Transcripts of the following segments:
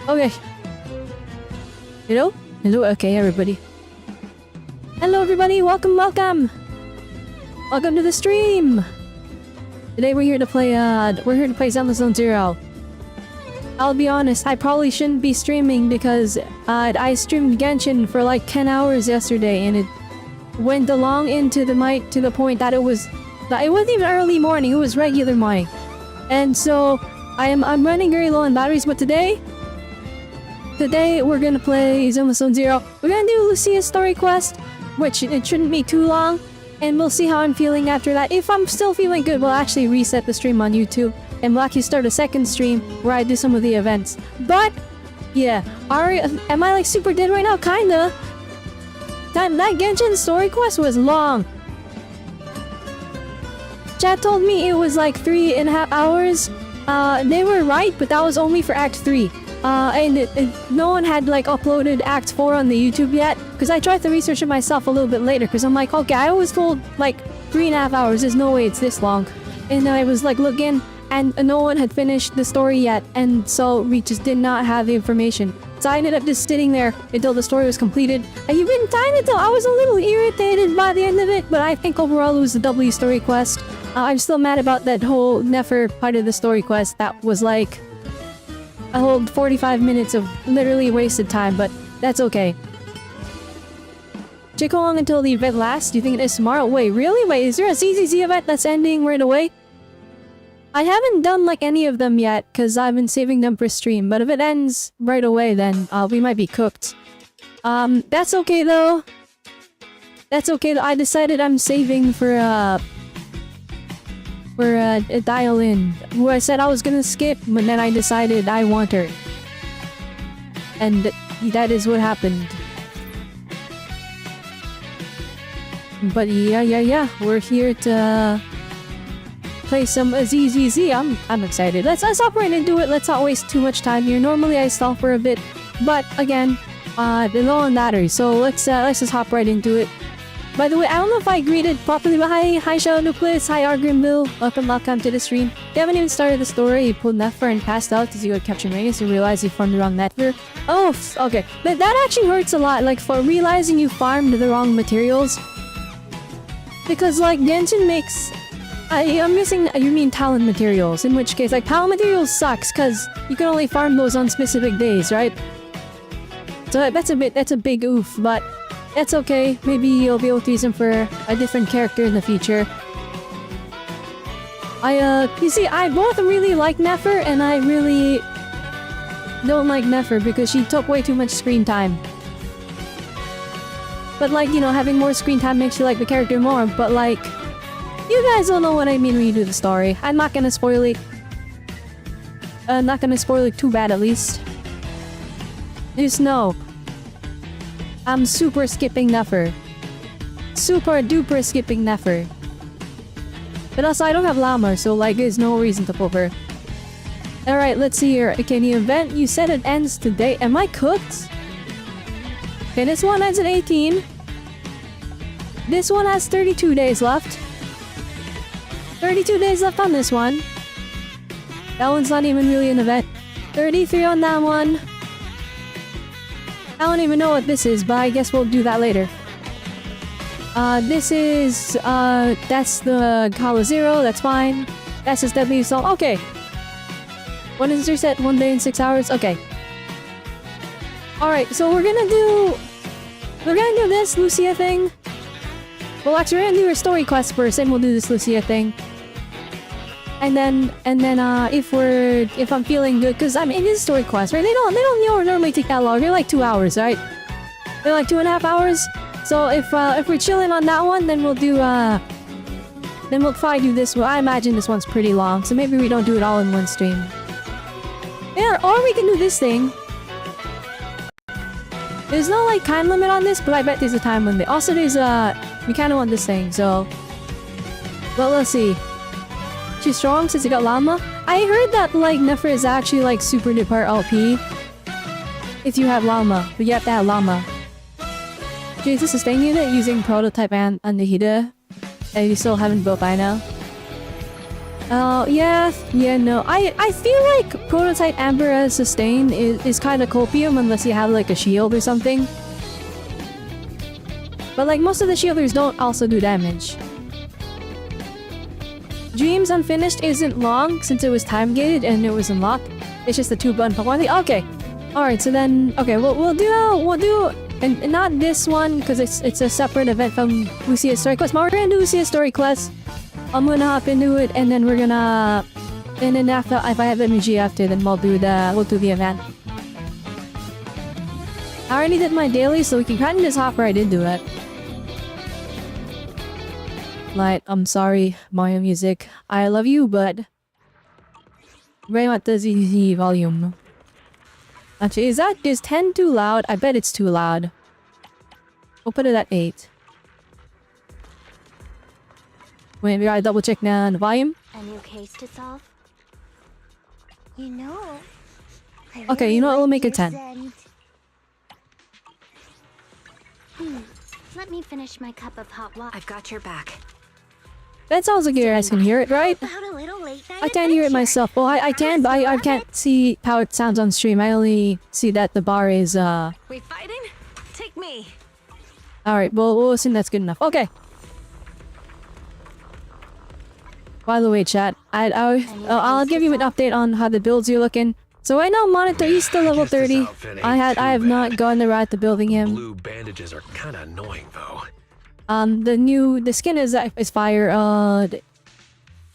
Okay. Hello? Hello? Okay, everybody. Hello, everybody. Welcome, welcome. Welcome to the stream. Today we're here to play, Zenless Zone Zero. I'll be honest, I probably shouldn't be streaming because, I streamed Genshin for like 10 hours yesterday and it went along into the night to the point that it wasn't even early morning, it was regular morning. And so, I'm running very low on batteries, but today we're gonna play Zenless Zone Zero. We're gonna do Lucia's story quest, which it shouldn't be too long, and we'll see how I'm feeling after that. If I'm still feeling good, we'll actually reset the stream on YouTube, and we'll actually start a second stream where I do some of the events. But, yeah, am I like super dead right now? Kinda. That Genshin story quest was long. Chat told me it was like 3.5 hours. They were right, but that was only for Act 3. And no one had like uploaded Act 4 on the YouTube yet, because I tried to research it myself a little bit later, because I'm like, okay, I was told like 3.5 hours, there's no way it's this long. And then I was like looking, and no one had finished the story yet, and so we just did not have the information. So I ended up just sitting there until the story was completed. And you've been trying to tell, I was a little irritated by the end of it, but I think overall it was the W story quest. I'm still mad about that whole Nefer part of the story quest. That was like a whole 45 minutes of literally wasted time, but that's okay. Check how long until the event lasts? Do you think it is tomorrow? Wait, really? Wait, is there a ZZZ event that's ending right away? I haven't done like any of them yet, because I've been saving them for stream, but if it ends right away, then we might be cooked. That's okay though. That's okay though. I decided I'm saving for a dial-in, who I said I was gonna skip, but then I decided I want her. And that is what happened. But yeah, we're here to play some ZZZ. I'm excited. Let's hop right into it. Let's not waste too much time here. Normally I stall for a bit, but again, they're low on battery, so let's just hop right into it. By the way, I don't know if I greeted properly, but hi Shadow Nucleus, hi Argrimville, welcome to the stream. You haven't even started the story, you pulled Nefer and passed out because you got captured Magus, you realized you farmed the wrong Nefer. Oh, okay. But that actually hurts a lot, like for realizing you farmed the wrong materials. Because like Genshin makes... I'm missing, you mean talent materials, in which case like talent materials sucks because you can only farm those on specific days, right? So that's a big oof, but that's okay. Maybe you'll be able to use them for a different character in the future. You see, I both really like Nefer and I really don't like Nefer because she took way too much screen time. But like, you know, having more screen time makes you like the character more, but like, you guys don't know what I mean when you do the story. I'm not gonna spoil it. Not gonna spoil it too bad at least. Just know. I'm super skipping Nefer. Super duper skipping Nefer. But also I don't have Llama, so like there's no reason to pull her. Alright, let's see here. Okay, the event, you said it ends today. Am I cooked? Okay, this one ends at 18. This one has 32 days left. 32 days left on this one. That one's not even really an event. 33 on that one. I don't even know what this is, but I guess we'll do that later. This is, that's the Kala Zero, that's fine. That's his Deadly Assault, okay. When is reset? 1 day and 6 hours? Okay. Alright, so we're gonna do this Lucia thing. Well, actually, we're gonna do her story quest first, and we'll do this Lucia thing. And then, if I'm feeling good, because I'm in this story quest, right? They don't normally take that long. They're like 2 hours, right? They're like 2.5 hours. So if we're chilling on that one, then we'll probably do this one. I imagine this one's pretty long, so maybe we don't do it all in one stream. Yeah, or we can do this thing. There's no like time limit on this, but I bet there's a time limit. Also, we kind of want this thing, so. Well, let's see. She's strong since you got Llama. I heard that like Nefer is actually like super duper LP if you have Llama, but you have to have Llama. Is this sustain unit using prototype and Andehida that you still haven't built by now? Oh, yeah, no. I feel like Prototype Amber as sustain is kind of copium unless you have like a shield or something. But like most of the shielders don't also do damage. Dreams Unfinished isn't long since it was time gated and it was unlocked. It's just the 2-button Pokemon thing. Okay. Alright, so then okay, we'll do and not this one because it's a separate event from Lucia's story quest. But we're gonna do Lucia's story quest. I'm gonna hop into it and then we're gonna and then after if I have MG after then we'll do the event. I already did my daily so we can kind of just hop right into it. Like, I'm sorry, Mario Music. I love you, but very much the ZZ volume. Actually, is 10 too loud? I bet it's too loud. We'll put it at 8. Wait, we gotta double check now the volume. A new case to solve? You know. Okay, you know what? We'll make it 10. Let me finish my cup of hot water. I've got your back. That sounds like you guys can hear it, right? I can't hear it myself. Well, I can, but I can't see how it sounds on stream. I only see that the bar is, We fighting? Take me. Alright, well, we'll assume that's good enough. Okay. By the way, chat, I'll give you an update on how the builds are looking. So right now, Monitor, he's still level 30. I have not gone the route to building him. Blue bandages are kind of annoying, though. The skin is fire.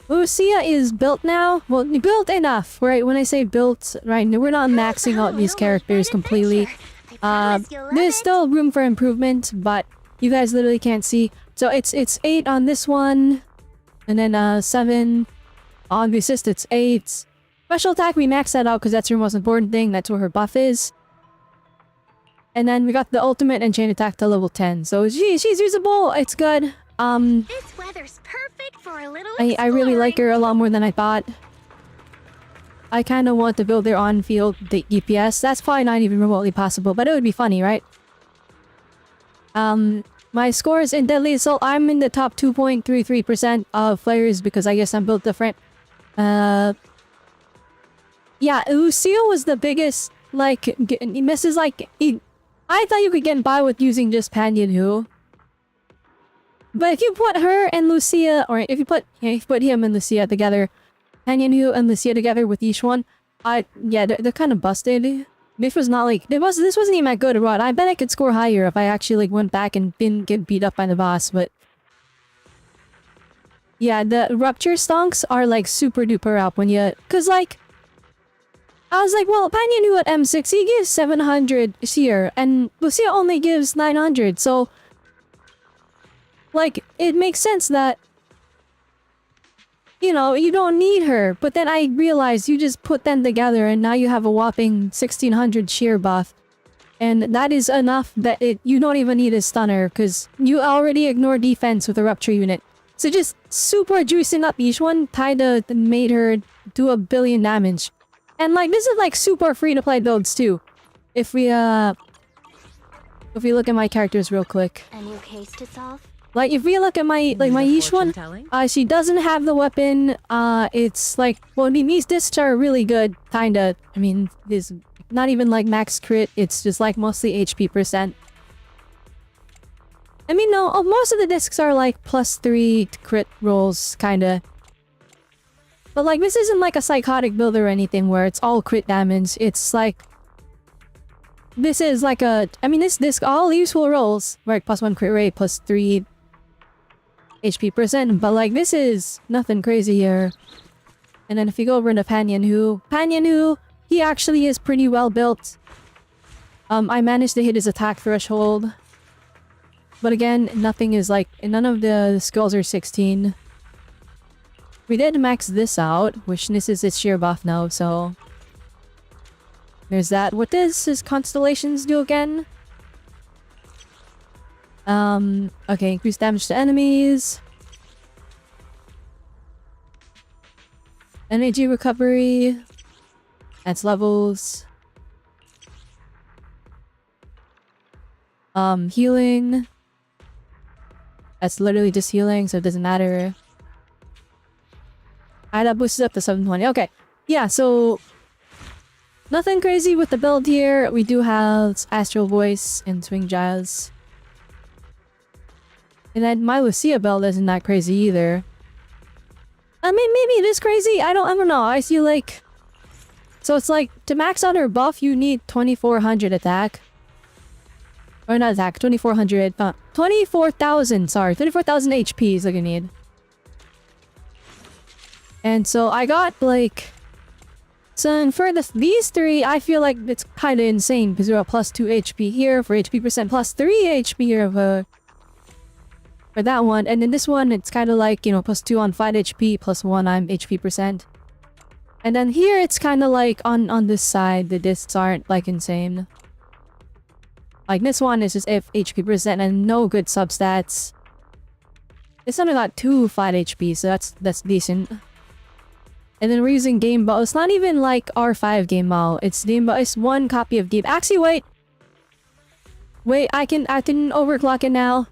Lucia is built now. Well, built enough, right? When I say built, right, we're not maxing out these characters completely. There's still room for improvement, but you guys literally can't see. So it's 8 on this one, and then 7 on the assist. It's 8. Special attack we maxed that out because that's her most important thing. That's where her buff is. And then we got the ultimate and chain attack to level 10. So she's usable. It's good. This weather's perfect for a little I really like her a lot more than I thought. I kind of want to build her on-field DPS. That's probably not even remotely possible, but it would be funny, right? My scores in Deadly Assault, I'm in the top 2.33% of players because I guess I'm built different. Yeah, Lucia was the biggest, like, misses, like, I thought you could get by with using just Panyan Hu. But if you put her and Lucia, or if you put him and Lucia together, Panyan Hu and Lucia together with each one, yeah, they're kind of busted. This was not like, this wasn't even that good a run. I bet I could score higher if I actually like went back and didn't get beat up by the boss, but yeah, the rupture stonks are like super duper up when you, cause like, I was like, well, Panyan Hu at M6, he gives 700 here, and Lucia only gives 900, so like, it makes sense that, you know, you don't need her. But then I realized you just put them together and now you have a whopping 1600 sheer buff. And that is enough that you don't even need a stunner because you already ignore defense with a rupture unit. So just super juicing up each one kinda made her do 1 billion damage. And like, this is like super free to play builds too. If we look at my characters real quick. A new case to solve? Like, if we look at my Yish one, she doesn't have the weapon. It's like, well, these discs are really good, kinda. I mean, it's not even like max crit, it's just like mostly HP percent. I mean, no, most of the discs are like +3 crit rolls, kinda. But like, this isn't like a psychotic build or anything where it's all crit damage. It's like, this is like a, I mean, this disc, all useful rolls, right? +1 crit rate, +3 HP percent, but like this is nothing crazy here. And then if you go over into Panyan Hu, he actually is pretty well built. I managed to hit his attack threshold. But again, nothing is like, none of the skills are 16. We did max this out, which this is its sheer buff now, so there's that. What does his constellations do again? Okay, increase damage to enemies. Energy recovery. Adds levels. Healing. That's literally just healing, so it doesn't matter. That boosts up to 720. Okay. Yeah, so nothing crazy with the build here. We do have Astral Voice and Swing Giles. And then my Lucia build isn't that crazy either. I mean, maybe it is crazy. I don't know. I feel like... So it's like, to max out her buff, you need 2400 attack. Or not attack, 2400... 24,000, sorry. 24,000 HP is what you need. And so I got, like... So for these three, I feel like it's kind of insane because you're a plus 2 HP here for HP percent, plus 3 HP here for that one. And then this one, it's kind of like, you know, plus 2 on 5 HP, plus 1 on HP percent. And then here, it's kind of like on this side, the discs aren't like insane. Like this one is just HP percent and no good substats. It's only got 2 5 HP, so that's decent. And then we're using Game Ball. It's not even like R5 Game Ball. It's Game Ball. It's one copy of Game. Actually, wait. Wait, I can overclock it now.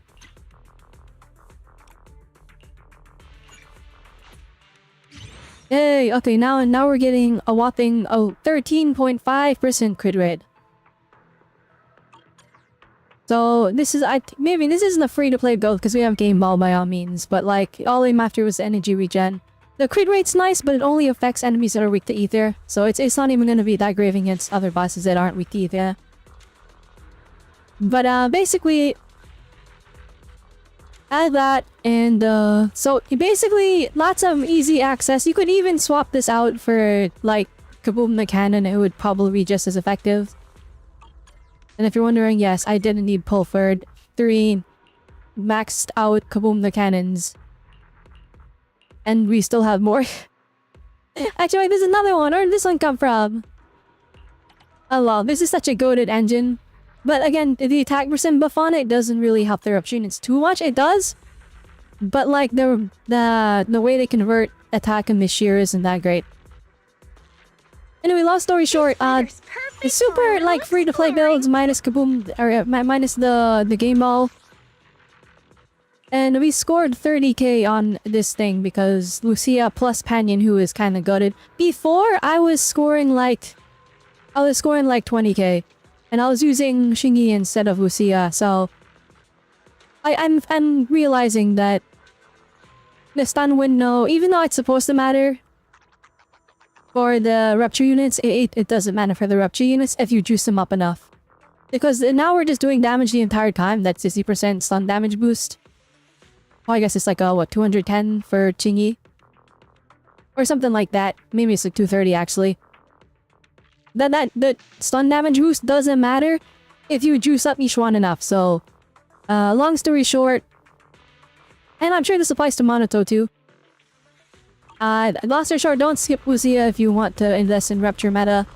Yay! Okay, now we're getting a whopping 13.5% crit rate. So this is maybe this isn't a free to play build because we have Game Ball by all means, but like all I'm after was energy regen. The crit rate's nice, but it only affects enemies that are weak to ether. So it's not even gonna be that great against other bosses that aren't weak to ether. But basically, add that, and so basically lots of easy access. You could even swap this out for like Kaboom the Cannon. It would probably be just as effective. And if you're wondering, yes, I didn't need Pulford. 3 maxed out Kaboom the Cannons. And we still have more. Actually, there's another one. Where did this one come from? Oh lol, this is such a goated engine. But again, the attack percent buff on it doesn't really help their up units too much. It does. But like the way they convert attack and miss shear isn't that great. Anyway, long story short, the super like free to play builds minus Kaboom or minus the Game Ball. And we scored 30k on this thing because Lucia plus Panion, who is kind of gutted. Before, I was scoring like 20k. And I was using Shingi instead of Lucia, so... I'm realizing that the stun window, even though it's supposed to matter for the rupture units, it doesn't matter for the rupture units if you juice them up enough. Because now we're just doing damage the entire time. That's 60% stun damage boost. Well, I guess it's like, what, 210 for Chingy? Or something like that. Maybe it's like 230 actually. The stun damage boost doesn't matter if you juice up each one enough. So, long story short, and I'm sure this applies to Monoto too. Long story short, don't skip Lucia if you want to invest in Rupture meta.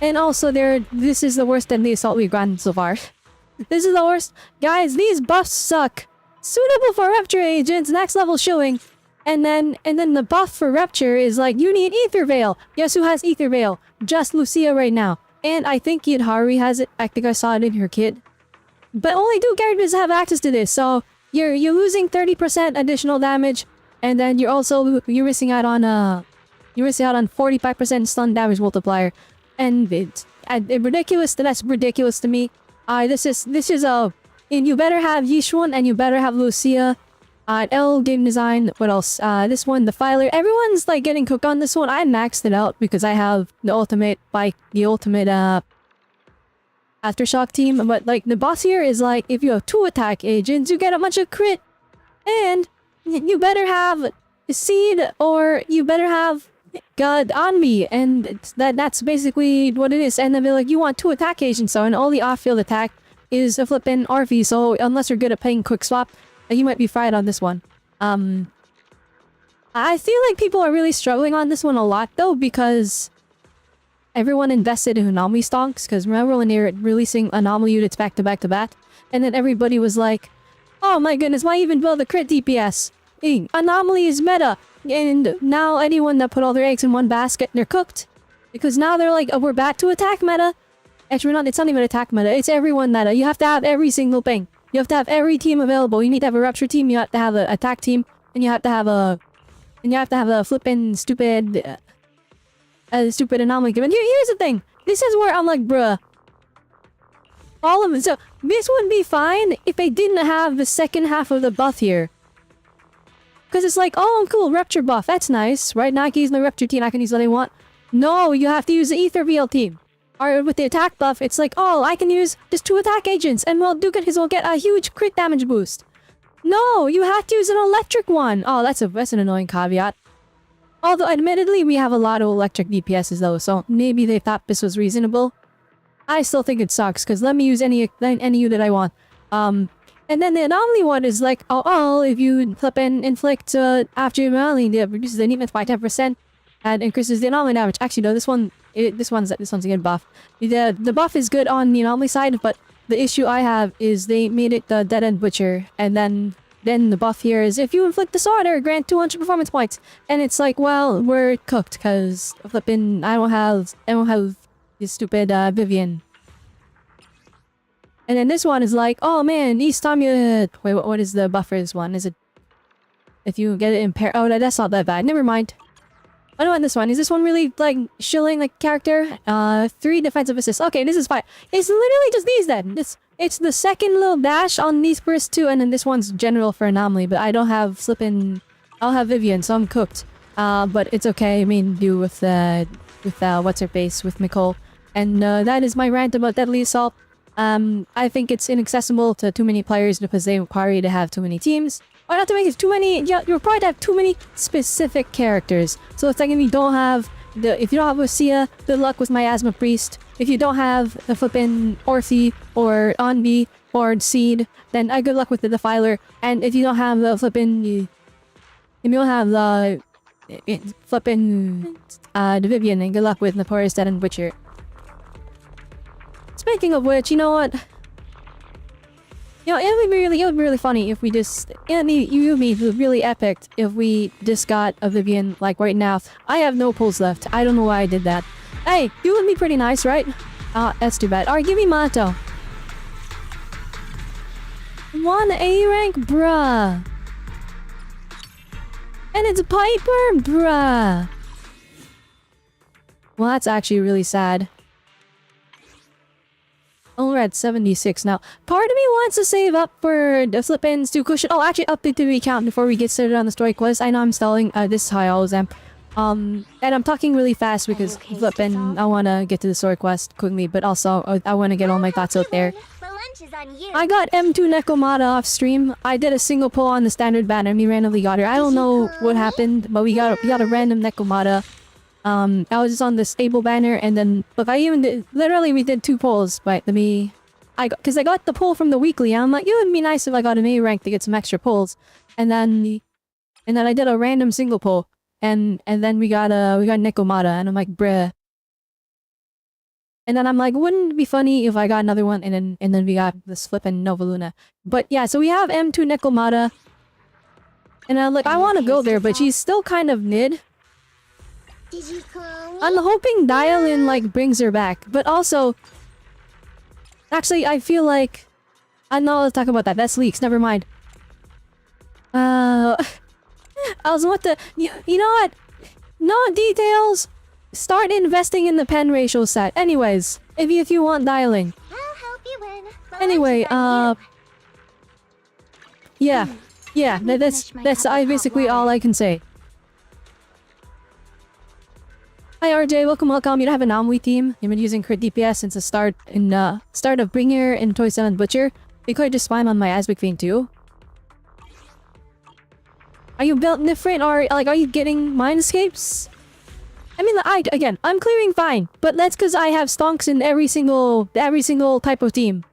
And also, this is the worst in the assault we've gotten so far. This is the worst. Guys, these buffs suck. Suitable for Rupture agents, next level showing. And then the buff for Rupture is like, you need Ether Veil. Guess who has Ether Veil? Just Lucia right now. And I think Yidhari has it. I think I saw it in her kit. But only 2 characters have access to this, so you're losing 30% additional damage, and then you're missing out on 45% stun damage multiplier. And it's ridiculous. That's ridiculous to me. This is a... And you better have Yishun and you better have Lucia. L game design, what else? This one, the filer. Everyone's like getting cooked on this one. I maxed it out because I have the ultimate Aftershock team. But like the boss here is like, if you have 2 attack agents, you get a bunch of crit. And you better have Seed or you better have God on me. And that's basically what it is. And then they're like, you want 2 attack agents, so and all the off-field attack is a flippin' RV. So unless you're good at playing quick swap, you might be fried on this one. I feel like people are really struggling on this one a lot though, because everyone invested in Anomaly stonks. Because remember when they were releasing Anomaly units back to back to back, and then everybody was like, "Oh my goodness, why even build a crit DPS? Anomaly is meta." And now anyone that put all their eggs in one basket, they're cooked, because now they're like, "Oh, we're back to attack meta." Actually, not. It's not even attack meta. It's everyone meta. You have to have every single thing. You have to have every team available. You need to have a Rupture team, you have to have an attack team, and you have to have and you have to have a flippin' stupid anomaly given. Here's the thing. This is where I'm like, bruh. All of it. So this would be fine if they didn't have the second half of the buff here. Because it's like, oh, cool, Rupture buff. That's nice, right? Now I can use my Rupture team. I can use what I want. No, you have to use the Ether VL team. Or with the attack buff, it's like, oh, I can use just 2 attack agents, and well, will get a huge crit damage boost. No, you have to use an electric one. Oh, that's an annoying caveat. Although, admittedly, we have a lot of electric DPSs though, so maybe they thought this was reasonable. I still think it sucks, because let me use any unit I want. And then the anomaly one is like, oh, if you flip and inflict after your anomaly, it reduces the enemy by 10% and increases the anomaly damage. Actually, no, this one's a good buff. The buff is good on the anomaly side, but the issue I have is they made it the Dead End Butcher, and then the buff here is if you inflict disorder, grant 200 performance points. And it's like, well, we're cooked because flipping I don't have this stupid Vivian. And then this one is like, oh man, each time you... Wait, what is the buffers one? Is it... If you get it impaired... Oh, that's not that bad. Never mind. I don't want this one. Is this one really, like, shilling, like, character? 3 defensive assists. Okay, this is fine. It's literally just these then. It's the second little dash on these first 2, and then this one's general for anomaly, but I don't have flippin'... I'll have Vivian, so I'm cooked. But it's okay. I mean, do with what's-her-face, with Nicole. And, that is my rant about Deadly Assault. I think it's inaccessible to too many players because they require you to have too many teams. Or not to make it too many, yeah, you're required to have too many specific characters. So it's like if you don't have Lucia, good luck with Miasma Priest. If you don't have the flippin' Orphe or Envy or Seed, then good luck with the Defiler. And if you don't have the flippin', if you don't have the flippin' the Vivian, then good luck with Notorious Dead and Butcher. Speaking of which, you know what? You know, it would be really funny if we just... It would be really epic if we just got a Vivian, like, right now. I have no pulls left. I don't know why I did that. Hey, you would be pretty nice, right? That's too bad. Alright, give me Mato. 1 A rank? Bruh. And it's Piper? Bruh. Well, that's actually really sad. Oh, we're at 76 now. Part of me wants to save up for the flip-ins to cushion. Oh, actually, update the recount before we get started on the story quest. I know I'm stalling. This is how I always am. And I'm talking really fast because flippin', I want to get to the story quest quickly, but also I want to get all my thoughts out there. I got M2 Nekomata off stream. I did a single pull on the standard banner and we randomly got her. I don't know what happened, but we got a random Nekomata. I was just on the stable banner, and then look, I even did, literally we did 2 polls. But because I got the poll from the weekly, and I'm like, it would be nice if I got an A rank to get some extra polls, and then I did a random single poll, and then we got Nekomata, and I'm like, bruh. And then I'm like, wouldn't it be funny if I got another one, and then we got this flippin' Nova Luna. But yeah, so we have M2 Nekomata, and I'm like, I want to go there, but she's still kind of mid. I'm hoping Dial-In, like, brings her back. But also... Actually, I feel like... I know, let's talk about that. That's leaks. Never mind. I was about to... You know what? No details! Start investing in the pen ratio set. Anyways, if you want Dial-In. I'll help you win. Anyway, yeah. Yeah, that's basically all I can say. Hi RJ, welcome. You don't have an Anomaly team. You've been using crit DPS since the start of Bringer and Toy Sun and Butcher. You could just spam on my Asbic Vein too. Are you built different, or like are you getting Mindscapes? I mean, I'm clearing fine, but that's because I have stonks in every single type of team.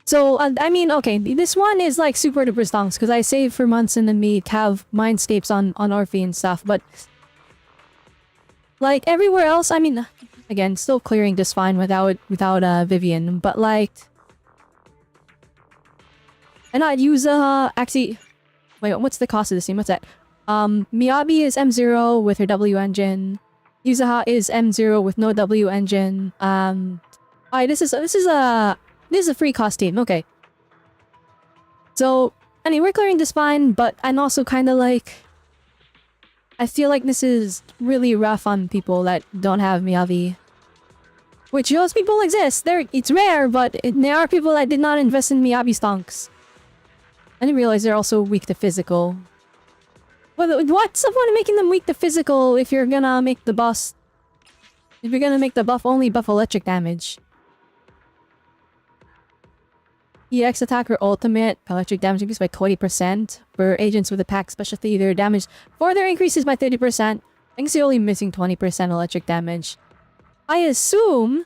So I mean, okay, this one is like super duper stonks because I save for months and then we have Mindscapes on Orphe and stuff, but. Like, everywhere else, I mean, again, still clearing just fine without Vivian, but like... And I'd use, actually... Wait, what's the cost of this team? What's that? Miyabi is M0 with her W engine. Yuzaha is M0 with no W engine. Alright, this is a free cost team, okay. So, anyway, we're clearing just fine, but I'm also kinda like... I feel like this is really rough on people that don't have Miyabi. Which those people exist. It's rare, but there are people that did not invest in Miyabi stonks. I didn't realize they're also weak to physical. But what's the point of making them weak to physical if you're gonna make the boss... If you're gonna make the buff only buff electric damage? EX attack or ultimate, electric damage increased by 20%. For agents with a pack specialty, their damage further increases by 30%. I think it's only missing 20% electric damage. I assume...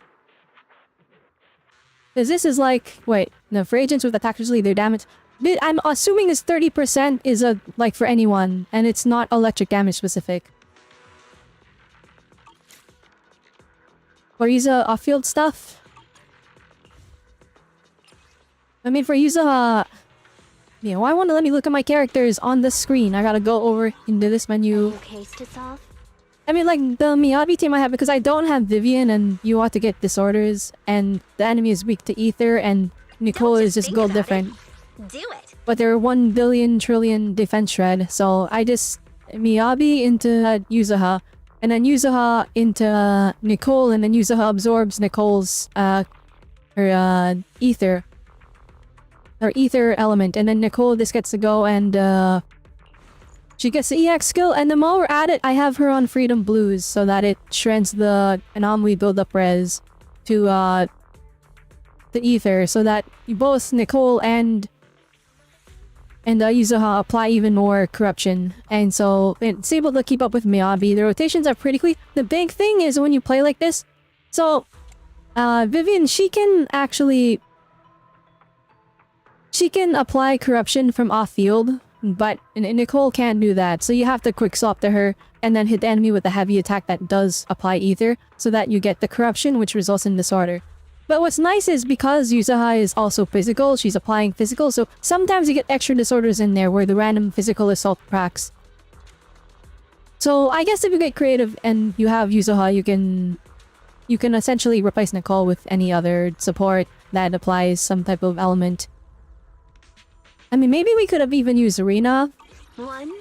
Because this is like... Wait, no, for agents with attack specialty, their damage... I'm assuming this 30% is like for anyone, and it's not electric damage specific. For Yuza off-field stuff? I mean, for Yuza... Yeah, why won't it let me look at my characters on the screen? I gotta go over into this menu. Case to solve? I mean, like, the Miyabi team I have, because I don't have Vivian, and you ought to get disorders, and the enemy is weak to ether, and Nicole is just gold different. Do it. But they're 1 billion trillion defense shred, so I just Miyabi into Yuzaha, and then Yuzaha into Nicole, and then Yuzaha absorbs Nicole's ether. Her ether element, and then Nicole just gets to go and she gets the EX skill, and the more we're at it, I have her on Freedom Blues so that it shreds the anomaly build-up res to the ether, so that both Nicole and Yuzaha apply even more corruption, and so it's able to keep up with Miyabi. The rotations are pretty quick. The big thing is when you play like this, so Vivian, she can actually... She can apply corruption from off-field, but Nicole can't do that, so you have to quick swap to her and then hit the enemy with a heavy attack that does apply ether, so that you get the corruption, which results in disorder. But what's nice is because Yuzaha is also physical, she's applying physical, so sometimes you get extra disorders in there where the random physical assault cracks. So I guess if you get creative and you have Yuzaha, you can essentially replace Nicole with any other support that applies some type of element. I mean, maybe we could have even used Arena, 1,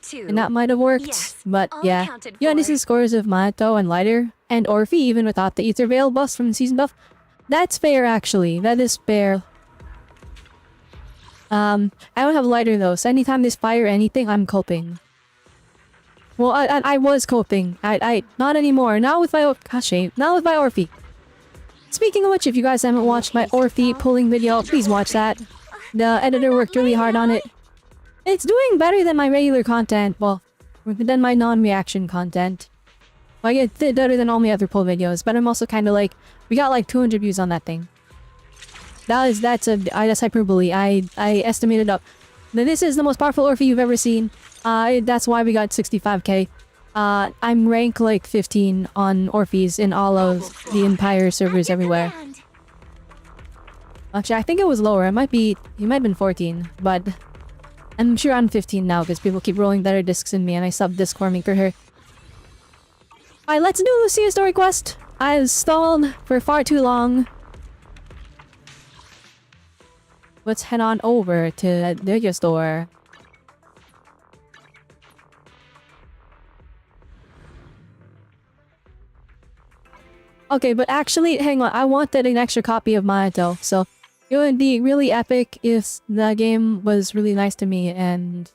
2. and that might have worked, Yes, but all yeah. accounted Yeah, this for. is scores of Mato and Lighter, and Orphe even without the Ether Veil buffs from the season buff. That's fair, actually. That is fair. I don't have Lighter though, so anytime there's fire or anything, I'm coping. Well, I was coping. Not anymore. Not with my not with my Orphe. Speaking of which, if you guys haven't watched my Orphe pulling video, please watch that. The editor worked really hard on it. It's doing better than my regular content. Well, than my non-reaction content. Like, it did better than all my other pull videos, but I'm also kind of like... We got like 200 views on that thing. That's hyperbole. I estimated up. Now, this is the most powerful Orphe you've ever seen. That's why we got 65k. I'm rank like 15 on Orphes in all of the Empire servers everywhere. Actually, I think it was lower. It might have been 14, but I'm sure I'm 15 now because people keep rolling better discs than me and I subbed disc farming for her. Alright, let's do Lucia story quest. I've stalled for far too long. Let's head on over to the Lucia store. Okay, but actually, hang on. I wanted an extra copy of Maito, so it would be really epic if the game was really nice to me and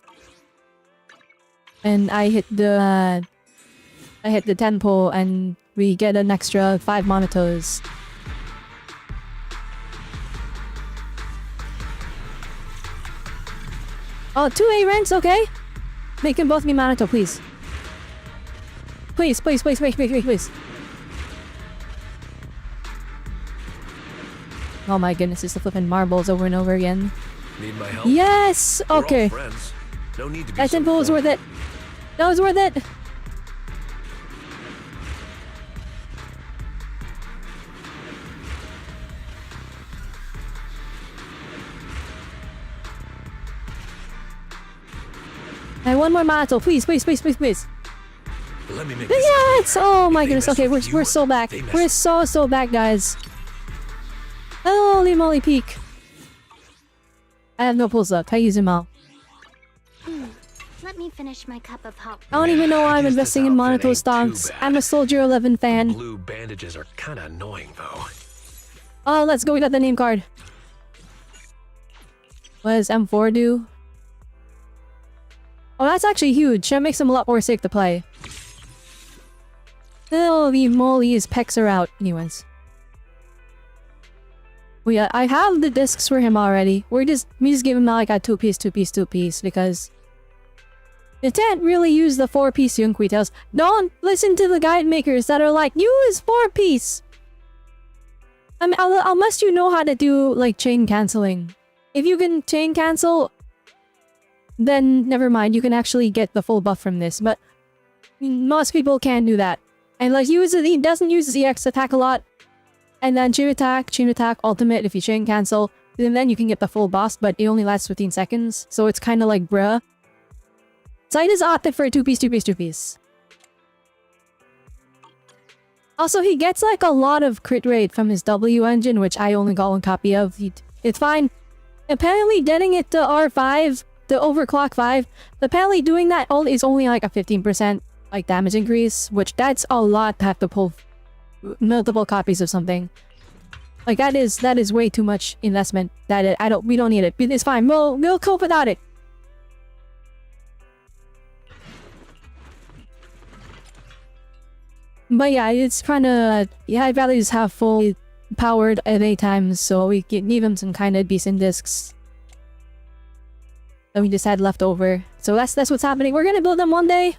I hit the tempo and we get an extra 5 Monatos. Oh, 2 A ranks, okay? They can both be Monato, please. Please, please, please, please, please, please. Oh my goodness, it's the flipping marbles over and over again. Need my help? Yes! We're all Okay. friends. No need to be That so tempo was worth formal. it. That was worth it. And one more Mato, please, please, please, please, please. Let me make this Yes! Oh my They goodness. mess Okay, with we're you, so back. they mess We're with so back, guys. Holy moly peak. I have no pulls left. I use them all. Let me finish my cup of hot. I don't even know why I'm Guess this investing in outfit Monato ain't stocks. too bad. I'm a Soldier 11 fan. Blue bandages are kinda annoying though. Oh, let's go. We got the name card. What does M4 do? Oh, that's actually huge. That makes him a lot more sick to play. Holy moly, his pecs are out. Anyways. I have the discs for him already. We just give him like a 2-piece because you can't really use the 4-piece Yunqui tails. Don't listen to the guide makers that are like, use 4-piece! I mean, unless you know how to do like chain canceling. If you can chain cancel, then never mind, you can actually get the full buff from this, but most people can't do that. And like he doesn't use his EX attack a lot. And then chain attack, ultimate if you chain cancel, and then you can get the full boss, but it only lasts 15 seconds, so it's kinda like bruh. So I just opted for a 2-piece. Also, he gets like a lot of crit rate from his W engine, which I only got one copy of. It's fine. Apparently getting it to R5, the overclock 5, apparently doing that is only like a 15% like damage increase, which that's a lot to have to pull multiple copies of something. Like that is way too much investment. We don't need it. It's fine. We'll cope without it. But yeah, it's kinda I'd rather just have full powered at any times, so we can give him some kinda decent discs that we just had left over. So that's what's happening. We're gonna build them one day.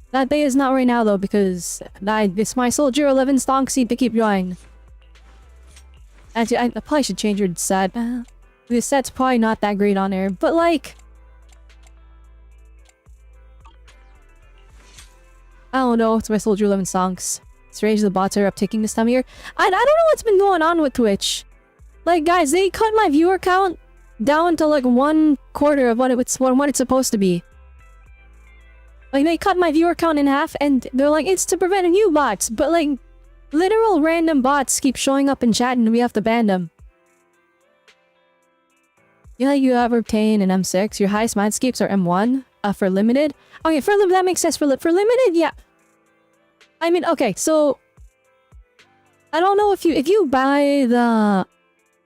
That day is not right now though, because it's my Soldier 11 stonk seed to keep going. Actually, I probably should change your set. This set's probably not that great on air, but like... I don't know, it's my Soldier 11 stonks. Strange the bots are upticking this time of year. I don't know what's been going on with Twitch. Like guys, they cut my viewer count down to like 1/4 of what it's supposed to be. Like, they cut my viewer count in half, and they're like, it's to prevent new bots. But, like, literal random bots keep showing up in chat, and we have to ban them. Yeah, you have obtained an M6. Your highest mindscapes are M1 for limited. Okay, for limited, that makes sense. For limited, yeah. I mean, okay, so... I don't know if you buy the...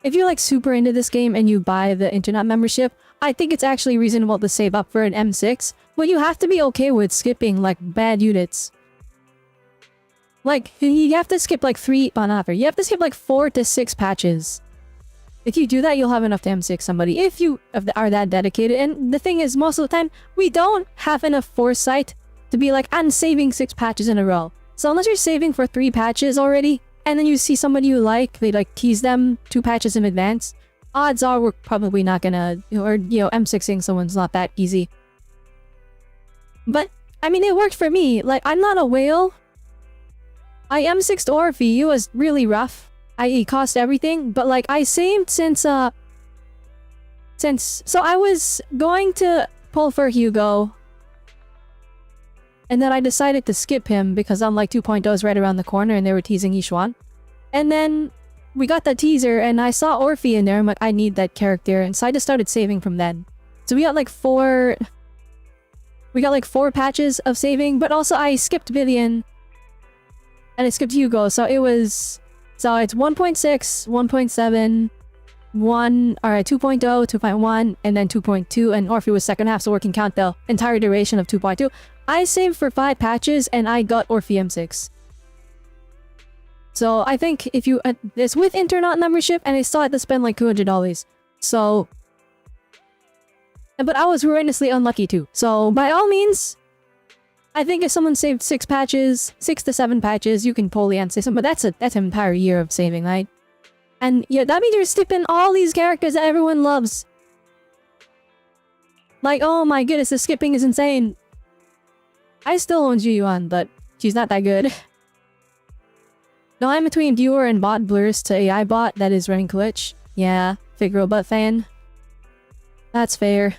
If you're, like, super into this game and you buy the internet membership, I think it's actually reasonable to save up for an M6. But you have to be okay with skipping, like, bad units. Like, you have to skip, like, 3 on average. You have to skip, like, 4 to 6 patches. If you do that, you'll have enough to M6 somebody. If you are that dedicated. And the thing is, most of the time, we don't have enough foresight to be like, I'm saving 6 patches in a row. So unless you're saving for 3 patches already, and then you see somebody you like, they, like, tease them 2 patches in advance, odds are we're probably not gonna, or, M6ing someone's not that easy. But, I mean, it worked for me. Like, I'm not a whale. I M6'd Orphe. It was really rough. It cost everything. But, like, I saved since, so I was going to pull for Hugo. And then I decided to skip him because Unlike 2.0 is right around the corner and they were teasing Yishuan. And then we got the teaser and I saw Orphe in there. I'm like, I need that character. And so I just started saving from then. So we got like 4 patches of saving, but also I skipped Vivian. And I skipped Hugo, so it's 1.6, 1.7, 2.0, 2.1, and then 2.2, and Orphe was second half, so we can count the entire duration of 2.2. I saved for 5 patches, and I got Orphe M6. So I think if you... it's with internet membership, and I still had to spend like $200. So... But I was horrendously unlucky too. So by all means... I think if someone saved 6 patches, 6 to 7 patches, you can pull the answer. But that's an entire year of saving, right? And yeah, that means you're skipping all these characters that everyone loves. Like, oh my goodness, the skipping is insane. I still own Jiyuan, but she's not that good. No, I'm between viewer and bot blurs to AI bot that is running glitch. Yeah, Fig Robot fan. That's fair.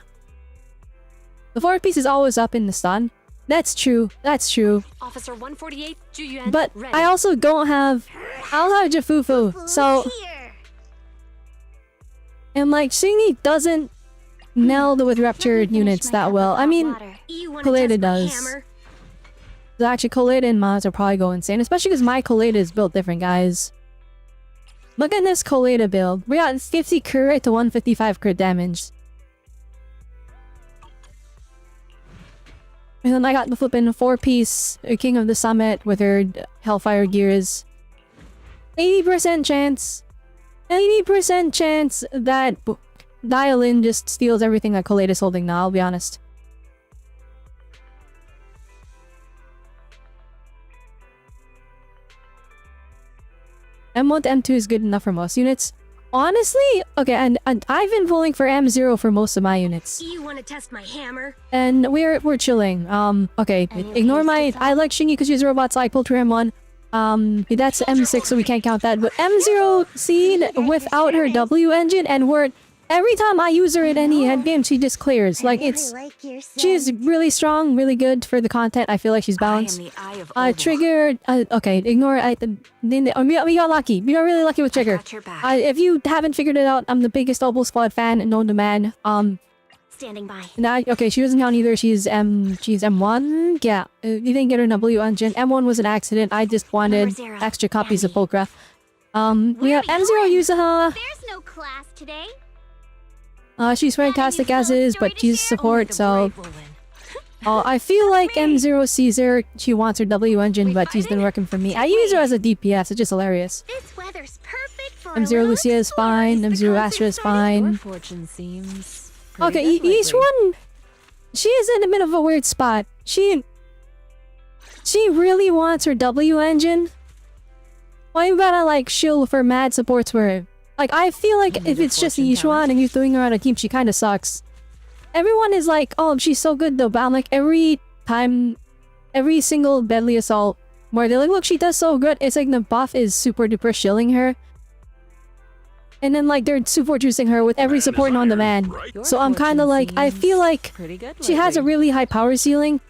The 4th piece is always up in the sun. That's true. That's true. Officer 148, Juyuan, but ready. I also don't have... I'll have Jafufu. So... Here. And like, Xingyi doesn't meld with ruptured units that well. I mean, You wanna Collada test my does. hammer? Actually, Collada and mods are probably go insane, especially because my Collada is built different, guys. Look at this Collada build. We got 50 crit to 155 crit damage. And then I got the flippin' 4-piece King of the Summit with her Hellfire gears. 80% chance. 80% chance that Dial-In just steals everything that Collada's holding now, I'll be honest. M1 to M2 is good enough for most units. Honestly, okay, and I've been pulling for M0 for most of my units. You wanna test my hammer? And we're chilling. Okay, ignore my... I like Shingy because she's robots, so I pulled her M1. That's M6, so we can't count that. But M0 seen without her W engine, and every time I use her in any head game, she just clears. Like, she's really strong, really good for the content. I feel like she's balanced. Trigger... okay, ignore... we got lucky. We got really lucky with Trigger. If you haven't figured it out, I'm the biggest Obel Squad fan known to man. Standing by. Okay, she doesn't count either. She's M1. Yeah, you didn't get her W engine. M1 was an accident. I just wanted extra copies of Pulcra. We have M0 Yuzaha. There's no class today. She's fantastic as is, but she's support, so... I feel like M0 sees her. She wants her W engine, but she's been working for me. I use her as a DPS. It's just hilarious. This weather's perfect for M0 Lucia is fine. M0 Astra is fine. Fortune seems Okay, each one... She is in a bit of a weird spot. She really wants her W engine. Why you gotta, like, shill for mad supports for her? Like, I feel like if it's just Yishuan and you're throwing her on a team, she kinda sucks. Everyone is like, oh, she's so good though, but I'm like, every single Deadly Assault, where they're like, look, she does so good, it's like the buff is super duper shilling her. And then, like, they're super juicing her with every support on demand. So I'm kinda like, I feel like she has a really high power ceiling.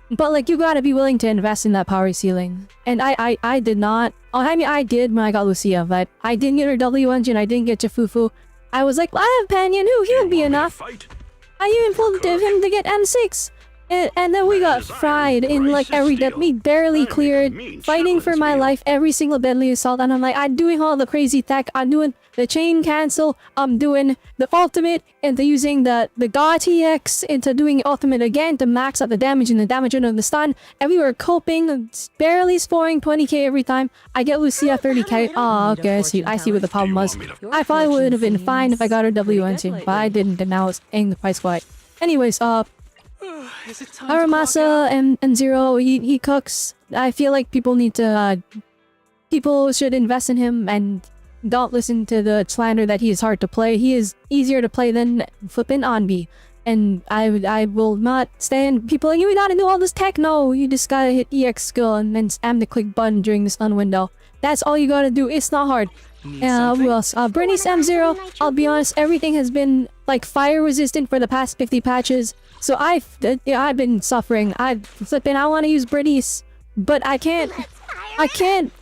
But, like, you gotta be willing to invest in that power ceiling. And I did not. Oh, I mean, I did when I got Lucia, but I didn't get her W engine, I didn't get Jafufu. I was like, well, I have Panyan, he would be enough. I even pulled him to get M6. And then we got fried in like every death. We barely cleared, fighting for my life every single Deadly Assault. And I'm like, I'm doing all the crazy tech. I'm doing the chain cancel. I'm doing the ultimate into using the God TX into doing ultimate again to max out the damage and the damage under the stun. And we were coping, barely scoring 20k every time. I get Lucia 30k. Oh, okay, I see what the problem was. I probably would have been fine if I got her W engine, but I didn't, and now I was paying the price quite. Anyways, Aramasa and Zero, he cooks. I feel like people should invest in him and don't listen to the slander that he is hard to play. He is easier to play than flippin' Onbi. And I will not stand people like, you gotta do all this tech. No, you just gotta hit EX skill and then spam the click button during the stun window. That's all you gotta do. It's not hard. Who else? Brittany's M0. I'll be honest, everything has been like fire resistant for the past 50 patches. So I've been suffering. I want to use Brittany's, but I can't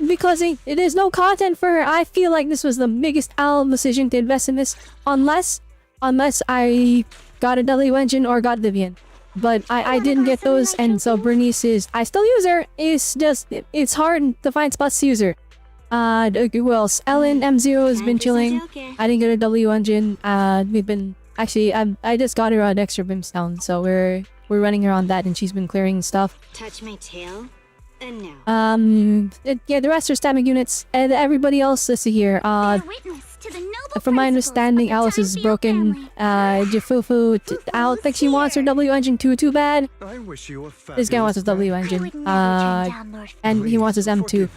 because there's no content for her. I feel like this was the biggest decision to invest in this, unless I got a W engine or got Vivian. But I didn't get those, and so Bernice is... I still use her. It's hard to find spots to use her. Who else? Ellen M0 has been chilling. I didn't get a W engine. We've been... Actually, I just got her on extra brimstone, so we're running her on that, and she's been clearing stuff. Touch my tail, and no. Yeah, the rest are stabbing units, and everybody else is here. From my understanding, Alice is broken. Jafufu, I don't think she wants her W engine too bad. This guy wants his W engine. And he wants his M2.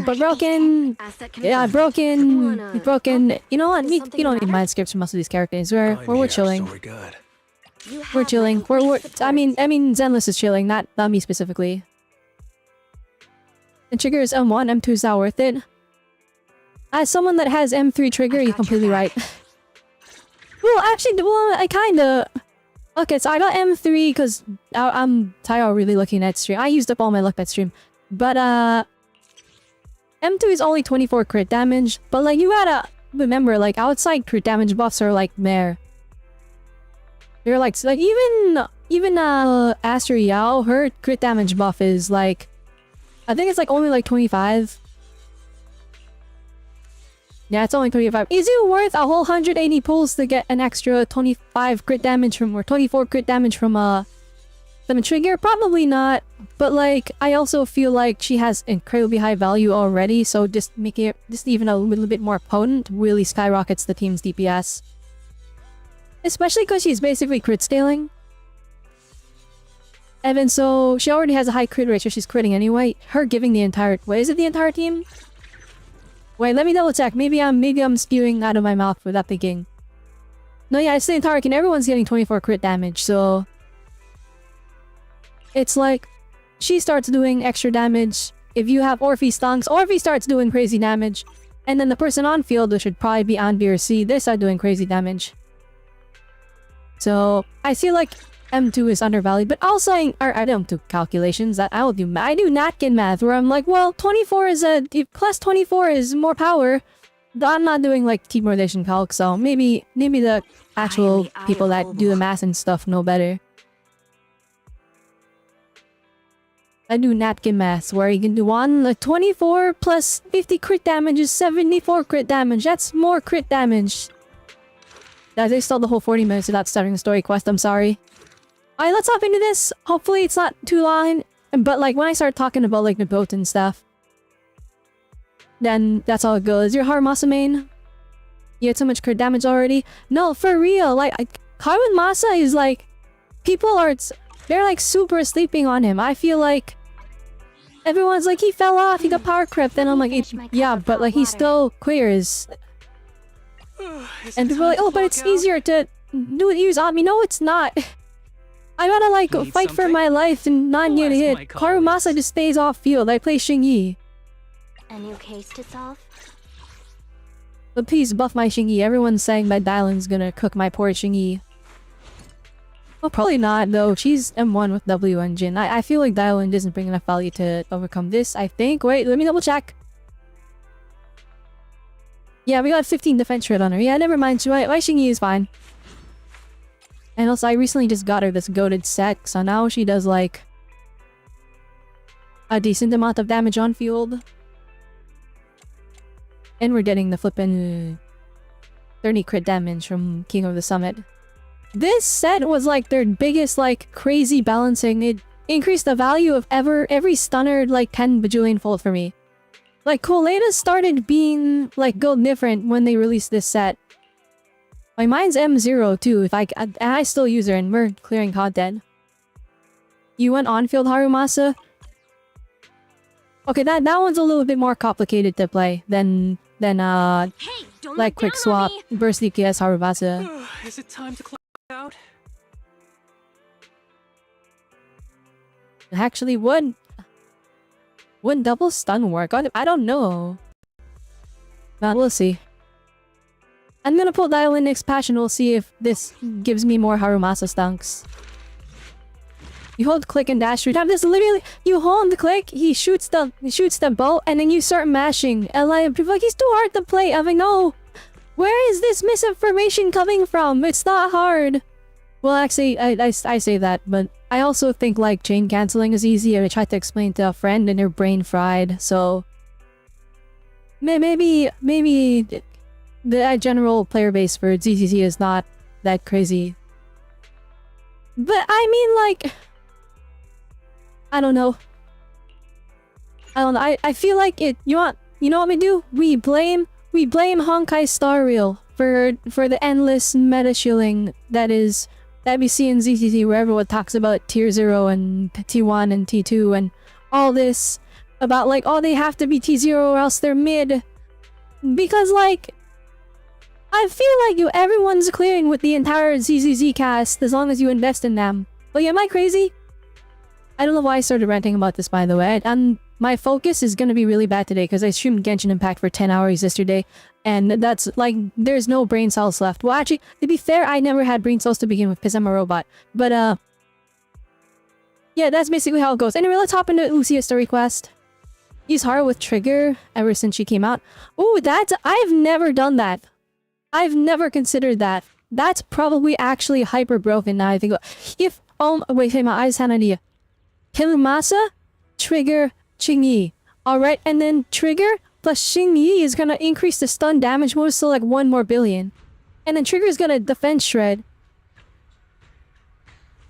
But broken. Yeah, broken. You know what? You don't need mind scripts for most of these characters. We're chilling. We're chilling. I mean, Zenless is chilling, not me specifically. The trigger is M1, M2 is not worth it. As someone that has M3 trigger, you're completely right. Well, actually, I kinda... Okay, so I got M3 because I'm tired of really looking at stream. I used up all my luck that stream. But, M2 is only 24 crit damage. But, like, you gotta... remember, like, outside crit damage buffs are like meh. They're like even Aster Yao, her crit damage buff is like, I think it's like only like 25. Yeah, it's only 25. Is it worth a whole 180 pulls to get an extra 25 crit damage from, or 24 crit damage from a trigger? Probably not. But like, I also feel like she has incredibly high value already, so just making it just even a little bit more potent really skyrockets the team's DPS. Especially because she's basically crit scaling. And then so, she already has a high crit rate, so she's critting anyway. Her giving the entire... Wait, is it the entire team? Wait, let me double check. Maybe I'm spewing out of my mouth without thinking. No, yeah, it's the entire team. Everyone's getting 24 crit damage, so... It's like... She starts doing extra damage. If you have Orphe stunks, Orphe starts doing crazy damage. And then the person on field, which should probably be Anvi or C, they start doing crazy damage. So, I feel like M2 is undervalued, but also I don't do calculations that I do napkin math where I'm like, well, 24 is class 24 is more power. I'm not doing like team rotation calc, so maybe the actual people that do the math and stuff know better. I do napkin math where you can do like 24 plus 50 crit damage is 74 crit damage. That's more crit damage. They stalled the whole 40 minutes without starting the story quest, I'm sorry. Alright, let's hop into this. Hopefully it's not too long. But like, when I start talking about like the boat and stuff, then that's all it goes. Your Haramasa main? You had so much crit damage already? No, for real, like, Harun Masa is like... People are... They're like super sleeping on him. I feel like... Everyone's like, he fell off, he got power crept, and I'm like, yeah, but like, he still clears. And people are like, oh, but it's easier to use on me. No, it's not. I gotta like fight for my life and not get hit. Karumasa just stays off field. I play Xingyi. A new case to solve? But please buff my Xingyi. Everyone's saying my Dylan's gonna cook my poor Xingyi. Well, probably not though. She's M1 with W engine. I feel like Dylan doesn't bring enough value to overcome this, I think. Wait, let me double check. Yeah, we got 15 defense rate on her. Yeah, never mind. My Xingyi is fine. And also, I recently just got her this goated set, so now she does like a decent amount of damage on field. And we're getting the flippin' 30 crit damage from King of the Summit. This set was like their biggest like crazy balancing. It increased the value of every stunner like 10 bajillion fold for me. Like, Coleta started being, like, gold different when they released this set. My mine's M0 too, I still use her and we're clearing content. You went on-field Harumasa? Okay, that one's a little bit more complicated to play than Hey, don't like look quick down swap, on me. burst DPS Harumasa. Is it time to clock out? Actually, wouldn't double stun work? I don't know. But we'll see. I'm gonna pull Dial in next patch and we'll see if this gives me more Harumasa stunks. You hold click and dash shoot. Have this literally, you hold the click, he shoots the bow, and then you start mashing. And like, people are like, he's too hard to play. I'm like, no. Where is this misinformation coming from? It's not hard. Well, actually, I say that, but I also think like chain canceling is easy. I tried to explain to a friend and her brain fried, so... Maybe the general player base for ZCC is not that crazy. But I mean, like... I don't know. I feel like it... You know what we do? We blame Honkai Star Rail for the endless meta shilling that we see in ZCC, where everyone talks about tier 0 and T1 and T2 and all this about like, oh, they have to be T0 or else they're mid. Because like, I feel like everyone's clearing with the entire ZZZ cast as long as you invest in them. But yeah, am I crazy? I don't know why I started ranting about this, by the way. And my focus is gonna be really bad today because I streamed Genshin Impact for 10 hours yesterday. And that's like, there's no brain cells left. Well, actually, to be fair, I never had brain cells to begin with because I'm a robot. But, yeah, that's basically how it goes. Anyway, let's hop into Lucia's story quest. use Haru with Trigger ever since she came out. Ooh, I've never done that. I've never considered that. That's probably actually hyper broken now I think. If wait, my eyes had an idea. Hirumasa, Trigger, Ching-Yi. Alright, and then Trigger plus Ching-Yi is gonna increase the stun damage bonus to like 1 more billion. And then Trigger is gonna defense shred.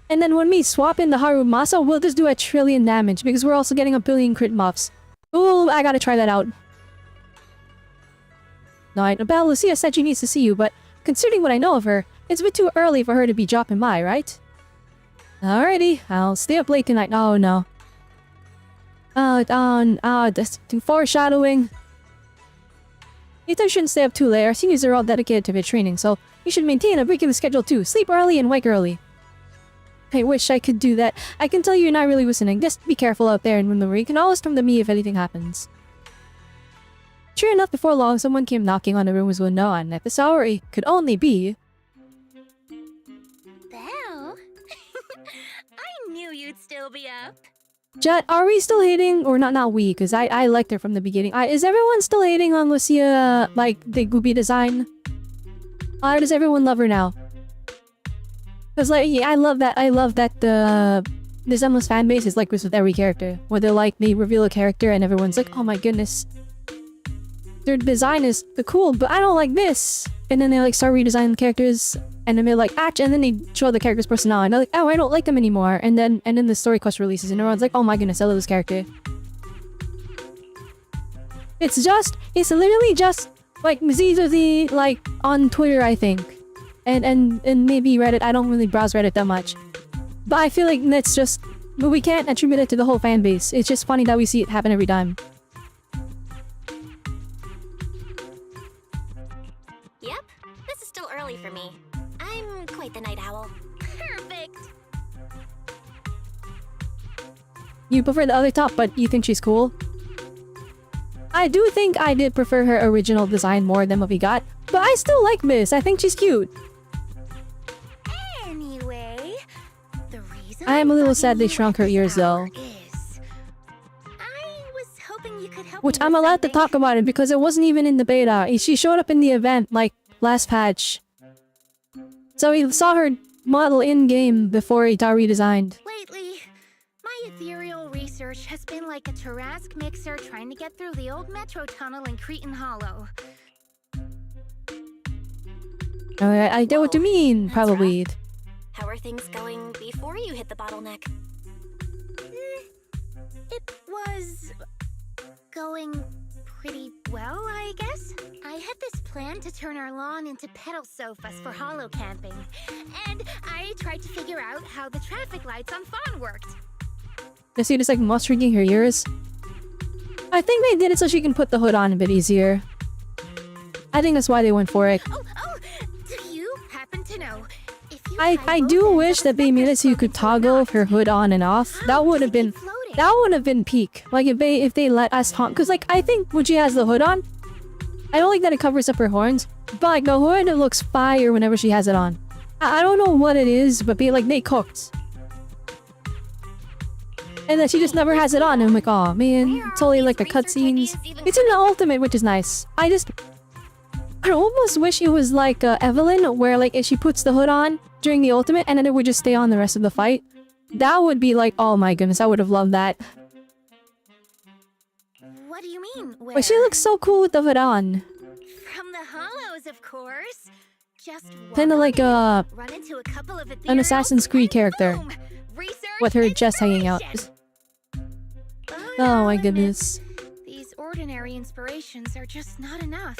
And then when we swap in the Harumasa, we'll just do a trillion damage because we're also getting a billion crit muffs. Ooh, I gotta try that out. Alright, Robelle, Lucia said she needs to see you, but considering what I know of her, it's a bit too early for her to be dropping by, right? Alrighty, I'll stay up late tonight. Oh no. That's too foreshadowing. You shouldn't stay up too late. Our seniors are all dedicated to their training, so you should maintain a regular schedule too. Sleep early and wake early. I wish I could do that. I can tell you're not really listening. Just be careful out there and remember, you can always come to me if anything happens. Sure enough, before long, someone came knocking on the room's window, and at this hour, it could only be... Belle? I knew you'd still be up. Jet, are we still hating? Or not we, because I liked her from the beginning. Is everyone still hating on Lucia, like, the Gooby design? Or does everyone love her now? Because, like, yeah, I love that the Zenless fanbase is like this with every character. Where they're like, they reveal a character and everyone's like, oh my goodness. Their design is cool, but I don't like this. And then they like start redesigning the characters, and then they're like, and then they show the character's personality, and they're like, oh, I don't like them anymore. And then the story quest releases, and everyone's like, oh my goodness, I love this character. It's literally just like Mzizi, like on Twitter, I think. And maybe Reddit. I don't really browse Reddit that much. But I feel like that's just... But we can't attribute it to the whole fan base. It's just funny that we see it happen every time. Yep, this is still early for me. I'm quite the night owl. Perfect! You prefer the other top, but you think she's cool? I do think I did prefer her original design more than what we got. But I still like Miss. I think she's cute. Anyway, the reason I am a little sad they shrunk her ears though. I was hoping you could help Which me I'm with allowed to something. talk about it because it wasn't even in the beta. She showed up in the event, like, last patch. So we saw her model in-game before it got redesigned. Lately, my ethereal research has been like a Tarrasque mixer trying to get through the old metro tunnel in Cretan Hollow. Alright, I get what you mean, That's probably. How are things going before you hit the bottleneck? It was going pretty well, I guess. I had this plan to turn our lawn into pedal sofas for hollow camping, and I tried to figure out how the traffic lights on Fawn worked. You see, just like mustarding her ears. I think they did it so she can put the hood on a bit easier. I think that's why they went for it. Oh, do you happen to know if you I do wish that they made it so you could toggle her hood on and off. That would have been peak. Like if they let us honk, because like I think when she has the hood on, I don't like that it covers up her horns, but like the hood, it looks fire whenever she has it on. I don't know what it is, but like they cooked. And then she just never has it on, and I'm like, oh man, it's only like the cutscenes. It's in the ultimate, which is nice. I almost wish it was like Evelyn, where like if she puts the hood on during the ultimate, and then it would just stay on the rest of the fight. That would be like, oh my goodness, I would have loved that. What do you mean? But she looks so cool with the hood on. From the hollows, of course. Just Kinda like run into a couple of an Assassin's Creed character. boom, research With her chest hanging out. inspiration. But Oh I'll my admit, goodness. These ordinary inspirations are just not enough.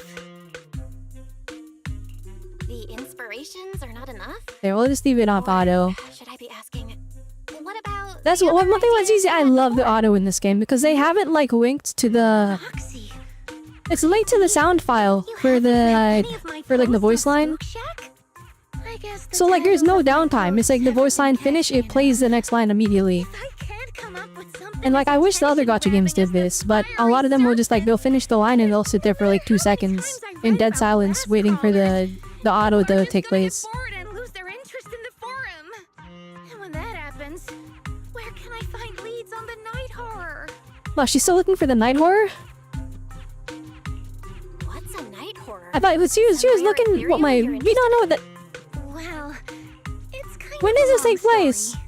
The inspirations are not enough? There, we'll just leave it off auto. Should I be asking, what about That's the one other thing that's ideas easy. I you had love the before? auto in this game because they haven't like linked to the. Moxie, It's linked to the sound file you for the haven't read any of my for like the posts voice on line. Spook Shack? I guess the So like there's no titles of my downtime. It's like the posts voice line haven't been finish, it catchy plays the enough. next line immediately. If I can't come up with something And like as I wish the other gacha games did attention-grabbing as this, but a lot of them will just like they'll finish the line and they'll sit there for like 2 seconds in dead silence waiting for the auto to take place. And lose their interest in the forum. And when that happens, where can I find leads on the night horror? Wow, she's still looking for the night horror? What's a night horror? I thought it was she was looking what my we don't know that Well, it's kind when of does a this take long place? story.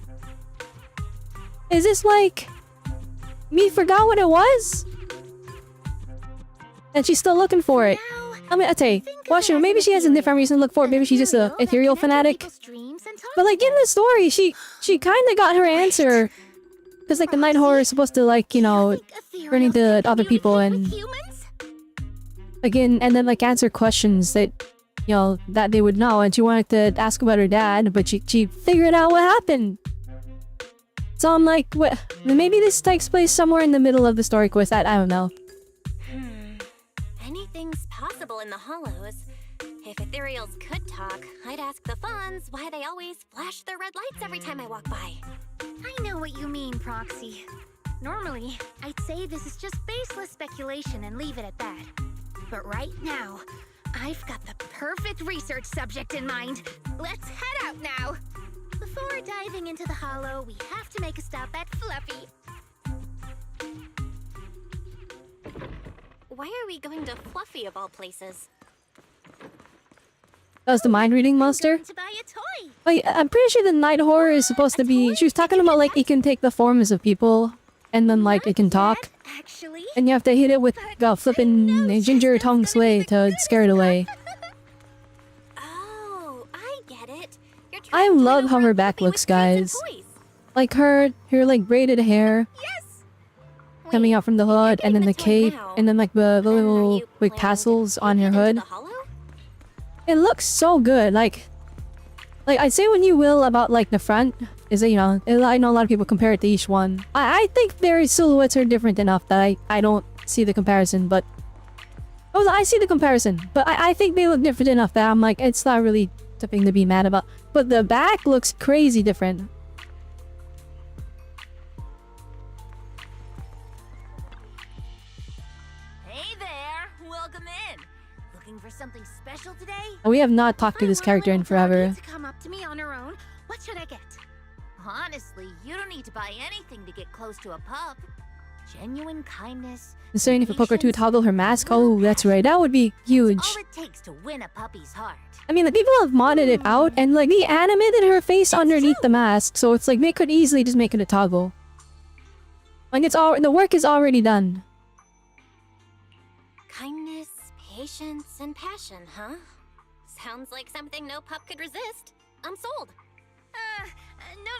Is this like me forgot what it was? And she's still looking for it. Now, I mean, I tell you, think of watch it her. as Maybe an she has a different reason to look for it. Maybe she's just a that ethereal connects with fanatic. people's dreams and But like in talks the story, she kind of got her answer. Because like the night horror is supposed to like, you know, think ethereal turn into can other people communicate and with humans? again, and then like answer questions that, you know, that they would know. And she wanted to ask about her dad, but she figured out what happened. So I'm like, what? Maybe this takes place somewhere in the middle of the story quest. I don't know. Anything's possible in the hollows. If ethereals could talk, I'd ask the Fawns why they always flash their red lights every time I walk by. I know what you mean, Proxy. Normally, I'd say this is just baseless speculation and leave it at that. But right now, I've got the perfect research subject in mind. Let's head out now. Before diving into the hollow, we have to make a stop at Fluffy. Why are we going to Fluffy of all places? That was the mind reading monster. To buy a toy. Wait, I'm pretty sure the night horror is supposed to be. She was talking about like it can take the forms of people, and then like it can talk, Actually, and you have to hit it with flipping ginger tongue sway to scare it away. Oh, I get it. You're I trying to love win how over her back Fluffy looks, with treats guys. and toys. Like her like braided hair yes. coming out from the hood, and then the getting the toy cape, now, and then like the Then are little you like planning to tassels take on it her into hood. the hollow? It looks so good. Like I'd say what you will about like the front is that, you know, I know a lot of people compare it to each one. I think their silhouettes are different enough that I don't see the comparison, but oh, I see the comparison, but I think they look different enough that I'm like, it's not really something to be mad about. But the back looks crazy different. Hey there! Welcome in! Looking for something special today? We have not talked to If I this want a character in little doggy forever. to come up to me on her own, what should I get? Honestly, you don't need to buy anything to get close to a pup. Genuine kindness. Considering if a poker to patience, toggle her mask, oh, real that's right, that would be huge. All it takes to win a puppy's heart. I mean, the people have modded it out, and like they animated her face underneath the mask, so it's like they could easily just make it a toggle. Like it's all the work is already done. Kindness, patience, and passion, huh? Sounds like something no pup could resist. I'm sold.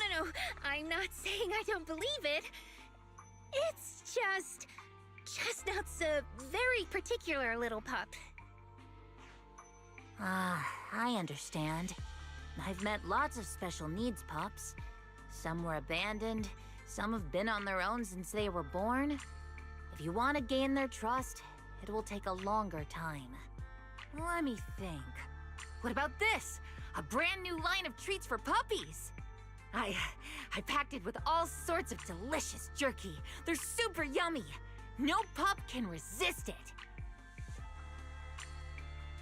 No. I'm not saying I don't believe it. It's just... Chestnut's a very particular little pup. Ah, I understand. I've met lots of special needs pups. Some were abandoned, some have been on their own since they were born. If you want to gain their trust, it will take a longer time. Let me think. What about this? A brand new line of treats for puppies! I packed it with all sorts of delicious jerky. They're super yummy. No pup can resist it.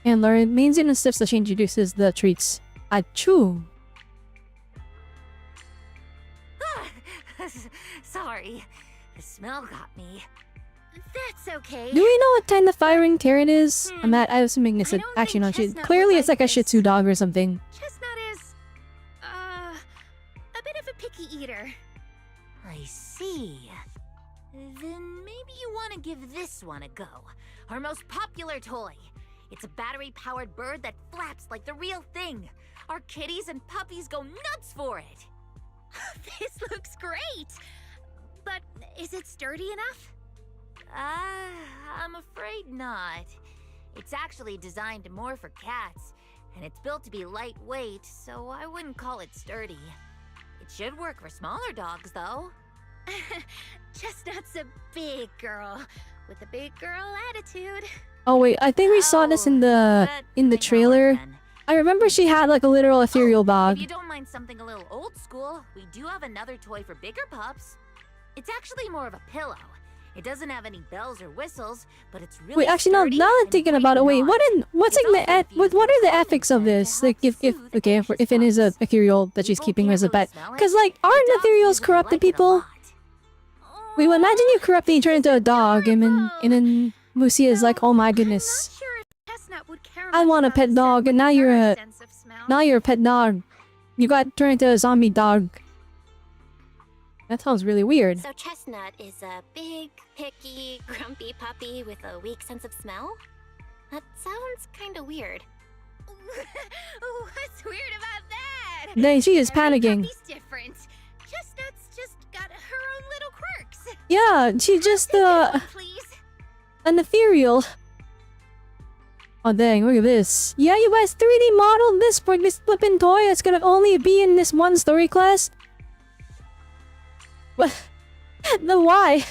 And Lauren, mains and steps that she introduces the treats. Achoo! Sorry, the smell got me. That's okay. Do we know what kind of firing tear it is? I'm I'm assuming it's I a, don't actually no, think she, Chestnut clearly would it's like a like Shih this. Tzu dog or something. Chestnut is... a bit of a picky eater. I see. Then maybe you want to give this one a go. Our most popular toy. It's a battery-powered bird that flaps like the real thing. Our kitties and puppies go nuts for it. This looks great! But is it sturdy enough? I'm afraid not. It's actually designed more for cats, and it's built to be lightweight, so I wouldn't call it sturdy. It should work for smaller dogs, though. Chestnut's a big girl, with a big girl attitude. Oh wait, I think we saw this in the But trailer. then. I remember she had like a literal ethereal If dog. you don't mind something a little old school, we do have another toy for bigger pups. It's actually more of a pillow. It doesn't have any bells or whistles, but it's really Wait, actually no. sturdy Now I'm and thinking quite about it. Wait, not. what's It's like the also infused what are the with ethics of collagen to this? Like help if soothe okay, anxious if it is a dogs. ethereal that she's People keeping can't as a really pet, smell it, because like but aren't dogs ethereals usually corrupted like it a people? lot. Wait, well, imagine you corruptly turn into a dog and then Lucia is like, oh my goodness. I'm not sure if Chestnut would care I much want a about pet scent dog, and with now you're her a- sense of smell. Now you're a pet dog. You got turned into a zombie dog. That sounds really weird. So Chestnut is a big, picky, grumpy puppy with a weak sense of smell? That sounds kinda weird. What's weird about that? Dang, she is Every panicking. puppy's different. Chestnut's just got her own little quirks. Yeah, she's just Please. an ethereal. Oh dang, look at this. Yeah, you guys 3D modeled this for this flippin' toy that's gonna only be in this one story class? What? Then why?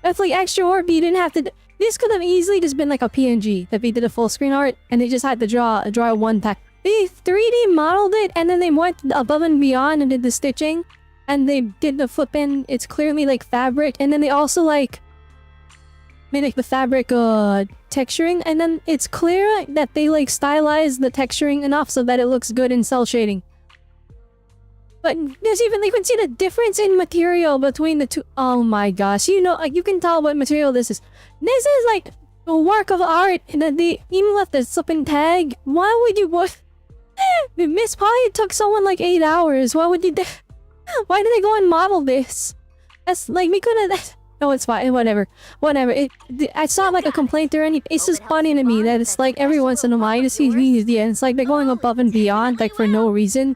That's like extra work, but you didn't have to this could have easily just been like a PNG that they did a full screen art and they just had to draw one pack. They 3D modeled it and then they went above and beyond and did the stitching and they did the flippin', it's clearly like fabric, and then they also like made like the fabric texturing, and then it's clear that they like stylized the texturing enough so that it looks good in cell shading. But there's even, you can see the difference in material between the two. Oh my gosh, you know, like you can tell what material this is. This is like a work of art, and then they even left the flippin' tag. Why would you what? Miss probably took someone like 8 hours. Why would you why did they go and model this? That's like, we could have. No, it's fine. Whatever. It's not like a complaint or anything. It's just funny to me that it's like every once in a while you see these, yeah, and it's like they're going above and beyond, like for no reason.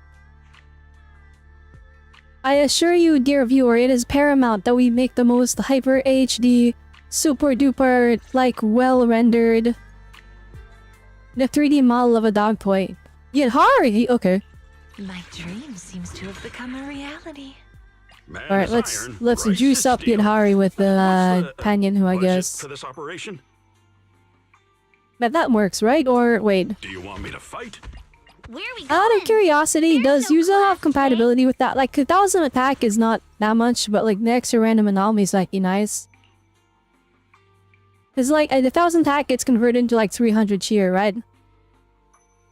I assure you, dear viewer, it is paramount that we make the most hyper HD, super duper, like well rendered, the 3D model of a dog toy. Yeah, Hari. Okay. My dream seems to have become a reality. All right, let's juice up Hari with the Panion, who I guess. For this operation? But that works, right? Or wait. Do you want me to fight? Where are we Out going? of curiosity, There's does no Yuza class have compatibility with that? Like, 1000 attack is not that much, but like, the extra random anomalies might be nice. Cause like, the 1000 attack gets converted into like 300 cheer, right?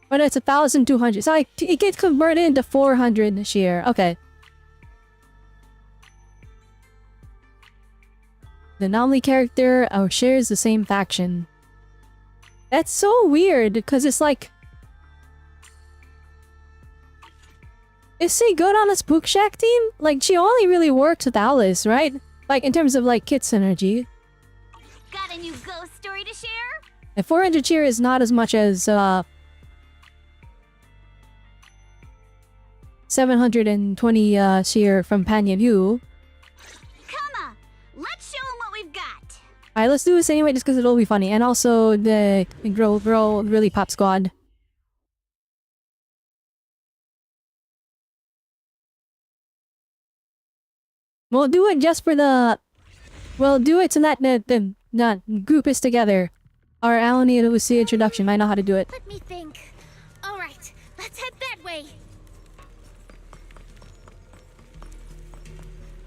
But it's 1200, so like, it gets converted into 400 cheer. Okay. The anomaly character shares the same faction. That's so weird, because it's like... Is she good on a Spook Shack team? Like, she only really works with Alice, right? Like, in terms of, like, kit synergy. Got a new ghost story to share? And 400 cheer is not as much as, 720, cheer from Panya View. Come on, let's show them what we've got. Alright, let's do this anyway just because it'll be funny. And also, the Grow Really Pop Squad. We'll do it just for the... We'll do it so that the group is together. Our Alan and Lucia introduction might know how to do it. Let me think. All right, let's head that way.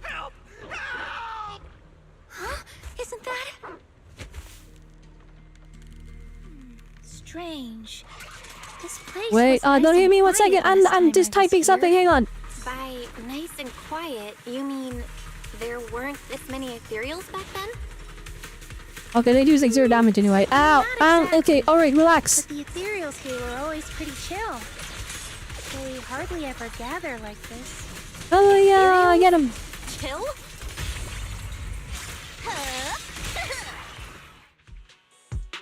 Help! Help! Huh? Isn't that... Strange. This place Wait, was nice don't hear and me 1 quiet second. last I'm time just I was typing something. here. Hang on. By nice and quiet, you mean there weren't this many ethereals back then? Okay, they do like 0 damage anyway. Ow! Not exactly. Okay, alright, relax. But the ethereals here were always pretty chill. They hardly ever gather like this. Oh yeah, I get him. Chill?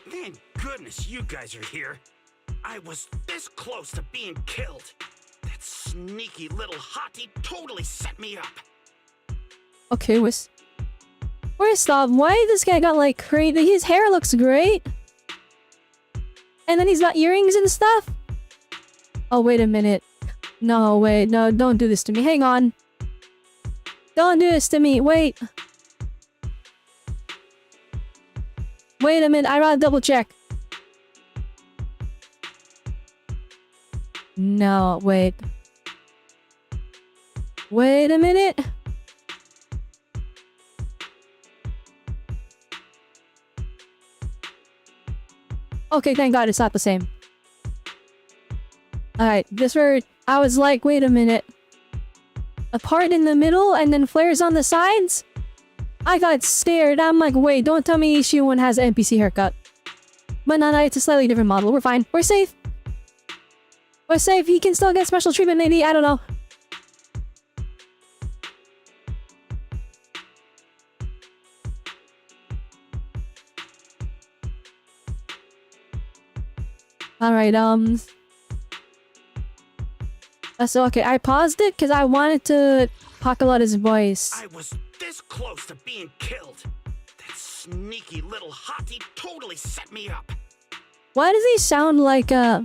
Thank goodness you guys are here. I was this close to being killed. That sneaky little hottie totally set me up. Okay, First off, why this guy got like crazy? His hair looks great. And then he's got earrings and stuff. Oh, wait a minute. No, wait, no, don't do this to me. Hang on. Don't do this to me. Wait. Wait a minute. I gotta double check. No, wait. Wait a minute. Okay, thank God it's not the same. Alright, this where I was like, wait a minute. A part in the middle and then flares on the sides? I got stared. I'm like, wait, don't tell me Shion has an NPC haircut. But no, it's a slightly different model. We're fine. We're safe. We're safe. He can still get special treatment, maybe. I don't know. Alright, so okay, I paused it because I wanted to Pakalot his voice. I was this close to being killed. That sneaky little hottie totally set me up. Why does he sound like you know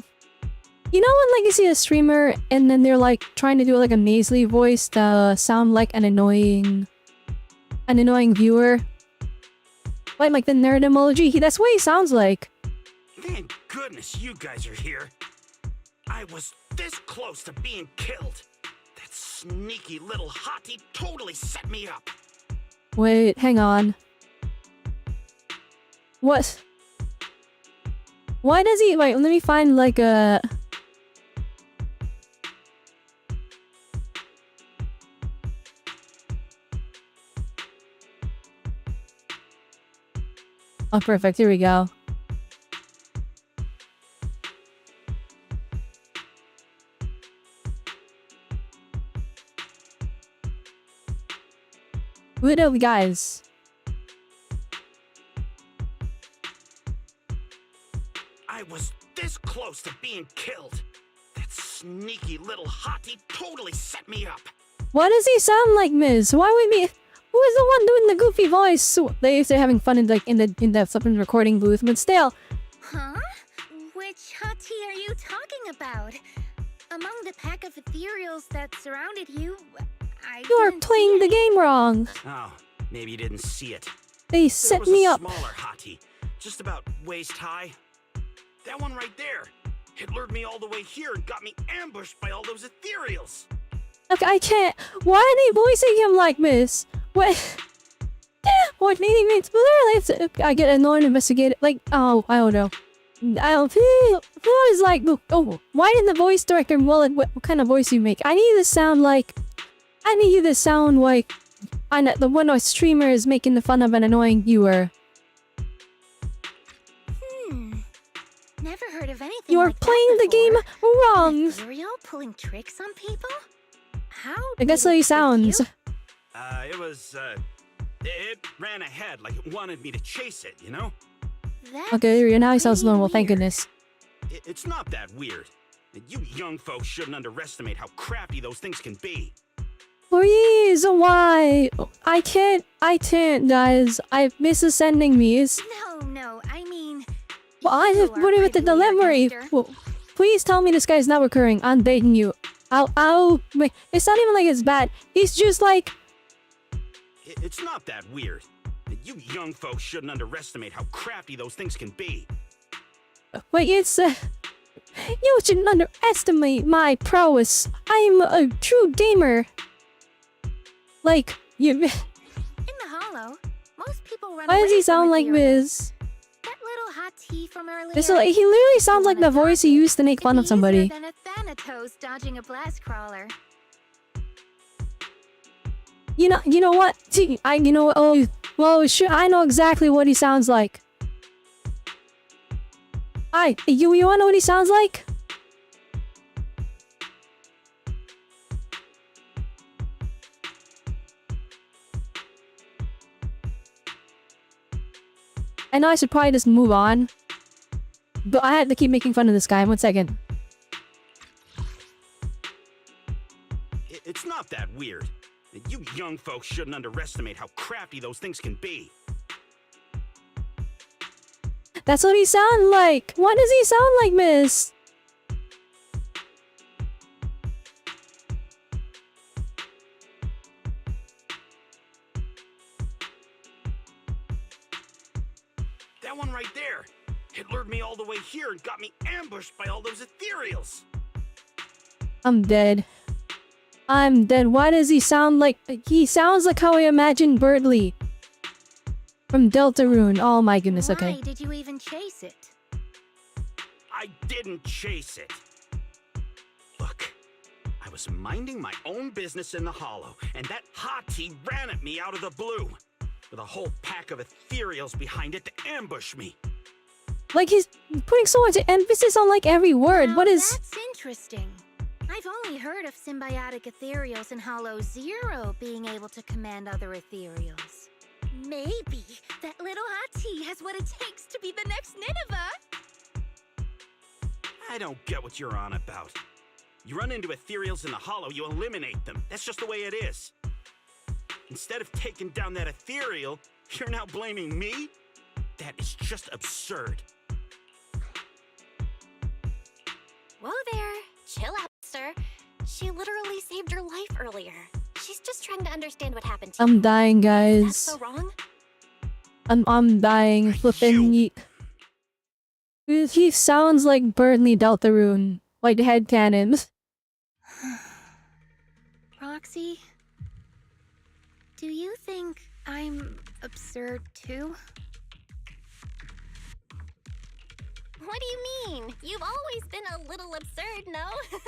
when like you see a streamer and then they're like trying to do like a nasally voice to sound like an annoying viewer? Like the nerd emoji, that's what he sounds like. Thank goodness you guys are here. I was this close to being killed. That sneaky little hottie totally set me up. Wait, hang on. What? Why does he... Wait, let me find like a... Oh, perfect. Here we go. What up, guys? I was this close to being killed. That sneaky little hottie totally set me up. Why does he sound like Miz? Why would me? Who is the one doing the goofy voice? So they're having fun in the flipping recording booth, but still. Huh? Which hottie are you talking about? Among the pack of ethereals that surrounded you, You're playing the game wrong. Oh, maybe you didn't see it. They set me up. There was a smaller hottie, just about waist high. That one right there. It lured me all the way here and got me ambushed by all those ethereals. Look, I can't. Why are they voicing him like this? What? What needing me to I get annoyed and investigate it. Like, oh, I don't know. I don't feel. I was like, oh, why didn't the voice director mullet what kind of voice you make? I need to sound like. I need you to sound like. The one of streamer is making the fun of an annoying viewer. Never heard of anything. You are like playing the game wrong. Ethereal pulling tricks on people? How? I guess how he sounds. It ran ahead like it wanted me to chase it, you know? Okay, now he sounds normal, thank goodness. It's not that weird. You young folks shouldn't underestimate how crafty those things can be. Please, why? I can't, guys. Mrs. sending me. No, I mean... Well, I have put it with the delivery. Well, please tell me this guy's not recurring. I'm begging you. Wait, it's not even like it's bad. He's just like... It's not that weird. You young folks shouldn't underestimate how crafty those things can be. Wait, it's... You shouldn't underestimate my prowess. I'm a true gamer. Like, you... In the hollow, most people run Why does he away sound from like ethereal. Miz? That little hottie from earlier... He literally sounds like the voice he used to make fun of somebody. Easier than a Thanatos dodging a blast crawler. You know what? See, sure, I know exactly what he sounds like. You wanna know what he sounds like? I know I should probably just move on, but I had to keep making fun of this guy. 1 second. It's not that weird. You young folks shouldn't underestimate how crafty those things can be. That's what he sounds like. Why does he sound like Miss? That one right there. It lured me all the way here and got me ambushed by all those ethereals. I'm dead. I'm dead. Why does he sound like... He sounds like how I imagine Birdly. From Deltarune. Oh my goodness, okay. Why did you even chase it? I didn't chase it. Look, I was minding my own business in the hollow, and that hottie ran at me out of the blue. with a whole pack of ethereals behind it to ambush me. Like, he's putting so much emphasis on, like, every word. Now, What is... That's interesting. I've only heard of symbiotic ethereals in Hollow Zero being able to command other ethereals. Maybe that little hot tea has what it takes to be the next Nineveh. I don't get what you're on about. You run into ethereals in the Hollow, you eliminate them. That's just the way it is. Instead of taking down that ethereal, you're now blaming me? That is just absurd. Whoa there. Chill out, sir. She literally saved your life earlier. She's just trying to understand what happened to you. I'm dying, Is that guys. so wrong? I'm dying. Flippin' yeet. He sounds like Burnley Deltarune. Like headcanon. Roxy, do you think I'm absurd too? What do you mean? You've always been a little absurd, no?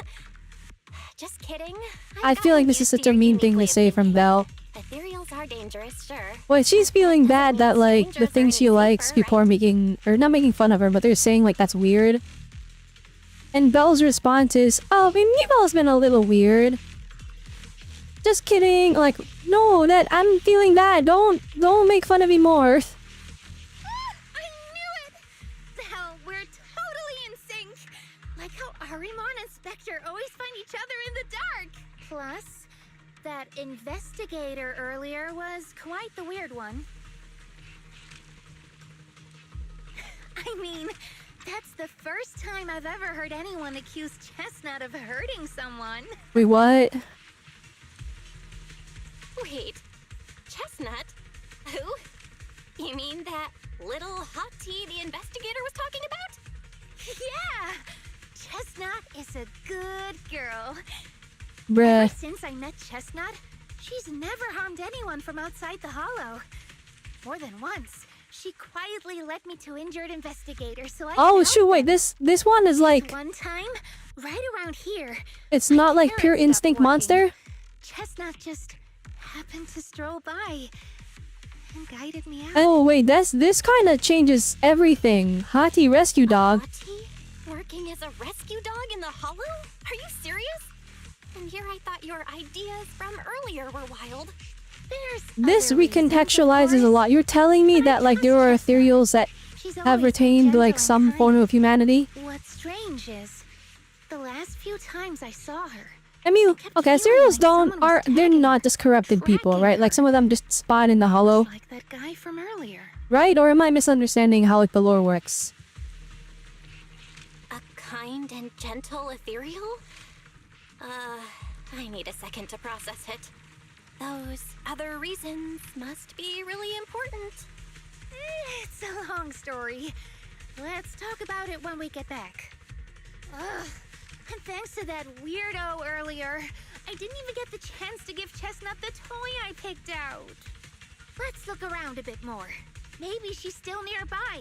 Just kidding. I feel like this is such a mean thing to say from Belle. Ethereals are dangerous, sure. Wait, she's feeling bad that, like, the things she likes, people are making, or not making fun of her, but they're saying, like, that's weird. And Belle's response is, oh, I mean, Belle's been a little weird. Just kidding, like, no, that, I'm feeling bad, don't make fun of me more. I knew it! Hell, we're totally in sync! Like how Arimon and Spectre always find each other in the dark! Plus, that investigator earlier was quite the weird one. I mean, that's the first time I've ever heard anyone accuse Chestnut of hurting someone. Wait, what? Wait, Chestnut? Who? You mean that little hot tea the investigator was talking about? Yeah! Chestnut is a good girl. Bruh. Ever since I met Chestnut, she's never harmed anyone from outside the Hollow. More than once, she quietly led me to injured investigators so I Oh, could shoot, help wait, them. this one is like, One time, right around here, it's my not like carrot pure stopped instinct working. monster? Chestnut just happened to stroll by and guided me out. Oh, wait, this kind of changes everything. Hati rescue dog. Hati? Working as a rescue dog in the Hollow? Are you serious? And here I thought your ideas from earlier were wild. There's This other reasons, of recontextualizes a course. lot. You're telling me that, like, there are ethereals that She's have always been retained, gentle like, and some kind. form of humanity? What's strange is, the last few times I saw her, I mean, kept okay, feeling ethereals like don't, someone was they're tagging not her, just corrupted people, tracking right? Like, her. some of them just spawn in the hollow, like that guy from earlier. right? Or am I misunderstanding how, like, the lore works? A kind and gentle ethereal? I need a second to process it. Those other reasons must be really important. It's a long story. Let's talk about it when we get back. Ugh. And thanks to that weirdo earlier, I didn't even get the chance to give Chestnut the toy I picked out. Let's look around a bit more. Maybe she's still nearby.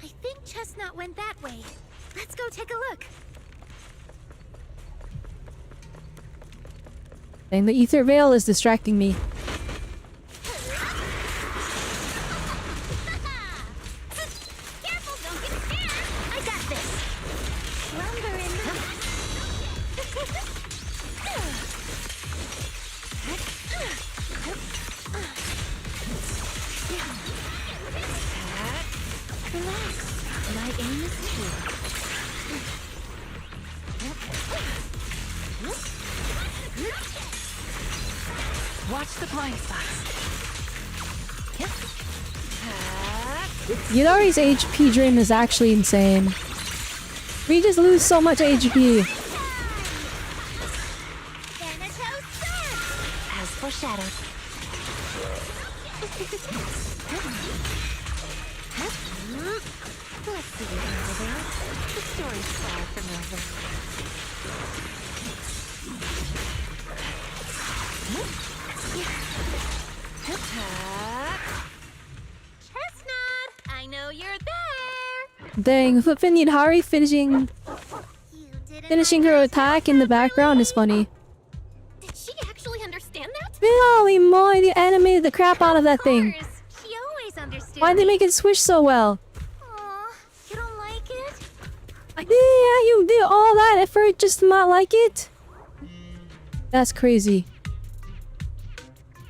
I think Chestnut went that way. Let's go take a look. And the ether veil is distracting me. Careful, don't get scared. I got this. Lumber in Relax. My aim is true. Watch the blind spots. Yidari's HP drain is actually insane. We just lose so much HP. As foreshadowed. Let's see it over there. The story's far from over. Chestnut, I know you're there. Dang, flippin' Yidari You didn't finishing her understand attack in the background is funny. Did she actually understand that? Holy moly, they animated the crap out of that thing. She always understood. Why'd they make it swish so well? Aw, you don't like it? Yeah, you did all that effort just to not like it? That's crazy.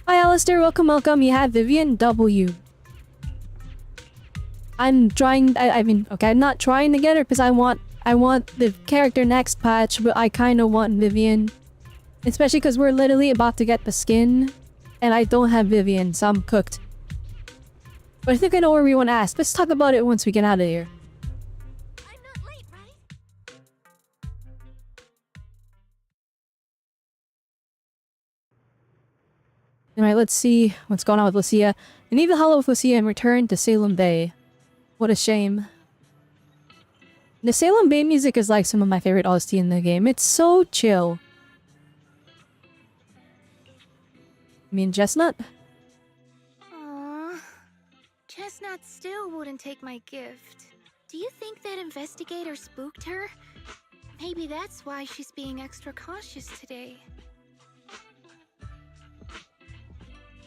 Hi Alistair, welcome, welcome. You have Vivian W. I'm trying, I mean, okay, I'm not trying to get her because I want the character next patch, but I kind of want Vivian. Especially because we're literally about to get the skin, and I don't have Vivian, so I'm cooked. But I think I know where we want to ask. Let's talk about it once we get out of here. I'm not late, right? Alright, let's see what's going on with Lucia. We leave the Hollow with Lucia and return to Salem Bay. What a shame. The Salem Bay music is like some of my favorite OST in the game. It's so chill. I mean, Chestnut? Aww. Chestnut still wouldn't take my gift. Do you think that investigator spooked her? Maybe that's why she's being extra cautious today.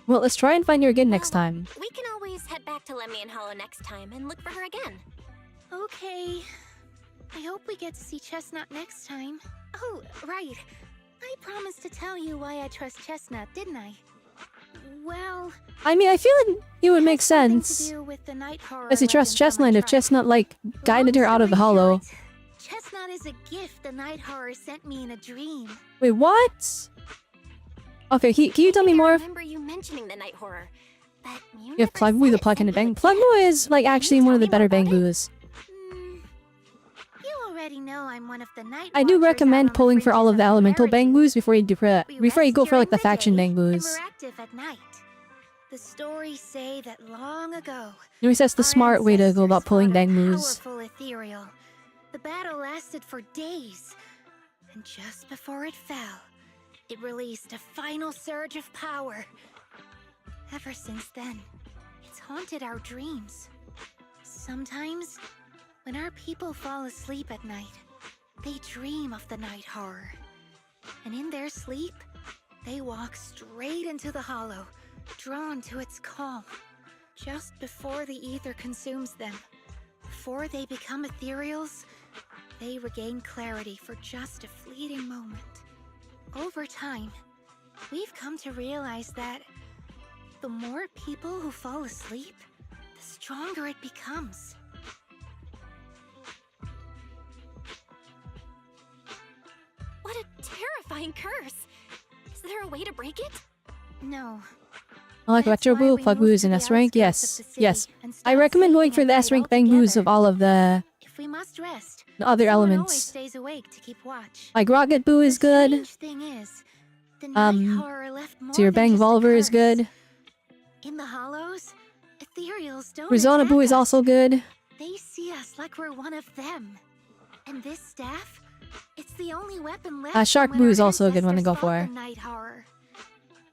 Well, let's try and find her again next time. We can always head back to Lemnian Hollow next time and look for her again. Okay. I hope we get to see Chestnut next time. Oh, right. I promised to tell you why I trust Chestnut, didn't I? Well, I mean, I feel like it would make has something to sense. do with the night horror As he trusts legend from my Chestnut if tribe. Chestnut, like, guided her out of the Long Hollow. story short, Chestnut is a gift the night horror sent me in a dream. Wait, what? Okay, can you tell me I more? remember you mentioning the night horror, but you You have never Plugmoo the said Plug and the sent you Bang. a Plugmoo gift. is, like, Can you actually one of the tell me better more about it? Bangoos. You already know I'm one of the night I do watchers out recommend on the pulling for all fringes of the the elemental rarity. Bangoos before you We go rest for, like, the during faction day, and Bangoos. we're active at night. The stories say that long ago, At least that's the our smart way to go about ancestors pulling fought a Bangoos. powerful ethereal. The battle lasted for days, and just before it fell, it released a final surge of power. Ever since then, it's haunted our dreams. Sometimes, when our people fall asleep at night, they dream of the night horror. And in their sleep, they walk straight into the hollow, drawn to its call. Just before the ether consumes them, before they become ethereals, they regain clarity for just a fleeting moment. Over time, we've come to realize that the more people who fall asleep, the stronger it becomes. What a terrifying curse! Is there a way to break it? No. I like That's Retro why Boo, we Plug moved Boos, to and the S rank. outskirts Yes, of the city yes. and I stopped recommend going sleeping for at the night S rank Bangoos of altogether. all of the If we must rest, other someone always elements. stays awake to keep watch. Like Rocket Boo is The good. strange thing is, the night horror left more So your than Bang just a Volver is curse. good. In the hollows, ethereals don't Rizona attack Boo is us. also good. They see us like we're one of them. And this staff, it's the only weapon left. Shark from Boo when is our also a good one to go ancestors fought for. the night horror.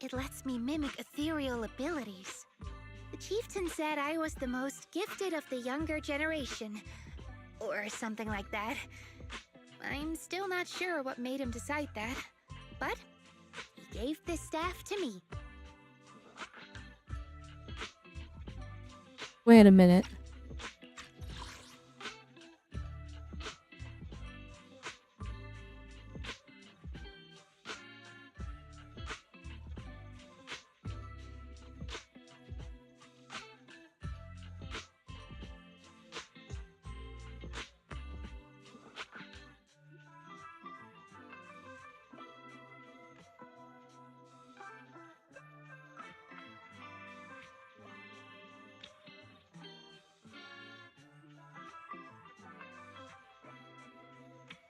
It lets me mimic ethereal abilities. The chieftain said I was the most gifted of the younger generation, or something like that. I'm still not sure what made him decide that, but he gave this staff to me. Wait a minute.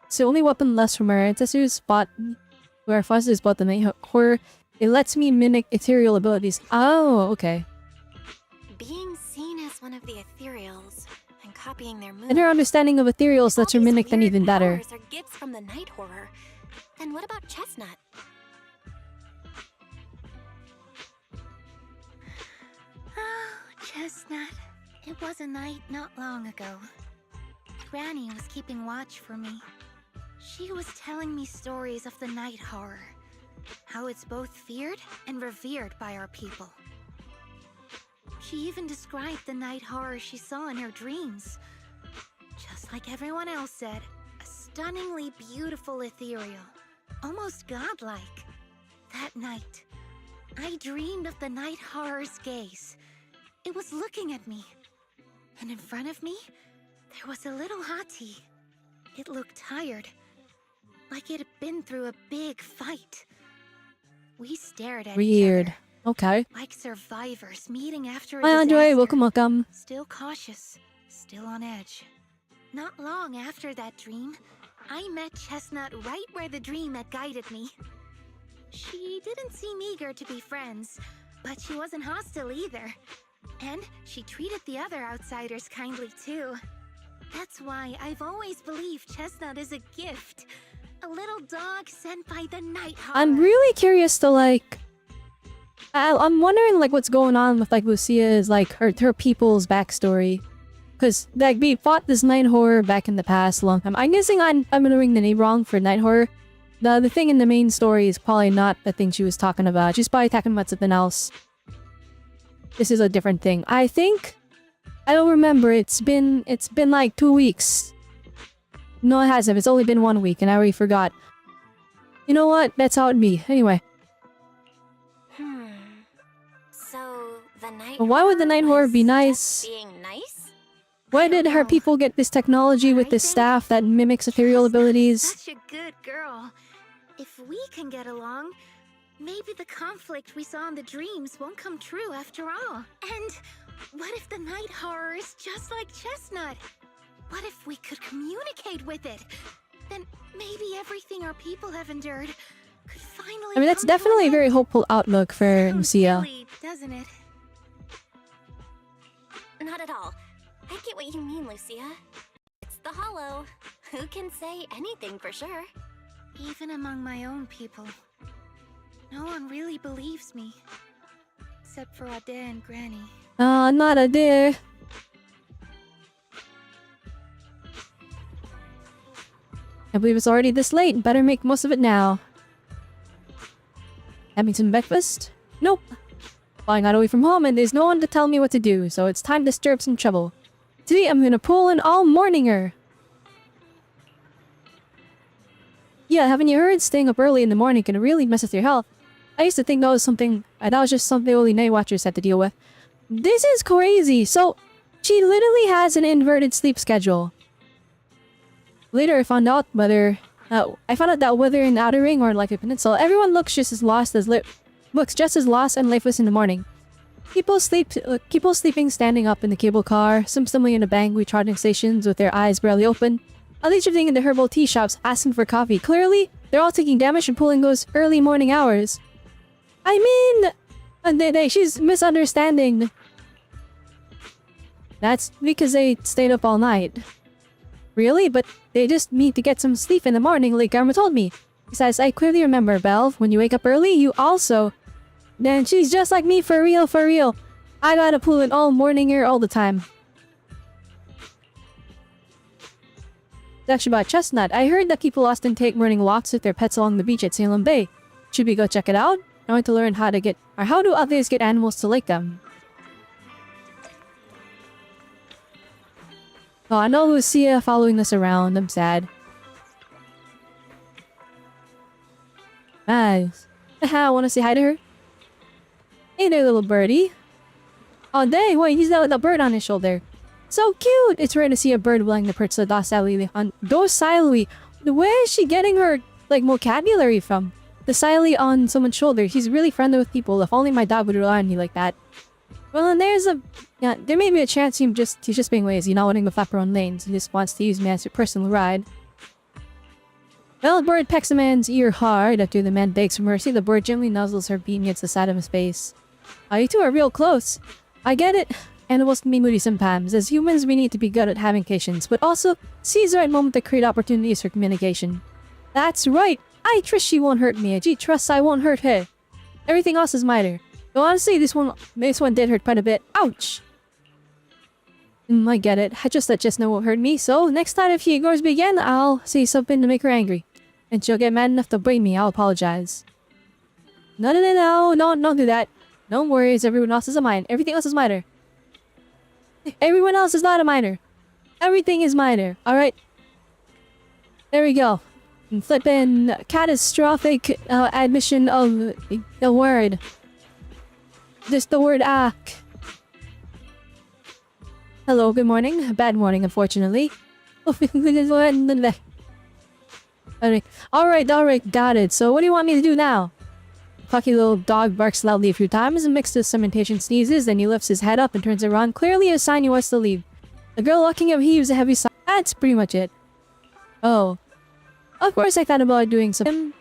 It's the only weapon less from our ancestors, spot where our fuzz bought the night horror. It lets me mimic ethereal abilities. Oh, okay. Being seen as one of the ethereals and copying their moves. And her understanding of ethereals lets her mimic them even better. Powers are gifts from the night horror. Then what about Chestnut? Oh, Chestnut. It was a night not long ago. Granny was keeping watch for me. She was telling me stories of the night horror, how it's both feared and revered by our people. She even described the night horror she saw in her dreams. Just like everyone else said, a stunningly beautiful ethereal, almost godlike. That night, I dreamed of the night horror's gaze. It was looking at me, and in front of me, there was a little hottie. It looked tired, like it had been through a big fight. We stared at each Weird. other, Okay. like survivors meeting after a Hi, Andre. disaster. Welcome, welcome. Still cautious, still on edge. Not long after that dream, I met Chestnut right where the dream had guided me. She didn't seem eager to be friends, but she wasn't hostile either. And she treated the other outsiders kindly too. That's why I've always believed Chestnut is a gift. A little dog sent by the night horror. I'm really curious to like... I'm wondering like what's going on with like Lucia's like her people's backstory. Cause like we fought this night horror back in the past a long time. I'm guessing I'm remembering the name wrong for night horror. The thing in the main story is probably not the thing she was talking about. She's probably talking about something else. This is a different thing. I think I don't remember. It's been like 2 weeks. No, it hasn't. It's only been 1 week, and I already forgot. You know what? That's how it'd be. Anyway. So the night. But why would the night horror be was nice? just being nice? Why did her people get this technology with this staff that mimics ethereal abilities? Such a good girl. If we can get along, maybe the conflict we saw in the dreams won't come true after all. And what if the night horror is just like Chestnut? What if we could communicate with it? Then maybe everything our people have endured could finally I mean, that's come to an definitely a very end. hopeful outlook for Sounds Lucia. silly, doesn't it? Not at all. I get what you mean, Lucia. It's the Hollow. Who can say anything for sure? Even among my own people, no one really believes me. Except for Ade and Granny. Not a dear. I believe it's already this late. Better make most of it now. Having some breakfast? Nope. Flying out away from home and there's no one to tell me what to do, so it's time to stir up some trouble. Today I'm gonna pull an all-morninger. Yeah, haven't you heard? Staying up early in the morning can really mess with your health. I used to think that was just something only night watchers had to deal with. This is crazy. So, she literally has an inverted sleep schedule. Later I found out that whether in the Outer Ring or like a peninsula, everyone looks just as lost and lifeless in the morning. People sleeping standing up in the cable car, some stumbling in the bank charging stations with their eyes barely open. Others drifting in the herbal tea shops asking for coffee. Clearly, they're all taking damage and pulling those early morning hours. I mean, she's misunderstanding. That's because they stayed up all night. Really? But they just need to get some sleep in the morning, like Karma told me. Besides, I clearly remember, Belve, when you wake up early, you also... Then she's just like me, for real, for real. I gotta pull an all-morninger all the time. It's actually about Chestnut. I heard that people often take morning walks with their pets along the beach at Salem Bay. Should we go check it out? I want to learn how do others get animals to like them. Oh, I know Lucia following us around. I'm sad. Nice. I want to say hi to her. Hey there, little birdie. Oh, dang, wait, he's got a little bird on his shoulder. So cute! It's rare to see a bird willing to perch so docilely. Where is she getting her, like, vocabulary from? Docilely on someone's shoulder. She's really friendly with people. If only my dog would rely on me like that. Well, and there may be a chance he's just being lazy, not wanting to flap her own lanes. He just wants to use me as a personal ride. Well, the bird pecks a man's ear hard. After the man begs for mercy, the bird gently nuzzles her beak against the side of his face. Oh, you two are real close. I get it. Animals can be moody sometimes. As humans, we need to be good at having patience, but also seize the right moment to create opportunities for communication. That's right. I trust she won't hurt me. She trusts I won't hurt her. Everything else is minor. Though honestly, this one did hurt quite a bit. Ouch! I get it. That Chestnut won't hurt me, so next time if she ignores me again, I'll say something to make her angry. And she'll get mad enough to blame me. I'll apologize. No, don't do that. No worries, everyone else is a minor. Everything else is minor. Everyone else is not a minor. Everything is minor, alright? There we go. Flippin' catastrophic admission of the word. Just the word ack. Hello, good morning. Bad morning, unfortunately. Alright, got it. So what do you want me to do now? Plucky little dog barks loudly a few times and mixed with some impatient sneezes, then he lifts his head up and turns around, clearly a sign he wants to leave. The girl looking up heaves a heavy sigh. That's pretty much it. Oh. Of course I thought about doing something.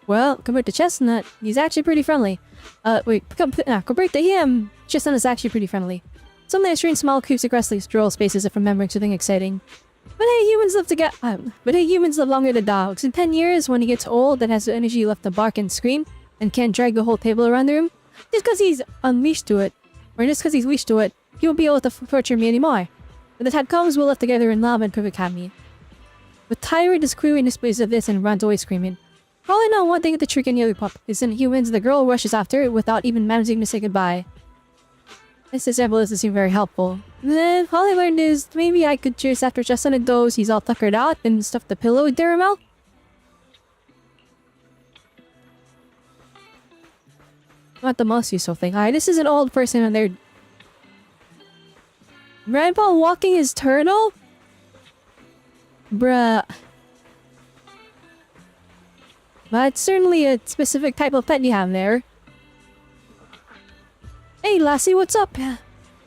Well, compared to Chestnut, he's actually pretty friendly. Compared to him, Chestnut is actually pretty friendly. Suddenly a strange smile creeps across the droll space as if remembering something exciting. But hey, humans live longer than dogs. In 10 years, when he gets old and has the energy left to bark and scream, and can't drag the whole table around the room, just because he's unleashed to it, or just because he's leashed to it, he won't be able to torture me anymore. When the time comes, we'll live together in love and perfect harmony. With tired, is query displays of this and runs away screaming. Probably not one thing at the trick and yellow pup is in humans, the girl rushes after it without even managing to say goodbye. This example doesn't seem very helpful. Then all I learned is maybe I could chase after Justin and those he's all tuckered out and stuff the pillow with Caramel. Not the most useful thing. Alright, this is an old person and they're... Grandpa walking his turtle? Bruh. But certainly a specific type of pet you have there. Hey lassie, what's up?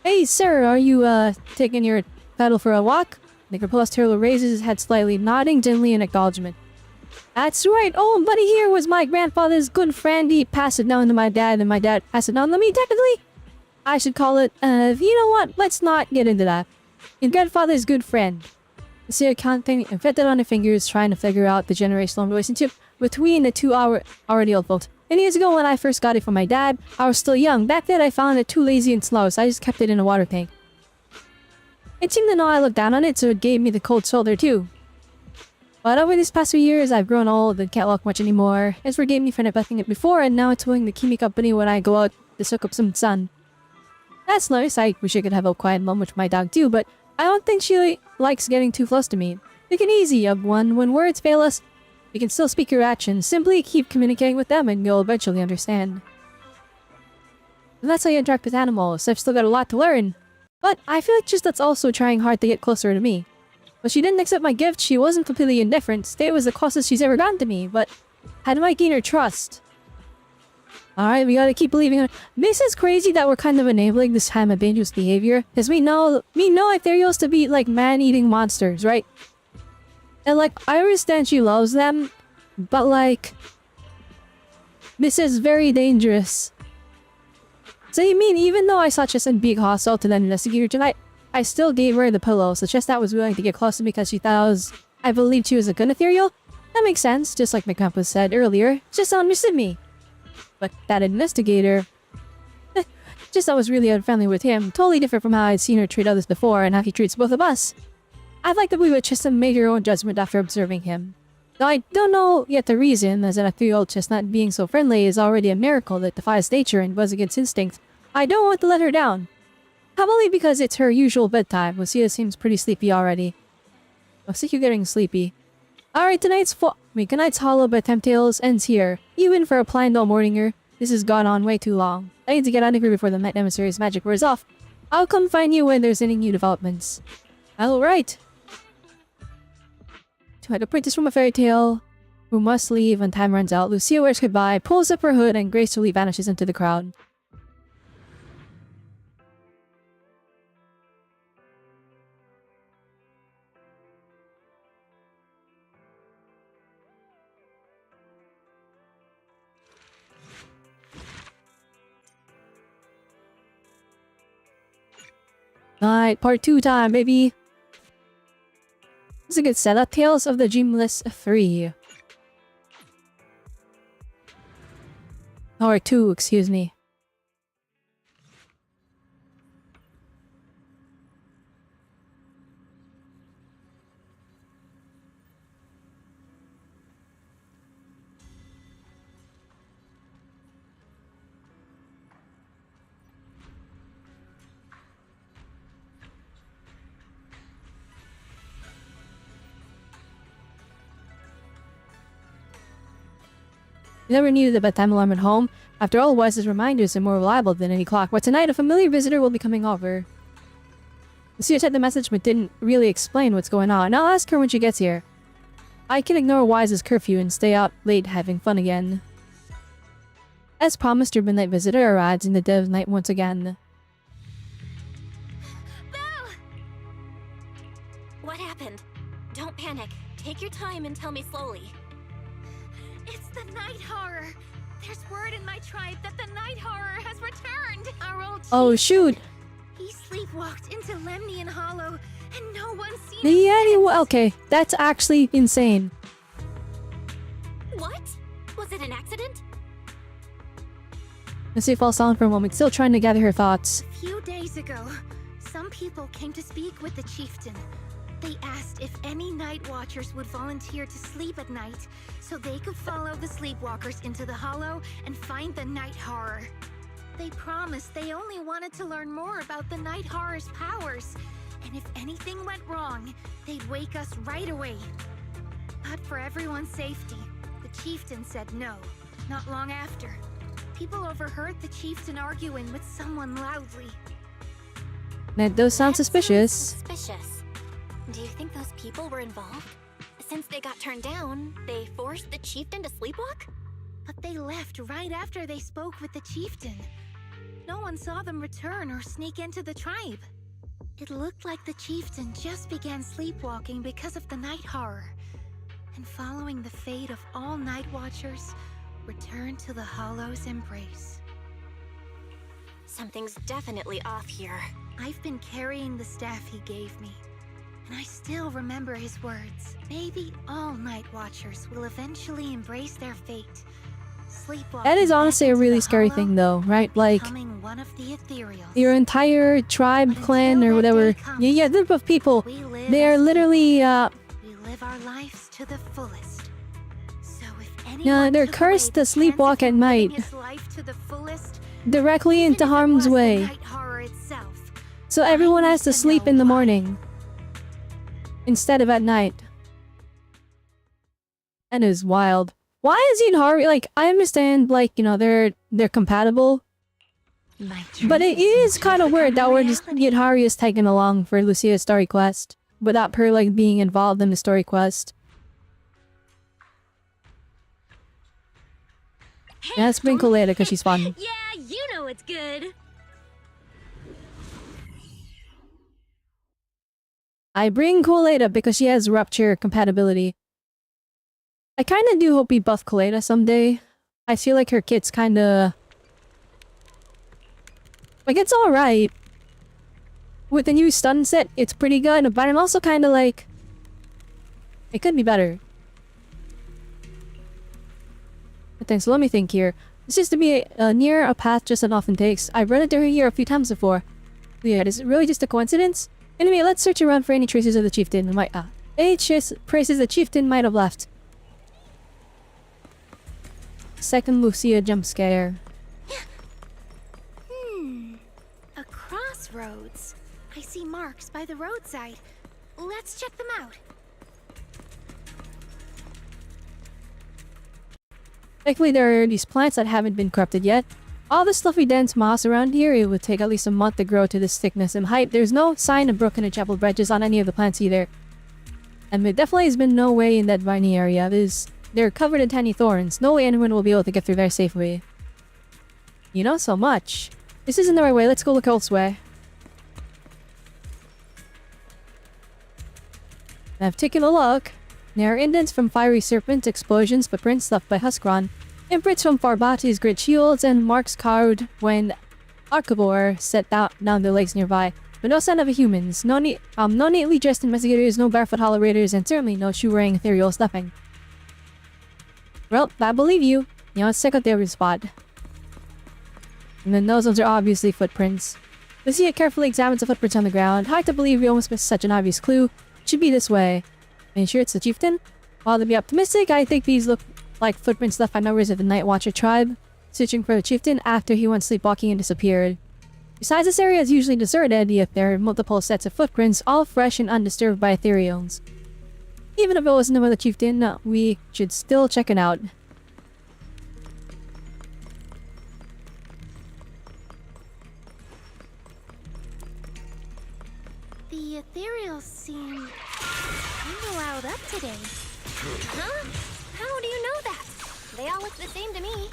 Hey sir, are you taking your paddle for a walk? The Grapolus turtle raises his head slightly, nodding gently in acknowledgement. That's right, oh buddy here was my grandfather's good friend. He passed it down to my dad and my dad passed it down to me technically. I should call it, you know what, let's not get into that. Your grandfather's good friend. Lucia counting and fed it on her fingers, trying to figure out the generational relationship between the two already old folks. And years ago when I first got it from my dad, I was still young. Back then I found it too lazy and slow, so I just kept it in a water tank. It seemed to know I looked down on it, so it gave me the cold shoulder too. But over these past few years, I've grown old and can't walk much anymore. It's forgave me for neglecting it before, and now it's willing to keep me company when I go out to soak up some sun. That's nice. I wish I could have a quiet moment with my dog too, but I don't think she likes getting too close to me. Take it easy, young one. When words fail us, we can still speak your actions. Simply keep communicating with them and you'll eventually understand. And that's how you interact with animals. I've still got a lot to learn. But I feel like just that's also trying hard to get closer to me. But she didn't accept my gift. She wasn't completely indifferent. Stay was the closest she's ever gotten to me. But how do I gain her trust? Alright, we gotta keep believing her. This is crazy that we're kind of enabling this time of dangerous behavior. Because we know ethereals to be like man-eating monsters, right? And like, I understand she loves them, but like, this is very dangerous. So you mean even though I saw Chestnut being hostile to the investigator tonight, I still gave her the pillow, so Chestnut was willing to get close to me because she thought I believed she was a good ethereal? That makes sense, just like my grandpa said earlier. Just understood me. But that investigator... just I was really unfriendly with him, totally different from how I'd seen her treat others before and how he treats both of us. I'd like to believe that Chestnut made her own judgment after observing him. Though I don't know yet the reason, as an 3-year-old Chestnut being so friendly is already a miracle that defies nature and goes against instinct. I don't want to let her down. Probably because it's her usual bedtime. Lucia seems pretty sleepy already. I think you're getting sleepy. Alright, tonight's Hollow Bedtime Tales ends here. Even for a planned all morninger, this has gone on way too long. I need to get out of here before the Night Emissary's magic wears off. I'll come find you when there's any new developments. Alright. To apprentice from a fairy tale who must leave when time runs out, Lucia wears goodbye, pulls up her hood, and gracefully vanishes into the crowd. Alright, part 2 time, baby! This is a good setup. Tales of the Zenless 3. Or 2, excuse me. You never needed a bedtime alarm at home. After all, Wise's reminders are more reliable than any clock. But tonight, a familiar visitor will be coming over. Lucia checked the message but didn't really explain what's going on. I'll ask her when she gets here. I can ignore Wise's curfew and stay out late having fun again. As promised, your midnight visitor arrives in the dead of night once again. Belle! What happened? Don't panic. Take your time and tell me slowly. It's the night horror. There's word in my tribe that the night horror has returned. Our old Oh, chief, shoot! he sleepwalked into Lemnian Hollow, and no one's seen The him Yeti. since. Okay, that's actually insane. What? Was it an accident? Lucia falls silent for a moment, still trying to gather her thoughts. A few days ago, some people came to speak with the chieftain. They asked if any night watchers would volunteer to sleep at night so they could follow the sleepwalkers into the hollow and find the night horror. They promised they only wanted to learn more about the night horror's powers, and if anything went wrong, they'd wake us right away. But for everyone's safety, the chieftain said no. Not long after, people overheard the chieftain arguing with someone loudly. That does sound That suspicious. sounds suspicious. Do you think those people were involved? Since they got turned down, they forced the chieftain to sleepwalk? But they left right after they spoke with the chieftain. No one saw them return or sneak into the tribe. It looked like the chieftain just began sleepwalking because of the night horror, and following the fate of all night watchers, returned to the Hollow's embrace. Something's definitely off here. I've been carrying the staff he gave me, and I still remember his words. Maybe all night watchers will eventually embrace their fate. That is honestly a really scary thing though, right? Like, One of the ethereals. your entire tribe, clan, or whatever, yeah, group of people, they are literally, We live our lives to the fullest. So if anyone yeah, they're took cursed away to the chance sleepwalk of at him living night. his life to the fullest, directly even into if it harm's was the way. night horror itself, So everyone has to need to sleep know in the why. morning. Instead of at night. That is wild. Why is Yidhari, like, I understand, like, you know, they're compatible. But it is kind of weird that we're just Yidhari is taken along for Lucia's story quest. Without her, like, being involved in the story quest. Yeah, let's bring Coletta because she's fun. Yeah, you know it's good. I bring Coletta because she has rupture compatibility. I kinda do hope we buff Coletta someday. I feel like her kit's kinda... like, it's alright. With the new stun set, it's pretty good, but I'm also kinda like... it could be better. But then, so let me think here. This used to be near a path just as often takes. I've run it through here a few times before. Yeah, is it really just a coincidence? Anyway, let's search around for any traces of the chieftain. Any traces the chieftain might have left. Second Lucia jump scare. A crossroads. I see marks by the roadside. Let's check them out. Thankfully, there are these plants that haven't been corrupted yet. All the fluffy dense moss around here, it would take at least a month to grow to this thickness and height. There's no sign of broken or chapel branches on any of the plants either. And there definitely has been no way in that viney area. They're covered in tiny thorns. No way anyone will be able to get through there safely. You know so much. This isn't the right way. Let's go look elsewhere. I've taken a look. There are indents from fiery serpents, explosions, footprints left by Huskron, imprints from Farbati's great shields, and marks carved when Archivore set down the legs nearby. But no sign of humans. No neatly dressed investigators, no barefoot hollow raiders, and certainly no shoe-wearing ethereal stuffing. Well, I believe you. Now let's check out the other spot. And then those ones are obviously footprints. Lucia carefully examines the footprints on the ground. Hard to believe we almost missed such an obvious clue. It should be this way. Are you sure it's the chieftain? While to be optimistic, I think these look like footprints left by members of the Night Watcher tribe, searching for the chieftain after he went sleepwalking and disappeared. Besides, this area is usually deserted, yet there are multiple sets of footprints, all fresh and undisturbed by ethereals. Even if it wasn't about the chieftain, we should still check it out. all seem kinda riled up today. Huh? How do you know that? They all look the same to me.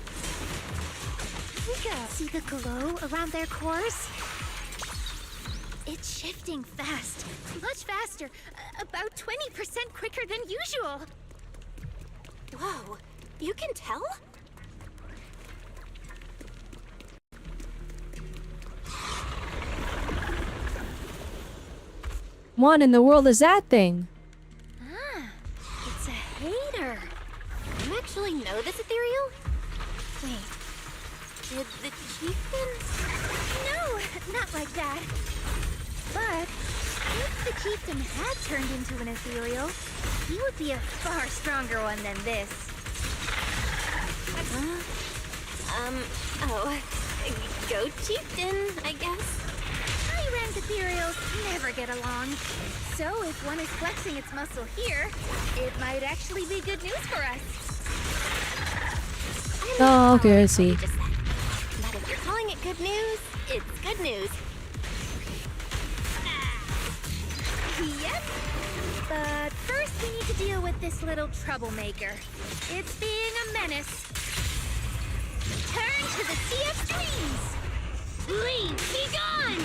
See the glow around their cores? It's shifting fast. Much faster. About 20% quicker than usual. Whoa, you can tell? What in the world is that thing? Ah, it's a hater. You actually know this ethereal? Wait, Did the chieftains? no, not like that. But if the chieftain had turned into an ethereal, he would be a far stronger one than this. Oh, go chieftain, I guess. High-rank ethereals never get along. So if one is flexing its muscle here, it might actually be good news for us. Oh, okay, I see. What you just said. But if you're calling it good news, it's good news. Yep. But first we need to deal with this little troublemaker. It's being a menace. Turn to the sea of dreams. Leave, be gone!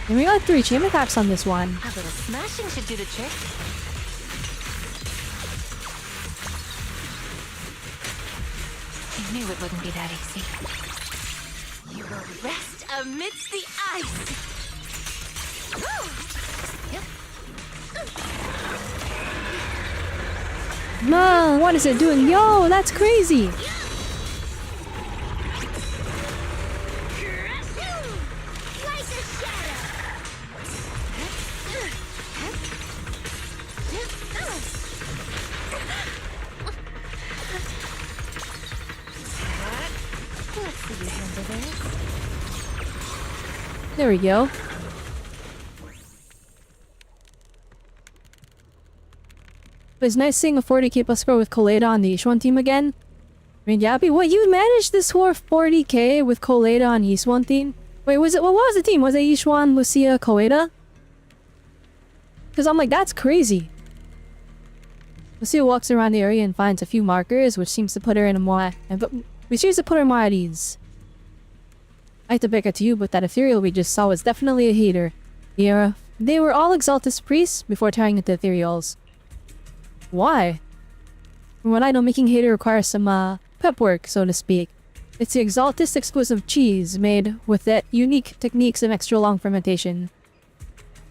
And we got 3 chain attacks on this one. A little smashing should do the trick. I knew it wouldn't be that easy. You will rest amidst the ice. Man, what is it doing? Yo, that's crazy! Like a shadow. Let's see you handle this. There we go. But it's nice seeing a 40k plus score with Colada on the Ishwan team again. I mean, Yappy, what, you managed to score 40k with Colada on Ishwan team? Wait, what was the team? Was it Ishwan, Lucia, Colada? Because I'm like, that's crazy. Lucia walks around the area and finds a few markers, which seems to put her in a more... which seems to put her more at ease. I hate to break it to you, but that ethereal we just saw was definitely a hater. Yeah, they were all Exaltus priests before turning into ethereals. Why? From what I know, making hater requires some, prep work, so to speak. It's the Exaltus exclusive cheese, made with that unique techniques of extra long fermentation.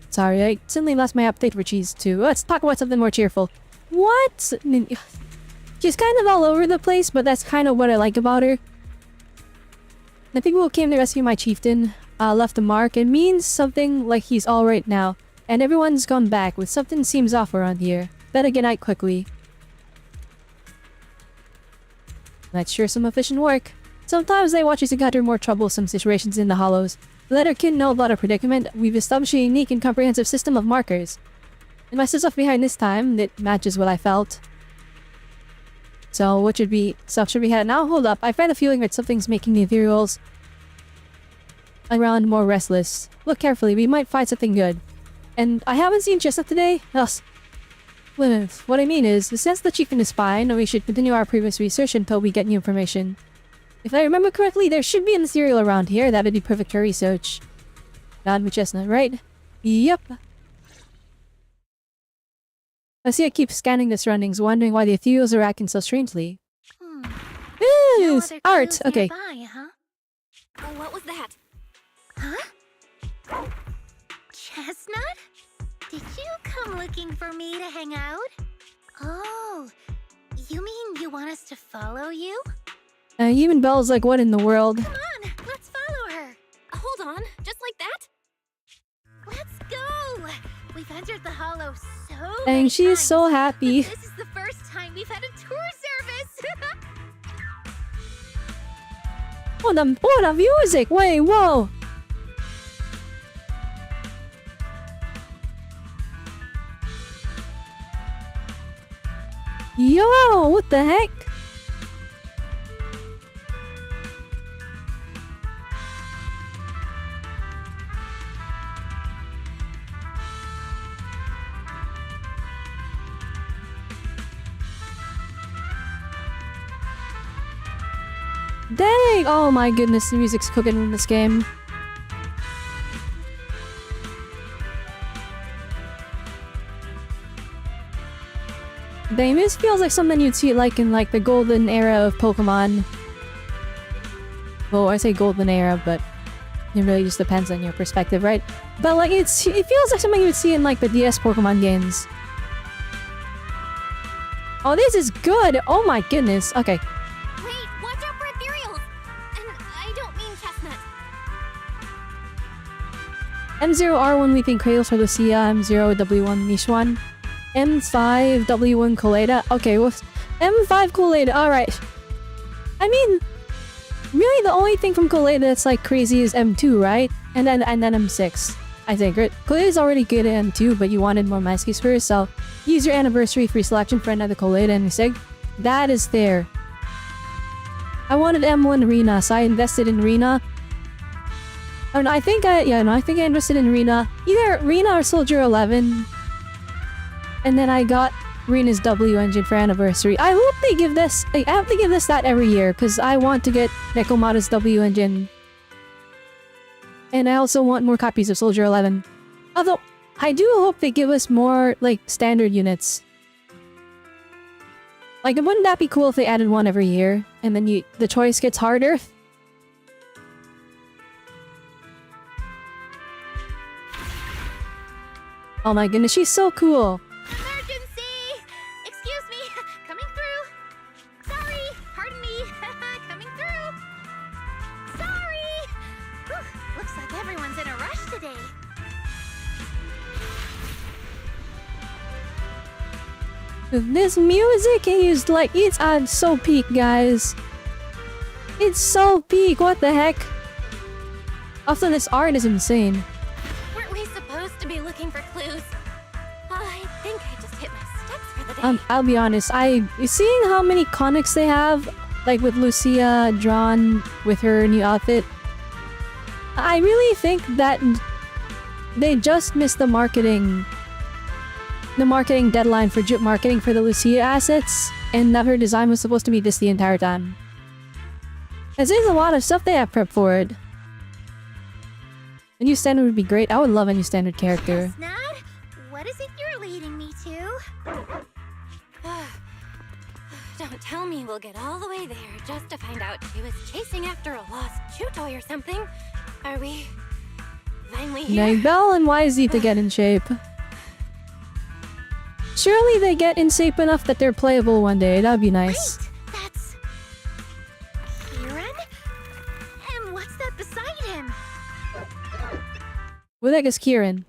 Sorry, I suddenly lost my appetite for cheese too. Let's talk about something more cheerful. What? She's kind of all over the place, but that's kind of what I like about her. The people who came to rescue my chieftain, left a mark. It means something like he's alright now, and everyone's gone back with something seems off around here. Better get out quickly. That's sure some efficient work. Sometimes I watch us encounter more troublesome situations in the hollows. Let our kin know about our predicament. We've established a unique and comprehensive system of markers. And my stuff behind this time that matches what I felt. So what should we head now? Hold up, I find a feeling that something's making the ethereals around more restless. Look carefully, we might find something good. And I haven't seen Chestnut today. Ugh. What I mean is, since the chieftain is fine, we should continue our previous research until we get new information. If I remember correctly, there should be an ethereal around here. That would be perfect for research. Not with Chestnut, right? Yep. Lucia keeps scanning the surroundings, wondering why the ethereals are acting so strangely. No Yes! other Art! clues Okay. nearby, huh? What was that? Huh? Chestnut? Did you come looking for me to hang out? Oh, you mean you want us to follow you? Even Belle's like, what in the world? Come on, let's follow her. Hold on, just like that? Let's go! We've entered the hollow so And many she is times, so but happy. this is the first time we've had a tour service! Oh, the music! Wait, whoa! Yo, what the heck? Dang! Oh my goodness, the music's cooking in this game. Dang, this feels like something you'd see like in like the golden era of Pokemon. Well, I say golden era, but it really just depends on your perspective, right? But like it feels like something you would see in like the DS Pokemon games. Oh, this is good! Oh my goodness. Okay. Wait, watch out for ethereals! And I don't mean chestnut. M0R1 Weeping Cradles for Lucia, M0W1 Nishuan, M5W1 Coleda. Okay, well, M5 Coleda, alright. I mean, really the only thing from Coleda that's like crazy is M2, right? And then M6, I think, right? Coleda's already good at M2, but you wanted more Muskies first, so use your anniversary free selection for another Coleda and Sig. That is fair. I wanted M1 Rena, so I invested in Rena. Oh no, I think I invested in Rena. Either Rena or Soldier 11. And then I got Rena's W engine for anniversary. I hope they give this. I hope they give this that every year because I want to get Nekomata's W engine. And I also want more copies of Soldier 11. Although I do hope they give us more like standard units. Like, wouldn't that be cool if they added one every year and then the choice gets harder? Oh my goodness, she's so cool. Emergency! Excuse me, coming through. Sorry, pardon me, coming through. Sorry! Whew, looks like everyone's in a rush today. This music is like, it's on so peak, guys. It's so peak, what the heck? Also, this art is insane. Weren't we supposed to be looking for clues? I think I just hit my steps for the day. I'll be honest, seeing how many comics they have, like with Lucia drawn with her new outfit, I really think that they just missed the marketing deadline for drip marketing for the Lucia assets, and that her design was supposed to be this the entire time. As there's a lot of stuff they have prepped for it. A new standard would be great. I would love a new standard character. Snad, what is it you're leading me to? Don't tell me we'll get all the way there just to find out she was chasing after a lost chew toy or something. Are we finally here? Bell and YZ to get in shape. Surely they get in shape enough that they're playable one day. That'd be nice. Wait, that's... Kieran? And what's that beside him? Who the heck is Kieran?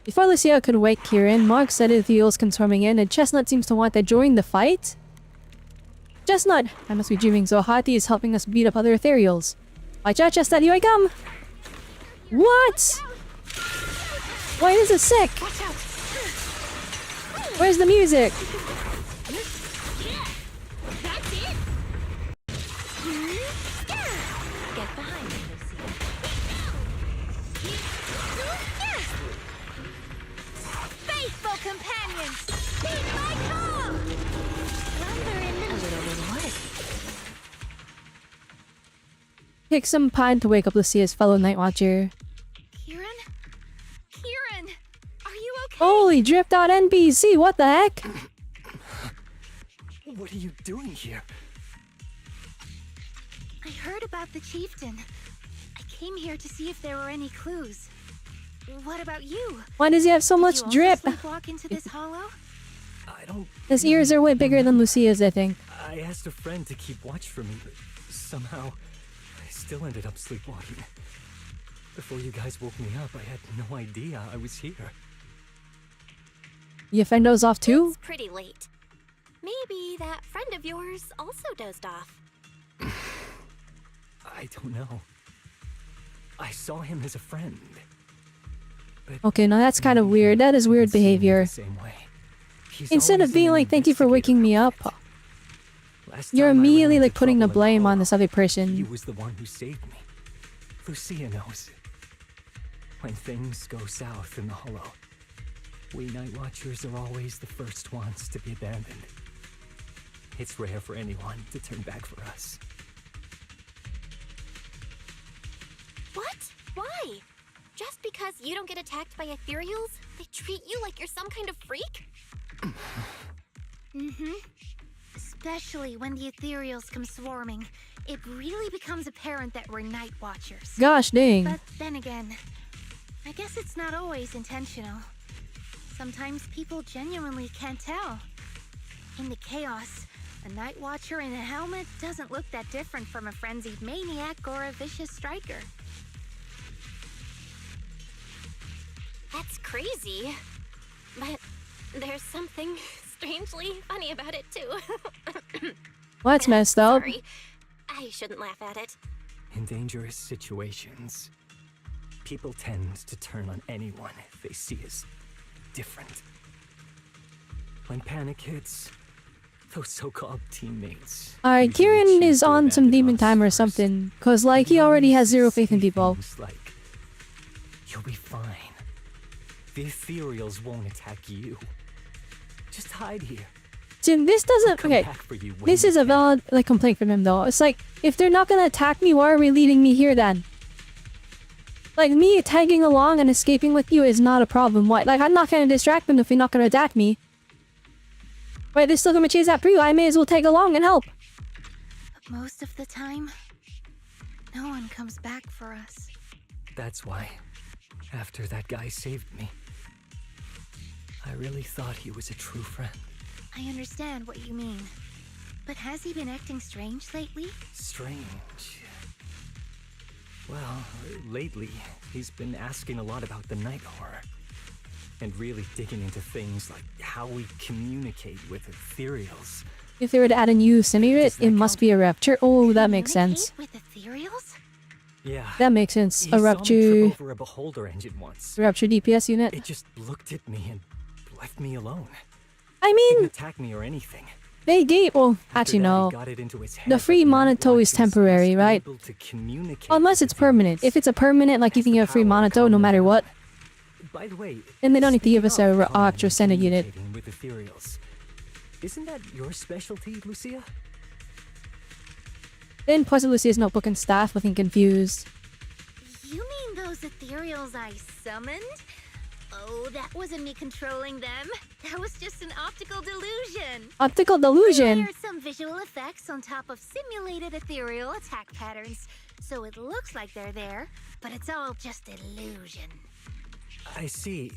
Before Lucia could wake Kieran, Mark said Ethereals swarming in, and Chestnut seems to want to join the fight? Chestnut! I must be dreaming, so Hati is helping us beat up other Ethereals. Watch out, Chestnut, here I come! What?! Why is it sick? Where's the music? That's it! Get behind me, Lucia. Faithful companions! Heed my call! A little reward. Take some pine to wake up Lucia's fellow Night Watcher. Kieran? Kieran! Are you okay? Holy dripped out NPC, what the heck? What are you doing here? I heard about the chieftain. I came here to see if there were any clues. What about you? Why does he have so much Did you drip? also sleepwalk into this hollow? I don't... His ears are way bigger than Lucia's, I think. I asked a friend to keep watch for me, but somehow I still ended up sleepwalking. Before you guys woke me up, I had no idea I was here. Your friend dozed off too? It's pretty late. Maybe that friend of yours also dozed off. I don't know. I saw him as a friend. But Okay, now that's kind of weird. That is weird behavior. the same way. He's Instead always of being in an like, thank you for waking me up, investigator outfit. Last you're time I ran immediately into like putting the trouble in blame on Hollow, this other He person. was the one who saved me. Lucia knows. When things go south in the Hollow, we Night Watchers are always the first ones to be abandoned. It's rare for anyone to turn back for us. Why? Just because you don't get attacked by ethereals, they treat you like you're some kind of freak? Mm-hmm. Especially when the ethereals come swarming. It really becomes apparent that we're Night Watchers. Gosh dang. But then again, I guess it's not always intentional. Sometimes people genuinely can't tell. In the chaos, a Night Watcher in a helmet doesn't look that different from a frenzied maniac or a vicious striker. That's crazy. But there's something strangely funny about it, too. Well, that's messed up. Sorry. I shouldn't laugh at it. In dangerous situations, people tend to turn on anyone they see as different. When panic hits, those so-called teammates... Alright, usually Kieran choose is to on some abandon demon us time or first. something. Cause like he already has zero faith in Say people. things like, you'll be fine. The ethereals won't attack you. Just hide here. Jim, this doesn't... Come Okay, back for you when this we is a can. valid like complaint from him though. It's like, if they're not gonna attack me, why are we leading me here then? Like, me tagging along and escaping with you is not a problem. Why? Like, I'm not gonna distract them if they're not gonna attack me. Right, they're still gonna chase after you. I may as well tag along and help. But most of the time, no one comes back for us. That's why, after that guy saved me, I really thought he was a true friend. I understand what you mean. But has he been acting strange lately? Strange. Well, lately, he's been asking a lot about the night horror. And really digging into things like how we communicate with ethereals. If they were to add a new simulator, Does that it must count? be a rapture. Oh, that makes sense. Communicate with ethereals? Yeah. That makes sense. He A saw me rapture... trip over a beholder engine once. Rapture DPS unit. It just looked at me and left me alone. I Didn't mean, attack me or anything. they gave... Well, After actually that, he no. got it into his head The that free Night monoto is Watchers temporary, was right? able to communicate Unless with it's permanent. ethereals. If it's a permanent, like you Has can the get a free power to monoto calm no them matter down. what. By the way, And they don't need to give us speaking a of calming extra and Senate unit. communicating with ethereals, isn't that your specialty, Lucia? Then plus Lucia's notebook and staff, looking confused. You mean those ethereals I summoned? Oh, that wasn't me controlling them. That was just an optical delusion. Optical I delusion. layered some visual effects on top of simulated ethereal attack patterns, so it looks like they're there, but it's all just illusion. I see.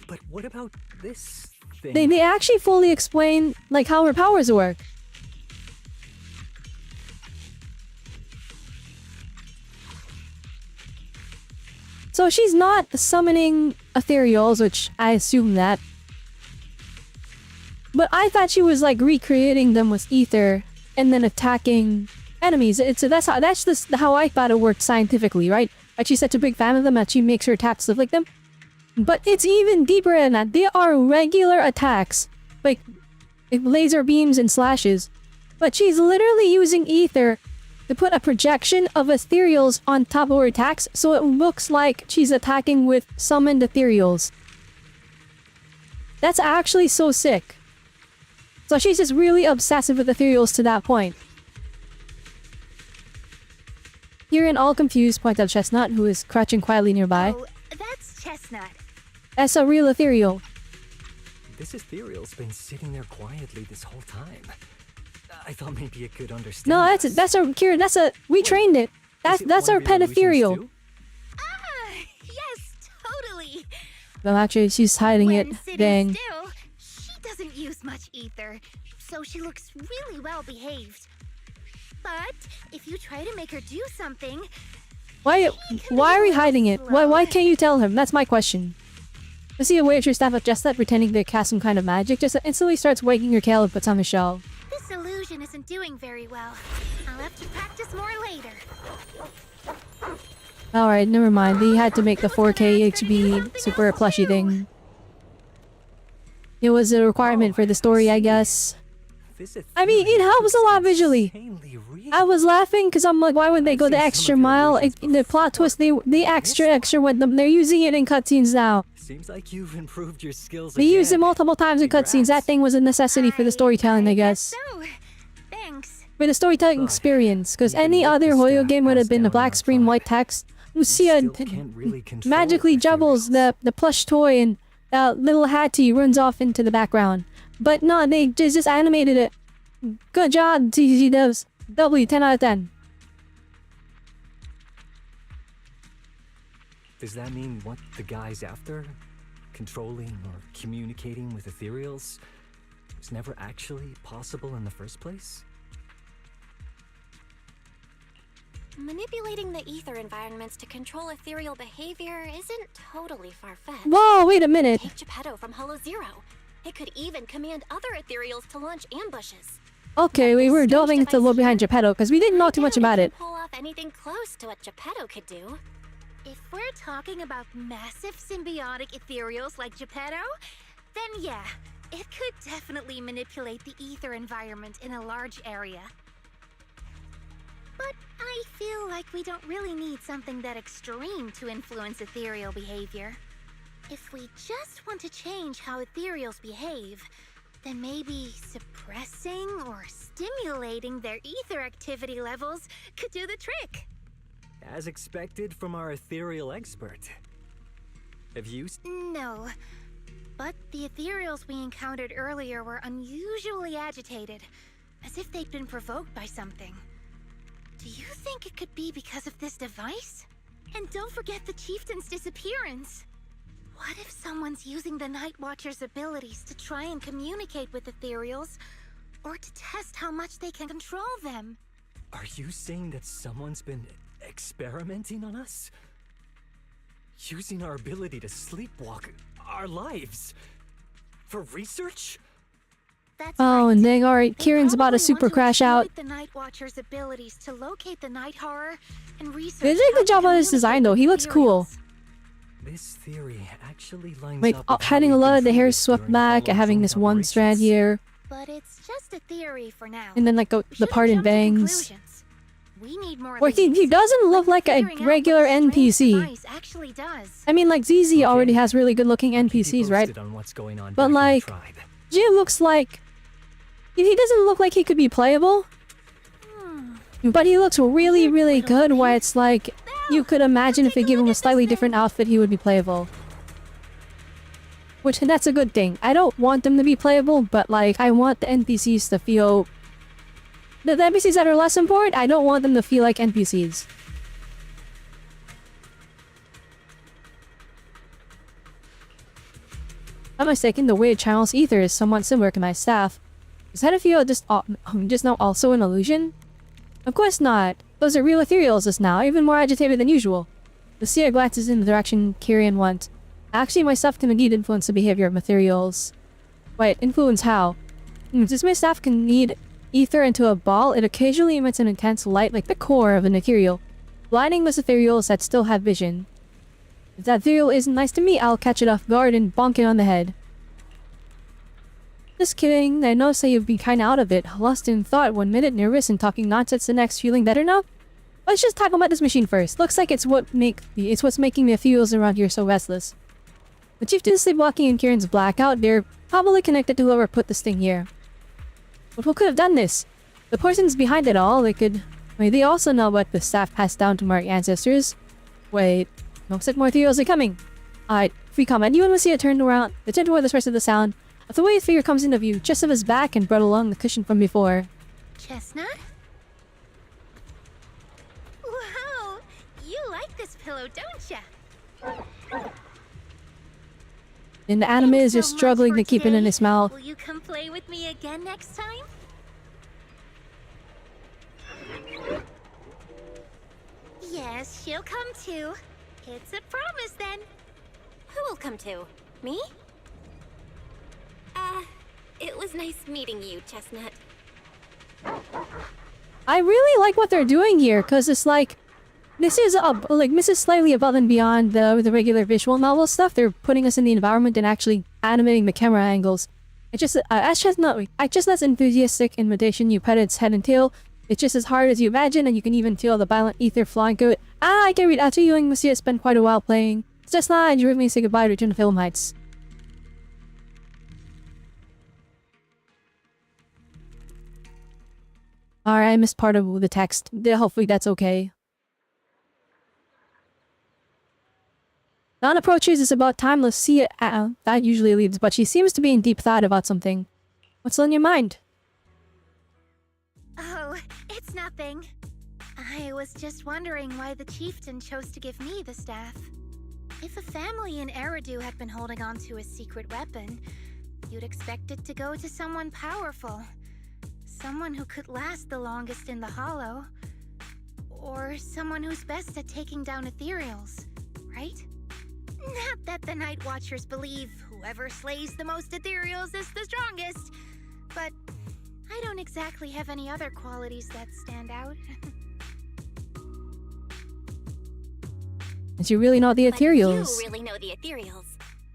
But what about this thing? They actually fully explain like how her powers work. So she's not summoning ethereals, which I assume that. But I thought she was like recreating them with ether and then attacking enemies. That's just how I thought it worked scientifically, right? Like she's such a big fan of them that she makes her attacks look like them. But it's even deeper than that. They are regular attacks, like laser beams and slashes. But she's literally using ether to put a projection of ethereals on top of her attacks, so it looks like she's attacking with summoned ethereals. That's actually so sick. So she's just really obsessive with ethereals to that point. Hearing all confused, points out Chestnut, who is crouching quietly nearby. Oh, that's Chestnut. That's a real ethereal. This ethereal's been sitting there quietly this whole time. I thought maybe it could understand. No, us. that's our Kieran. We trained it. Is it That's one our of your pet illusions ethereal. too? Ah, yes, totally. Well, actually, she's hiding When it. sitting Dang. still, she doesn't use much ether, so she looks really well behaved. But if you try to make her do something, Why can are be we a hiding it? little Why slow. can't you tell him? That's my question. I see a waitress staff at Jessup pretending to cast some kind of magic. Just instantly starts wagging her tail and puts on the shelf. this illusion isn't doing very well. I'll have to practice more later. Alright, never mind. They had to make the 4K HB super plushy thing. It was a requirement for the story, I guess. This I mean, it ethereal helps a looks lot visually. insanely real. I was laughing because I'm like, why would they go the I've seen extra some of your mile? illusions In the plot twist, they extra with them. They're using it in cutscenes now. Seems like you've improved your skills. They used it again. multiple times in cutscenes. That thing was a necessity for the storytelling, I guess. So, thanks. For the storytelling But experience, because even any with other the Hoyo staff game would have passed been the down black on screen, fire, white text. Lucia still can't really control magically ethereals. jubbles the plush toy and little Hattie runs off into the background. But no, they just animated it. Good job, TZ devs. W, 10 out of 10. Does that mean what the guy's after? Controlling or communicating with ethereals was never actually possible in the first place? Manipulating the ether environments to control ethereal behavior isn't totally far-fetched. Whoa, wait a minute. Take Geppetto from Hollow Zero. It could even command other ethereals to launch ambushes. Okay, we were delving into the lore behind Geppetto because we didn't know too much about it. Pull off anything close to what Geppetto could do. If we're talking about massive symbiotic ethereals like Geppetto, then yeah, it could definitely manipulate the ether environment in a large area. But I feel like we don't really need something that extreme to influence ethereal behavior. If we just want to change how ethereals behave, then maybe suppressing or stimulating their ether activity levels could do the trick. As expected from our ethereal expert. Have you... No, but the ethereals we encountered earlier were unusually agitated, as if they'd been provoked by something. Do you think it could be because of this device? And don't forget the chieftain's disappearance. What if someone's using the Night Watcher's abilities to try and communicate with ethereals, or to test how much they can control them? Are you saying that someone's been experimenting on us? Using our ability to sleepwalk our lives? For research? That's Oh, right. dang, alright. They Kieran's about to probably super want to crash out. exploit the Night Watcher's abilities to locate the night horror and research. They did a good job on his design though. He looks cool. This theory actually lines Like, up with how having a we've lot been of the hair treated swept during back and Hollow having Zone this one strand operations. here. But it's just a theory for now. And then like the We part in shouldn't jump to bangs. conclusions. We need more Where he leads. doesn't look like a Figuring out what regular the strange NPC. device actually does. I mean, like, ZZ Okay. already has really good looking Keep you NPCs, right? posted on what's going on But back in the like, tribe. Jim looks like... He doesn't look like he could be playable. But he looks really, really good where it's like... You could imagine if they give him a slightly different outfit, he would be playable. Which, that's a good thing. I don't want them to be playable, but like, I want the NPCs to feel... The NPCs that are less important, I don't want them to feel like NPCs. If I'm mistaken, the weird channel's ether is somewhat similar to my staff. Is that Ethereal just now also an illusion? Of course not. Those are real ethereals just now, even more agitated than usual. Lucia glances in the direction Kieran went. Actually, my staff can indeed influence the behavior of ethereals. Wait, influence how? Since my staff can knead ether into a ball, it occasionally emits an intense light like the core of an ethereal, blinding those ethereals that still have vision. If that ethereal isn't nice to me, I'll catch it off guard and bonk it on the head. Just kidding, I noticed that you've been kinda out of it. Lost in thought 1 minute, nervous and talking nonsense the next. Feeling better now? Let's just talk about this machine first. Looks like it's what's making the ethereals around here so restless. The chieftain is sleepwalking in Kieran's blackout. They're probably connected to whoever put this thing here. But who could have done this? The person's behind it all. They also know what the staff passed down to our ancestors. Wait, looks like more ethereals are coming. Alright, free comment. You and Lucia turned around. They turned toward the source of the sound. As the weighted figure comes into view, chest of his back and brought along the cushion from before. Chestnut? Wow! You like this pillow, don't ya? And the anime is Thanks just so much struggling for to keep it in today. his mouth. Will you come play with me again next time? Yes, she'll come too. It's a promise then. Who will come to? Me? It was nice meeting you, Chestnut. I really like what they're doing here, because it's like... This is slightly above and beyond the regular visual novel stuff. They're putting us in the environment and actually animating the camera angles. It's just, as Chestnut's enthusiastic invitation, you pet its head and tail. It's just as hard as you imagine, and you can even feel the violent ether flying through it. I can read. After you and Lucia spent quite a while playing. It's just not, and you me say goodbye to Return to Film Heights. Alright, I missed part of the text. Hopefully that's okay. Dawn approaches is about time Lucia that usually leads, but she seems to be in deep thought about something. What's on your mind? Oh, it's nothing. I was just wondering why the chieftain chose to give me the staff. If a family in Eridu had been holding on to a secret weapon, you'd expect it to go to someone powerful. Someone who could last the longest in the Hollow. Or someone who's best at taking down ethereals, right? Not that the Night Watchers believe whoever slays the most ethereals is the strongest, but I don't exactly have any other qualities that stand out. And you really know the ethereals. But you really know the ethereals.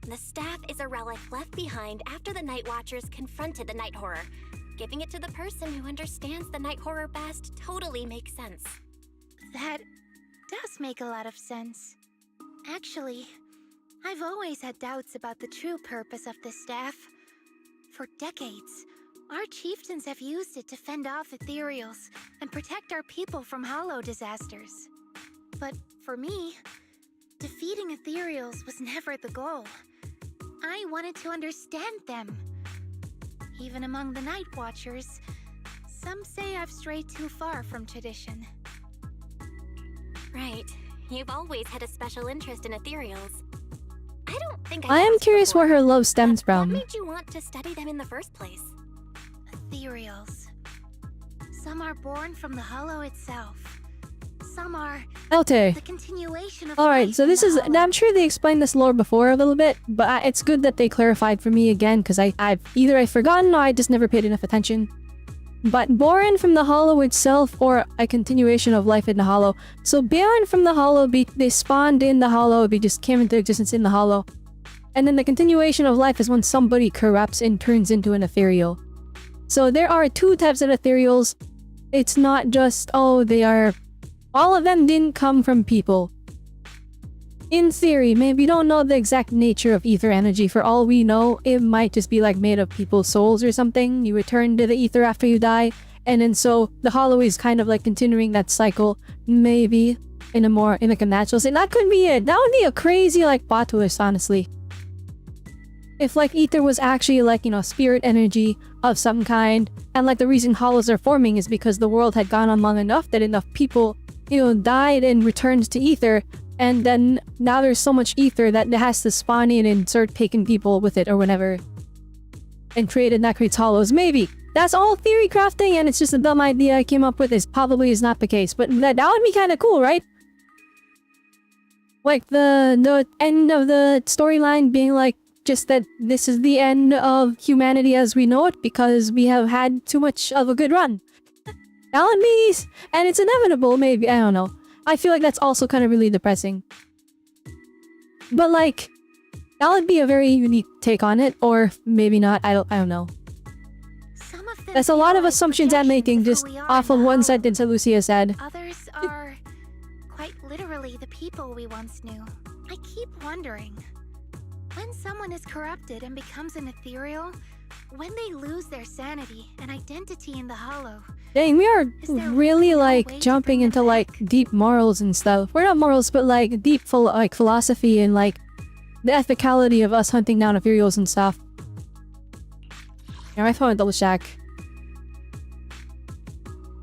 The staff is a relic left behind after the Night Watchers confronted the Night Horror. Giving it to the person who understands the Night Horror best totally makes sense. That does make a lot of sense. Actually, I've always had doubts about the true purpose of this staff. For decades, our chieftains have used it to fend off ethereals and protect our people from hollow disasters. But for me, defeating ethereals was never the goal. I wanted to understand them. Even among the Night Watchers, some say I've strayed too far from tradition. Right. You've always had a special interest in ethereals. I don't think I am asked curious before, where her love stems but from. What made you want to study them in the first place? Ethereals. Some are born from the Hollow itself. Some are Elte. the continuation of Alright, life so in this the is... Hollow. I'm sure they explained this lore before a little bit, but it's good that they clarified for me again, because I've either forgotten or I just never paid enough attention. But born from the Hollow itself, or a continuation of life in the Hollow. So born from the Hollow, they spawned in the Hollow, they just came into existence in the Hollow. And then the continuation of life is when somebody corrupts and turns into an ethereal. So there are two types of ethereals. It's not just, oh, they are... All of them didn't come from people. In theory, maybe we don't know the exact nature of ether energy. For all we know, it might just be like made of people's souls or something. You return to the ether after you die. And then so the Hollow is kind of like continuing that cycle. Maybe in a natural state. That could be it. That would be a crazy like plot twist, honestly. If like ether was actually like, you know, spirit energy of some kind. And like the reason Hollows are forming is because the world had gone on long enough that enough people, you know, died and returned to ether. And then now there's so much ether that it has to spawn in and start taking people with it or whatever. And created that creates Hollows. Maybe. That's all theory crafting and it's just a dumb idea I came up with. It probably is not the case. But that would be kind of cool, right? Like the end of the storyline being like just that this is the end of humanity as we know it because we have had too much of a good run. That would be... And it's inevitable, maybe. I don't know. I feel like that's also kind of really depressing. But like, that would be a very unique take on it, or maybe not. I don't know. That's a lot of assumptions I'm making just off of one sentence that Lucia said. Others are quite literally the people we once knew. I keep wondering, when someone is corrupted and becomes an ethereal, when they lose their sanity and identity in the Hollow. Dang, we are there really no way like to jumping bring them into like back? deep morals and stuff. We're not morals, but like deep like philosophy and like the ethicality of us hunting down ethereals and stuff. Yeah, my phone double check.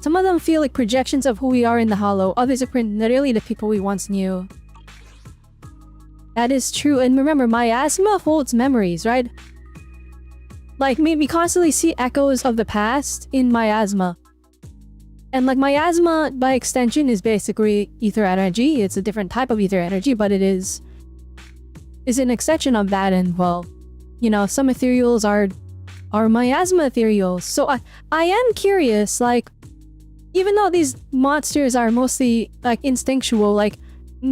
Some of them feel like projections of who we are in the Hollow. Others are literally the people we once knew. That is true, and remember, miasma holds memories, right? Like, we constantly see echoes of the past in miasma. And like, miasma, by extension, is basically ether energy. It's a different type of ether energy, but it is an extension of that, and well, you know, some ethereals are miasma ethereals. So I am curious, like, even though these monsters are mostly like instinctual, like,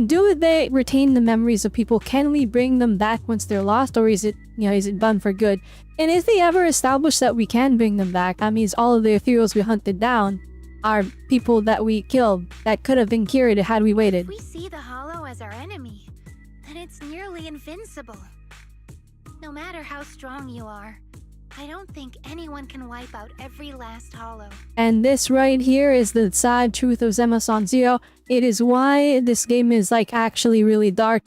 do they retain the memories of people? Can we bring them back once they're lost, or is it, you know, is it done for good? And if they ever establish that we can bring them back, that means all of the ethereals we hunted down are people that we killed that could have been cured had we waited. If we see the Hollow as our enemy, then it's nearly invincible. No matter how strong you are, I don't think anyone can wipe out every last Hollow. And this right here is the sad truth of Zenless on Zero. It is why this game is like actually really dark.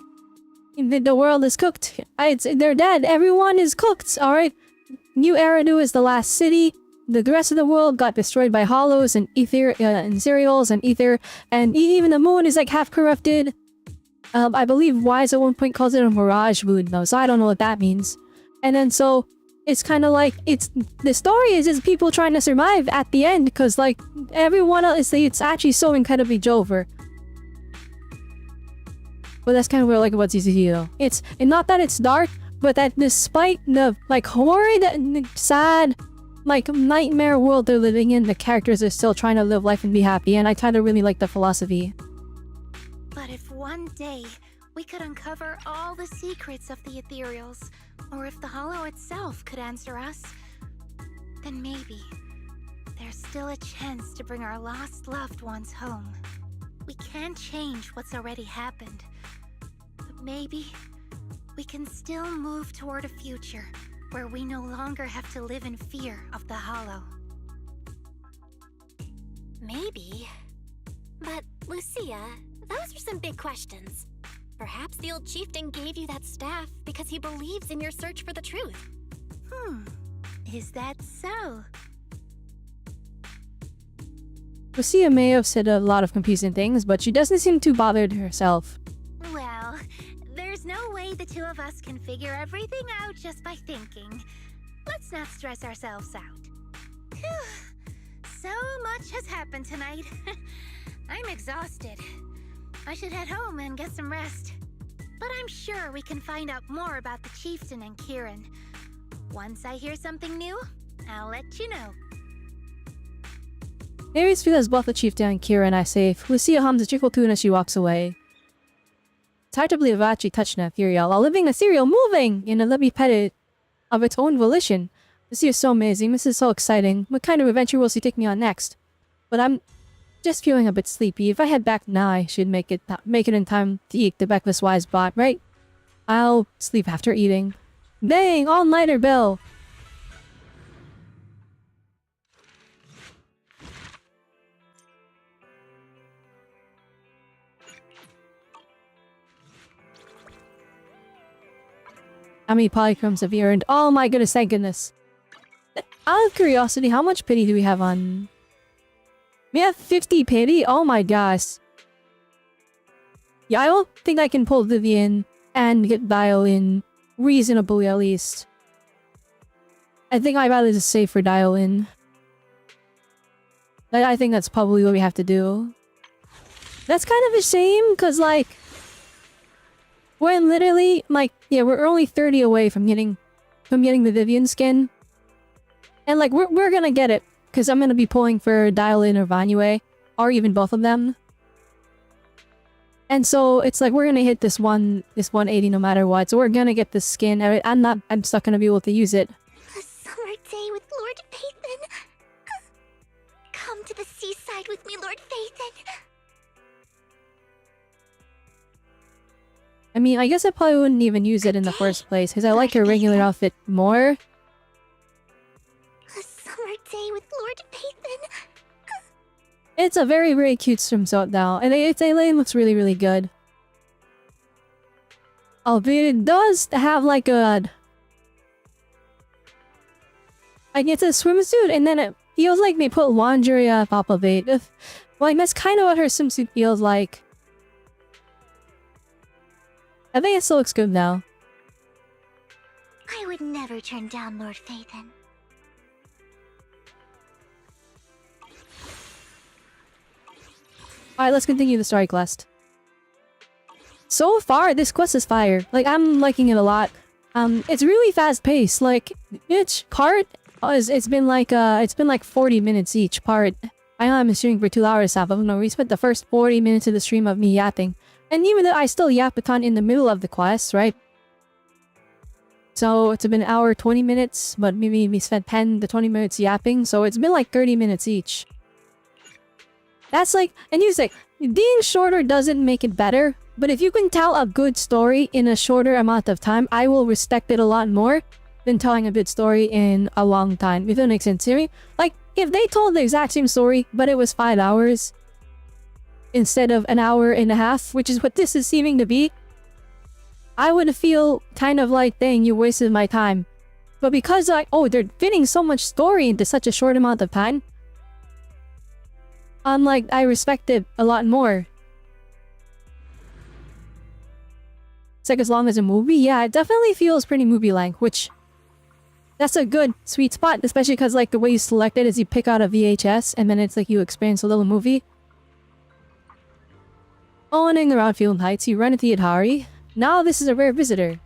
The world is cooked. They're dead. Everyone is cooked, alright? New Eridu is the last city. The rest of the world got destroyed by hollows and ether, and cereals and ether. And even the moon is like half corrupted. I believe Wise at one point calls it a mirage moon though, so I don't know what that means. And then so, it's kind of like, the story is just people trying to survive at the end, because like, everyone else, it's actually so incredibly Jover. But that's kind of where like what's easy to do. It's not that it's dark, but that despite the like horrid, sad, like nightmare world they're living in, the characters are still trying to live life and be happy, and I kind of really like the philosophy. But if one day we could uncover all the secrets of the ethereals, or if the Hollow itself could answer us, then maybe there's still a chance to bring our lost loved ones home. We can't change what's already happened, but maybe we can still move toward a future where we no longer have to live in fear of the Hollow. Maybe. But, Lucia, those are some big questions. Perhaps the old chieftain gave you that staff because he believes in your search for the truth. Is that so? Lucia may have said a lot of confusing things, but she doesn't seem too bothered herself. Well, there's no way the two of us can figure everything out just by thinking. Let's not stress ourselves out. Phew. So much has happened tonight. I'm exhausted. I should head home and get some rest. But I'm sure we can find out more about the chieftain and Kieran. Once I hear something new, I'll let you know. Aries feels both the chieftain and Kieran are safe. Lucia hums a trickle tune as she walks away. It's hard to believe I've actually touched an ethereal while living a cereal moving in a let me pet it of its own volition. Lucia is so amazing. This is so exciting. What kind of adventure will she take me on next? But I'm just feeling a bit sleepy. If I head back now, I should make it in time to eat the breakfast Wise bought, right? I'll sleep after eating. Dang, all-nighter bell. How many polychromes have you earned? Oh my goodness, thank goodness. Out of curiosity, how much pity do we have on... We have 50 pity? Oh my gosh. Yeah, I don't think I can pull Vivian and get Dial in reasonably at least. I think I'd rather just save for Dial in. Like, I think that's probably what we have to do. That's kind of a shame, because like... We're literally, like, yeah, we're only 30 away from getting the Vivian skin. And like, we're gonna get it. Because I'm gonna be pulling for Dial-In or Vanue. Or even both of them. And so, it's like, we're gonna hit this 180 no matter what. So we're gonna get this skin. I'm still gonna be able to use it. A summer day with Lord Phaethon. Come to the seaside with me, Lord Phaethon. I mean, I guess I probably wouldn't even use it in the first place. Because I like her regular outfit more. A summer day with Lord Phaethon. It's a very, very cute swimsuit now. And it looks really, really good. Albeit it does have like a... Like, it's a swimsuit and then it feels like they put lingerie on top of it. Like, that's kind of what her swimsuit feels like. I think it still looks good now. I would never turn down Lord Phaethon. Alright, let's continue the story quest. So far, this quest is fire. Like, I'm liking it a lot. It's really fast paced. Like, each part it's been like 40 minutes each part. I know I'm streaming for 2 hours now, but no, we spent the first 40 minutes of the stream of me yapping. And even though I still yap a ton in the middle of the quest, right? So it's been an hour, 20 minutes, but maybe we spent 10 to 20 minutes yapping, so it's been like 30 minutes each. That's like, and here's like, being shorter doesn't make it better, but if you can tell a good story in a shorter amount of time, I will respect it a lot more than telling a good story in a long time, if that makes sense to me. Like, if they told the exact same story, but it was 5 hours, instead of an hour and a half, which is what this is seeming to be, I would feel kind of like, dang, you wasted my time. But because they're fitting so much story into such a short amount of time, I respect it a lot more. It's like as long as a movie, yeah, it definitely feels pretty movie-like, which that's a good sweet spot, especially because like the way you select it is you pick out a VHS and then it's like you experience a little movie. Owning around Field Heights, you run into Yadhari. Now this is a rare visitor.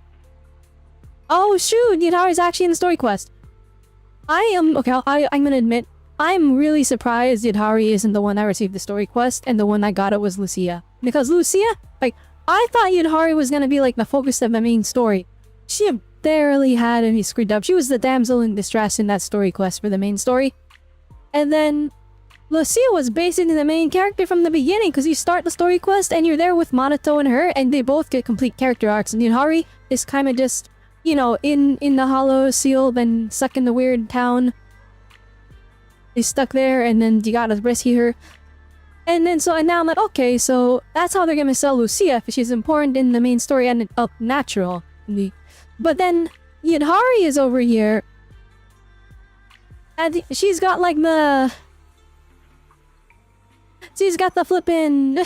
Oh shoot, Yadhari's actually in the story quest. I'm gonna admit, I'm really surprised Yadhari isn't the one that received the story quest and the one that got it was Lucia. Because Lucia, like, I thought Yadhari was gonna be like the focus of the main story. She barely had any screwed up. She was the damsel in distress in that story quest for the main story. And then Lucia was basically the main character from the beginning because you start the story quest and you're there with Monato and her and they both get complete character arcs. And Yadhari is kind of just, you know, in the hollow seal, then stuck in the weird town. They stuck there and then you gotta rescue her. And now I'm like, okay, so that's how they're gonna sell Lucia, if she's important in the main story and natural. But then Yadhari is over here. And she's got like the... She's got the flippin'...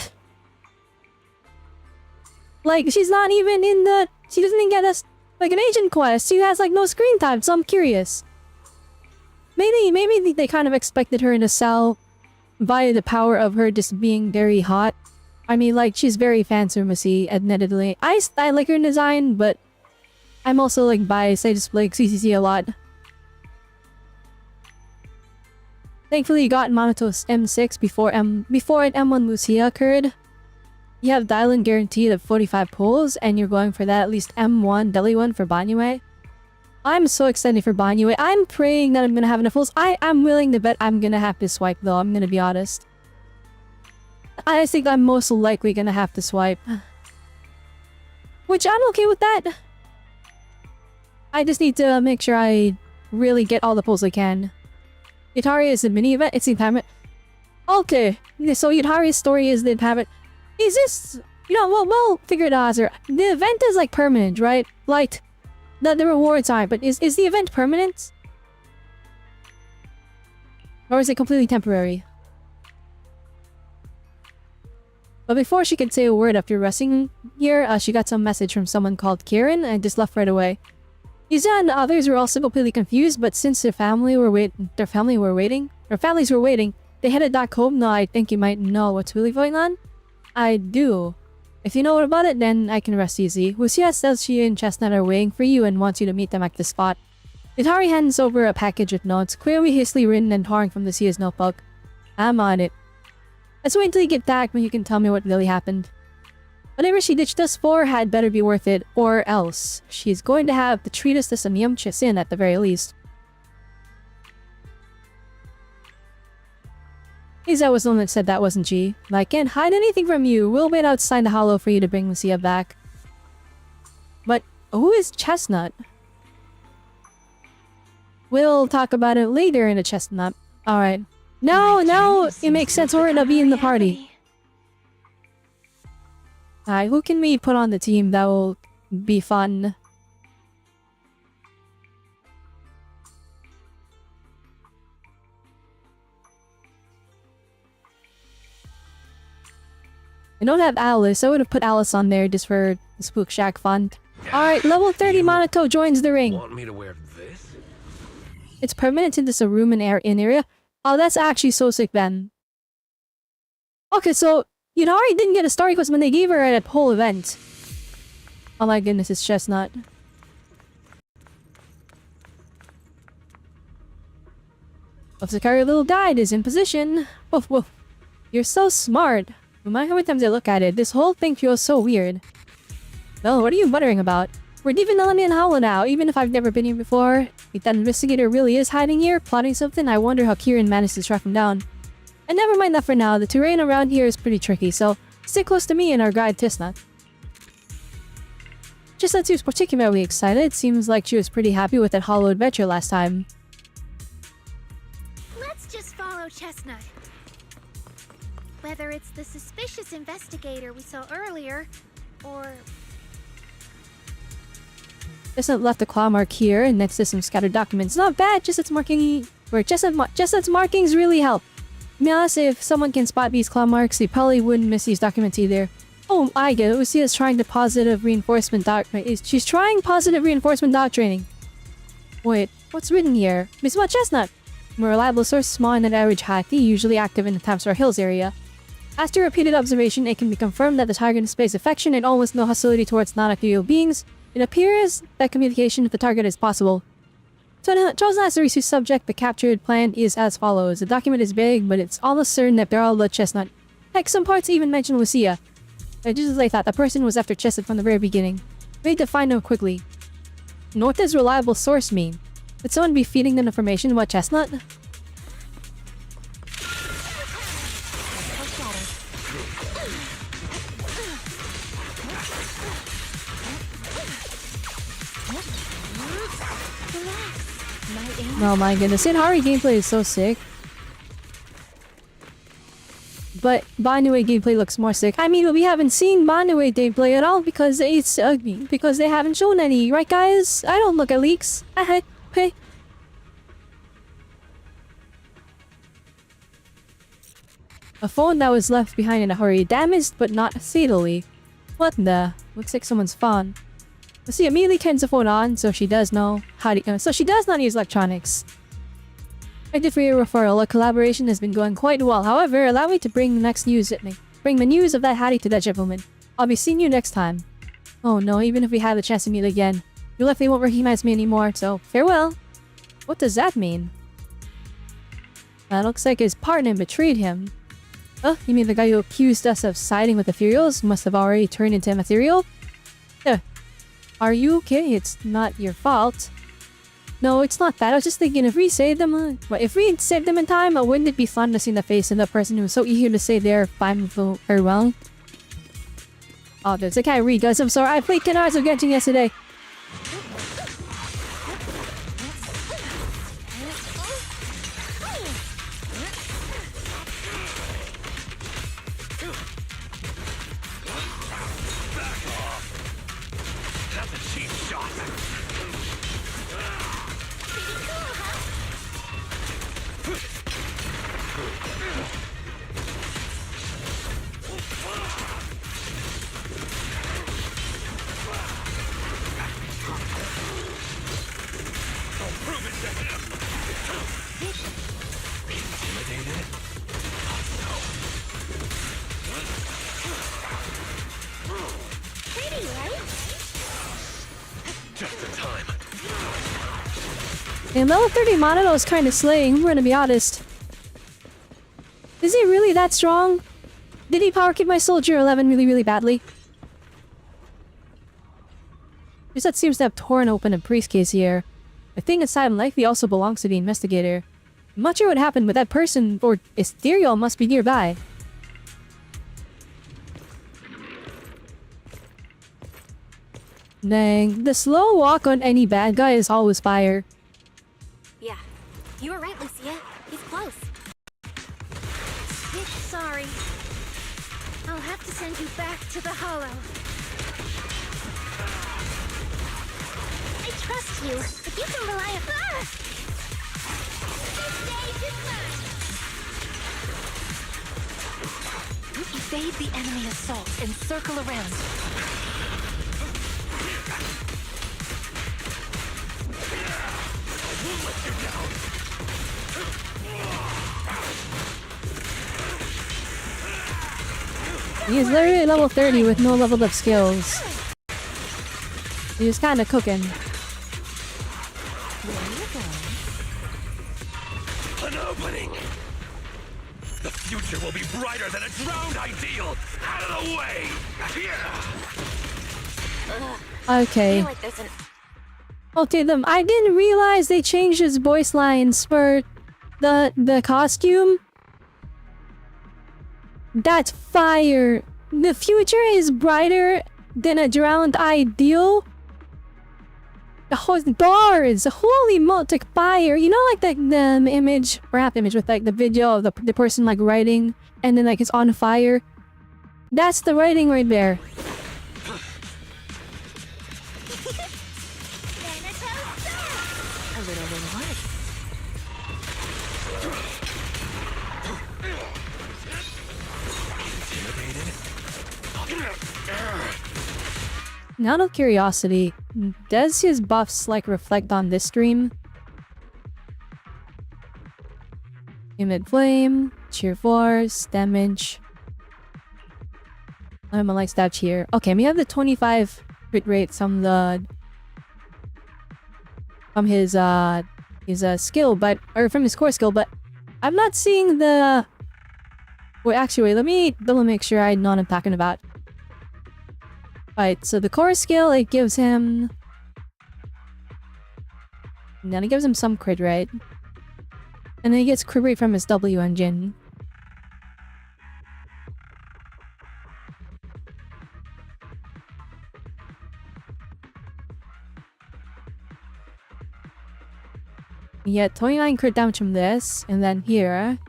Like, she's not even in the... She doesn't even get us like an agent quest. She has like no screen time, so I'm curious. Maybe they kind of expected her to sell via the power of her just being very hot. I mean, like, she's very fanservice-y, admittedly. I like her design, but I'm also like biased. I just like CCC a lot. Thankfully, you got Monato's M6 before an M1 Lucia occurred. You have dial-in guaranteed of 45 pulls, and you're going for that at least M1 Deli 1 for Banyue. I'm so excited for Banyue. I'm praying that I'm gonna have enough pulls. I'm willing to bet I'm gonna have to swipe though, I'm gonna be honest. I think I'm most likely gonna have to swipe. Which I'm okay with that. I just need to make sure I really get all the pulls I can. Yadhari is the mini event, it's the impairment. Okay, so Yadhari's story is the impairment. Is this... You know, we'll figure it out. The event is like permanent, right? Like... The rewards are, but is the event permanent? Or is it completely temporary? But before she could say a word after resting here, she got some message from someone called Kieran and just left right away. Iza and others were also completely confused, but since their families were waiting, they headed back home. Now I think you might know what's really going on. I do. If you know about it, then I can rest easy. Lucia says she and Chestnut are waiting for you and wants you to meet them at the spot. Yadhari hands over a package with notes, clearly hastily written and torn from Lucia's notebook. I'm on it. Let's wait until you get back when you can tell me what really happened. Whatever she ditched us for had better be worth it, or else. She's going to have to treat us to some yum chisin at the very least. Iza was the one that said that, wasn't she? I can't hide anything from you. We'll wait outside the hollow for you to bring Lucia back. But who is Chestnut? We'll talk about it later in the Chestnut. Alright. Now it makes sense for her to be in the party. Alright, who can we put on the team that will be fun? I don't have Alice. I would have put Alice on there just for the Spook Shack fun. Alright, level 30 Monato joins the ring. Want me to wear this? It's permanent in this room and in area. Oh, that's actually so sick, Ben. Okay, so Yadhari didn't get a story quest when they gave her at a whole event. Oh my goodness, it's Chestnut. Officer little guide is in position. Woof woof. You're so smart. No matter how many times I look at it, this whole thing feels so weird. Well, what are you muttering about? We're deep in the London Hollow now, even if I've never been here before. If that investigator really is hiding here, plotting something, I wonder how Kieran managed to track him down. And never mind that for now, the terrain around here is pretty tricky, so stay close to me and our guide Chestnut. Chestnut seems particularly excited. Seems like she was pretty happy with that hollow adventure last time. Let's just follow Chestnut. Whether it's the suspicious investigator we saw earlier, or Chestnut left a claw mark here and next to some scattered documents. Not bad, Chestnut's marking... Where Chestnut's markings really help. To be honest, if someone can spot these claw marks, they probably wouldn't miss these documents either. Oh, I get it. Lucia's trying to positive reinforcement she's trying positive reinforcement dog training. Wait, what's written here? Miss What Chestnut? From a reliable source, small and at average height, usually active in the Tamsar Hills area. After repeated observation, it can be confirmed that the target displays affection and almost no hostility towards non-ethereal beings. It appears that communication with the target is possible. So Charles has to receive subject. The captured plan is as follows. The document is vague, but it's almost certain that they're all blood Chestnut. Heck, some parts even mention Lucia. Just as I thought, the person was after Chestnut from the very beginning. Made to find them quickly. And what does reliable source mean? Would someone be feeding them information about Chestnut? Oh my goodness, Inhari gameplay is so sick. But Banue gameplay looks more sick. I mean, we haven't seen Banue gameplay at all because it's ugly. Because they haven't shown any, right guys? I don't look at leaks. Hey. A phone that was left behind in a hurry, damaged but not fatally. What the? Looks like someone's phone. Lucia immediately turns the phone on, so she does know how to. So she does not use electronics. Thank you for your referral. Our collaboration has been going quite well. However, allow me to bring the news of that Hattie to that gentleman. I'll be seeing you next time. Oh no, even if we have the chance to meet again, you likely won't recognize me anymore. So farewell. What does that mean? That looks like his partner betrayed him. Oh, you mean the guy who accused us of siding with Ethereals must have already turned into an Ethereal? Are you okay? It's not your fault. No, it's not that. I was just thinking if we saved them, if we saved them in time, wouldn't it be fun to see the face of the person who was so eager to say they're fine with her well? Oh, there's I can't read, guys. I'm sorry. I played 10 hours of Genshin yesterday. And level 30 Monono is kind of slaying, I'm gonna be honest. Is he really that strong? Did he power keep my soldier 11 really badly? Because that seems to have torn open a priest case here. The thing inside him likely also belongs to the investigator. I'm not sure what happened, but that person or ethereal must be nearby. Dang, the slow walk on any bad guy is always fire. Yeah, you were right, Lucia. He's close. Sorry. I'll have to send you back to the Hollow. I trust you, but you can rely on... This stage is mine! Evade the enemy assault and circle around. I won't let you down. He is literally level 30 with no leveled up skills. He's kinda cooking. An opening! The future will be brighter than a drowned ideal! Out of the way! Okay. Like there's an... Okay, I didn't realize they changed his voice lines for the costume. That's fire. The future is brighter than a drowned ideal. The bars, holy motic fire. You know, like the image, rap image with like the video of the person like writing and then like it's on fire. That's the writing right there. Out of curiosity, does his buffs like reflect on this stream? Humid Flame, Cheer Force, Damage. I'm a like stab cheer. Okay, we have the 25 crit rate from the his skill, but from his core skill, but I'm not seeing the. Wait, actually, let me make sure I know what I'm talking about. Alright, so the core skill, it gives him. And then it gives him some crit rate. And then he gets crit rate from his W engine. You get 29 crit damage from this, and then here.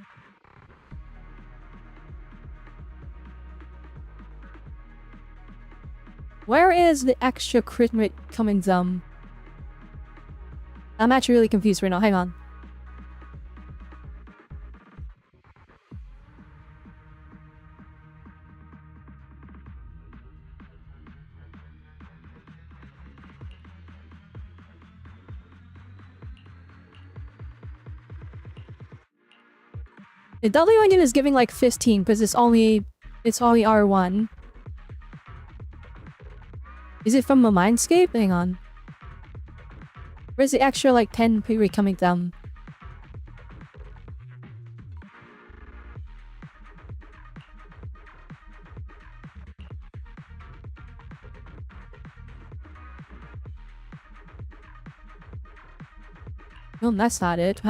Where is the extra crit rate coming from? I'm actually really confused right now. Hang on. The W engine is giving like 15 because it's only R1. Is it from a Mindscape? Hang on. Where's the extra like 10 period coming down? No, that's not it.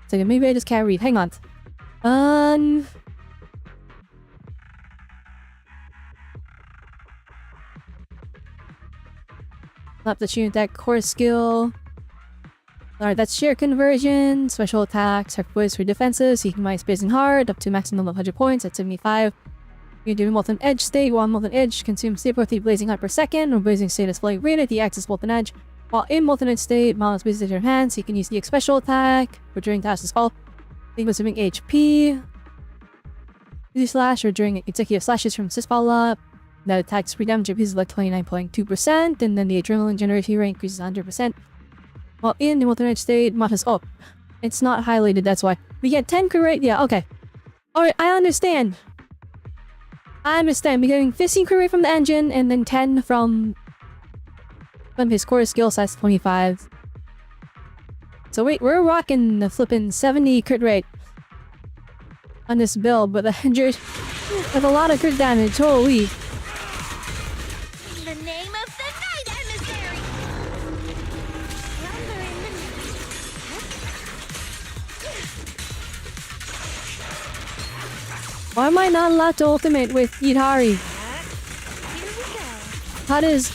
Second, maybe I just can't read. Hang on. Up the tune attack core skill. Alright, that's sheer conversion, special attacks, sacrifice for defenses, you can minus spacing hard, up to maximum of 100 points at 75. You can do Molten Edge state, while Molten Edge consumes 0.3 blazing heart per second, or blazing state is fully rated, he acts as Molten Edge. While in Molten Edge state, Miles visits your hands, you can use the special attack, or during tasks as well. Think consuming HP. Easy slash, or during consecutive slashes from Sysfalla. That attacks free damage is like 29.2%, and then the adrenaline generation rate increases 100%. While in the Molten Edge state, Matas up. It's not highlighted, that's why. We get 10 crit rate, yeah, okay. Alright, I understand. We're getting 15 crit rate from the engine, and then 10 from his core skill size 25. So wait, we're rocking the flippin' 70 crit rate on this build, but the 100 with a lot of crit damage, holy. In the name of the night emissary! Number in the Why am I not allowed to ultimate with Yidhari? Here we go. How does...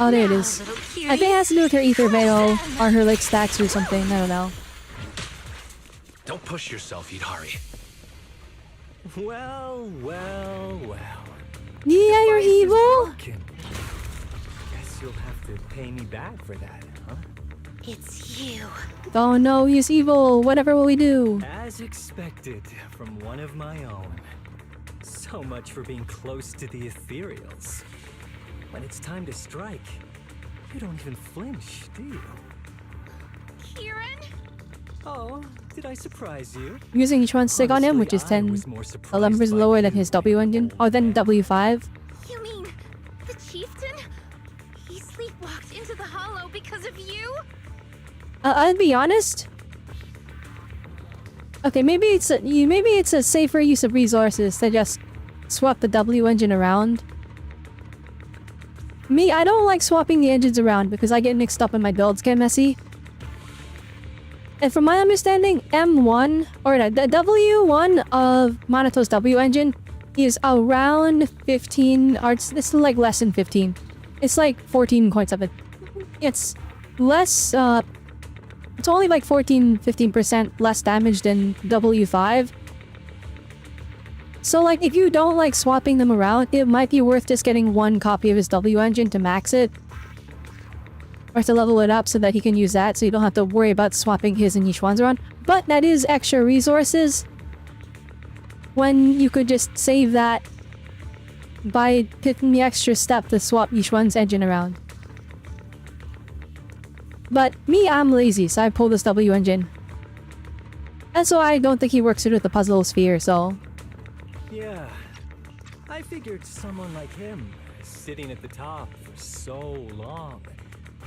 Oh, there it is. I think it has to do with her Ether Veil, or her like stacks or something, I don't know. Don't push yourself, Yidhari. Well. Yeah, you're evil! Guess you'll have to pay me back for that, huh? It's you. Oh no, he's evil. Whatever will we do? As expected from one of my own. So much for being close to the ethereals. When it's time to strike, you don't even flinch, do you? Kieran? Oh, did I surprise you? I'm using each one stick on him, which is 10 11% lower than his W engine. Or than W5. You mean the chieftain? He sleepwalked into the hollow because of you? I'll be honest. Okay, maybe it's a safer use of resources to just swap the W engine around. Me, I don't like swapping the engines around because I get mixed up and my builds get messy. And from my understanding, M1, or the W1 of Manato's W engine is around 15, or it's like less than 15. It's like 14.7. It's less, it's only like 15% less damage than W5. So like, if you don't like swapping them around, it might be worth just getting one copy of his W engine to max it. Or to level it up so that he can use that, so you don't have to worry about swapping his and Yishuan's around. But that is extra resources. When you could just save that by picking the extra step to swap Yishuan's engine around. But me, I'm lazy, so I pull this W engine. And so I don't think he works with the puzzle sphere, so... Yeah, I figured someone like him, sitting at the top for so long,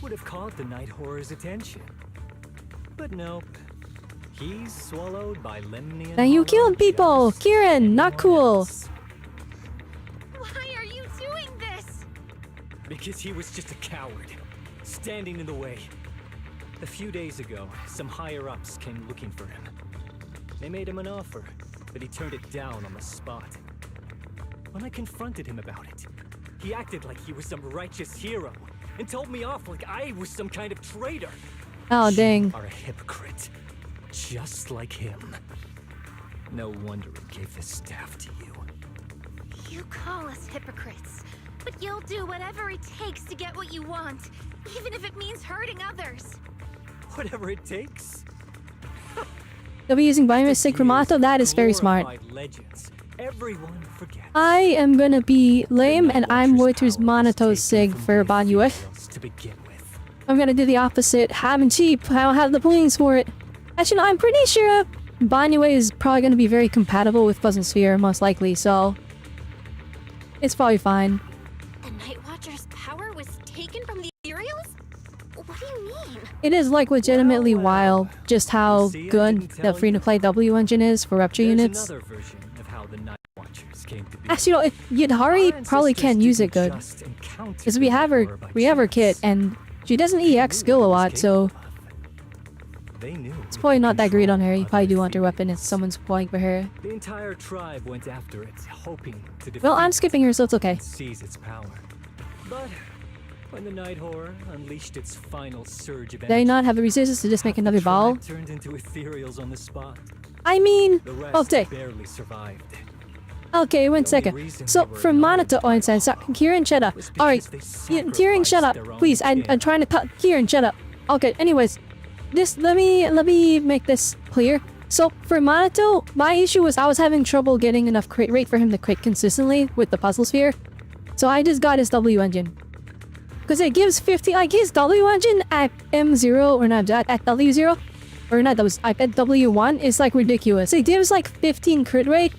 would have caught the night horror's attention. But nope. He's swallowed by Lemnian. Now you killed people! Kieran, not cool! Why are you doing this? Because he was just a coward, standing in the way. A few days ago, some higher-ups came looking for him. They made him an offer, but he turned it down on the spot. When I confronted him about it, he acted like he was some righteous hero and told me off like I was some kind of traitor. Oh, dang. You are a hypocrite, just like him. No wonder he gave the staff to you. You call us hypocrites, but you'll do whatever it takes to get what you want, even if it means hurting others. Whatever it takes. They'll be using Biomis Synchromato, that is very smart. Legends. Everyone forgets. I am gonna be lame and I'm going to use Monato Sig for Banyue. I'm gonna do the opposite. I'm cheap, I don't have the points for it. Actually, no, I'm pretty sure Banyue is probably gonna be very compatible with Puzzle Sphere, most likely, so... It's probably fine. The Night Watcher's power was taken from the Ethereals? What do you mean? It is like legitimately wild just how good the free-to-play W engine is for Rupture units. Another version of how the Night Watchers came to be. Actually, you know, Yadhari probably can't use it good. Because we have her kit, and she doesn't EX skill a lot, so... It's probably not that great on her. You probably do want her weapon if someone's playing for her. The entire tribe went after it, hoping to defeat Well, I'm skipping her, so it's okay. Seize its power. But when the Night Horror unleashed its final surge of Did I not have the resources to just make another ball? turned into ethereals on the spot. I mean... The rest Okay. barely survived. Okay, 1 second. So, for Monato... Oh, instance, Kieran, shut up. Alright, Kieran, shut up. Please, I'm trying to cut... Kieran, shut up. Okay, anyways. This, let me make this clear. So, for Monato, my issue was I was having trouble getting enough crit rate for him to crit consistently with the puzzle sphere. So I just got his W engine. Because it gives 50, like his W engine at M0, or not, at W0, or not, that was at W1 is like ridiculous. It gives like 15 crit rate.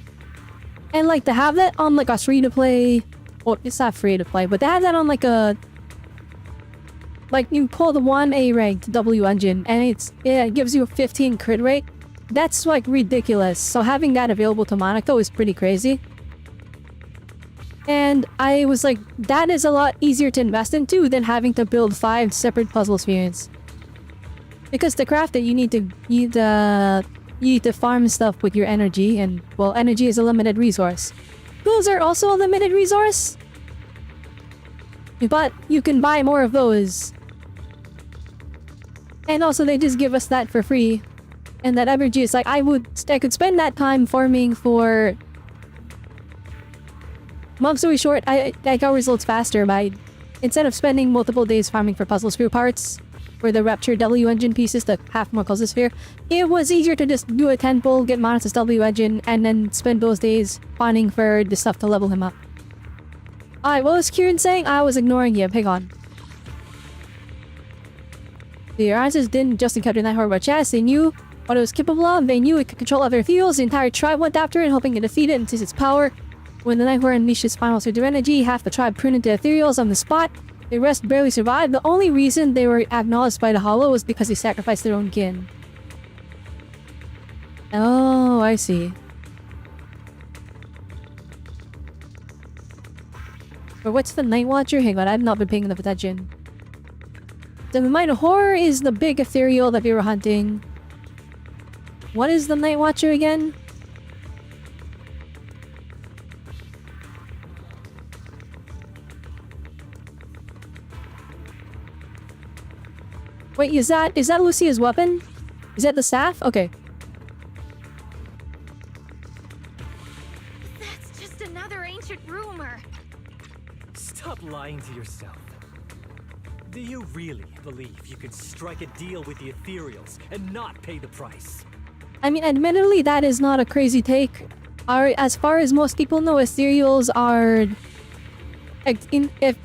And like to have that on like a free to play, well, it's not free to play, but to have that on like a, like you pull the 1A ranked W engine and it gives you a 15 crit rate. That's like ridiculous. So having that available to Monaco is pretty crazy. And I was like, that is a lot easier to invest into than having to build 5 separate puzzle spheres. Because to craft it, you need to farm stuff with your energy, and well, energy is a limited resource. Tools are also a limited resource, but you can buy more of those. And also, they just give us that for free. And that energy is like, I could spend that time farming for... Long story short, I got results faster by... Instead of spending multiple days farming for puzzle sphere parts, for the Rapture W engine pieces to have more puzzle sphere, it was easier to just do a 10 pull, get Mona's W engine, and then spend those days farming for the stuff to level him up. Alright, what was Kieran saying? I was ignoring you. Hang on. The Alliances didn't just encounter that horrible chest. They knew what it was capable of. They knew it could control other fields. The entire tribe went after it, hoping to defeat it and seize its power. When the Night Horror unleashed its final surge of energy, half the tribe pruned into ethereals on the spot. The rest barely survived. The only reason they were acknowledged by the Hollow was because they sacrificed their own kin. Oh, I see. But what's the Night Watcher? Hang on, I've not been paying enough attention. The Night Horror is the big ethereal that we were hunting. What is the Night Watcher again? Wait, is that Lucia's weapon? Is that the staff? Okay. That's just another ancient rumor. Stop lying to yourself. Do you really believe you could strike a deal with the Ethereals and not pay the price? I mean, admittedly, that is not a crazy take. As far as most people know, Ethereals are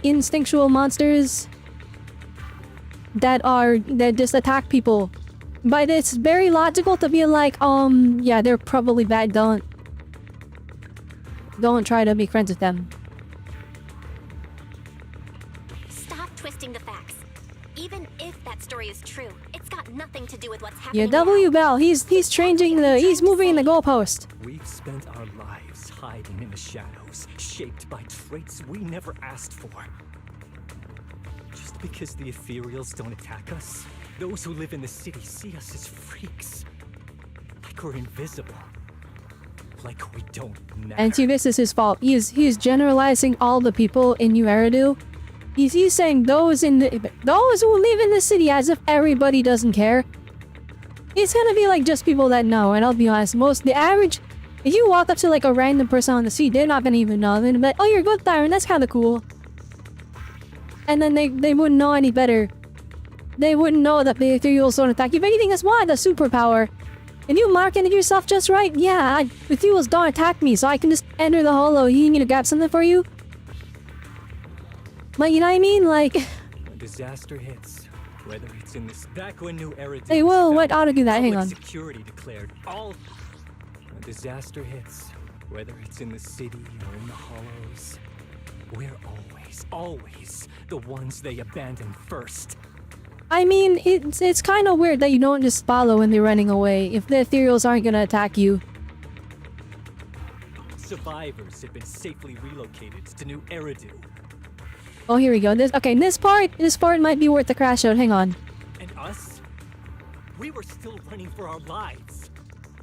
instinctual monsters that just attack people. But it's very logical to be like, yeah, they're probably bad. Don't try to be friends with them. Stop twisting the facts. Even if that story is true, it's got nothing to do with what's happening Yeah, W. Bell, he's moving the goalpost. We've spent our lives hiding in the shadows, shaped by traits we never asked for. Just because the Ethereals don't attack us, those who live in the city see us as freaks. Like we're invisible. Like we don't matter. And see, this is his fault. He's generalizing all the people in New Eridu. He's saying those who live in the city as if everybody doesn't care. It's gonna be like just people that know, and I'll be honest, the average, if you walk up to like a random person on the street, they're not gonna even know. They're gonna be like, oh, you're good, Thyron, that's kinda cool. And then they wouldn't know any better. They wouldn't know that the Ethereals don't attack you. If anything, that's why the superpower. And you marketed yourself just right. Yeah, the Ethereals don't attack me, so I can just enter the holo. You need me to grab something for you? But you know what I mean? Like... When disaster hits, whether it's in this... Back when New Eridu... Hey, whoa, what ought to do that? Hang on. Security declared all... When disaster hits, whether it's in the city or in the hollows, we're always the ones they abandon first. I mean, it's kind of weird that you don't just follow when they're running away, if the Ethereals aren't gonna attack you. Survivors have been safely relocated to New Eridu. Oh, here we go. This part might be worth the crash out. Hang on. And us? We were still running for our lives.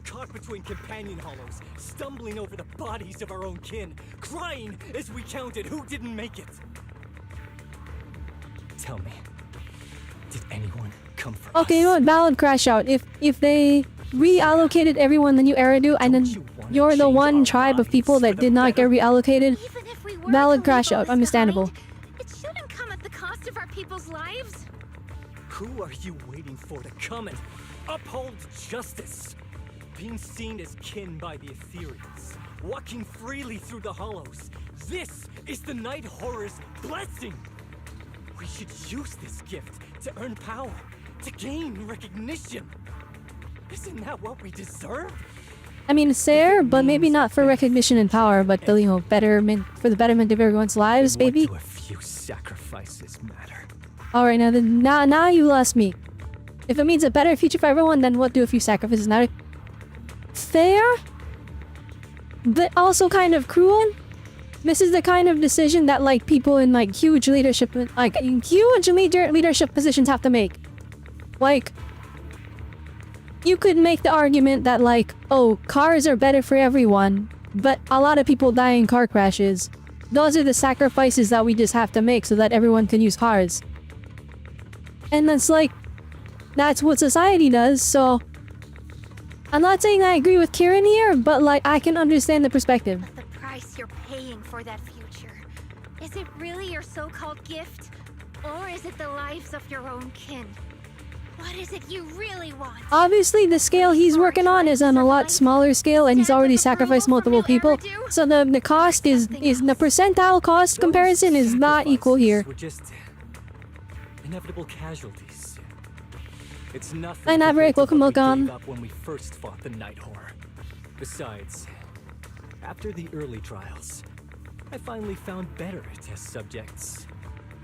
Caught between companion hollows, stumbling over the bodies of our own kin, crying as we counted who didn't make it. Tell me, did anyone come for us? Okay, you know what? Valid crash out. If they reallocated everyone in the New Eridu, and then you're the one tribe of people that did not get reallocated, valid crash out. Understandable. It shouldn't come at the cost of our people's lives. Who are you waiting for to come and uphold justice? Being seen as kin by the Ethereals, walking freely through the hollows. This is the Night Horror's blessing! We should use this gift to earn power, to gain recognition. Isn't that what we deserve? I mean, it's there, but maybe not for recognition and power, but the, betterment, for the betterment of everyone's lives, baby. What do a few sacrifices matter? Alright, now you lost me. If it means a better future for everyone, then what do a few sacrifices matter? Fair? But also kind of cruel? This is the kind of decision that, like, people in, like, huge leadership positions have to make. Like, you could make the argument that, like, oh, cars are better for everyone, but a lot of people die in car crashes. Those are the sacrifices that we just have to make so that everyone can use cars. And that's, like, that's what society does, so... I'm not saying I agree with Kieran here, but, like, I can understand the perspective. But the price you're paying for that future, is it really your so-called gift? Or is it the lives of your own kin? What is it you really want? Obviously, the scale he's working on is on a lot smaller scale, and he's already sacrificed multiple people. So the cost is the percentile cost comparison is not equal here. We're just inevitable casualties. It's nothing. Hi, Maverick. Welcome, welcome. Up when we first fought the Night Horror. Besides, after the early trials, I finally found better test subjects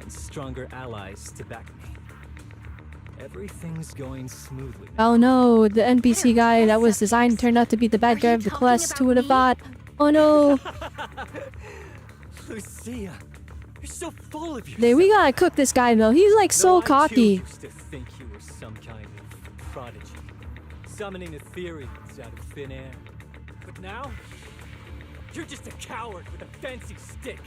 and stronger allies to back me. Everything's going smoothly now. Oh no, the NPC guy that was designed turned out to be the bad guy of the quest. Who would have thought? Oh no. Lucia, you're so full of yourself. Dude, we gotta cook this guy though. He's like so cocky. I used to think you were some kind of prodigy, summoning Ethereals out of thin air. But now, you're just a coward with a fancy stick,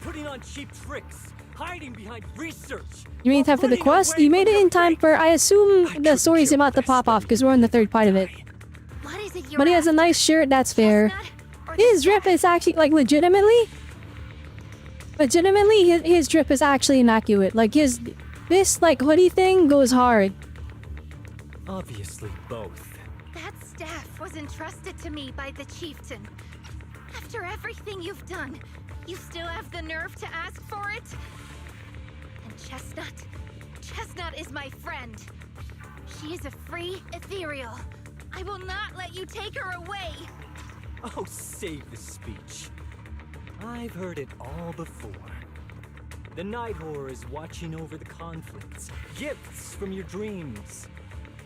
putting on cheap tricks, hiding behind research. You made time for the quest? You made it in time for, I assume, the story's about to pop off because we're in the third part of it. What is it But he has a nice shirt, that's fair. His drip is actually, like, legitimately? Legitimately, his drip is actually immaculate. Like this like hoodie thing goes hard. Obviously both. That staff was entrusted to me by the chieftain. After everything you've done, you still have the nerve to ask for it? And Chestnut is my friend. She is a free ethereal. I will not let you take her away. Oh, save the speech. I've heard it all before. The Night Horror is watching over the conflicts, gifts from your dreams.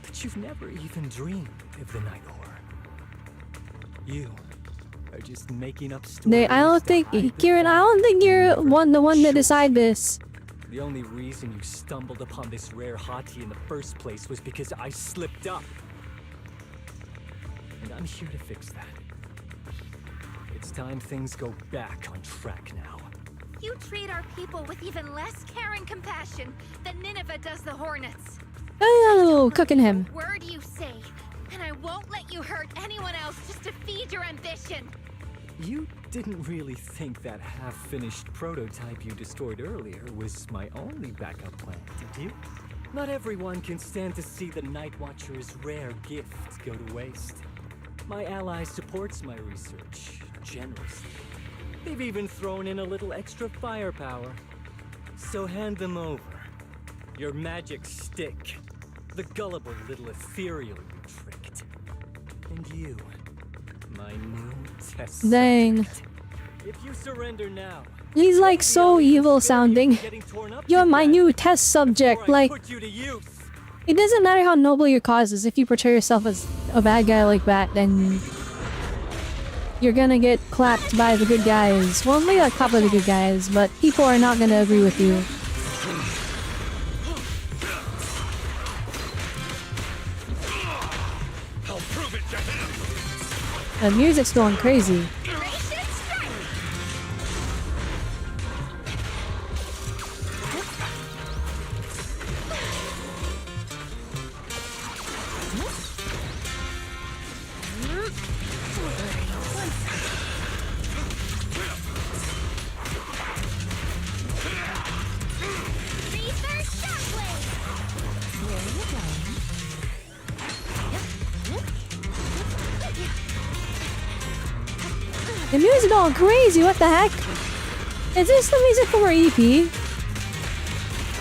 But you've never even dreamed of the Night Horror. You are just making up stories. I don't think, Kieran, I don't think you're the one to decide this. The only reason you stumbled upon this rare hottie in the first place was because I slipped up. And I'm here to fix that. It's time things go back on track now. You treat our people with even less care and compassion than Nineveh does the Hornets. Oh, cooking him. Word you say, and I won't let you hurt anyone else just to feed your ambition. You didn't really think that half-finished prototype you destroyed earlier was my only backup plan, did you? Not everyone can stand to see the Night Watcher's rare gift go to waste. My ally supports my research generously. They've even thrown in a little extra firepower. So hand them over. Your magic stick. The gullible little ethereal you tricked. And you, my new test Dang. subject. If you surrender now, He's like so evil sounding. You're my new test subject. Like, it doesn't matter how noble your cause is. If you portray yourself as a bad guy like that, then you're gonna get clapped by the good guys. Well, maybe not clapped by the good guys, but people are not gonna agree with you. The music's going crazy. The music going crazy, what the heck? Is this the music from our EP?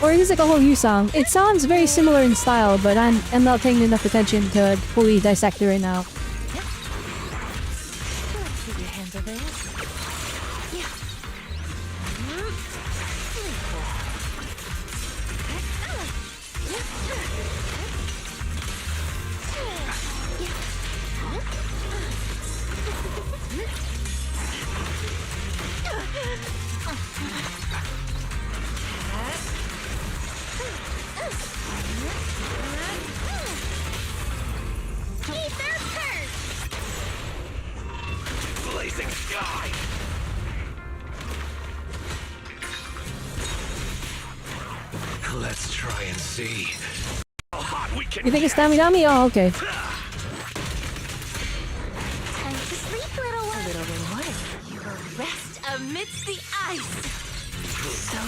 Or is this like a whole new song? It sounds very similar in style, but I'm not paying enough attention to fully dissect it right now. Let's try and see how hot we can. You think it's Tamigami? Oh, okay. Time to sleep, little one. Little reward. You will rest amidst the ice. So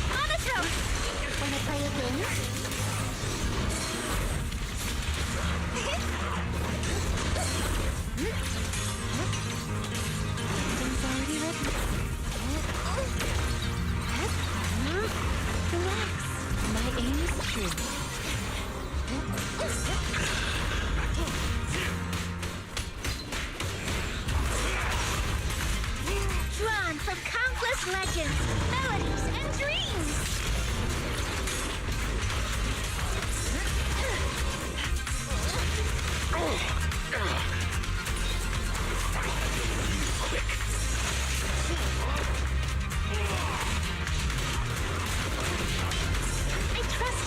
Monotone! Wanna play a game? Everything's already ready. relax. My aim is true. Drawn from countless legends, melodies, and dreams!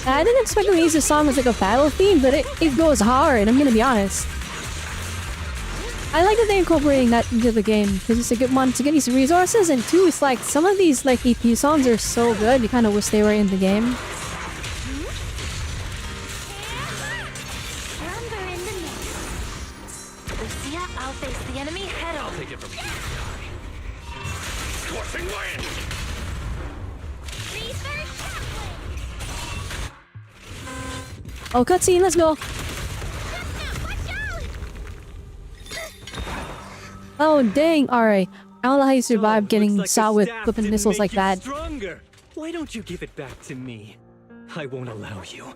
I didn't expect to use this song as like a battle theme, but it goes hard, I'm gonna be honest. I like that they're incorporating that into the game, because it's a good one to get these resources, and two, it's like some of these like EP songs are so good, you kind of wish they were in the game. Slumber in the mist. Lucia, I'll face the enemy head on. I'll take it from here. Scorching wind! Oh, cutscene, let's go. Oh, dang. Alright. I don't know how you survived getting shot with flipping missiles like that. Stronger. Why don't you give it back to me? I won't allow you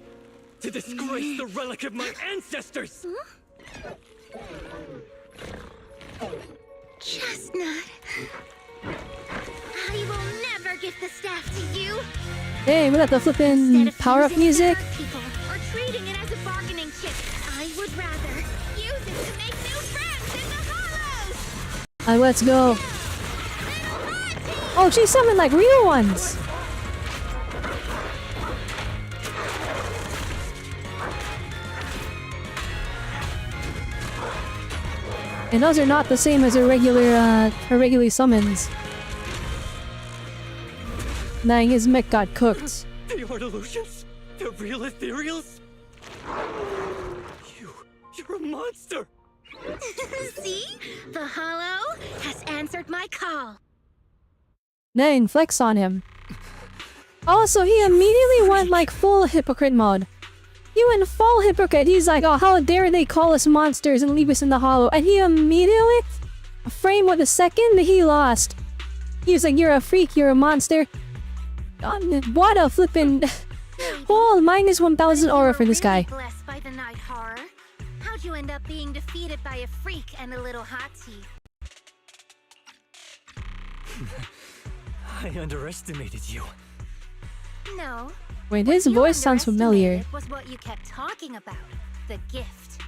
to disgrace the relic of my ancestors! Chestnut. I will never give the staff to you. Dang, we got the flipping power-up music. People or treating it as a bargaining chip, I would rather use it to make new friends in the hollows. Alright, let's go. Oh, she summoned like real ones. And those are not the same as her regular summons. Dang, his mech got cooked. They are delusions? The real ethereals? You're a monster! See? The hollow has answered my call. Dang, flex on him. Also, he immediately went like full hypocrite mode. He went full hypocrite. He's like, oh, how dare they call us monsters and leave us in the hollow. And he immediately, a frame with a second that he lost. He was like, you're a freak, you're a monster. What a flippin'... Oh, minus 1,000 aura for this guy. Blessed by the night horror. How'd you end up being defeated by a freak and a little hot tea? I underestimated you. No. Wait, his voice sounds familiar. It was what you kept talking about. The gift.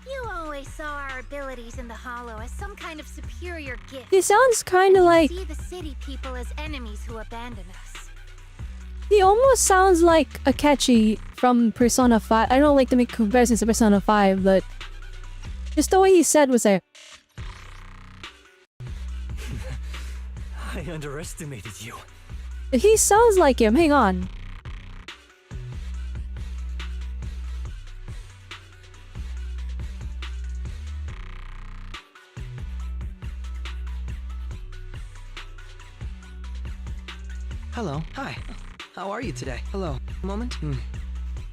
You always saw our abilities in the hollow as some kind of superior gift. He sounds kind of like... See the city people as enemies who abandon us. He almost sounds like Akechi from Persona 5. I don't like to make comparisons to Persona 5, but... just the way he said was like... I underestimated you. He sounds like him, hang on. Hello. Hi. How are you today? Hello. Moment?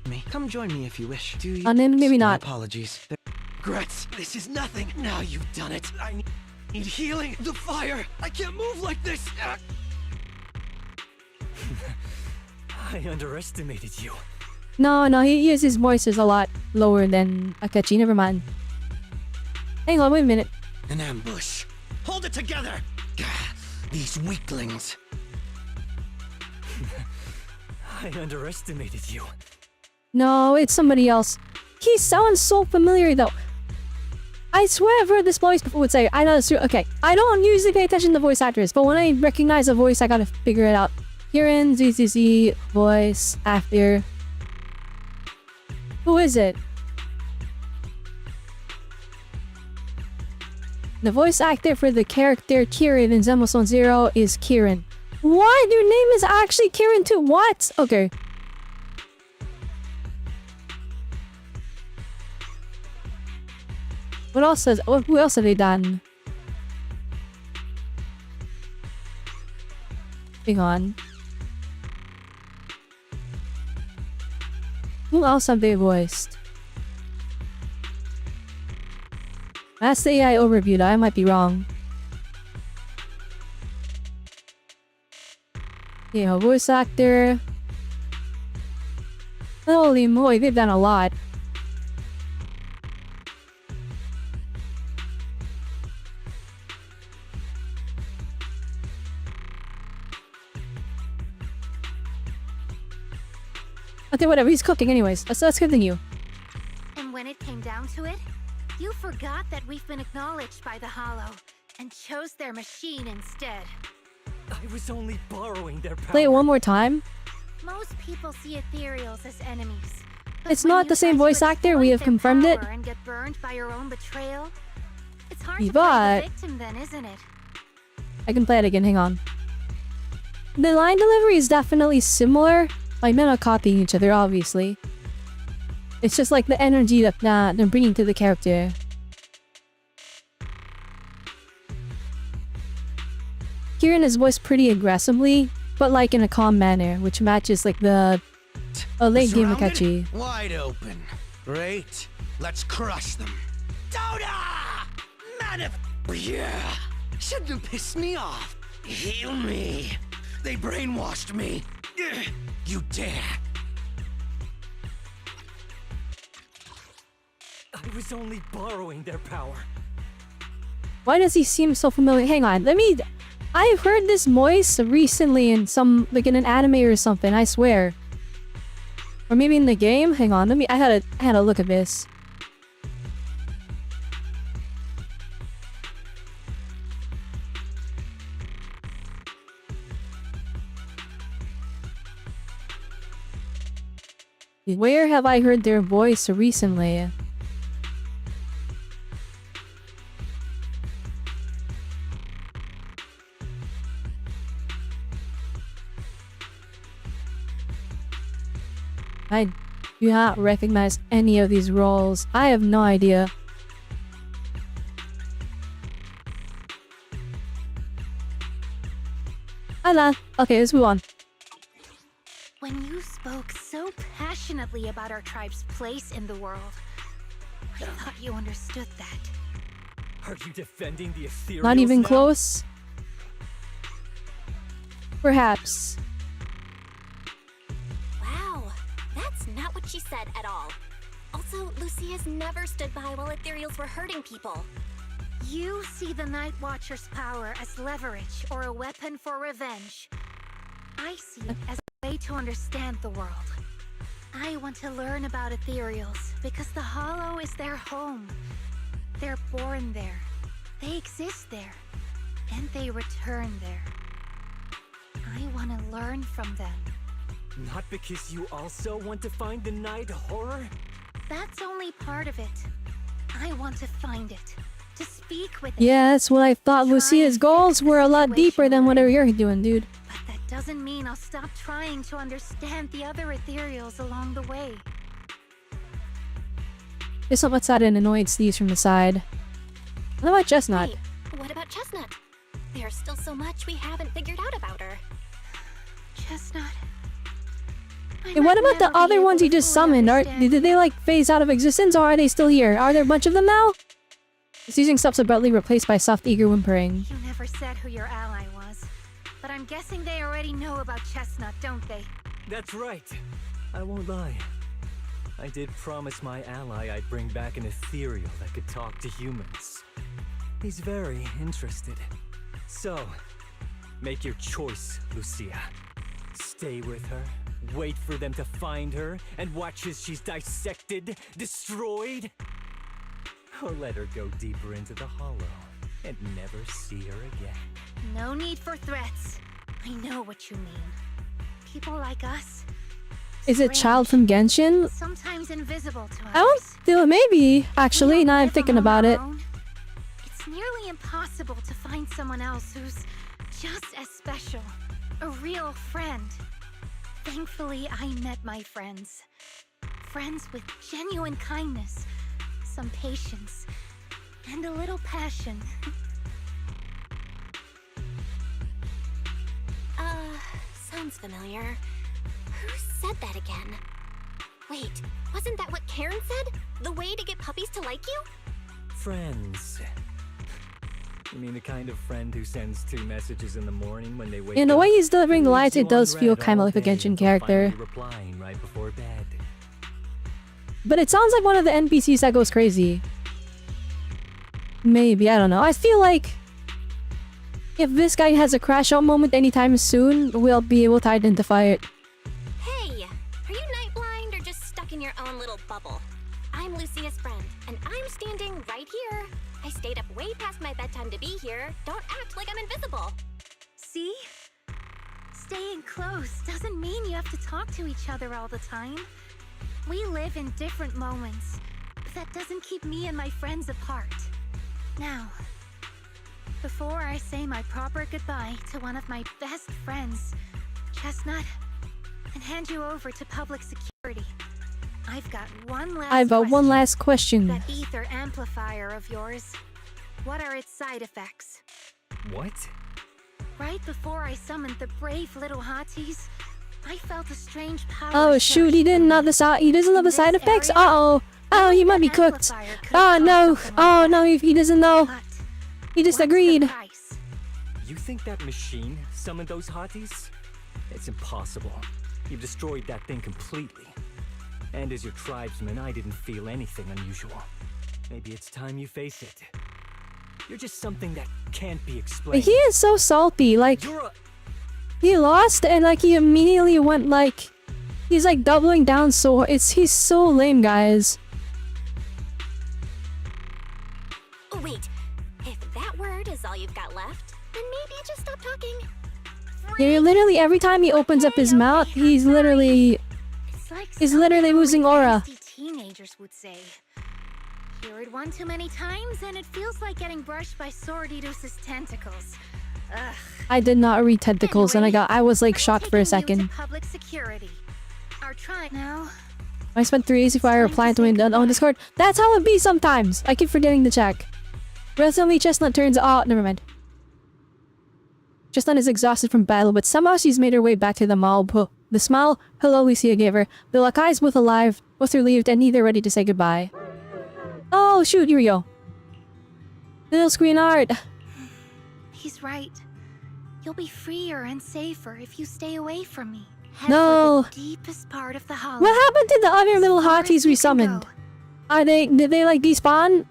Me. Come join me if you wish. Do you? And then maybe My not. apologies. Regrets. This is nothing. Now you've done it. I need healing. The fire. I can't move like this. I underestimated you. No, his voice is a lot lower than Akechi, never mind. Hang on, wait a minute. An ambush. Hold it together. These weaklings. I underestimated you. No, it's somebody else. He sounds so familiar though. I swear I've heard this voice before. Would say I know it's true. Okay, I don't usually pay attention to voice actors, but when I recognize a voice, I gotta figure it out. Kieran, ZZZ, voice actor. Who is it? The voice actor for the character Kieran in Zenless Zone Zero is Kieran. What? Your name is actually Kieran too? What? Okay. What else has... who else have they done? Hang on. Who else have they voiced? That's the AI overview though, I might be wrong. Yeah, voice actor. Holy moly, they've done a lot. Okay, whatever, he's cooking anyways. Let's continue. And when it came down to it, you forgot that we've been acknowledged by the Hollow and chose their machine instead. I was only borrowing their power. Play it one more time. Most people see ethereals as enemies. But It's when not you the same try to voice actor, we exploit have their confirmed it. power and get burned by your own betrayal, it's hard to But- play the victim then, isn't it? I can play it again, hang on. The line delivery is definitely similar. Like, they're not copying each other, obviously. It's just like the energy that they're bringing to the character. hearing his voice pretty aggressively, but like in a calm manner, which matches like the late game Akechi. Wide open. Great. Let's crush them. Dota! Yeah. Shouldn't have pissed me off. Heal me. They brainwashed me. You dare. I was only borrowing their power. Why does he seem so familiar? Hang on, I've heard this voice recently in some, like in an anime or something, I swear. Or maybe in the game? Hang on, I had a look at this. Where have I heard their voice recently? I do not recognize any of these roles. I have no idea. Hala. Okay, let's move on. When you spoke so passionately about our tribe's place in the world, I thought you understood that. Are you defending the ethereals Not even now? close? Perhaps. Wow, that's not what she said at all. Also, Lucia's never stood by while ethereals were hurting people. You see the Night Watcher's power as leverage or a weapon for revenge. I see it as a way to understand the world. I want to learn about ethereals because the Hollow is their home. They're born there, they exist there, and they return there. I want to learn from them. Not because you also want to find the Night Horror? That's only part of it. I want to find it, to speak with it. Yeah, that's what I thought. Lucia's goals were a lot deeper than whatever you're doing, dude. But that doesn't mean I'll stop trying to understand the other ethereals along the way. There's something outside and annoyed Steve's from the side. What about Chestnut? Wait, what about Chestnut? There's still so much we haven't figured out about her. Chestnut. And what about the other ones you just summoned? Did they like phase out of existence, or are they still here? Are there a bunch of them now? It's using stuff abruptly replaced by soft, eager whimpering. You never said who your ally was, but I'm guessing they already know about Chestnut, don't they? That's right. I won't lie. I did promise my ally I'd bring back an ethereal that could talk to humans. He's very interested. So, make your choice, Lucia. Stay with her, wait for them to find her, and watch as she's dissected, destroyed? Or let her go deeper into the Hollow and never see her again. No need for threats. I know what you mean. People like us. Is it Child from Genshin? Sometimes invisible to us. I don't feel maybe, actually, now I'm thinking about it. It's nearly impossible to find someone else who's just as special. A real friend. Thankfully, I met my friends. Friends with genuine kindness, some patience, and a little passion. Sounds familiar. Who said that again? Wait, wasn't that what Karen said? The way to get puppies to like you? Friends. You mean the kind of friend who sends 2 messages in the morning when they wake up? In the way he's delivering the lines, it Leaves you does feel unread kind of all like a day Genshin until character. finally replying right before bed. But it sounds like one of the NPCs that goes crazy. Maybe, I don't know. I feel like if this guy has a crash out moment anytime soon, we'll be able to identify it. Hey, are you night blind or just stuck in your own little bubble? I'm Lucia's friend, and I'm standing right here. I stayed up way past my bedtime to be here. Don't act like I'm invisible. See? Staying close doesn't mean you have to talk to each other all the time. We live in different moments, but that doesn't keep me and my friends apart. Now, before I say my proper goodbye to one of my best friends, Chestnut, and hand you over to public security, I've got one last question. That ether amplifier of yours, what are its side effects? What? Right before I summoned the brave little hotties, I felt a strange power. Oh shoot, he didn't know the side. He doesn't know the side effects. Uh oh, he might be cooked. Oh no, oh no, if he doesn't know. He just agreed. You think that machine summoned those hotties? It's impossible. You've destroyed that thing completely. And as your tribesman, I didn't feel anything unusual. Maybe it's time you face it. You're just something that can't be explained. He is so salty, like he lost and like he immediately went like he's like doubling down, so he's so lame, guys. Oh wait, if that word is all you've got left, then maybe just stop talking. Yeah, literally every time he opens up his mouth, he's literally losing aura. Teenagers would say. Hear it one too many times, and it feels like getting brushed by Swordidus's tentacles. Ugh. I did not read tentacles, Anyway, and I was like shocked for a taking you second. to public security. Our tribe now. I spent 3 days before I replied to it on Discord. That's how it be sometimes. I keep forgetting to check. Recently, Chestnut turns out. Never mind. Chestnut is exhausted from battle, but somehow she's made her way back to the mall. The smile hello Lucia gave her. The Lakai's both alive, both relieved, and neither ready to say goodbye. Oh shoot, here we go. Little screen art. He's right. You'll be freer and safer if you stay away from me. Head No. for the deepest part of the hollow. What happened to the other little hotties we summoned? Did they like despawn?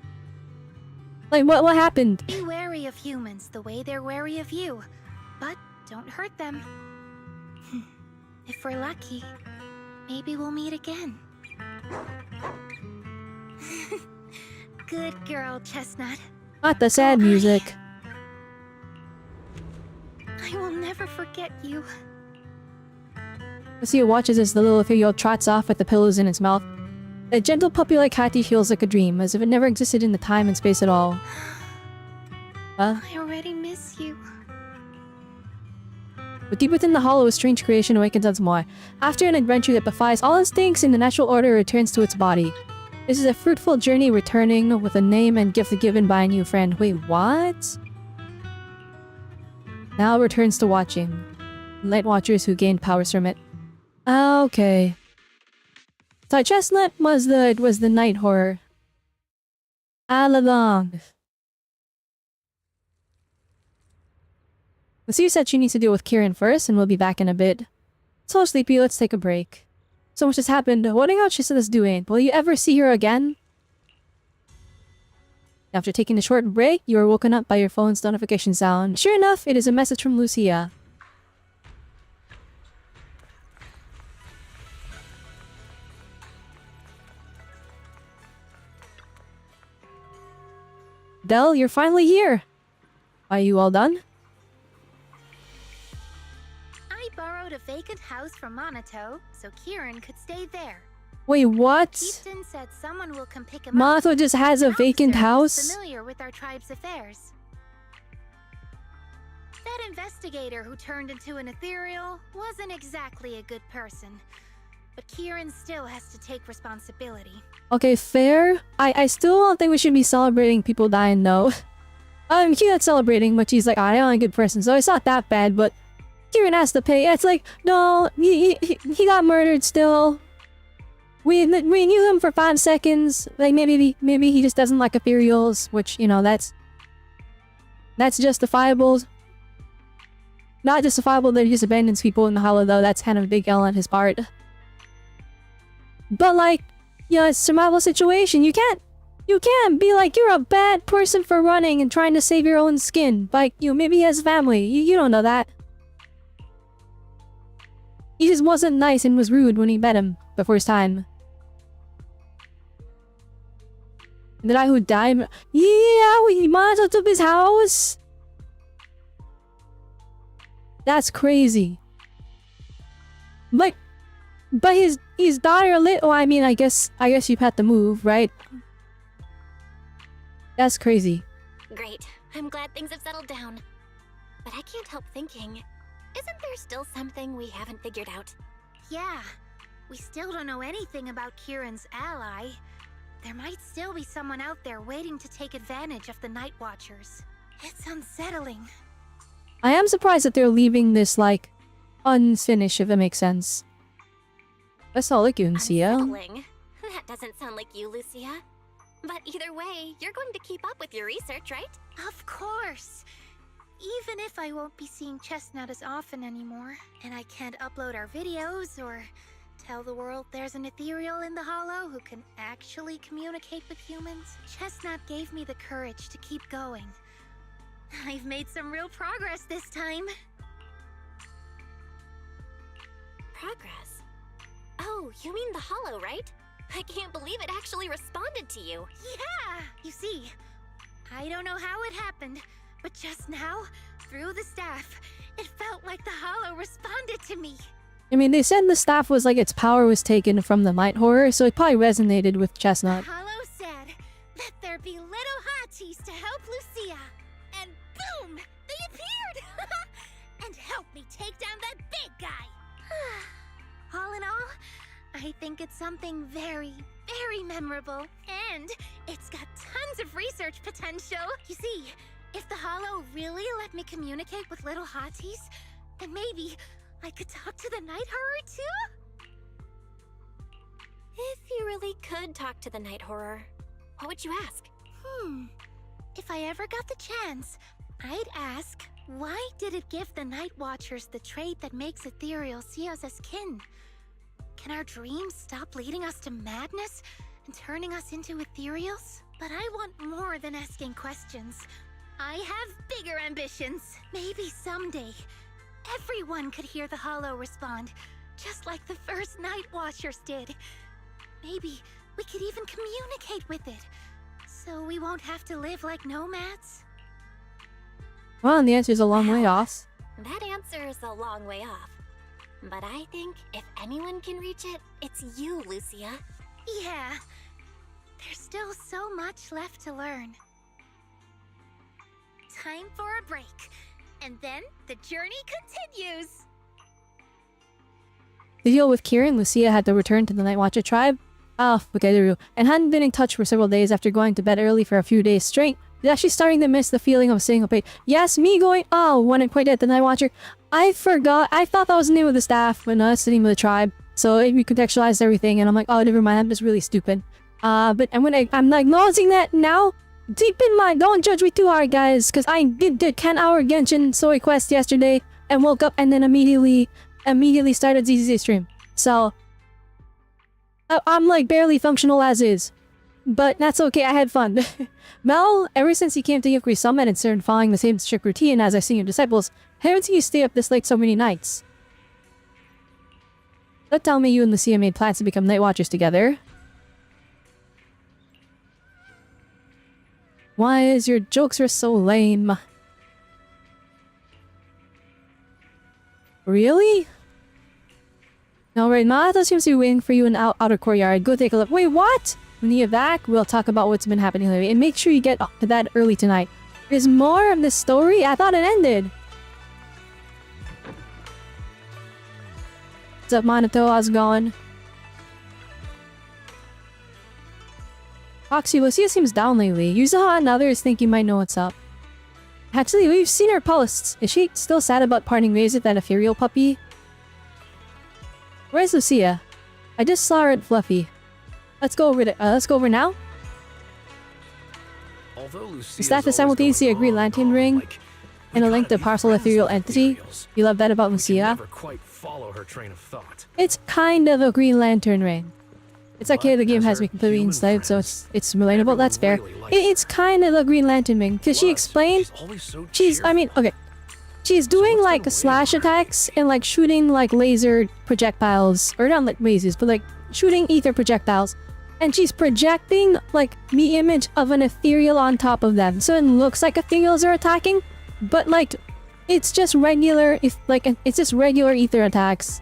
Like what happened? Be wary of humans the way they're wary of you, but don't hurt them. If we're lucky, maybe we'll meet again. Good girl, Chestnut. Not the sad music. I will never forget you. Lucia watches as the little figure trots off with the pillows in its mouth. A gentle puppy-like Hattie feels like a dream, as if it never existed in the time and space at all. Huh? I already miss you. But deep within the hollow, a strange creation awakens once more. After an adventure that defies all instincts in the natural order, returns to its body. This is a fruitful journey returning with a name and gift given by a new friend. Wait, what? Now it returns to watching. Light watchers who gained powers from it. Okay. So Chestnut was the night horror. All along. Lucia said she needs to deal with Kieran first, and we'll be back in a bit. So sleepy, let's take a break. So much has happened. Wondering how Chisa's doing. Will you ever see her again? After taking a short break, you are woken up by your phone's notification sound. Sure enough, it is a message from Lucia. Del, you're finally here. Are you all done? I borrowed a vacant house from Monato, so Kieran could stay there. Wait, what? Chieftain said someone will come pick him up. Monato just has a vacant house? Familiar with our tribe's affairs. That investigator who turned into an ethereal wasn't exactly a good person. But Kieran still has to take responsibility. Okay, fair. I still don't think we should be celebrating people dying, though. He's not celebrating, but she's like, I'm not a good person, so it's not that bad, but Kieran has to pay. It's like, no, he got murdered still. We knew him for 5 seconds. Like, maybe he just doesn't like ethereals, which, you know, that's justifiable. Not justifiable that he just abandons people in the hollow, though. That's kind of a big L on his part. But like, yeah, it's a survival situation. You can't be like, you're a bad person for running and trying to save your own skin. Like, maybe he has family. You don't know that. He just wasn't nice and was rude when he met him before his time. The guy who died... Yeah, he might have took his house. That's crazy. Like... But his daughter lit. Oh, I mean, I guess you've had to move, right? That's crazy. Great. I'm glad things have settled down. But I can't help thinking, isn't there still something we haven't figured out? Yeah. We still don't know anything about Kieran's ally. There might still be someone out there waiting to take advantage of the Night Watchers. It's unsettling. I am surprised that they're leaving this, like, unfinished, if that makes sense. That's all like you, Lucia. Unsettling. That doesn't sound like you, Lucia. But either way, you're going to keep up with your research, right? Of course. Even if I won't be seeing Chestnut as often anymore, and I can't upload our videos or tell the world there's an ethereal in the Hollow who can actually communicate with humans, Chestnut gave me the courage to keep going. I've made some real progress this time. Progress? Oh, you mean the Hollow, right? I can't believe it actually responded to you. Yeah! You see, I don't know how it happened, but just now, through the staff, it felt like the Hollow responded to me. I mean, they said the staff was like its power was taken from the night horror, so it probably resonated with Chestnut. The Hollow said, let there be little hotties to help Lucia. And boom! They appeared! And helped me take down that big guy! All in all, I think it's something very, very memorable. And it's got tons of research potential. You see, if the Hollow really let me communicate with little hotties, then maybe I could talk to the night horror too? If you really could talk to the night horror, what would you ask? If I ever got the chance, I'd ask, why did it give the Night Watchers the trait that makes ethereal see us as kin? Can our dreams stop leading us to madness and turning us into ethereals? But I want more than asking questions. I have bigger ambitions. Maybe someday, everyone could hear the Hollow respond, just like the first Night Watchers did. Maybe we could even communicate with it, so we won't have to live like nomads. Well, and the answer's a long way off. That answer is a long way off. But I think if anyone can reach it, it's you, Lucia. Yeah, there's still so much left to learn. Time for a break, and then the journey continues. To deal with Kieran, Lucia had to return to the Night Watcher tribe, and hadn't been in touch for several days after going to bed early for a few days straight. She's actually starting to miss the feeling of staying up late. Yes, me going, when I quit at the Night Watcher. I forgot, I thought that was the name of the staff, but no, it's the name of the tribe. So it recontextualized everything, and I'm like, oh, never mind, I'm just really stupid. But I'm acknowledging that now. Deep in mind, don't judge me too hard, guys, because I did 10-hour Genshin story quest yesterday, and woke up and then immediately started ZZ stream. So, I'm like barely functional as is. But that's okay, I had fun. Mel, ever since he came to Yukri Summit and started following the same strict routine as I seen your disciples, haven't seen you stay up this late so many nights. Don't tell me you and Lucia made plans to become Night Watchers together. Why is your jokes are so lame? Really? Alright, Mahata seems to be waiting for you in the outer courtyard. Go take a look. Wait, what? When you get back, we'll talk about what's been happening lately. And make sure you get to that early tonight. There's more of this story? I thought it ended. What's up, Monato? How's it going? Foxy, Lucia seems down lately. Yuzaha and others think you might know what's up. Actually, we've seen her posts. Is she still sad about parting ways with that ethereal puppy? Where's Lucia? I just saw her at Fluffy. Let's go over now. The staff is simultaneously a Green Lantern ring and a link to a partial ethereal entity. You love that about Lucia? It's kind of a Green Lantern ring. It's okay, the game has me completely enslaved, so it's relatable. That's fair. It's kind of a Green Lantern ring. Cause she explained, she's doing like slash attacks and like shooting like laser projectiles, or not like lasers, but like shooting ether projectiles. And she's projecting like the image of an ethereal on top of them, so it looks like ethereals are attacking, but like it's just regular, it's just regular ether attacks.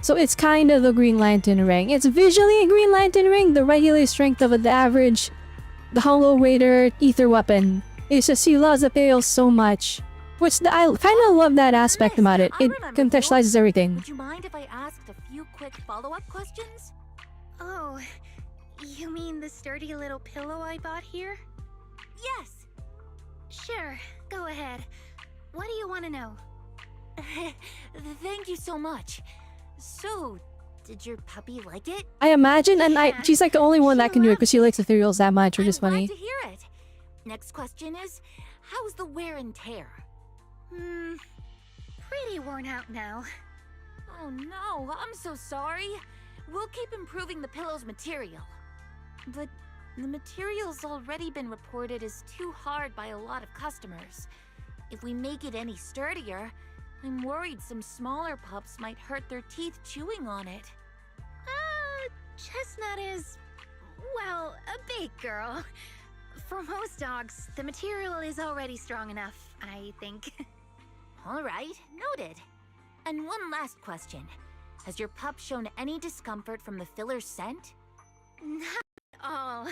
So it's kind of the Green Lantern ring. It's visually a Green Lantern ring, the regular strength of the average, the Hollow Raider ether weapon. It's just she loves ethereals so much. Which I kind of love that aspect about it. It contextualizes everything. Would you mind if I asked a few quick follow-up questions? Oh, you mean the sturdy little pillow I bought here? Yes. Sure, go ahead. What do you want to know? Thank you so much. So, did your puppy like it? I imagine, and she's like the only one that can do it because she likes ethereals that much, which is I'm funny. glad to hear it. Next question is, how's the wear and tear? Pretty worn out now. Oh no, I'm so sorry. We'll keep improving the pillow's material. But the material's already been reported as too hard by a lot of customers. If we make it any sturdier, I'm worried some smaller pups might hurt their teeth chewing on it. Chestnut is, well, a big girl. For most dogs, the material is already strong enough, I think. Alright, noted. And one last question. Has your pup shown any discomfort from the filler's scent? Not at all.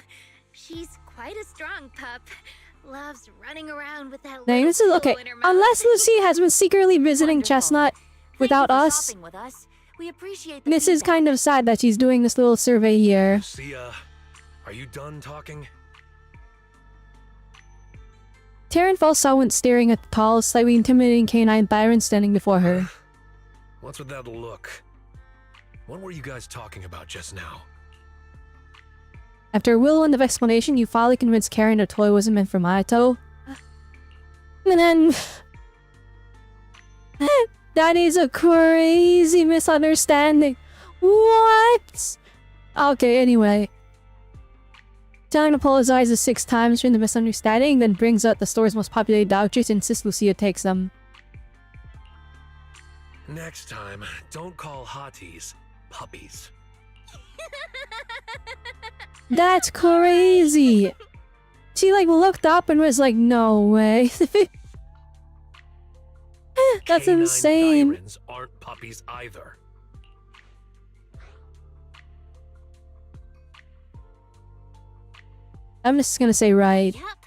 She's quite a strong pup. Loves running around with that Now, little this is okay. tool in her mouth. Unless Lucy has been secretly visiting Wonderful. Chestnut without Thank you for us, shopping with us. We appreciate the this is feedback. kind of sad that she's doing this little survey here. Lucia, are you done talking? Taryn falls silent, staring at the tall, slightly intimidating canine Byron standing before her. What's with that look? What were you guys talking about just now? After a whirlwind of explanation, you finally convince Karen the toy wasn't meant for Minato. And then... that is a crazy misunderstanding. What? Okay, anyway. Taryn apologizes 6 times for the misunderstanding, then brings out the store's most popular dog treats and insists Lucia takes them. Next time, don't call hotties puppies. That's crazy! She like looked up and was like, no way. That's Canine insane. Sirens aren't puppies either. I'm just gonna say right. Yup.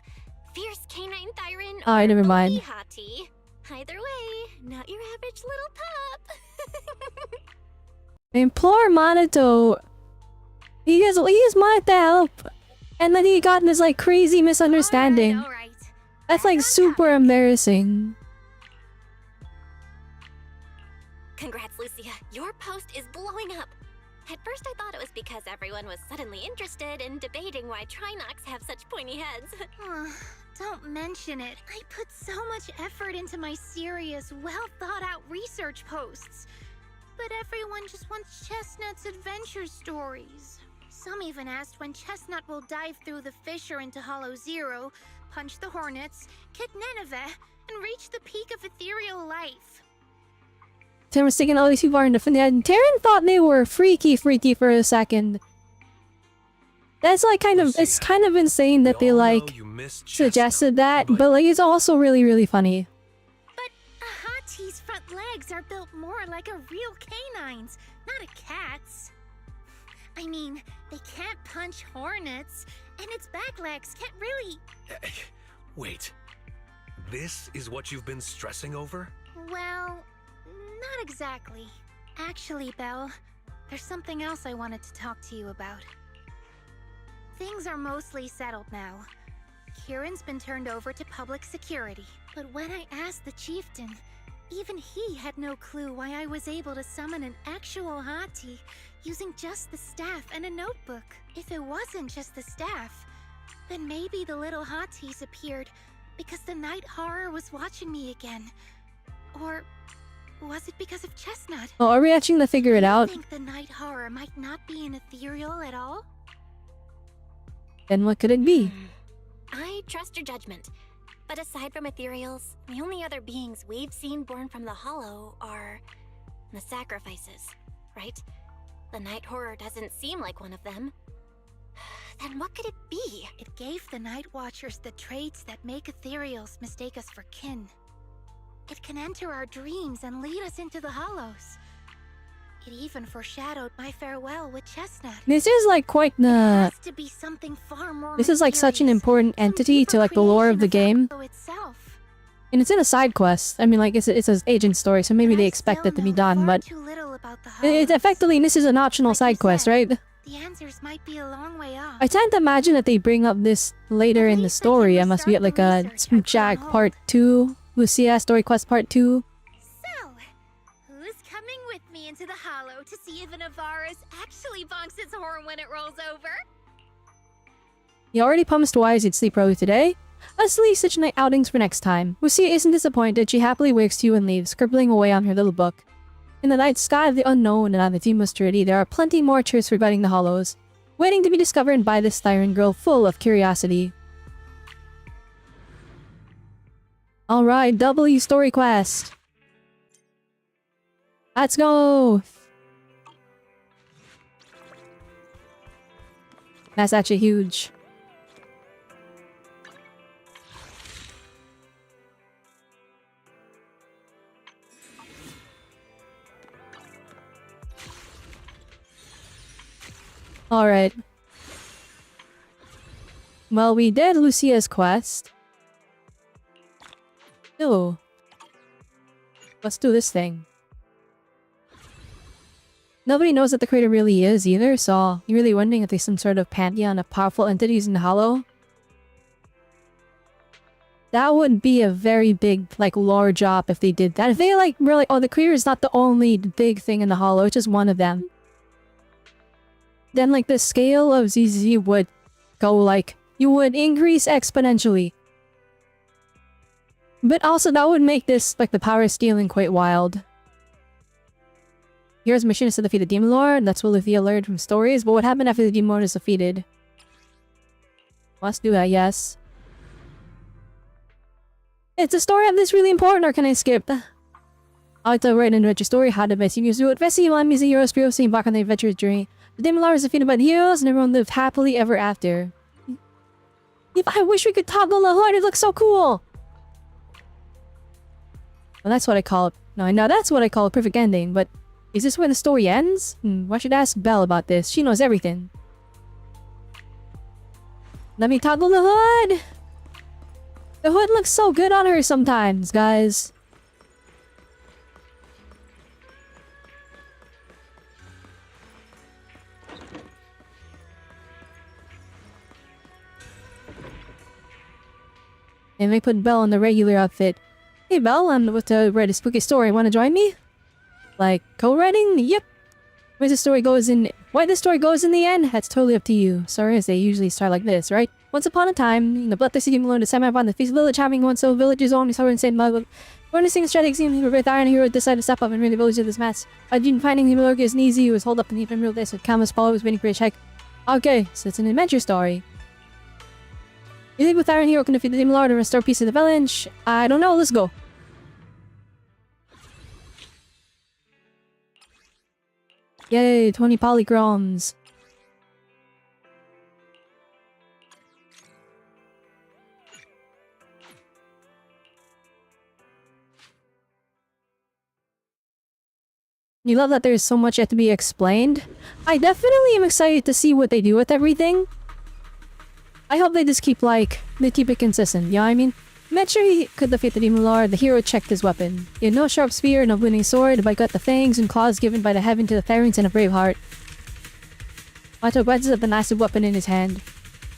Fierce canine Thyron. Alright, or never mind. Bully Hottie. Either way, not your average little pup. I implore Minato. He is wanted to help. And then he got in this like crazy misunderstanding. All right. That's like super embarrassing. Congrats, Lucia. Your post is blowing up. At first I thought it was because everyone was suddenly interested in debating why Trinocs have such pointy heads. Don't mention it. I put so much effort into my serious, well-thought-out research posts. But everyone just wants Chestnut's adventure stories. Some even asked when Chestnut will dive through the fissure into Hollow Zero, punch the Hornets, kick Nineveh, and reach the peak of ethereal life. Taryn was thinking all these people are in the fin, and Taryn thought they were freaky for a second. That's like kind of, it's kind of insane that they like suggested that, but like it's also really funny. But a Hattie's front legs are built more like a real canine's, not a cat's. I mean, they can't punch hornets, and its back legs can't really... Wait. This is what you've been stressing over? Well, not exactly. Actually, Belle, there's something else I wanted to talk to you about. Things are mostly settled now. Kieran's been turned over to public security. But when I asked the chieftain, even he had no clue why I was able to summon an actual Hati using just the staff and a notebook. If it wasn't just the staff, then maybe the little Hatis appeared because the night horror was watching me again. Or was it because of Chestnut? Oh, are we actually gonna figure it out? I think the night horror might not be an ethereal at all. Then what could it be? I trust your judgment. But aside from ethereals, the only other beings we've seen born from the Hollow are the sacrifices, right? The night horror doesn't seem like one of them. Then what could it be? It gave the Night Watchers the traits that make ethereals mistake us for kin. It can enter our dreams and lead us into the Hollows. It even foreshadowed my farewell with Chestnut. This is like quite the... It has to be something far more This is like such an mysterious, important some entity to deeper like the lore of the creation game. Hollow itself. And it's in a side quest. I mean, like, it's an agent story, so maybe But they I expect still it to be know done, far but... too little about the It Hollows. effectively, this is an optional Like you side quest, said, right? the answers might be a long way off. I tend to imagine that they bring up this later in the story. I must be at like a Jack Part 2, Lucia Story Quest Part 2. So, who's coming with me into the Hollow to see if an Avaris actually bonks its horn when it rolls over? He already promised Wise he'd sleep early today. Let's leave such night outings for next time. Lucia isn't disappointed. She happily wakes to you and leaves, scribbling away on her little book. In the night sky of the unknown and on the team of Stridi, there are plenty more cheers rebutting the hollows, waiting to be discovered by this Siren girl full of curiosity. Alright, W story quest. Let's go! That's actually huge. Alright. Well, we did Lucia's quest. Ew. Let's do this thing. Nobody knows what the crater really is either, so you're really wondering if there's some sort of pantheon of powerful entities in the Hollow? That would be a very big, like, lore job if they did that. If they, like, really, oh, the crater is not the only big thing in the Hollow, it's just one of them. Then, like, the scale of ZZ would go, like, you would increase exponentially. But also, that would make this, like, the power stealing quite wild. Here's missions to defeat the Demon Lord. That's what Lucia learned from stories. But what happened after the Demon Lord is defeated? Let's do that, yes. It's a story of this really important, or can I skip? I'll tell right into your story. How did my seniors do it? Vessi, my music heroes, Spiro, seeing back on the adventurous journey. The Demon Lord was defeated by the heroes, and everyone lived happily ever after. I wish we could toggle the hood. It looks so cool. Well, that's what I call it. No, I know that's what I call a perfect ending, but is this where the story ends? Why should I ask Belle about this? She knows everything. Let me toggle the hood! The hood looks so good on her sometimes, guys. And we put Belle in the regular outfit. Hey Belle, I'm with the Read a Spooky Story. Wanna join me? Like, co-writing? Yep. Why this story goes in the end? That's totally up to you. Sorry, as they usually start like this, right? Once upon a time, in the bloodthirsty demon lord semi upon the feast village, having one so village's own so insane mud. Witnessing strategic scene with Iron Hero decided to step up and rid the village of this mess. Finding the Lord isn't easy. He was holed up in the real this with countless followers waiting for his check. Okay, so it's an adventure story. You think with Iron Hero can defeat the demon lord and restore peace to the village? I don't know, let's go. Yay, 20 polygrams. You love that there's so much yet to be explained. I definitely am excited to see what they do with everything. I hope they just keep, like, they keep it consistent, you know what I mean? Made sure he could defeat the Demon Lord, the hero checked his weapon. He had no sharp spear, no winning sword, but got the fangs and claws given by the heaven to the Therans and a brave heart. Otto glances at the massive weapon in his hand.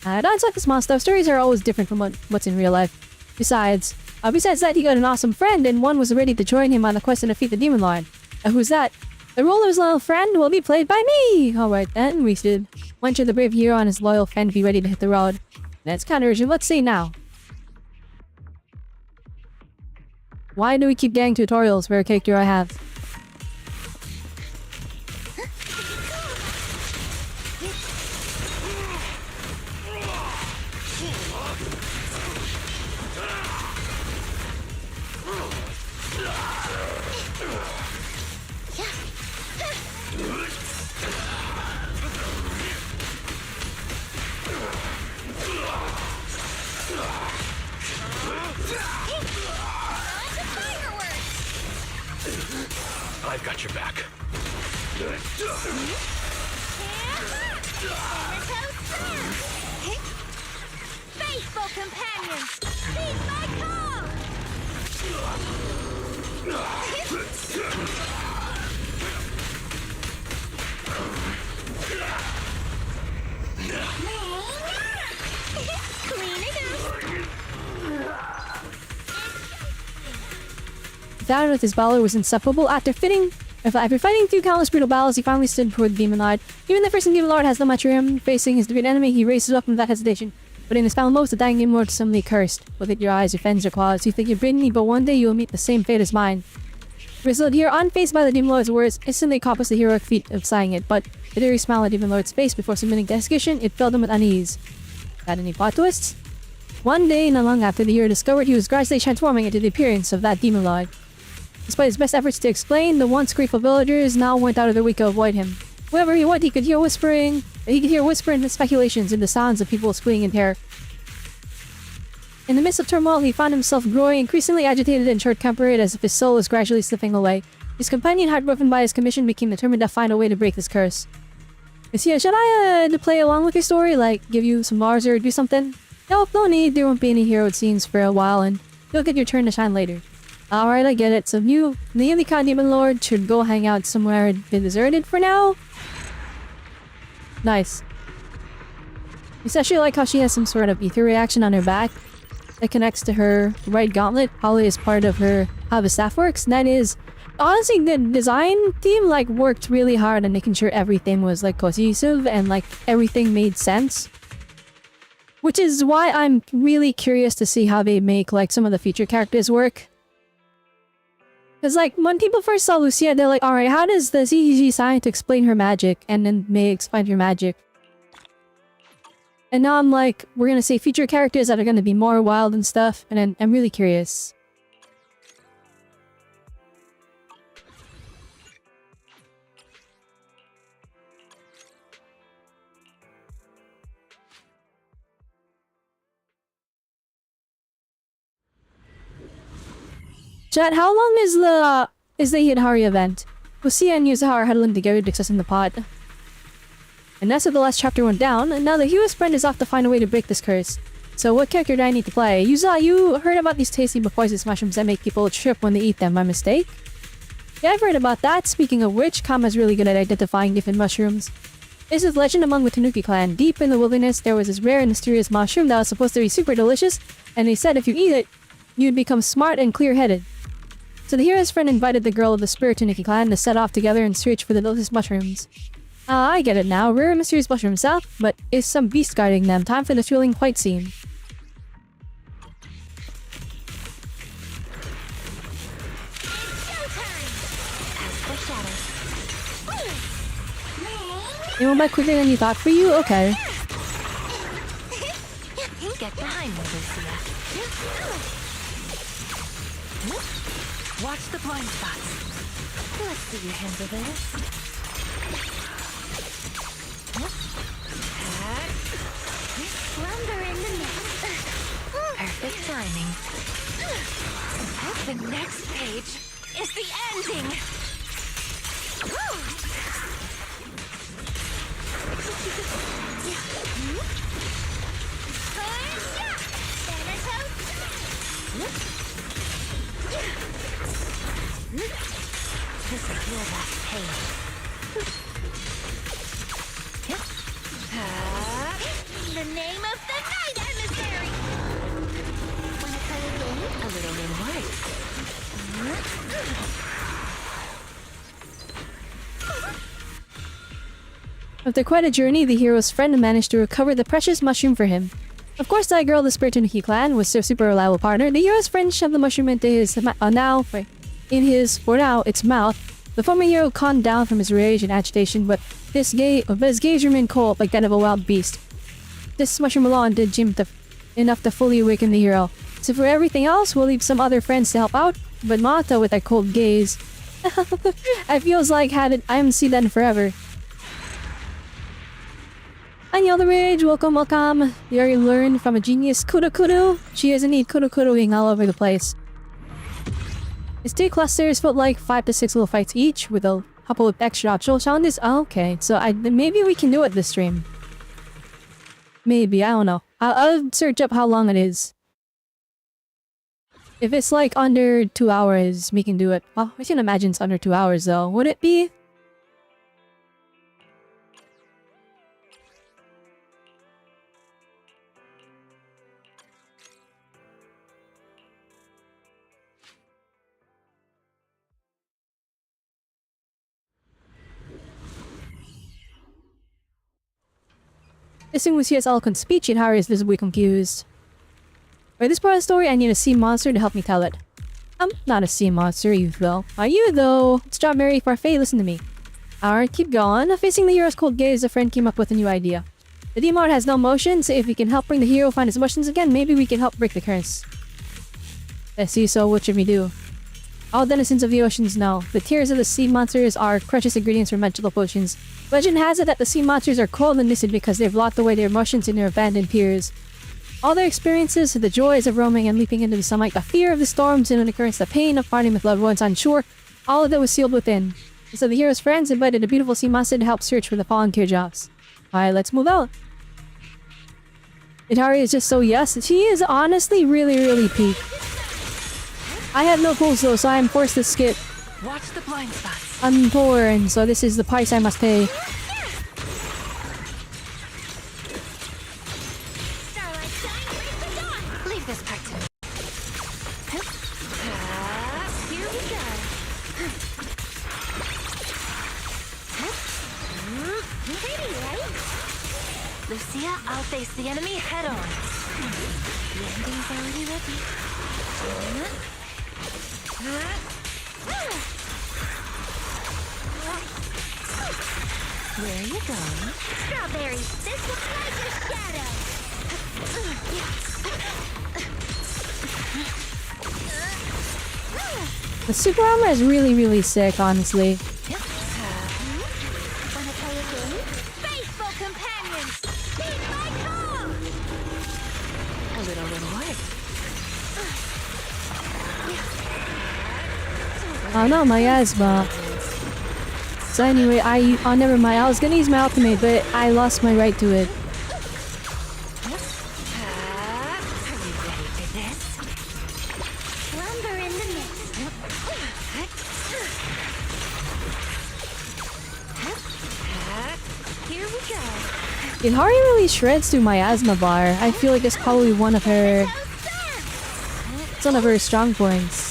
That's like the small stuff. Stories are always different from what's in real life. Besides that, he got an awesome friend, and one was ready to join him on the quest to defeat the Demon Lord. Who's that? The role of his loyal friend will be played by me! Alright then, we should venture the brave hero and his loyal friend be ready to hit the road. That's kind of urgent. Let's see now. Why do we keep getting tutorials for a character I have? I've got your back. Faithful companions, heed my call! He found with his valor was inseparable. After fighting 2 countless brutal battles, he finally stood before the Demon Lord. Even the first Demon Lord has no match for him. Facing his great enemy, he raised his weapon without hesitation. But in his final moments, the dying Demon Lord suddenly cursed. Look at your eyes, your fangs, your claws. You think you're beating me, but one day you will meet the same fate as mine. Grizzled here, unfazed by the Demon Lord's words, instantly accomplished the heroic feat of sighing it, but the eerie smile on the Demon Lord's face before submitting to execution, it filled him with unease. Got any plot twists? One day, not long after the hero discovered he was gradually transforming into the appearance of that Demon Lord. Despite his best efforts to explain, the once grateful villagers now went out of their way to avoid him. Wherever he went, he could hear whispering and speculations and the sounds of people squealing in terror. In the midst of turmoil, he found himself growing increasingly agitated and short-tempered as if his soul was gradually slipping away. His companion, heartbroken by his commission, became determined to find a way to break this curse. Lucia, should I play along with your story? Like, give you some Mars or do something? No need, there won't be any hero scenes for a while and you'll get your turn to shine later. Alright, I get it. So you, the Unicorn Demon Lord, should go hang out somewhere deserted for now? Nice. It's actually like how she has some sort of ether reaction on her back that connects to her right gauntlet, probably as part of her how the staff works. And that is, honestly, the design team like worked really hard on making sure everything was like cohesive and like everything made sense. Which is why I'm really curious to see how they make like some of the feature characters work. Because like when people first saw Lucia, they're like, alright, how does the CGG sign to explain her magic? And then they explain her magic. And now I'm like, we're gonna say feature characters that are gonna be more wild and stuff, and then I'm really curious. Chat, how long is the Hidari event? Lucia and Yuzuhara huddling together discussing the pot. And that's how the last chapter went down, and now the hero's friend is off to find a way to break this curse. So what character do I need to play? Yuza, you heard about these tasty but poisonous mushrooms that make people trip when they eat them by mistake? Yeah, I've heard about that. Speaking of which, Kama's really good at identifying different mushrooms. This is legend among the Tanuki clan. Deep in the wilderness, there was this rare and mysterious mushroom that was supposed to be super delicious, and they said if you eat it, you'd become smart and clear-headed. So the hero's friend invited the girl of the Spirit Tanuki clan to set off together and search for the delicious mushrooms. I get it now. Rare and mysterious mushrooms south, but is some beast guarding them? Time for the thrilling fight scene. You went by quicker than you thought for you? Okay. Get behind me, Lucia. Watch the blind spots. Let's see your handle there. Slumber in the nest. Perfect timing. The next page is the ending. This is your last page. The name of the night emissary. Wanna play a game? A little reward. After quite a journey, the hero's friend managed to recover the precious mushroom for him. Of course, that girl, the Spirit Tanuki clan, was their super reliable partner. The hero's friend shoved the mushroom into his its mouth. The former hero calmed down from his rage and agitation, but his gaze remained cold like that of a wild beast. This mushroom alone did Jim enough to fully awaken the hero. So for everything else, we'll leave some other friends to help out, but Mata with that cold gaze. I feels like I haven't seen that in forever. Annyeong the Rage, welcome. You already learned from a genius, Kudo. She is indeed Kudoing all over the place. His 2 clusters felt like 5 to 6 little fights each, with a couple of extra optional challenges. Oh, okay, so maybe we can do it this stream. Maybe, I don't know. I'll search up how long it is. If it's like under 2 hours, we can do it. Well, I can imagine it's under 2 hours though. Would it be? Listening to Lucia's eloquent speech, Hidari is visibly confused. For this part of the story, I need a sea monster to help me tell it. I'm not a sea monster, you though. Are you though? Strawberry Parfait, listen to me. Alright, keep going. Facing the hero's cold gaze, a friend came up with a new idea. The demon has no motion, so if we can help bring the hero find his emotions again, maybe we can help break the curse. Let's see, so what should we do? All denizens of the oceans know. The tears of the sea monsters are precious ingredients for magical potions. Legend has it that the sea monsters are cold and distant because they've locked away their emotions in their abandoned piers. All their experiences, the joys of roaming and leaping into the sunlight, the fear of the storms and the occurrence, the pain of parting with loved ones on shore, all of that was sealed within. So the hero's friends invited a beautiful sea monster to help search for the fallen teardrops. Alright, let's move out. Hidari is just so yes. She is honestly really peak. I have no pools though, so I am forced to skip. Watch the blind spots. I'm poor, and so this is the price I must pay. Leave this part to me. Here we go. Pretty, right? Lucia, I'll face the enemy head on. The ending's already ready. Where are you going? Strawberry, this looks like a shadow. The super armor is really sick, honestly. Wanna play a game? Faithful companions, heed my call! A little reward. Oh no, my asthma. So anyway, oh never mind, I was gonna use my ultimate, but I lost my right to it. Are you ready for this? Slumber in the mist. Here we go. Hidari really shreds through my asthma bar. I feel like it's probably one of her... It's one of her strong points.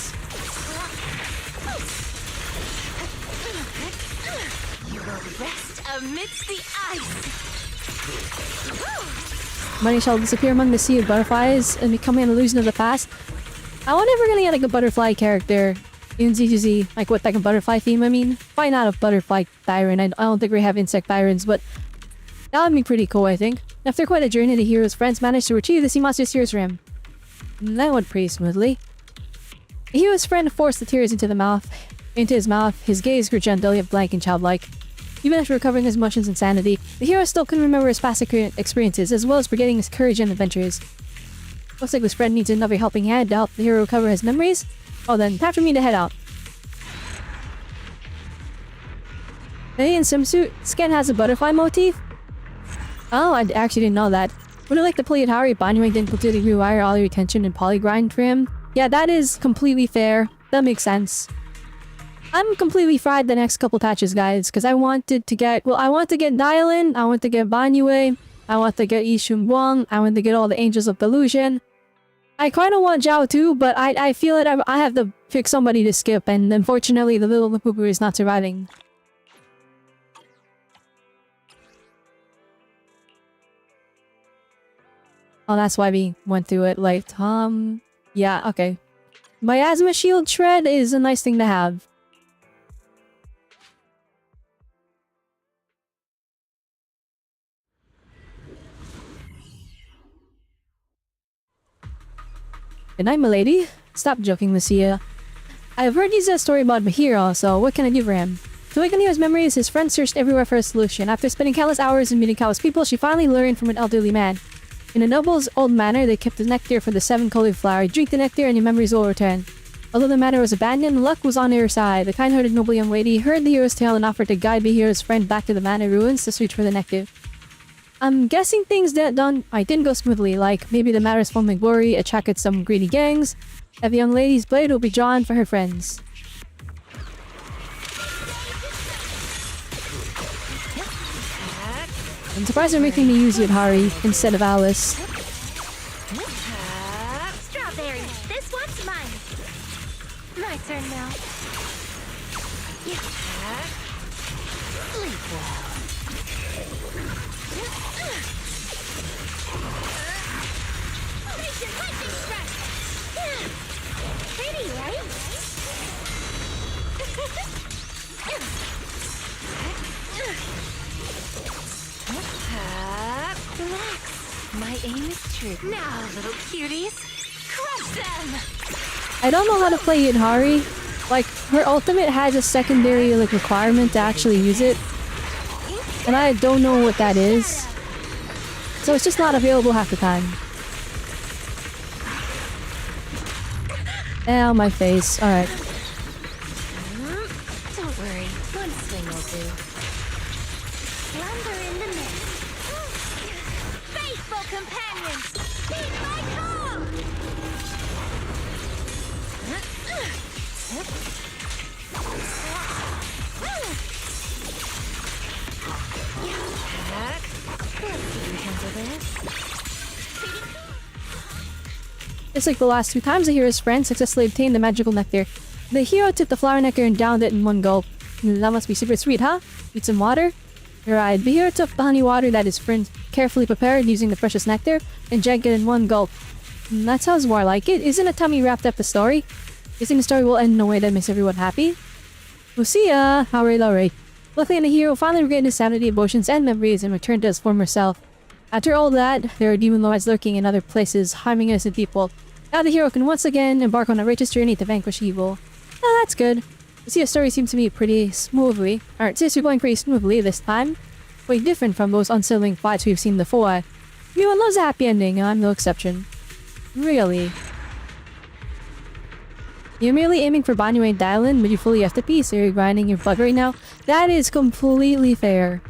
Amidst the ice. Money shall disappear among the sea of butterflies and become an illusion of the past. I wonder if we're gonna get like a butterfly character in ZGZ, like what like a butterfly theme, I mean. Probably not a butterfly tyrant, I don't think we have insect tyrants, but that would be pretty cool, I think. After quite a journey, the hero's friends managed to retrieve the sea monster's tears for him. And that went pretty smoothly. The hero's friend forced the tears into his mouth, his gaze grew gentle yet blank and childlike. Even after recovering his emotions and sanity, the hero still couldn't remember his past experiences, as well as forgetting his courage and adventures. Looks like his friend needs another helping hand to help the hero recover his memories. Oh then, time for me to head out. Hey, in swimsuit, Skin has a butterfly motif? Oh, I actually didn't know that. Would I like to play Hidari Binding didn't completely rewire all your attention and polygrind for him? Yeah, that is completely fair. That makes sense. I'm completely fried the next couple patches, guys, because I wanted to get... Well, I want to get Dylan, I want to get Banyue, I want to get Yishun Wang, I want to get all the Angels of Delusion. I kind of want Zhao too, but I feel that I have to pick somebody to skip, and unfortunately the little Pooper is not surviving. Oh, that's why we went through it, like, yeah, okay. Miasma Shield Shred is a nice thing to have. Good night, milady. Stop joking, Lucia. I have heard you said a story about Mahiro, so what can I do for him? To awaken his memories, his friends searched everywhere for a solution. After spending countless hours and meeting countless people, she finally learned from an elderly man. In a noble's old manor, they kept the nectar for the 7 cauliflower. Drink the nectar and your memories will return. Although the manor was abandoned, luck was on their side. The kind-hearted noble young lady heard the hero's tale and offered to guide Mihiro's friend back to the manor ruins to search for the nectar. I'm guessing things didn't go smoothly, like maybe the matter's forming glory attracted some greedy gangs, and the young lady's blade will be drawn for her friends. I'm surprised they're making me use Yudhari instead of Alice. Strawberry, this one's mine. My turn now. Sleep well. aim is true. Now, little cuties, crush them! I don't know how to play Yidhari. Like, her ultimate has a secondary like requirement to actually use it. And I don't know what that is. So it's just not available half the time. Ow, my face. Alright. Don't worry, one swing will do. Slumber in the mist. Faithful companions, heed my call! Just like the last 2 times the hero's friend successfully obtained the magical nectar, the hero took the flower nectar and downed it in one gulp. That must be super sweet, huh? Need some water? Right, the hero took the honey water that his friend carefully prepared using the precious nectar and drank it in one gulp. That sounds more like it. Isn't Autonomy wrapped up the story? Guessing the story will end in a way that makes everyone happy? Lucia! Alright. Luckily, the hero finally regained his sanity, emotions, and memories and returned to his former self. After all that, there are demon lords lurking in other places, harming innocent people. Now the hero can once again embark on a righteous journey to vanquish evil. Oh, that's good. Lucia's story seems to be pretty smoothly. Alright, seems to be going pretty smoothly this time. Quite different from those unsettling fights we've seen before. Everyone loves a happy ending, I'm no exception. Really? You're merely aiming for Banyu Dialin, but you fully have to piece, or you're grinding your bug right now? That is completely fair.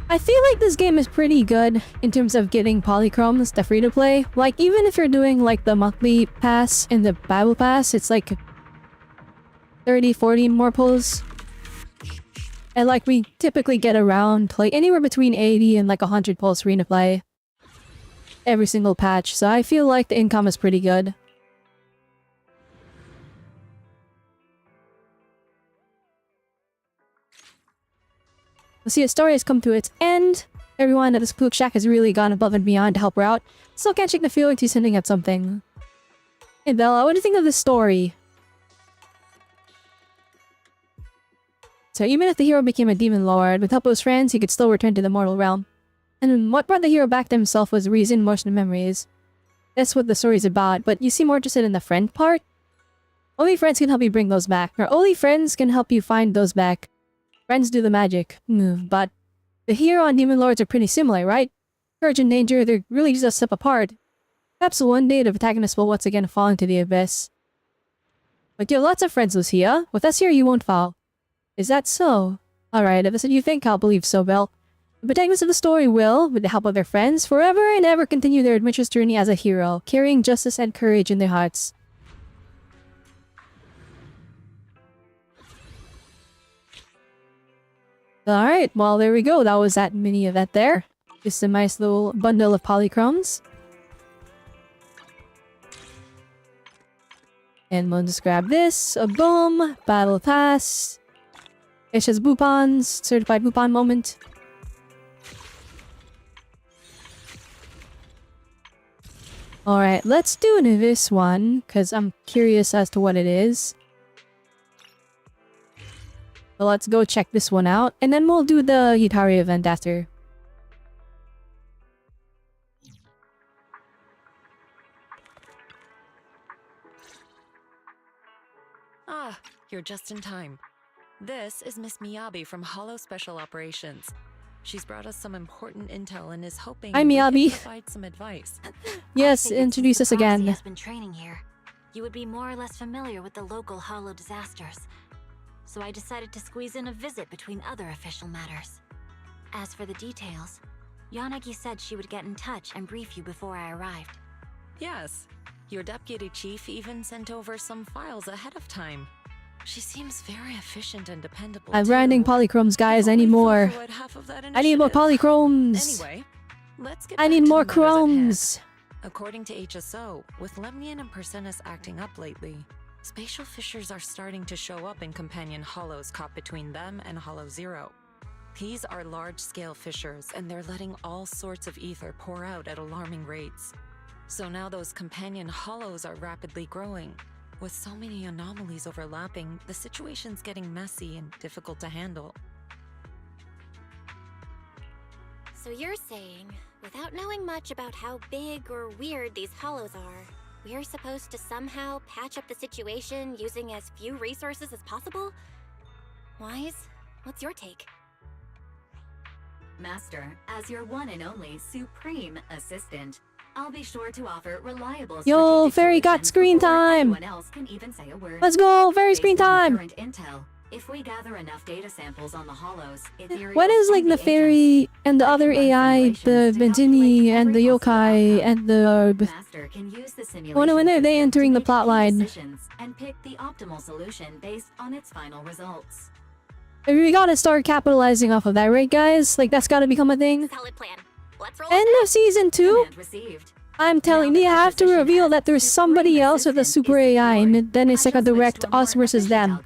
I feel like this game is pretty good in terms of getting polychromes, the free-to-play. Like, even if you're doing, like, the monthly pass and the Bible pass, it's like 30, 40 more pulls. And, like, we typically get around, like, anywhere between 80 and, like, 100 pulls free-to-play every single patch, so I feel like the income is pretty good. Lucia's story has come to its end. Everyone at the Spook Shack has really gone above and beyond to help her out. Still can't shake the feeling she's hinting at something. Hey Bella, what do you think of this story? So even if the hero became a demon lord, with help of his friends, he could still return to the mortal realm. And what brought the hero back to himself was reason, emotion, and memories. That's what the story's about, but you seem more interested in the friend part? Only friends can help you bring those back, or only friends can help you find those back. Friends do the magic, but the hero and demon lords are pretty similar, right? Courage and danger, they're really just a step apart. Perhaps one day the protagonist will once again fall into the abyss. But you have lots of friends, Lucia. With us here, you won't fall. Is that so? Alright, if that's what you think, I'll believe so, Belle. The protagonists of the story will, with the help of their friends, forever and ever continue their adventurous journey as a hero, carrying justice and courage in their hearts. Alright, well there we go. That was that mini event there. Just a nice little bundle of polychromes. And we'll just grab this. A boom. Battle pass. It's just Bupons. Certified Bupon moment. Alright, let's do this one, because I'm curious as to what it is. So let's go check this one out, and then we'll do the Yidhari event after. Ah, you're just in time. This is Miss Miyabi from Hollow Special Operations. She's brought us some important intel and is hoping Hi, we Miyabi. can provide some advice. Yes, introduce us again. Has been training here. You would be more or less familiar with the local Hollow disasters. So I decided to squeeze in a visit between other official matters. As for the details, Yanagi said she would get in touch and brief you before I arrived. Yes, your deputy chief even sent over some files ahead of time. She seems very efficient and dependable. I'm grinding polychromes, guys. I need more. I need more polychromes. Anyway, let's get I back need to more the matters at hand. chromes. According to HSO, with Lemnian and Persenis acting up lately, spatial fissures are starting to show up in companion hollows caught between them and Hollow Zero. These are large-scale fissures, and they're letting all sorts of ether pour out at alarming rates. So now those companion hollows are rapidly growing. With so many anomalies overlapping, the situation's getting messy and difficult to handle. So you're saying, Without knowing much about how big or weird these hollows are, we're supposed to somehow patch up the situation using as few resources as possible? Wise, what's your take? Master, as your one and only supreme assistant, I'll be sure to offer reliable Yo, Fairy got screen time! anyone else can even say a word. Let's go! Fairy screen Based on time! current intel, if we gather enough data samples on the hollows, What is like the fairy and the other AI, the Benzini and the yokai and the Master can use the simulation when are they system entering to the make plot key line? decisions and pick the optimal solution based on its final results. We gotta start capitalizing off of that, right guys? Like that's gotta become a thing. Solid plan. Let's roll. End of season 2? Command received. I'm telling you, I have to reveal that there's somebody else with a super AI and then it's like a direct us versus them.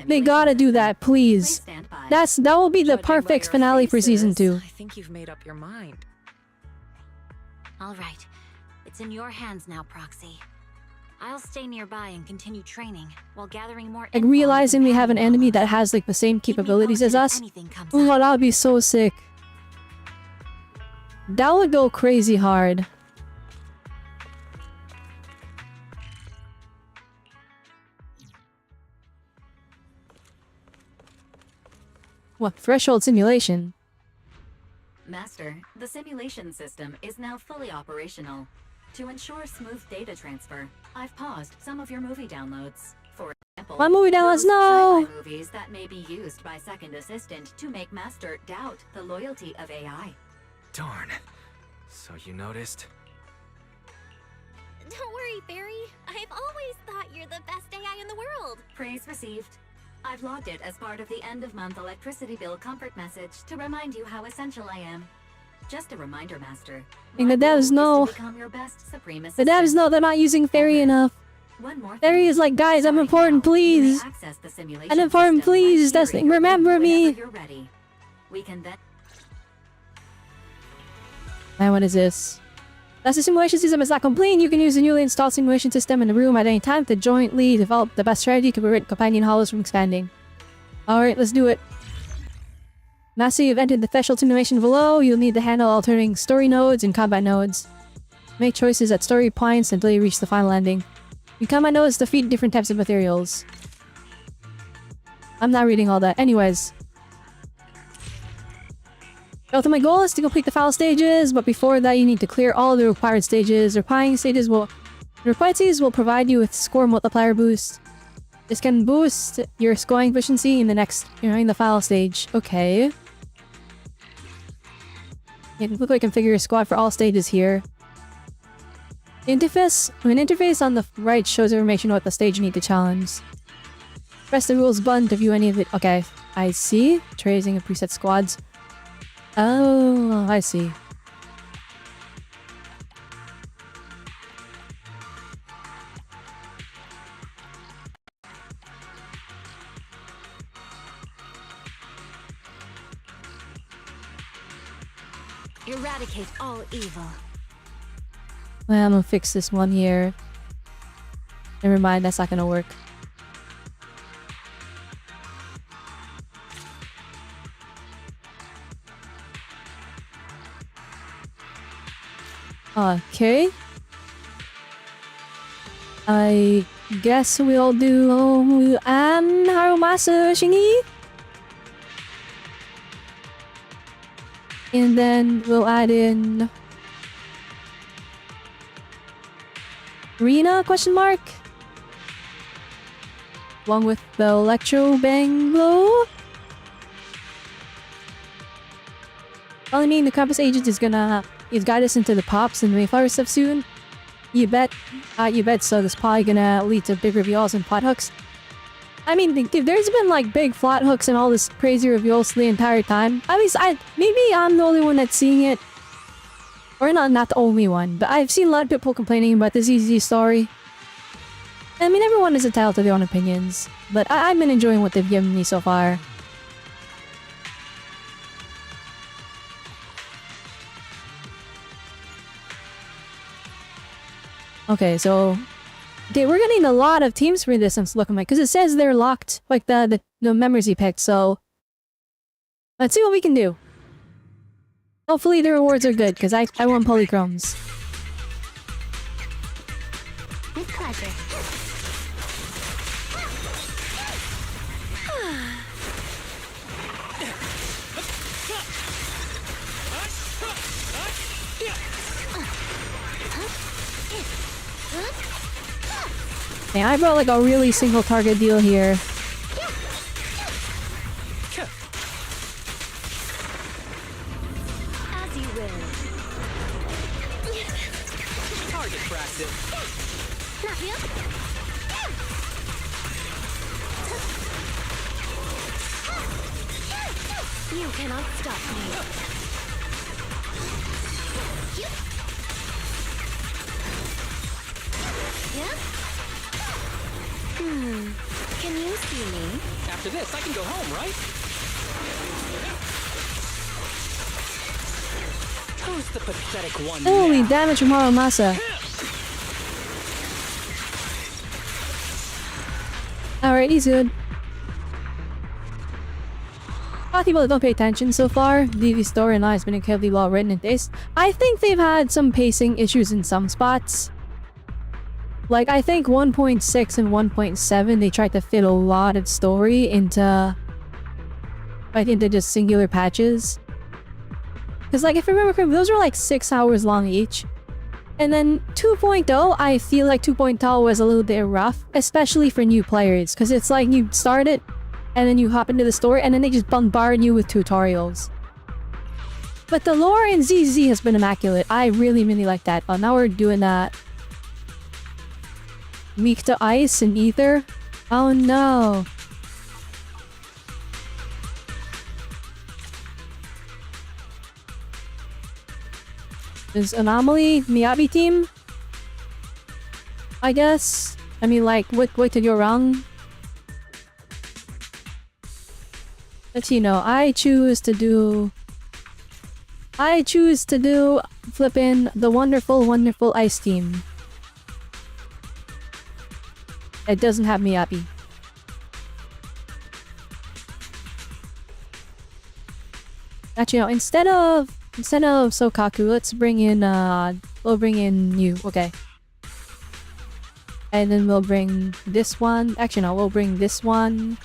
They gotta do that, please. That will be the perfect finale for season 2. I think you've made up your mind. All right. It's in your hands now, Proxy. I'll stay nearby and continue training while gathering more Like info on realizing we have an companion enemy hollows. that has like the same Keep me capabilities as posted if us. anything comes Oh, up. that would be so sick. That would go crazy hard. What threshold simulation? Master, the simulation system is now fully operational. To ensure smooth data transfer, I've paused some of your movie downloads. For example, My movie downloads, those no! sci-fi movies that may be used by Second Assistant to make Master doubt the loyalty of AI. Darn. So you noticed? Don't worry, Fairy. I've always thought you're the best AI in the world. Praise received. I've logged it as part of the end-of-month electricity bill comfort message to remind you how essential I am. Just a reminder, Master. And the My goal devs is know. to become your best supreme The assistant. devs know they're not using Fairy enough. One more Fairy thing. is like, guys, I'm Starting important, now, you may please. access the simulation I'm important, system by please. That's clearing your remember room me. whenever you're ready. We can then Man, what is this? As the simulation system is not complete, you can use the newly installed simulation system in the room at any time to jointly develop the best strategy to prevent companion hollows from expanding. Alright, let's do it. Master, you've entered the threshold simulation below. You'll need to handle alternating story nodes and combat nodes. Make choices at story points until you reach the final ending. In combat nodes, defeat different types of materials. I'm not reading all that. Anyways. The ultimate goal is to complete the final stages, but before that you need to clear all the required stages. The required stages will provide you with score multiplier boost. This can boost your scoring efficiency in the final stage. Okay. It looks like configure your squad for all stages here. An interface on the right shows information about the stage you need to challenge. Press the rules button to view any of it. Okay, I see. Tracing and preset squads. Oh, I see. Eradicate all evil. Well, I'm gonna fix this one here. Never mind, that's not gonna work. Okay. I guess we'll do Harumasa Shingi. And then we'll add in Rina question mark. Along with the Electro Bang Blow. Well, I mean, the Compass Agent is gonna guide us into the pops and the Mayflower stuff soon. You bet. So this probably gonna lead to big reveals and plot hooks. I mean, there's been like big plot hooks and all this crazy reveals the entire time. At least maybe I'm the only one that's seeing it. Or not the only one, but I've seen a lot of people complaining about this easy story. I mean, everyone is entitled to their own opinions, but I've been enjoying what they've given me so far. Okay, so we're gonna need a lot of teams for this, it's looking like, because it says they're locked, like the members he picked, so let's see what we can do. Hopefully the rewards are good, because I want polychromes. With pleasure. Man, I brought like a really single target deal here. As you will. Target practice. Not you. You cannot stop me. Yeah? Can you see me? After this, I can go home, right? Who's the pathetic one Holy now? damage from Haramasa. Alright, he's good. A lot of people that don't pay attention so far. The storyline has been incredibly well written in this. I think they've had some pacing issues in some spots. Like, I think 1.6 and 1.7, they tried to fit a lot of story into just singular patches. Because, like, if I remember correctly, those were like 6 hours long each. And then 2.0, I feel like 2.0 was a little bit rough, especially for new players. Because it's like you start it, and then you hop into the story, and then they just bombard you with tutorials. But the lore in ZZ has been immaculate. I really, really like that. Oh, now we're doing that. Weak to ice and ether? Oh no. Is Anomaly Miyabi team? I guess. I mean, like, what did you wrong? But you know, I choose to do flippin' the wonderful, wonderful ice team. It doesn't have Miyabi. Actually, no, instead of Sokaku, let's bring in we'll bring in you. Okay. And then we'll bring this one. Actually, no, we'll bring this one.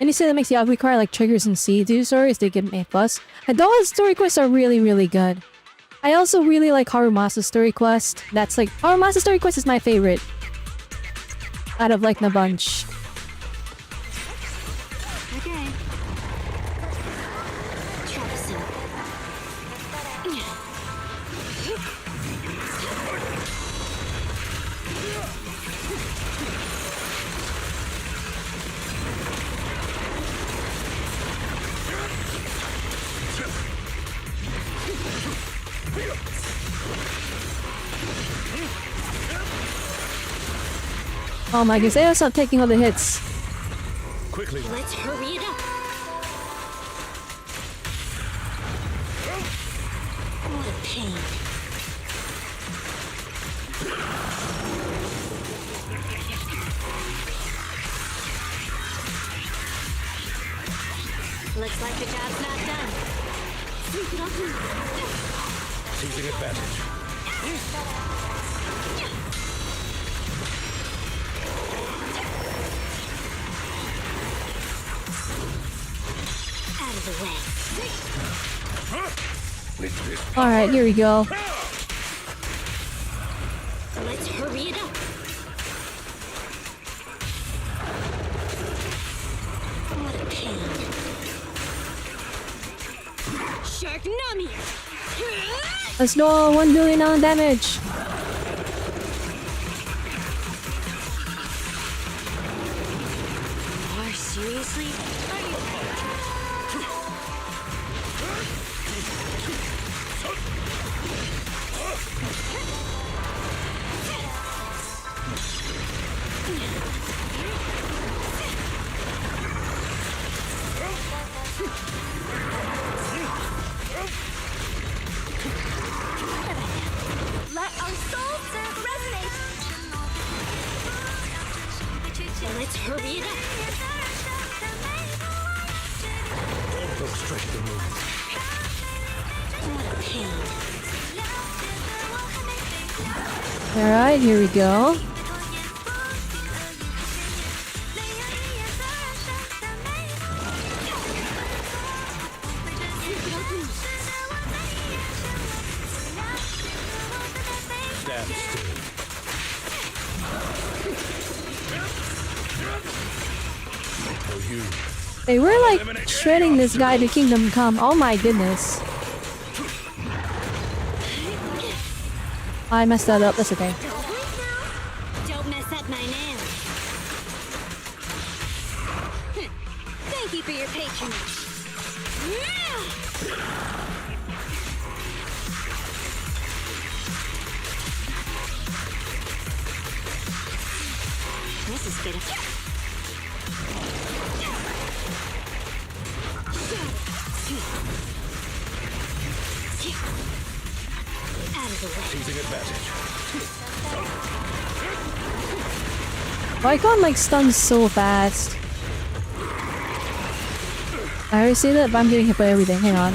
And you say that makes you require like triggers and seeds to do stories, they get an A+. And those story quests are really, really good. I also really like Harumasa's story quest. That's like Harumasa's story quest is my favorite out of like the bunch. Okay. Oh my goodness, they gotta stop taking all the hits. Quickly. Let's hurry it up. What a pain. Looks like the job's not done. Seizing advantage. Out of the way. Alright, here we go. Let's hurry it up. What a pain. Sharknami! Let's go, 1 billion on damage. Seriously? Let our soul serve resonate. Let's hurry it up. Don't strike the moon. Alright, here we go. Stand still. Oh, you. They were like shredding this guy to Kingdom Come. Oh my goodness. I messed that up. That's okay. Don't mess up my nails. Thank you for your patronage. This is good. Out of the way. Seizing advantage. Icon like stuns so fast. I already say that, but I'm getting hit by everything. Hang on.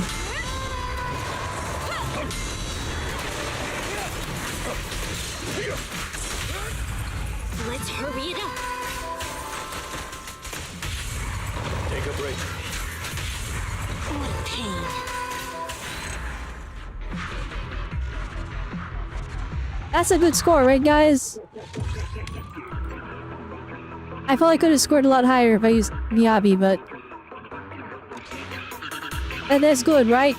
Let's hurry it up. Take a break. What a pain. That's a good score, right guys? I felt I could have scored a lot higher if I used Miyabi, but... that's good, right?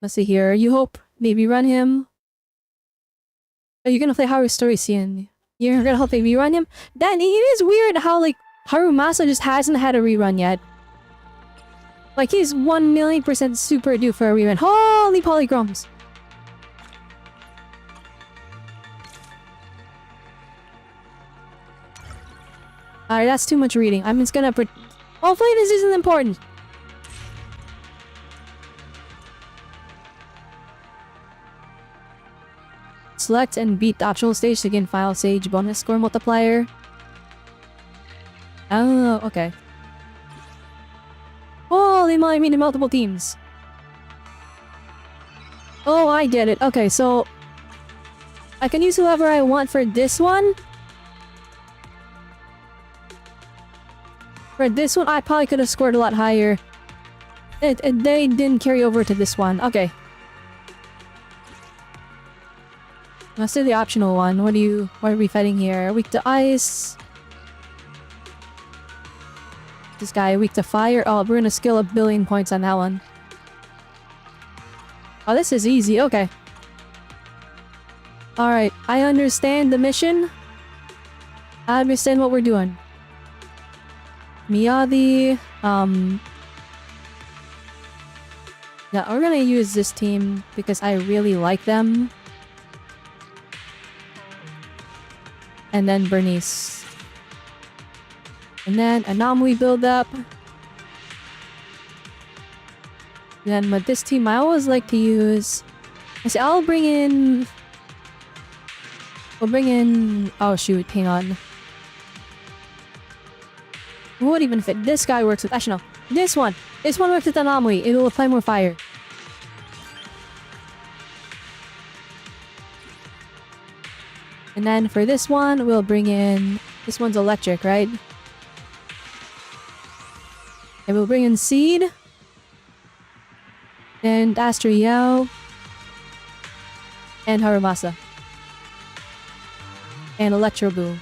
Let's see here. You hope maybe run him. Are you gonna play Haru's story scene? You're gonna help maybe run him? Then it is weird how like Harumasa just hasn't had a rerun yet. Like he's 1,000,000% super due for a rerun. Holy polychromes! Alright, that's too much reading. I'm just gonna hopefully this isn't important. Select and beat the optional stage to gain Final Sage bonus score multiplier. Oh, okay. Oh, they might mean in multiple teams. Oh, I get it. Okay, so... I can use whoever I want for this one. For this one, I probably could have scored a lot higher. They didn't carry over to this one. Okay. Let's do the optional one. What are we fighting here? Weak to ice. This guy, weak to fire. Oh, we're gonna skill 1,000,000,000 points on that one. Oh, this is easy. Okay. Alright, I understand the mission. I understand what we're doing. Miyadi, yeah, we're gonna use this team because I really like them. And then Bernice. And then Anomaly build up. Then with this team, I always like to use... I'll bring in... We'll bring in... Oh shoot, hang on. Who would even fit? This guy works with... Actually, no. This one! This one works with Anomaly. It will apply more fire. And then for this one, we'll bring in... This one's electric, right? And we'll bring in Seed. And Astriel. And Harumasa. And Electro Boom.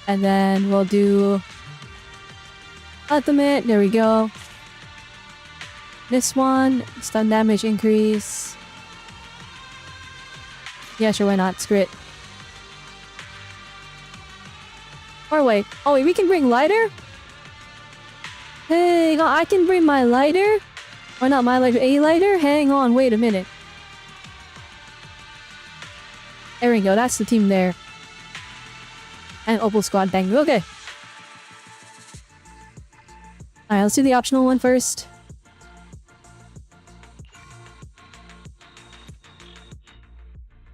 And then we'll do... Ultimate, there we go. This one, stun damage increase. Yeah, sure, why not? Screw it. Or wait. Oh wait, we can bring lighter? Hang on, I can bring my lighter? Or not my lighter, a lighter? Hang on, wait a minute. There we go, that's the team there. And Opal Squad, dang. Okay. Alright, let's do the optional one first.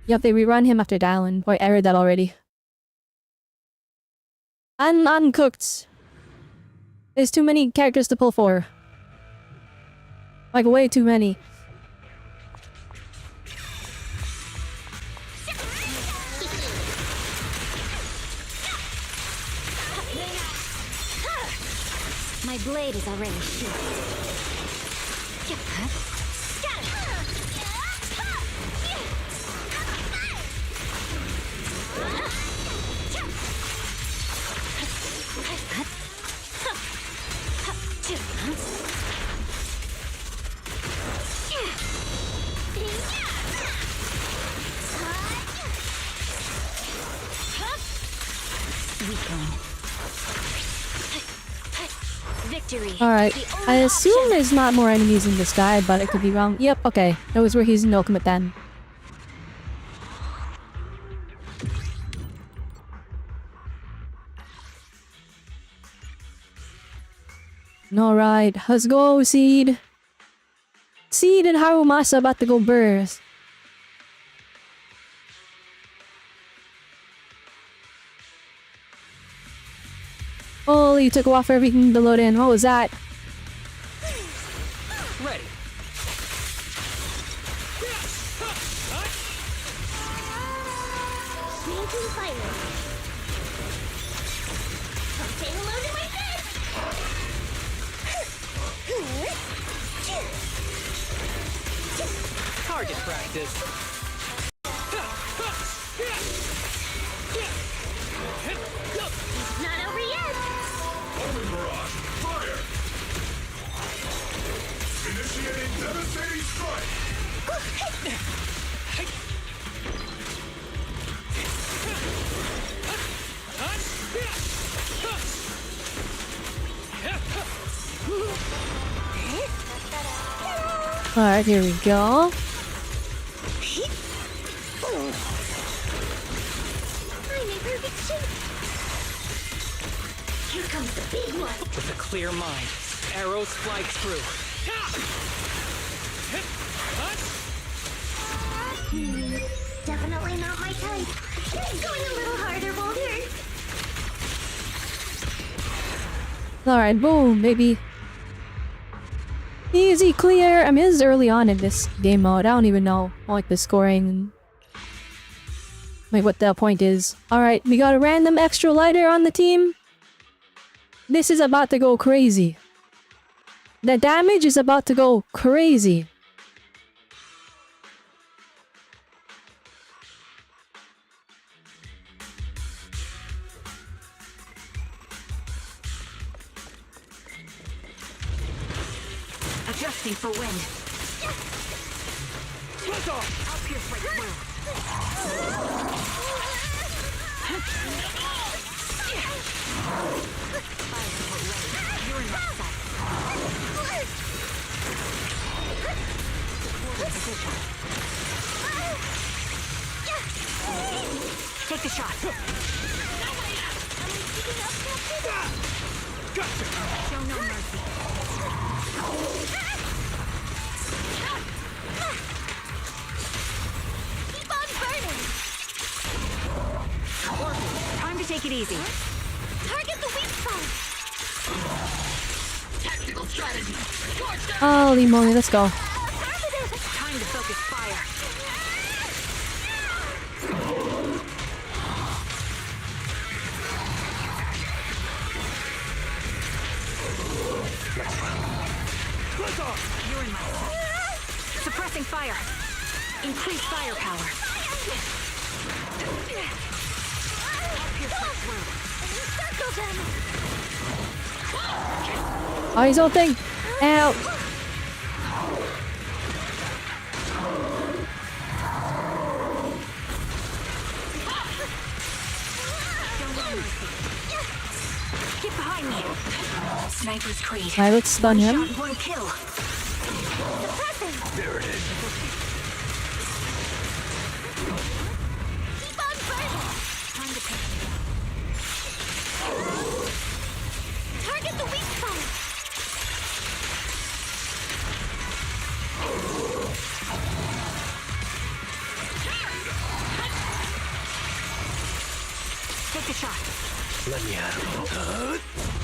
Yep, they rerun him after Dallin. Boy, I read that already. I'm uncooked. There's too many characters to pull for. Like, way too many. My blade is already sheathed. Victory. Alright. I assume there's not more enemies in this guy, but it could be wrong. Yep, okay. That was where he's in ultimate then. Alright, let's go, Seed. Seed and Harumasa about to go burst. Holy, you took a while for everything to load in. What was that? Ready. Making fire. Come say hello to my bed. Target practice. It's not over yet. Open barrage, fire! Initiating devastating strike! Alright, here we go. I'm in perfect shape. Here comes the big one. With a clear mind, arrows fly through. Definitely not my type. Going a little harder won't hurt. Alright, boom, baby. Easy clear. I mean, this is early on in this game mode. I don't even know, like, the scoring. Like, what the point is. Alright, we got a random extra lighter on the team. This is about to go crazy. The damage is about to go crazy. Adjusting for wind. Take off! I'll pierce right through. Fire support ready. You're in my sight. Supporting position. Take the shot. Gotcha! Show no mercy. Keep on burning. Time to take it easy. Target the weak spot. Tactical strategy. Holy moly, let's go. Time to focus fire. You're in my sight. Suppressing fire. Increase firepower. I'll pierce right through. Circle them. Oh, he's ulting. Ow. Get behind me. Sniper's Creed. Alright, let's stun him. Shot, one kill. There it is. Keep on burning. Time to pick. Target the weak spot. Take the shot. Let me at him.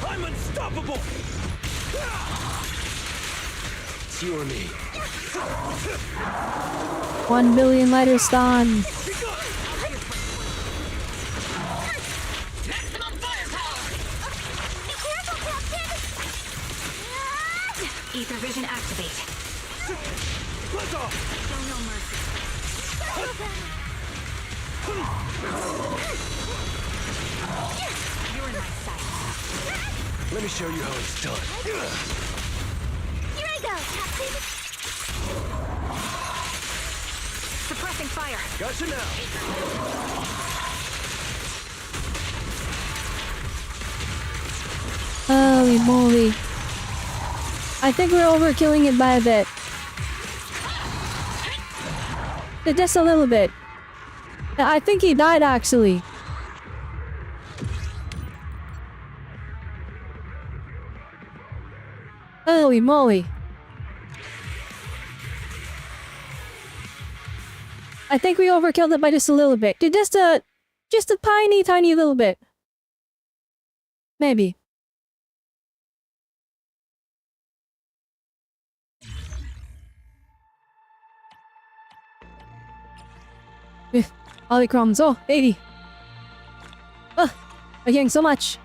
I'm unstoppable! It's you or me. 1 billion lighter stun. Maximum firepower! Be careful, Captain! Ether vision activate. Let's off! Show no mercy. You're in my sight. Let me show you how it's done. Here I go, Captain. Suppressing fire. Gotcha now. Holy moly. I think we're overkilling it by a bit. Just a little bit. I think he died actually. Holy moly. I think we overkilled it by just a little bit. Just a tiny little bit. Maybe. Polychromes. Oh, 80. I'm getting so much.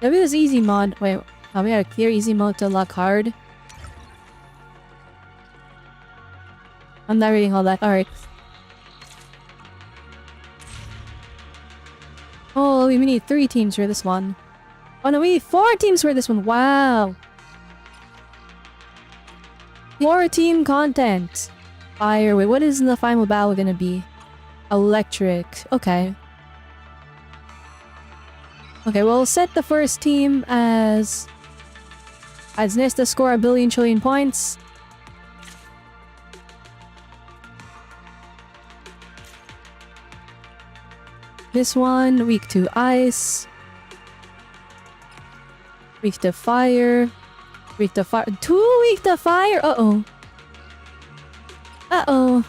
Maybe this easy mod. Wait, we gotta clear easy mode to lock hard. I'm not reading all that. Alright. Oh, we need 3 teams for this one. Oh no, we need 4 teams for this one. Wow. 4 team content. Fire. Wait, what is the final battle gonna be? Electric. Okay. Okay, we'll set the first team as needs to score 1 trillion points. This one, weak to ice. Weak to fire. Weak to fire. 2 weak to fire? Uh-oh. Uh-oh.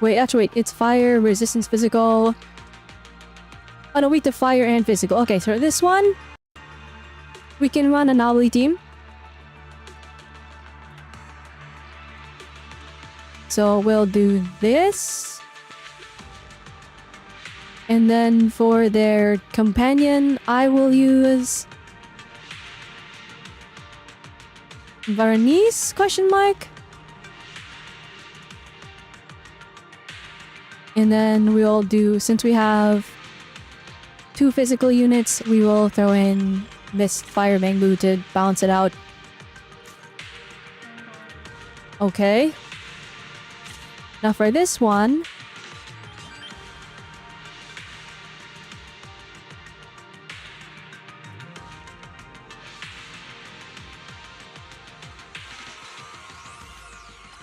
Wait, actually, wait. It's fire, resistance, physical. Oh no, weak to fire and physical. Okay, so this one, we can run a novelty team. So we'll do this. And then for their companion, I will use Varnice? Question mark. And then we'll do, since we have 2 physical units, we will throw in this Fire Bamboo to balance it out. Okay. Now for this one,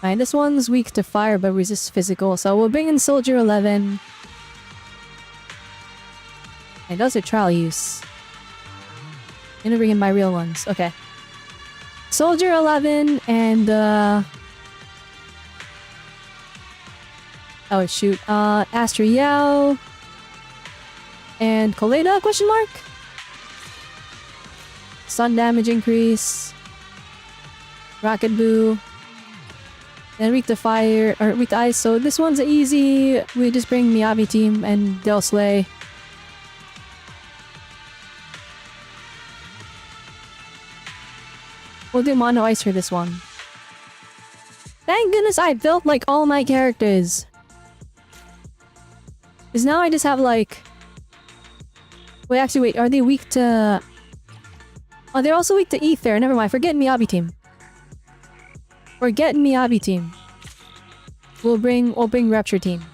alright, this one's weak to fire but resists physical, so we'll bring in Soldier 11. And those are trial use. I'm gonna bring in my real ones. Okay. Soldier 11 and oh shoot. Astriel and Coleda? Question mark. Sun damage increase. Rocket Boo. And weak to fire, or weak to ice, so this one's easy. We just bring Miyabi team and they'll slay. We'll do mono ice for this one. Thank goodness I built like all my characters. Because now I just have like... Wait, actually wait, are they weak to... Oh, they're also weak to ether. Never mind, forget Miyabi team. Forget Miyabi team. We'll bring Rapture team.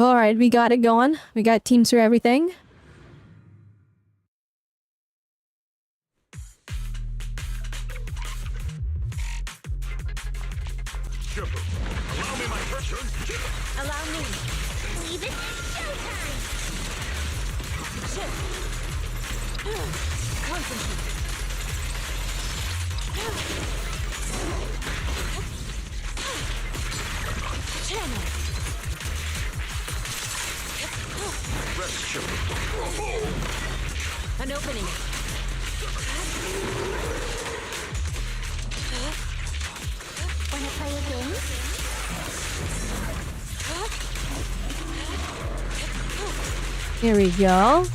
Alright, we got it going. We got teams for everything. Allow me my turn. Allow me. Leave it. Showtime! Concentrate. Channel. Rest, children. An opening. Wanna play a game? Here we go.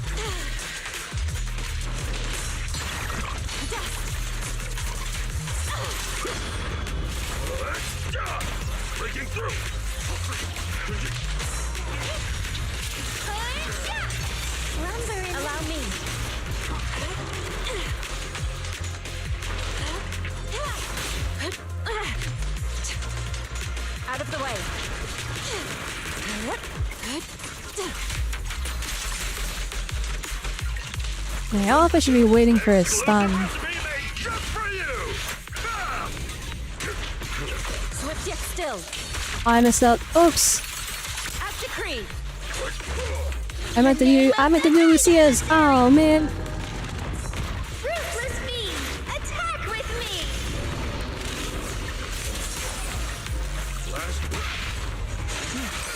Breaking through. Allow me. Out of the way. I don't know if I should be waiting for a stun. Just for you. Swift yet still. I messed up. Oops. As decreed. I meant to do Lucia's. Oh man. Ruthless me! Attack with me!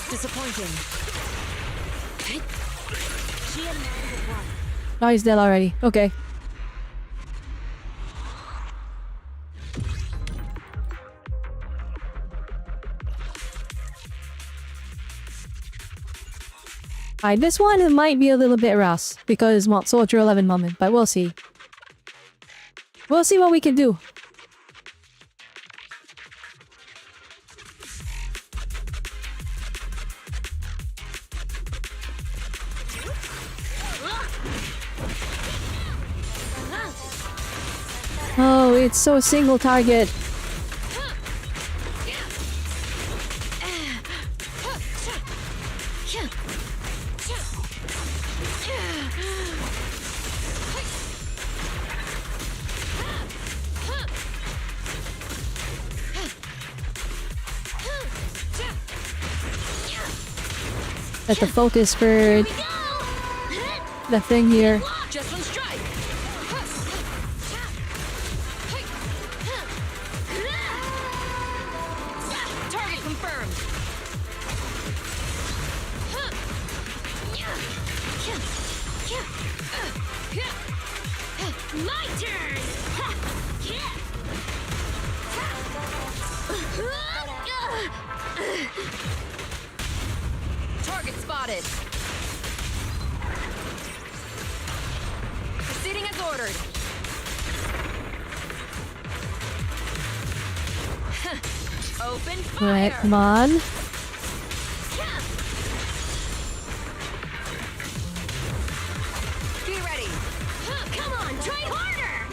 Disappointing. She and man have won. Oh, he's dead already. Okay. Alright, this one it might be a little bit rough because well, Soldier 11 moment, but we'll see. We'll see what we can do. Oh, it's so single target. Set the focus for the thing here. Just one strike. Target confirmed. My turn! Target spotted. Proceeding as ordered. Open fire. Alright, come on. Be ready. Come on, try harder!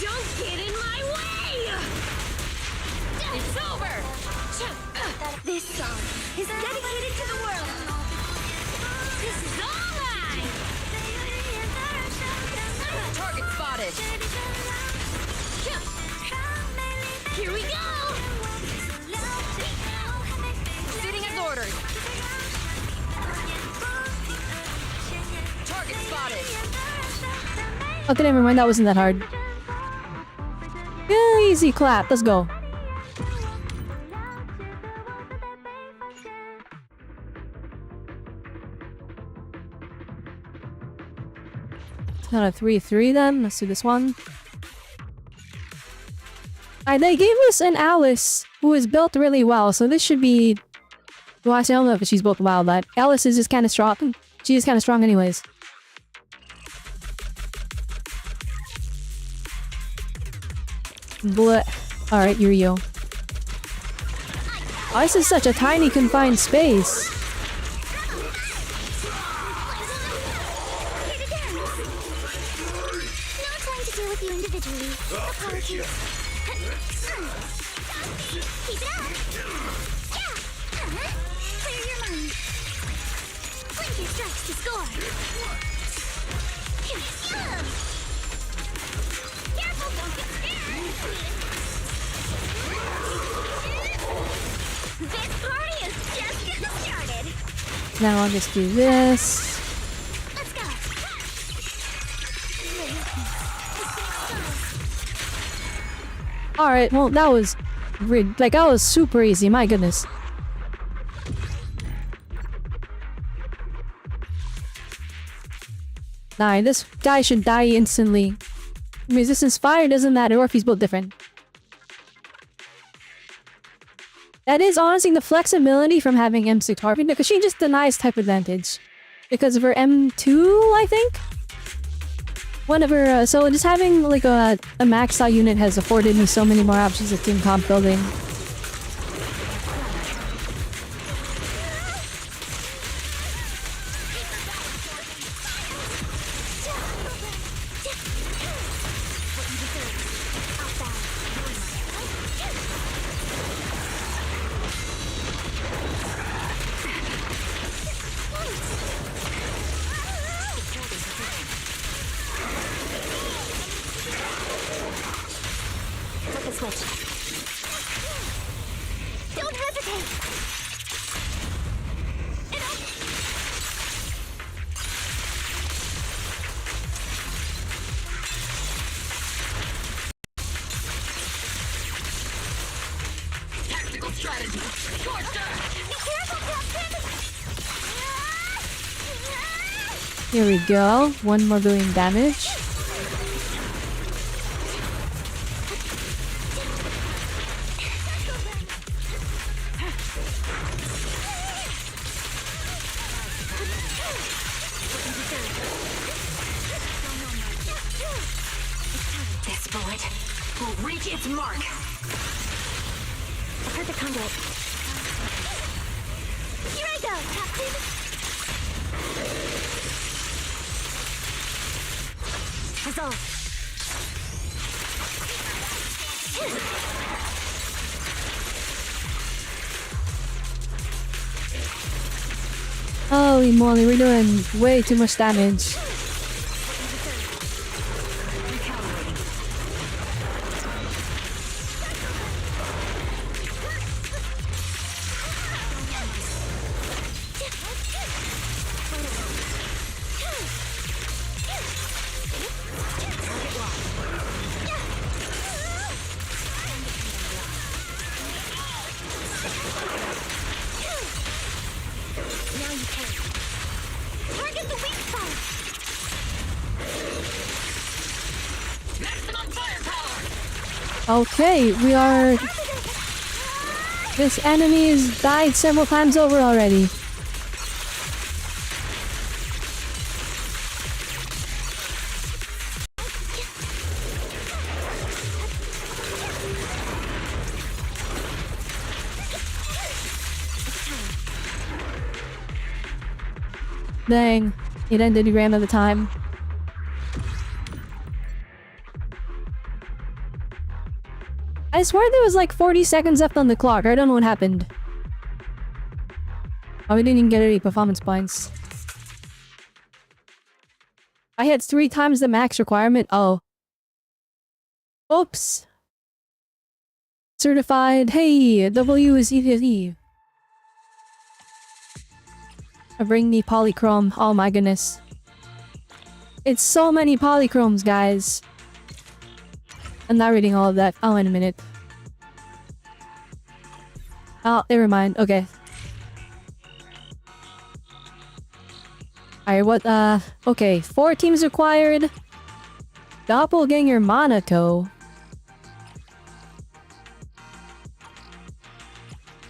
Don't get in my way! It's over. This song is dedicated to the world. This is all mine! Target spotted. Here we go! Proceeding as ordered. Target spotted. Okay, never mind. That wasn't that hard. Yeah, easy clap. Let's go. Not a 3-3 then. Let's do this one. Alright, they gave us an Alice who is built really well, so this should be... Well, actually, I don't know if she's built well, but Alice is just kind of strong. She is kind of strong anyways. But alright, here we go. Oh, this is such a tiny confined space. No time to deal with you individually. Apologies. Keep it up. Yeah. Clear your mind. Blink your strikes to score. Careful, don't get scared. Now I'll just do this. Let's go. Alright, well, that was... like, that was super easy, my goodness. Nah, this guy should die instantly. Resistance fire doesn't matter, or if he's built different. That is honestly the flexibility from having M6 Harvey, because she just denies type advantage. Because of her M2, I think? One of her, so just having like a maxed out unit has afforded me so many more options of team comp building. Don't hesitate. Tactical strategy. Here we go. One more doing damage. This bullet will reach its mark. A perfect conduit. Here I go, Captain. Resolve. Holy moly, we're doing way too much damage. Now you can. Target the weak spot. Maximum firepower. Okay, we are... This enemy has died several times over already. Dang, it ended, he ran out of time. I swear there was like 40 seconds left on the clock. I don't know what happened. Oh, we didn't even get any performance points. I had 3 times the max requirement. Oh. Oops. Certified. Hey, W is easy. Bring me polychrome. Oh my goodness. It's so many polychromes, guys. I'm not reading all of that. Oh, in a minute. Oh, never mind. Okay. Alright, what, okay. 4 teams required. Doppelganger Monaco.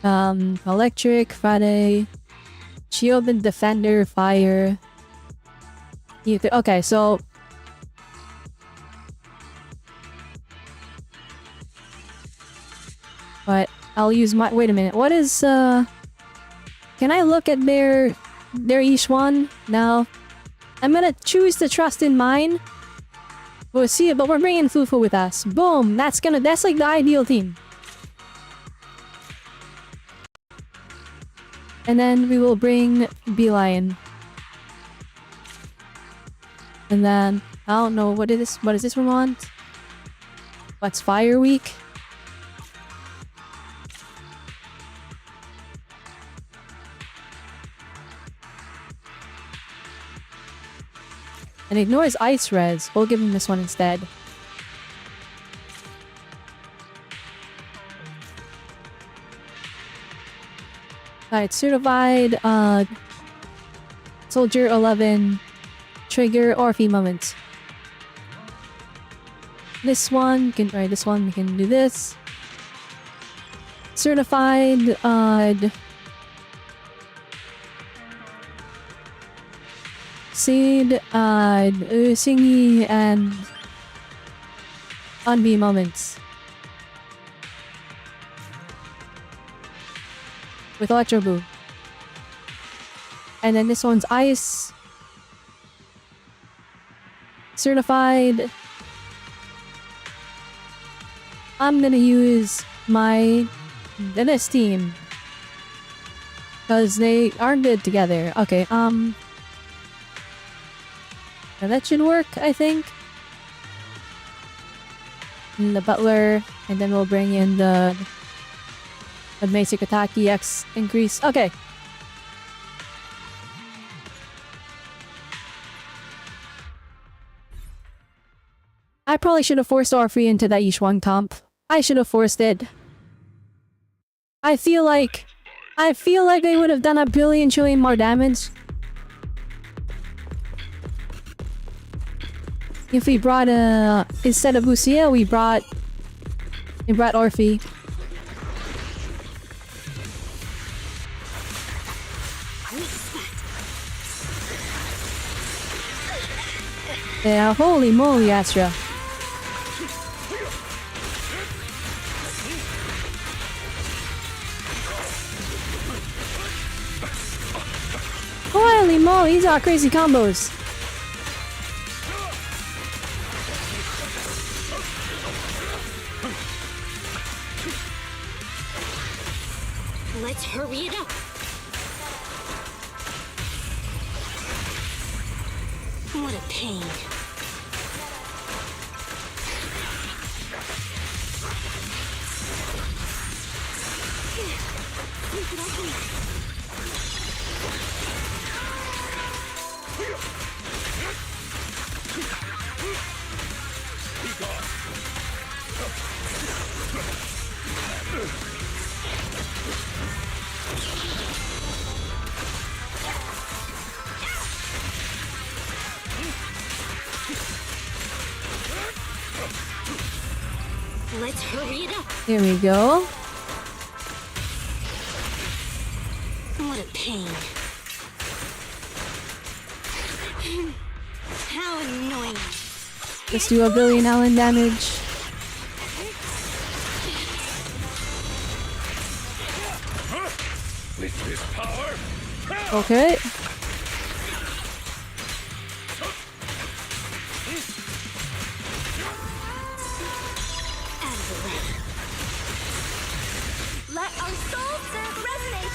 Electric, Friday. Shield and Defender, Fire. Okay, so... But I'll use my... Wait a minute, what is, Can I look at their each one? No. I'm gonna choose to trust in mine. We'll see it, but we're bringing Fufu with us. Boom! That's like the ideal team. And then we will bring Beeline. And then, I don't know, what is this one want? What's Fire Week? And ignores Ice Res. We'll give him this one instead. Alright, certified, Soldier 11, trigger Orphe moments. This one, this one, we can do this. Certified, Seed, Singy, and Unbe moments. With Electro Boo. And then this one's Ice. Certified. I'm gonna use my Dennis team. Because they are good together. Okay, now that should work, I think. And the Butler, and then we'll bring in the basic attack EX increase. Okay. I probably should have forced Orphe into that Yishuang comp. I should have forced it. I feel like they would have done a billion trillion more damage if we brought instead of Lucia, we brought Orphe. Yeah, holy moly, Astra. Holy moly, these are crazy combos. Let's hurry it up. What a pain. Let's hurry it up. Here we go. What a pain. How annoying. Let's do a billion Allen damage. With this power. Okay. Let our souls serve resonate.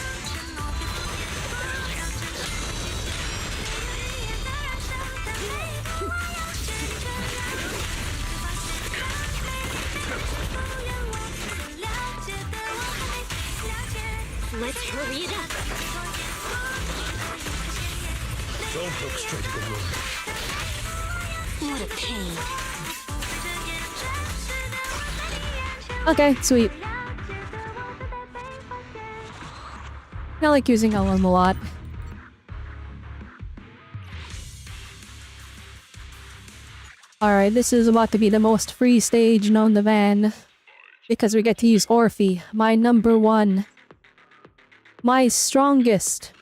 Let's hurry it up. Don't look straight at the moon. What a pain. Okay, sweet. I like using LM a lot. Alright, this is about to be the most free stage known to man. Because we get to use Orphe, my number one. My strongest.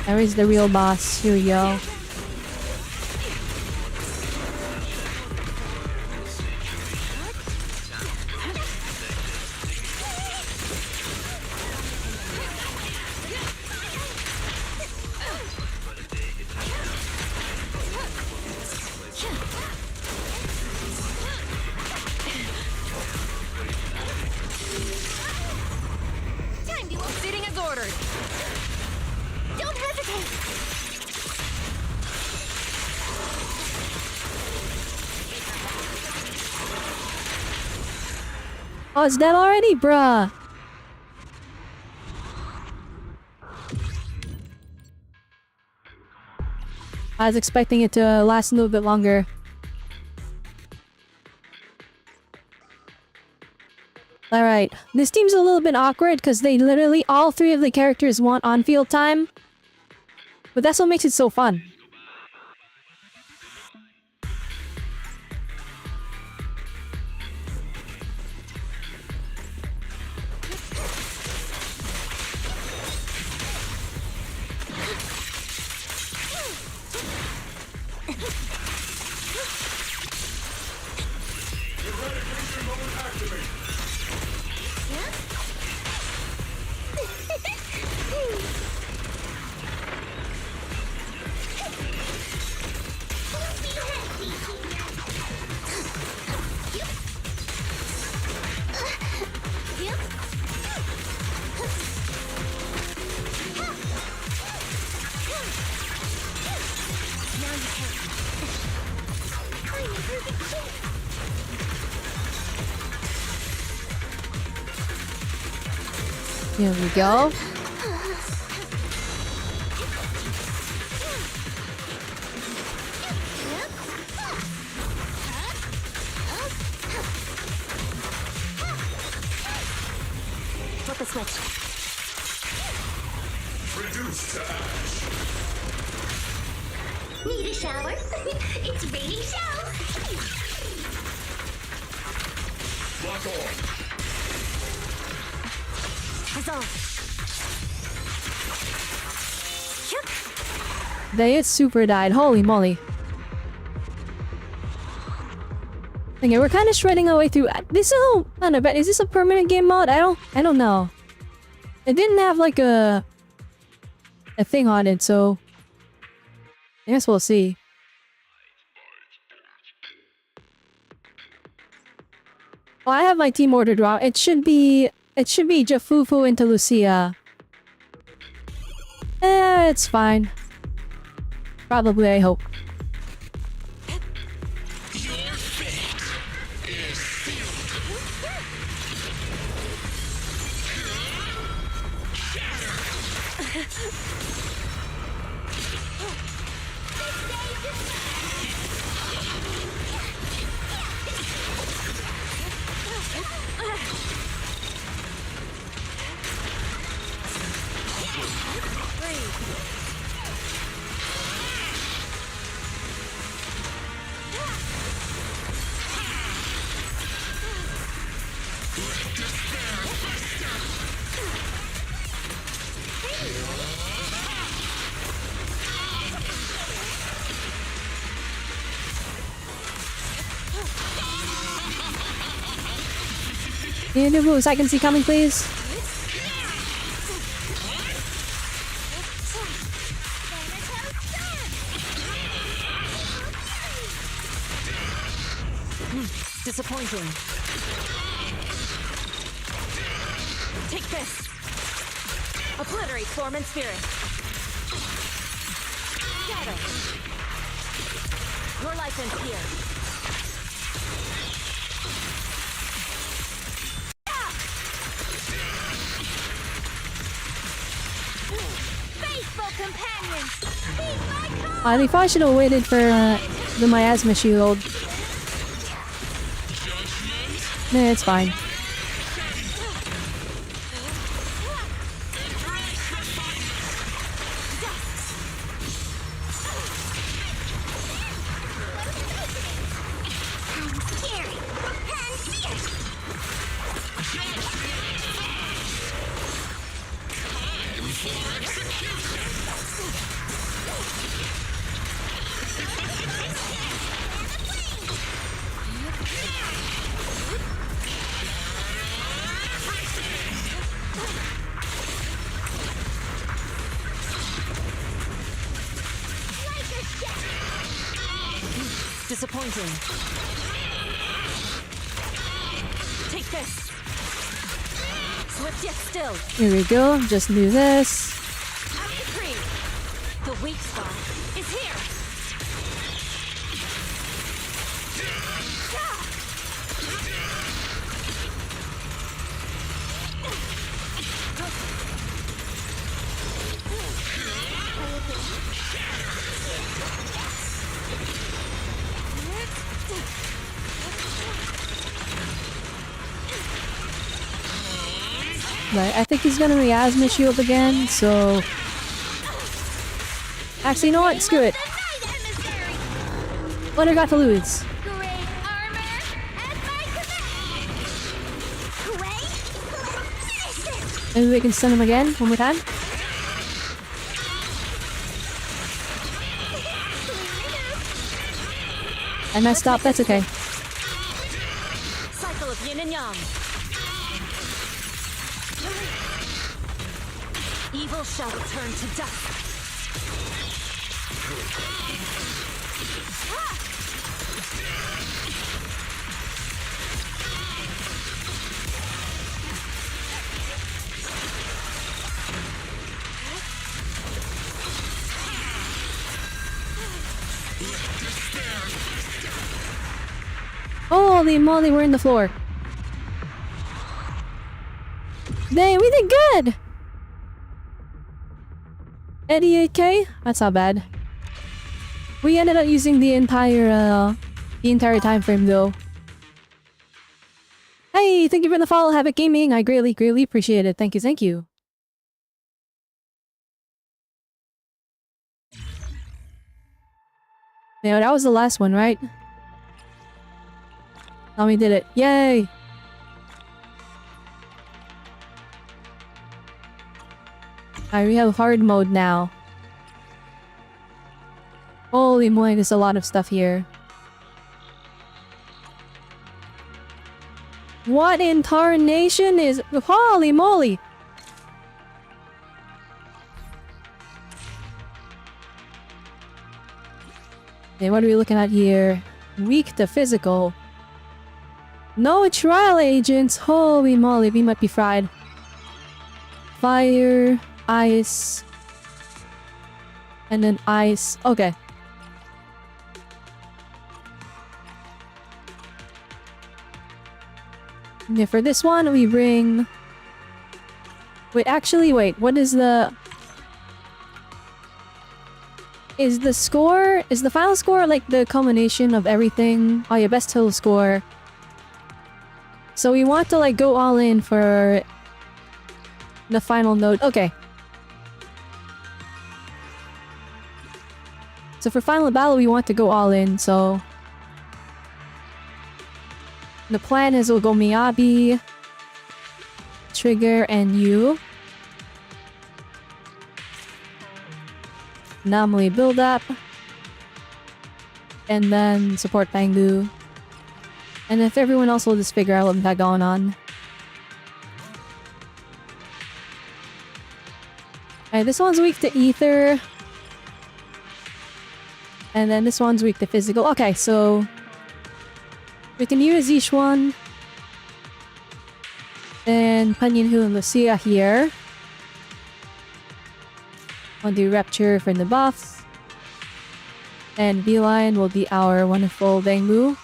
There is the real boss. Here we go. ordered. Don't hesitate! Oh, it's dead already, bruh. I was expecting it to last a little bit longer. Alright, this team's a little bit awkward because they literally, all three of the characters want on-field time. But that's what makes it so fun. Here we go. Flip the switch. Reduce to ash. Need a shower? It's raining shells! Lock on. They super died. Holy moly. Okay, we're kind of shredding our way through. This is kind of bad. Is this a permanent game mode? I don't know. It didn't have like a thing on it, so I guess we'll see. Well, I have my team ordered wrong. It should be Jafufu into Lucia. It's fine. Probably, I hope. Your fate is sealed. Any moves I can see coming, please? Disappointing. Take this. Obliterate form and spirit. Scatter. Your life ends here. They probably should have waited for the miasma shield. Nah, it's fine. Disappointing. Take this. Switch. equipped yet still. Here we go. Just do this. The weak spot is here. Right, I think he's gonna miasma shield again, so... Actually, you know what? Screw it. What do I got to lose? Maybe we can stun him again, one more time. I messed up, that's okay. Cycle of yin and yang. Evil shall return to dust. Holy moly, we're in the floor. Dang, we did good! 88k? That's not bad. We ended up using the entire time frame though. Hey, thank you for the follow, Havoc Gaming. I greatly appreciate it. Thank you, thank you. Yeah, that was the last one, right? Oh, we did it. Yay! Alright, we have hard mode now. Holy moly, there's a lot of stuff here. What in tarnation is... Holy moly! Okay, what are we looking at here? Weak to physical. No trial agents! Holy moly, we might be fried. Fire, ice, and then ice. Okay. Okay, for this one, we bring... Wait, actually, wait. What is the... Is the score... Is the final score like the culmination of everything? Oh yeah, best total score. So we want to like go all in for the final note. Okay. So for final battle, we want to go all in, so... The plan is we'll go Miyabi, Trigger, and you. Anomaly build up. And then support Bangu. And if everyone else will just figure out what we got going on. Alright, this one's weak to Ether. And then this one's weak to Physical. Okay, so... We can use each one. And Panyinhu and Lucia here. We'll do Rapture for the buffs. And Beeline will be our wonderful Bangu.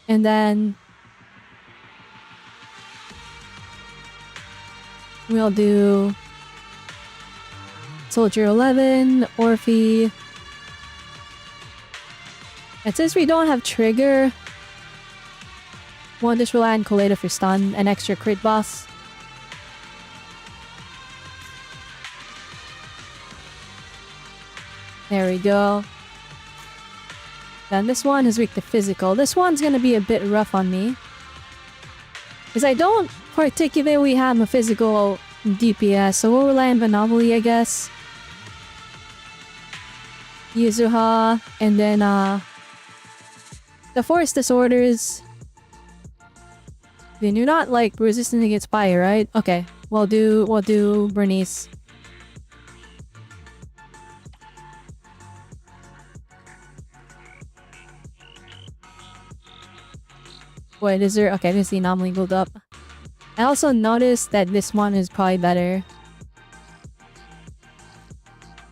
And then... We'll do... Soldier 11, Orphe... And since we don't have Trigger... We'll just rely on Colada for stun and extra crit buffs. There we go. Then this one is weak to Physical. This one's gonna be a bit rough on me. Because I don't particularly have a physical DPS, so we'll rely on Anomaly, I guess. Yuzuha, and then the Forest Disorders. Then you're not like resistant against fire, right? Okay, we'll do Bernice. Wait, is there... Okay, there's the Anomaly build up. I also noticed that this one is probably better.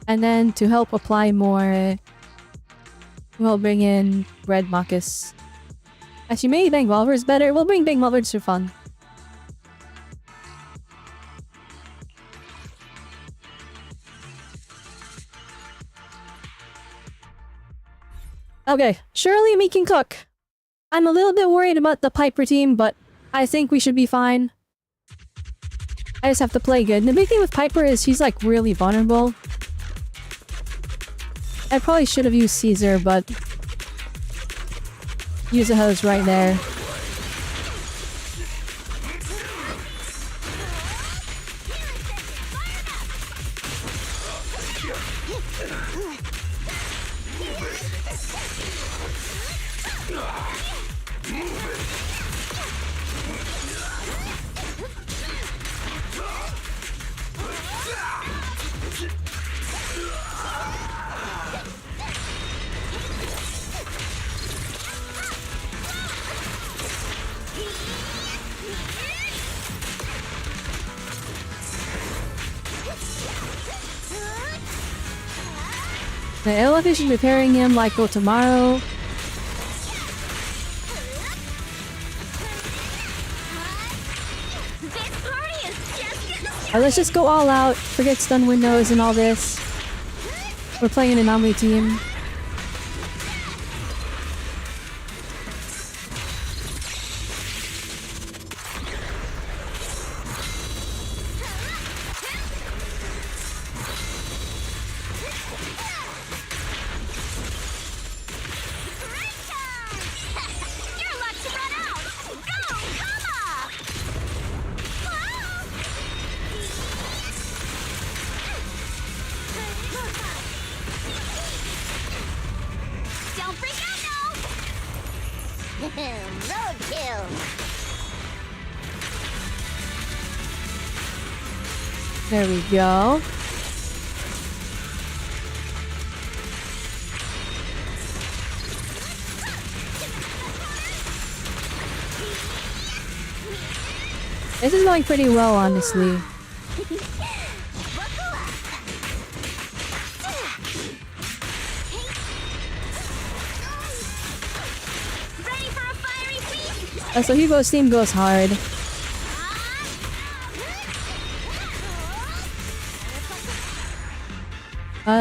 And then to help apply more, we'll bring in Red Marcus. Actually, maybe Bang Revolver is better. We'll bring Bang Revolver just for fun. Okay, surely we can cook. I'm a little bit worried about the Piper team, but I think we should be fine. I just have to play good. And the big thing with Piper is he's like really vulnerable. I probably should have used Caesar, but use a hose right there. The Elephant is repairing him like no tomorrow. Let's just go all out. Forget stun windows and all this. We're playing an Anomaly team. There we go. This is going pretty well, honestly. So Hugo's team goes hard.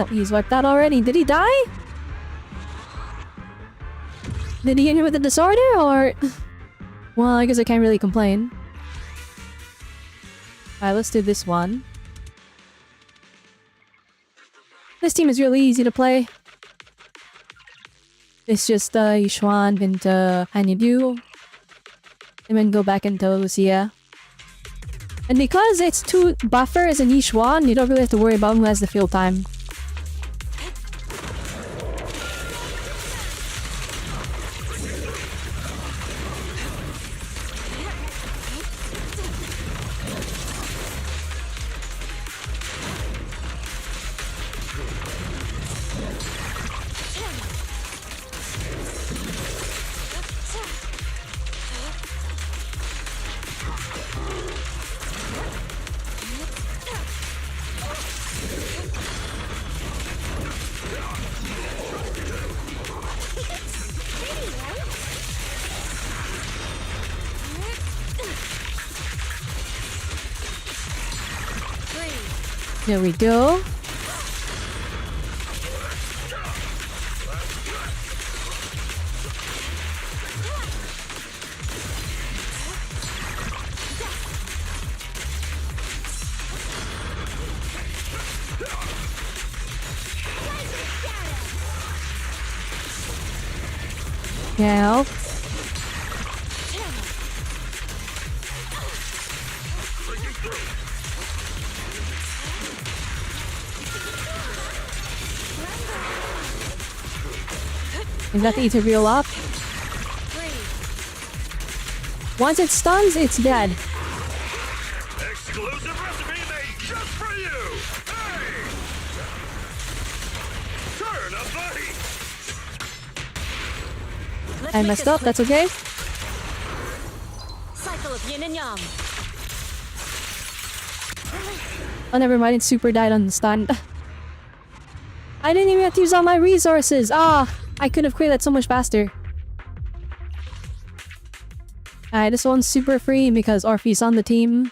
He's wiped out already. Did he die? Did he get hit with a disorder, or... Well, I guess I can't really complain. Alright, let's do this one. This team is really easy to play. It's just Yishuan into Hanyu, and then go back into Lucia. And because it's two buffers and Yishuan, you don't really have to worry about who has the field time. There we go. Now. Is that the to reel up? Once it stuns, it's dead. Exclusive recipe made just for you. Hey! Turn up the heat. I messed up, that's okay. Cycle of yin and yang. Oh, never mind. It super died on the stun. I didn't even have to use all my resources. Ah, I could have cleared that so much faster. Alright, this one's super free because Orphe's on the team.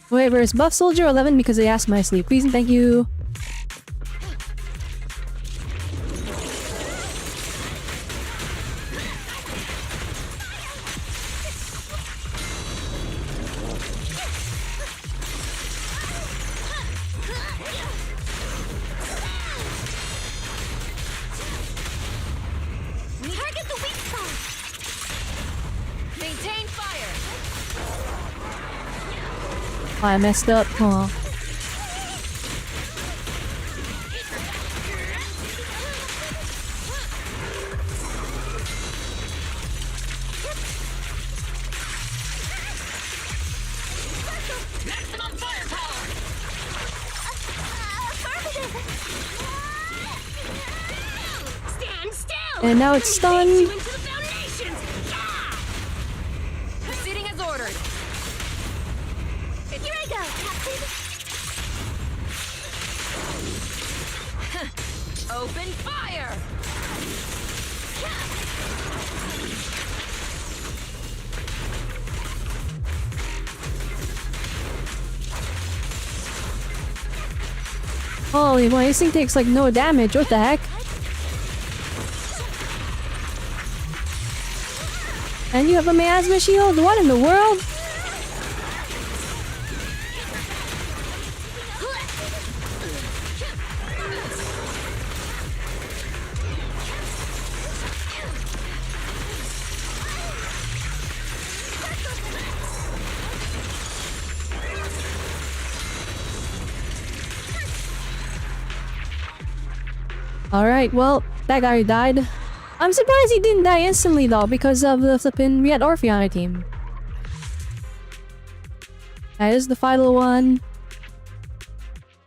Wait, where's Buff Soldier 11 because they asked my sleep. Please and thank you. Target the weak spot. Maintain fire. Oh, I messed up. Aw. Maximum firepower. Stand still. And now it's stunned. Into the foundations. Yeah! Proceeding as ordered. Here I go, Captain. Open fire. Holy boy, this thing takes like no damage. What the heck? And you have a miasma shield? What in the world? Alright, well, that guy died. I'm surprised he didn't die instantly though, because of the flippin' we had Orphe on our team. That is the final one.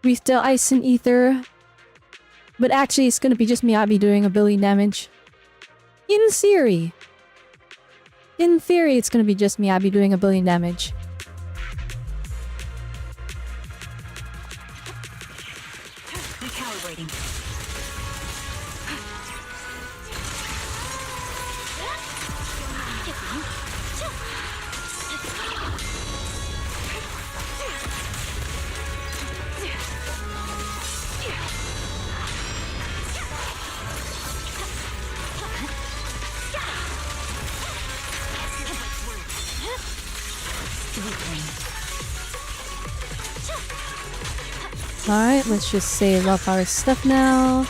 We still Ice and Ether. But actually it's gonna be just Miyabi doing 1 billion damage. In theory. In theory it's gonna be just Miyabi doing 1 billion damage. Recalibrating. Alright, let's just save up our stuff now.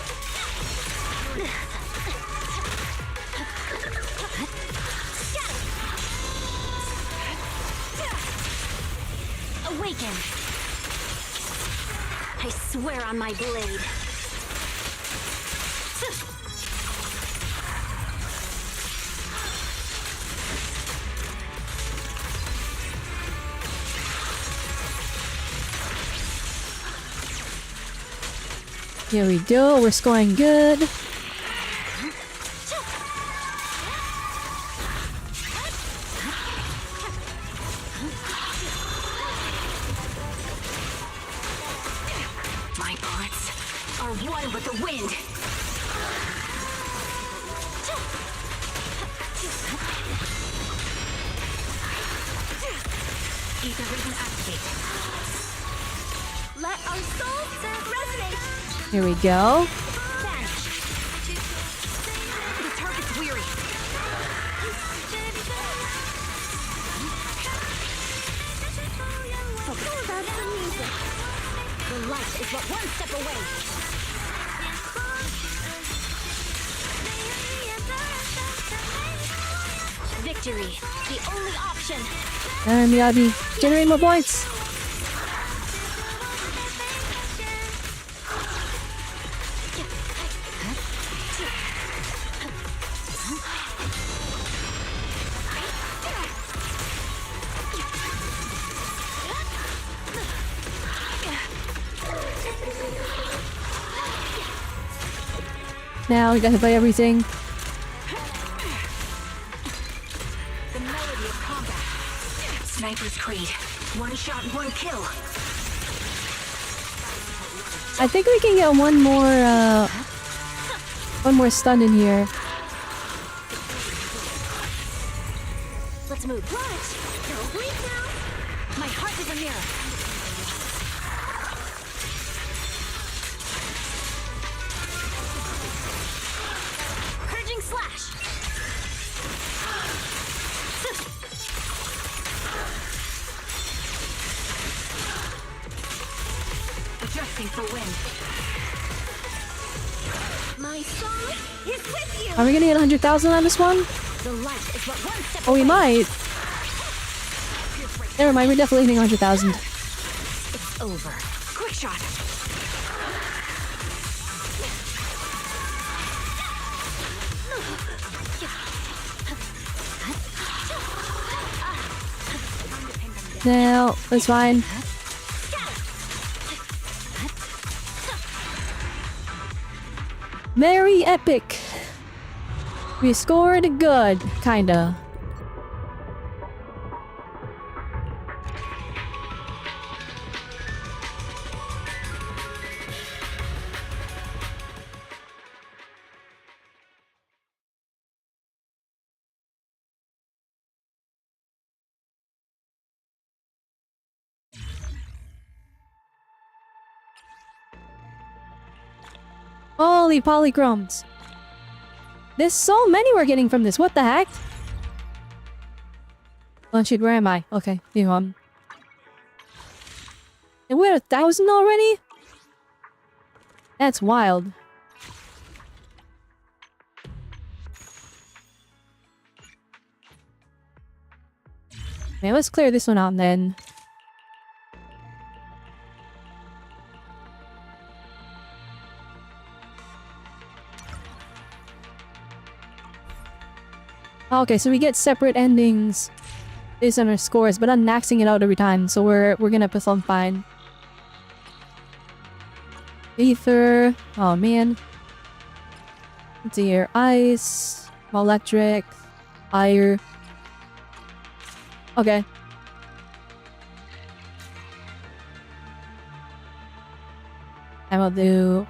Awaken. I swear on my blade. Here we go, we're scoring good. My bullets are one with the wind. Ether rhythm activate. Let our souls resonate. Here we go. The target's weary. Focus. That's the music. The light is but one step away. Victory, the only option. And Miyabi, generate more points. now. We got hit by everything. The melody of combat. Sniper's Creed. One shot, one kill. I think we can get one more stun in here. Let's move. Launch! Don't bleed now! My heart is a mirror. Purging slash! Adjusting for wind. My soul is with you! Are we gonna get 100,000 on this one? The light is but one step Oh, we away. might. Never mind, we're definitely hitting 100,000. It's over. Quick shot. No, that's fine. Very epic. We scored good, kinda. Holy polychromes. There's so many we're getting from this. What the heck? Oh shit, where am I? Okay, here on. And we're at 1,000 already? That's wild. Man, let's clear this one out then. Okay, so we get separate endings based on our scores, but I'm maxing it out every time, so we're gonna perform fine. Ether. Oh man. Let's see here. Ice. Electric. Fire. Okay. I will do...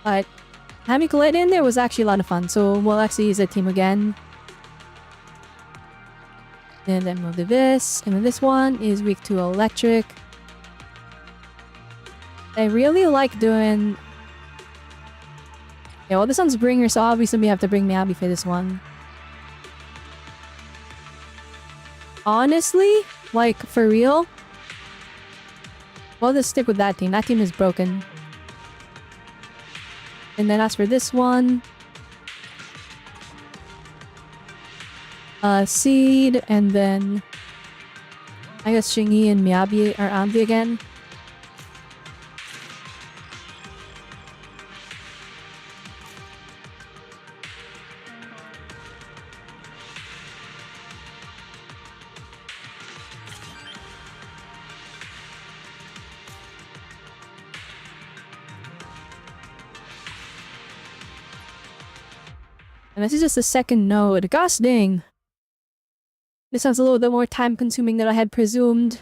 But having Colette in there was actually a lot of fun, so we'll actually use that team again. And then we'll do this, and then this one is weak to electric. I really like doing... Yeah, well this one's Bringer, so obviously we have to bring Miyabi for this one. Honestly, like for real, we'll just stick with that team. That team is broken. And then as for this one, Seed, and then I guess Shingi and Miyabi are Ambi again. And this is just the second node. Gosh dang. This sounds a little bit more time consuming than I had presumed.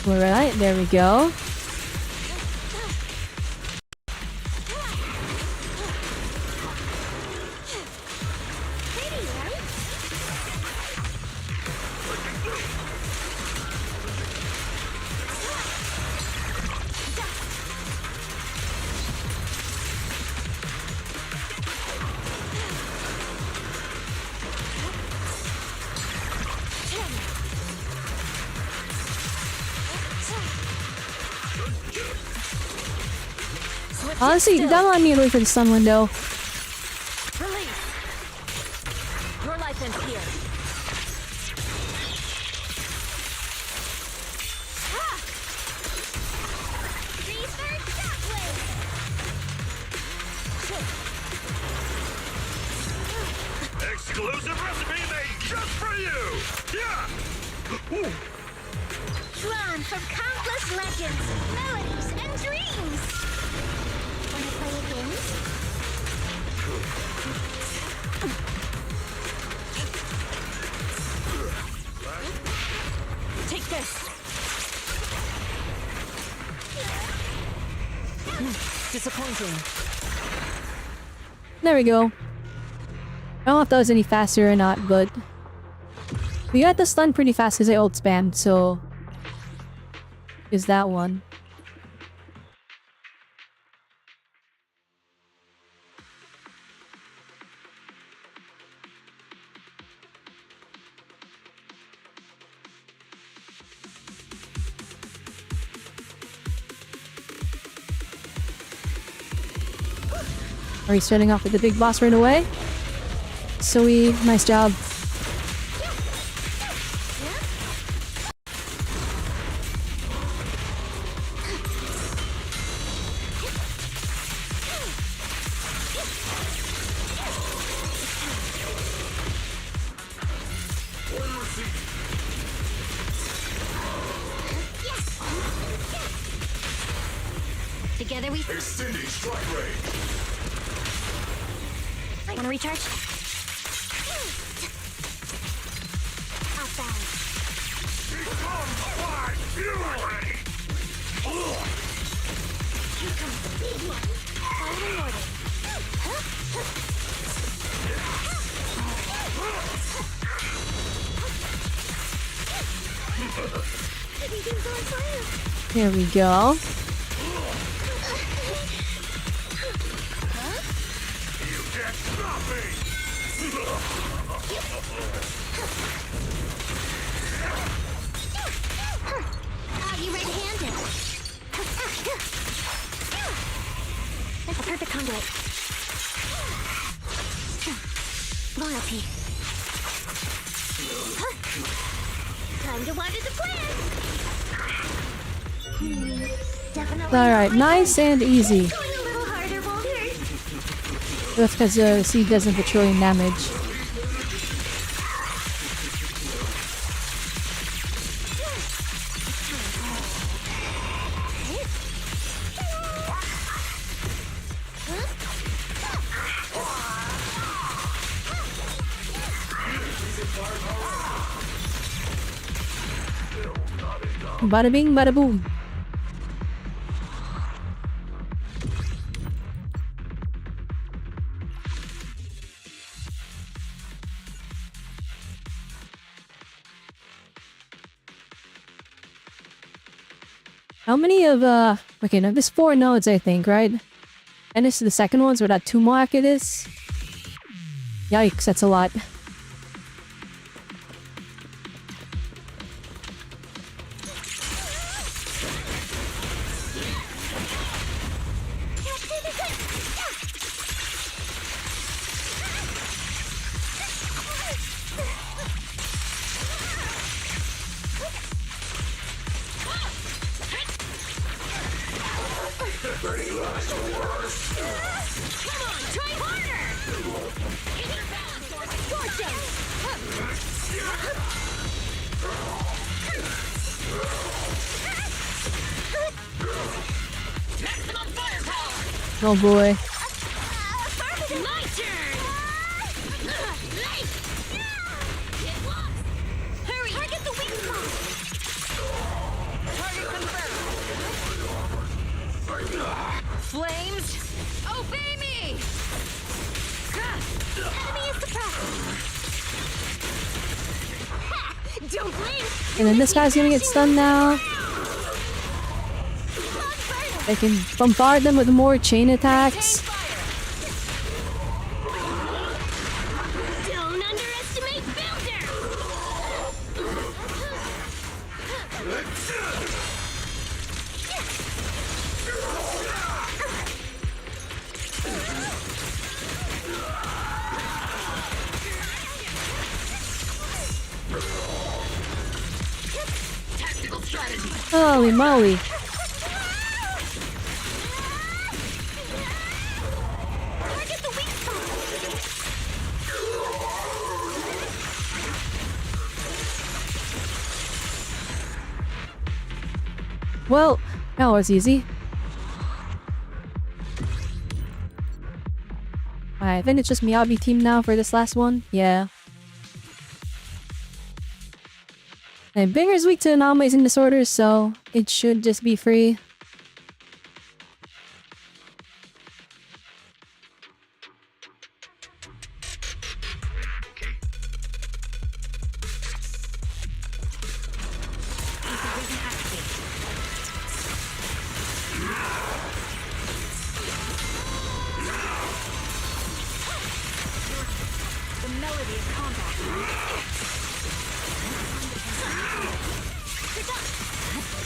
Alright, there we go. Honestly, that one I need to wait for the stun window. Release. Your life ends here. Exclusive recipe made just for you! Yeah! Drawn from countless legends, melodies, and dreams. Wanna play a game? Take this. Disappointing. There we go. I don't know if that was any faster or not, but we got the stun pretty fast because I ult spammed, so is that one. Are we starting off with the big boss right away? Sweet, nice job. Together we Extending strike range. wanna recharge? Outside. Become my fury! Here comes the big one. Following orders. Everything's on fire. There we go. You can't stop me! You red-handed. That's a perfect conduit. Loyalty. Time to water the plant. Definitely. Alright, nice and easy. Going a little harder, Boulder. That's because the seed doesn't do trillion damage. Bada bing, bada boom. How many of, okay, now there's 4 nodes, I think, right? And this is the second one, so we're at 2 more after this. Yikes, that's a lot. Oh boy. My turn. Hurry! Target the weak spot. Target confirmed. Flames, Obey me. Enemy is suppressed. Don't blink. And then this guy's gonna get stunned now. I can bombard them with more chain attacks. Don't underestimate Builder. Holy moly. Well, that was easy. Alright, I think it's just Miyabi team now for this last one. Yeah. And Binger's weak to anomalies and disorders, so it should just be free.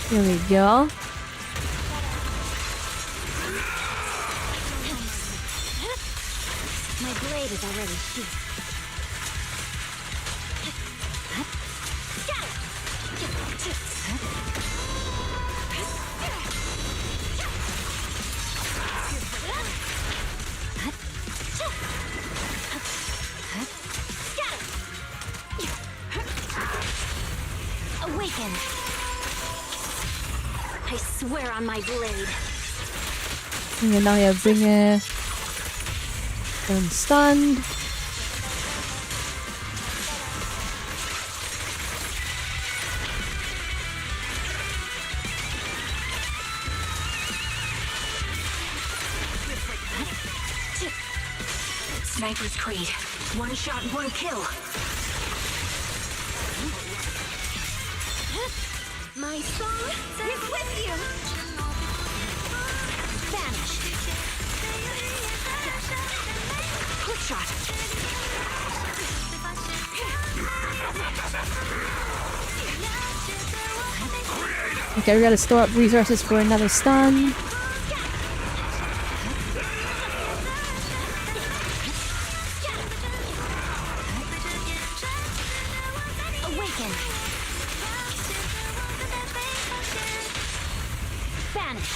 Here we go. My blade is already sheathed. Awaken! I swear on my blade. And now we have Binger. Stunned. Sniper's Creed. One shot, one kill. My soul is with you. Vanish. Quick shot. Okay, we gotta store up resources for another stun. Awaken. Vanish.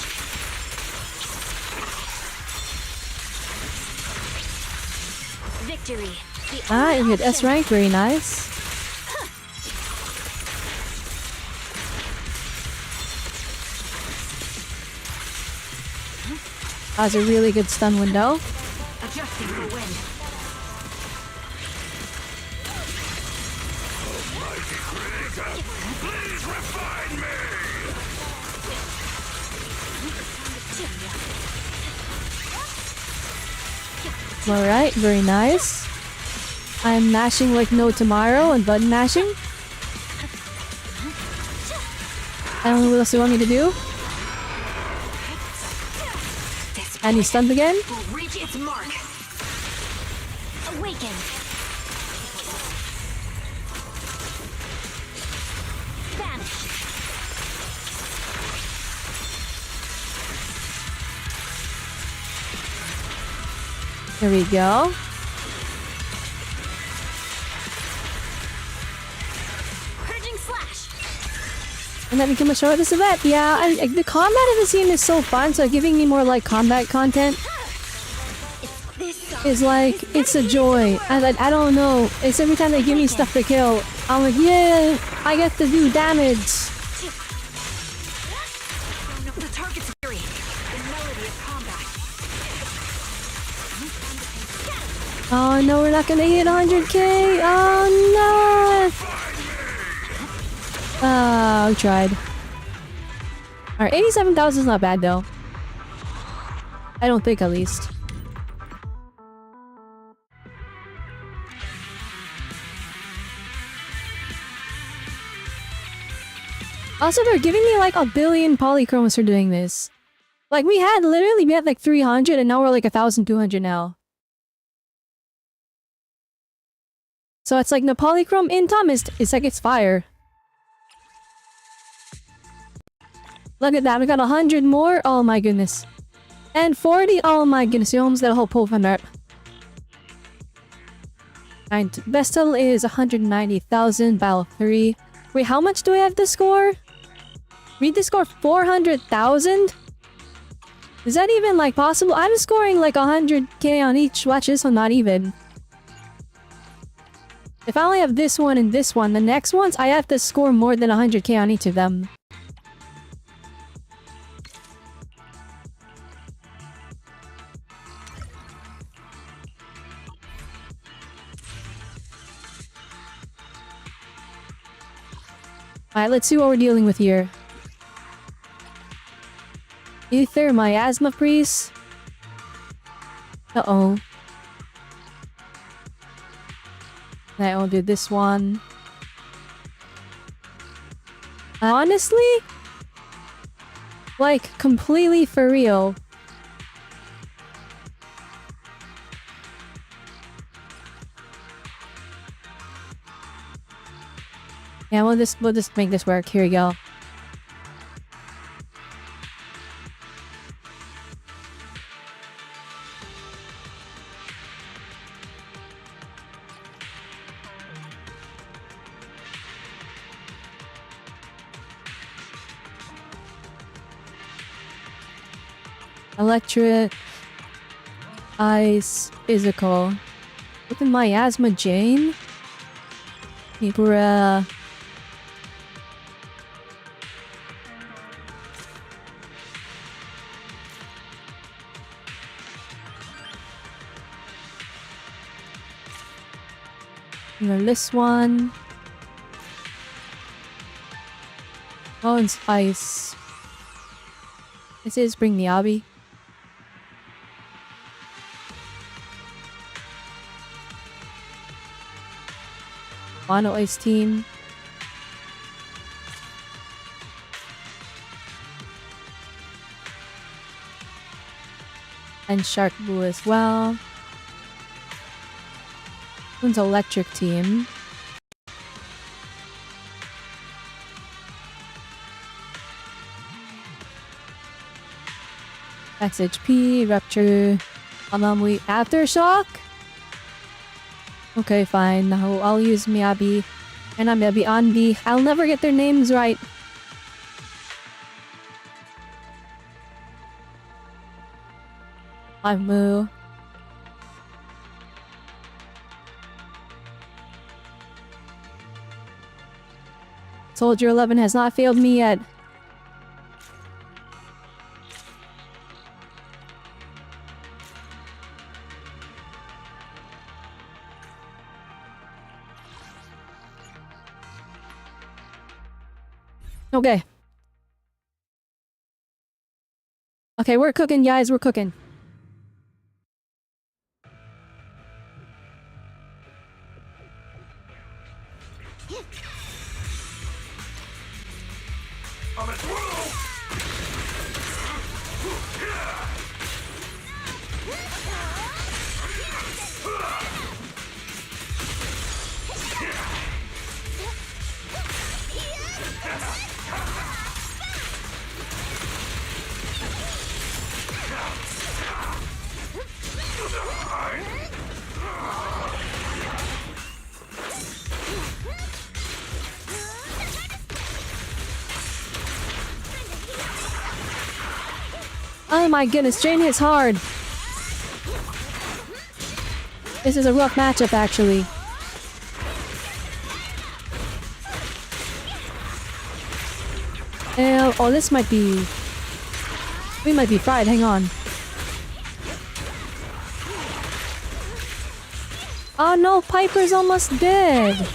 Victory. Ah, you hit S rank, very nice. That was a really good stun window. Adjusting for wind. Please refine me! Alright, very nice. I'm mashing like no tomorrow and button mashing. I don't know what else you want me to do. And he's stunned again. Will reach its mark. Awaken. Vanish. There we go. Purging slash. And then we can show this event. Yeah, the combat in the scene is so fun, so giving me more like combat content is like, it's a joy. I don't know. It's every time they give me stuff to kill, I'm like, yeah, I get to do damage. The target's weary. The melody of combat. Oh no, we're not gonna hit 100k. Oh no. Oh, we tried. Alright, 87,000 is not bad though. I don't think, at least. Also, they're giving me like 1 billion polychromes for doing this. Like, we had like 300 and now we're like 1,200 now. So it's like the polychrome in Tom is like it's fire. Look at that, we got 100 more. Oh my goodness. And 40. Oh my goodness, you almost got a whole pull from that. And best total is 190,000, battle 3. Wait, how much do I have to score? Read the score 400,000? Is that even like possible? I'm scoring like 100k on each. Watch this one, not even. If I only have this one and this one, the next ones, I have to score more than 100k on each of them. Alright, let's see what we're dealing with here. Ether, miasma priest. Uh-oh. I'll do this one. Honestly? Like, completely for real. Yeah, we'll just make this work. Here we go. Electric, ice, physical. With miasma Jane? Bruh. This one. Oh, it's ice. This is bring the obby. Mono Ice team. And Shark Blue as well. One's electric team. Max HP, Rupture, Autonomy, Aftershock? Okay, fine. I'll use Miyabi. And I'm Miyabi Anbi. I'll never get their names right. I'm Moo. Soldier 11 has not failed me yet. Okay. Okay, we're cooking, guys. We're cooking. Oh my goodness, Jane hits hard. This is a rough matchup, actually. Oh, this might be... We might be fried, hang on. Oh no, Piper's almost dead!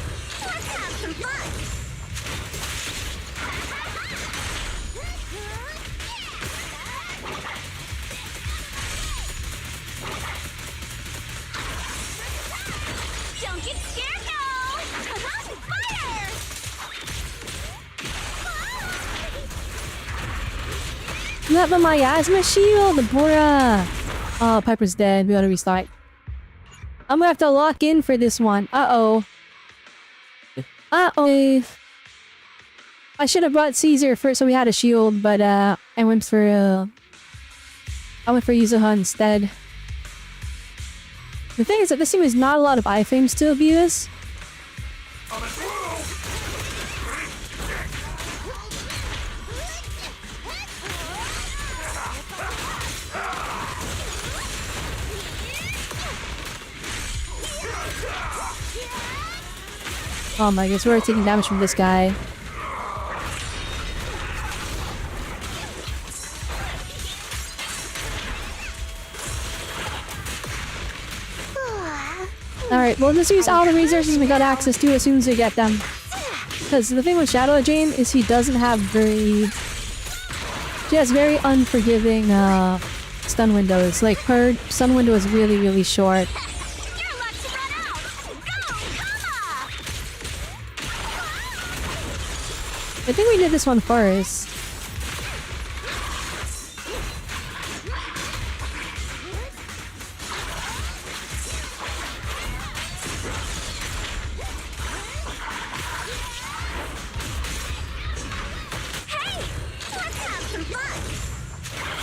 You have a miasma shield, Bora! Oh, Piper's dead. We gotta restart. I'm gonna have to lock in for this one. Uh-oh. Uh-oh. I should have brought Caesar first so we had a shield, but I went for Yuzuha instead. The thing is that this team is not a lot of iframes to abuse. Oh my goodness, we're taking damage from this guy. Alright, well let's use all the resources we got access to as soon as we get them. Because the thing with Shadow Jane is he doesn't have very... She has very unforgiving stun windows. Like her stun window is really, really short. I think we did this one first.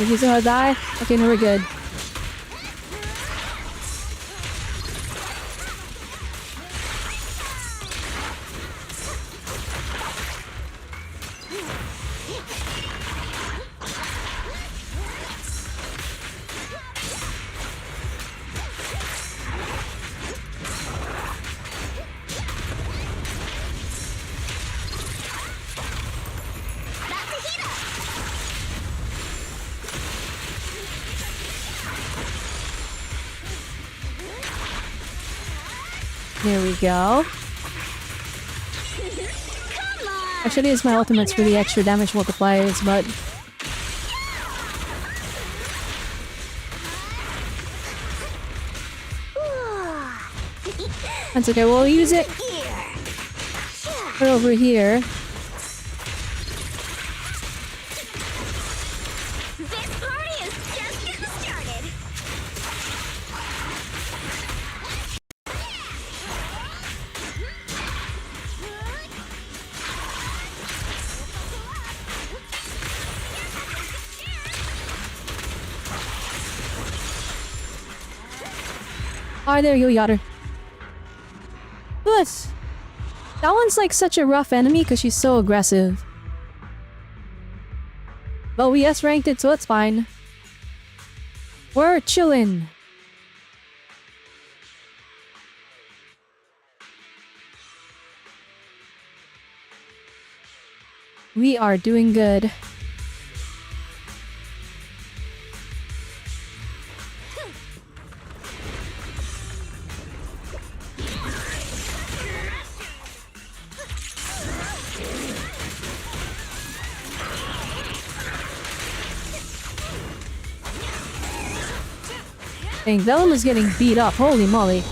If he's gonna die, okay, no, we're good. There we go. I should use my ultimates for the extra damage multipliers, but... That's okay, we'll use it right over here. Oh, there you go, Yotter. Good. That one's like such a rough enemy because she's so aggressive. But we S-ranked it, so it's fine. We're chillin'. We are doing good. Dang, Vellum is getting beat up. Holy moly.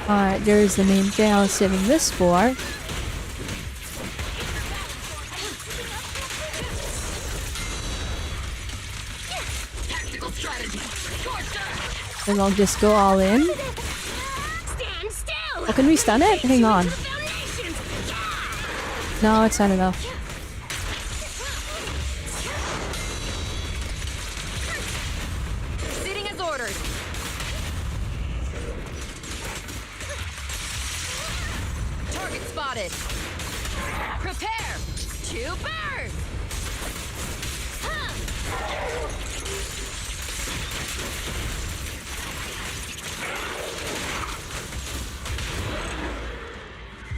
Alright, there's the main thing I was saving this for. And I'll just go all in. Oh, can we stun it? Hang on. No, it's not enough. Proceeding as ordered. Target spotted. Prepare to burn.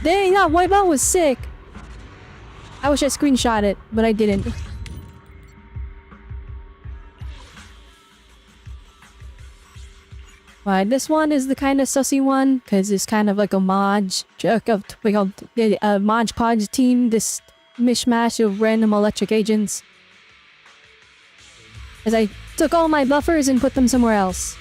Dang, that wipeout was sick. I wish I screenshot it, but I didn't. Right, this one is the kind of sussy one, because it's kind of like a Mod Podge team, this mishmash of random electric agents. As I took all my buffers and put them somewhere else.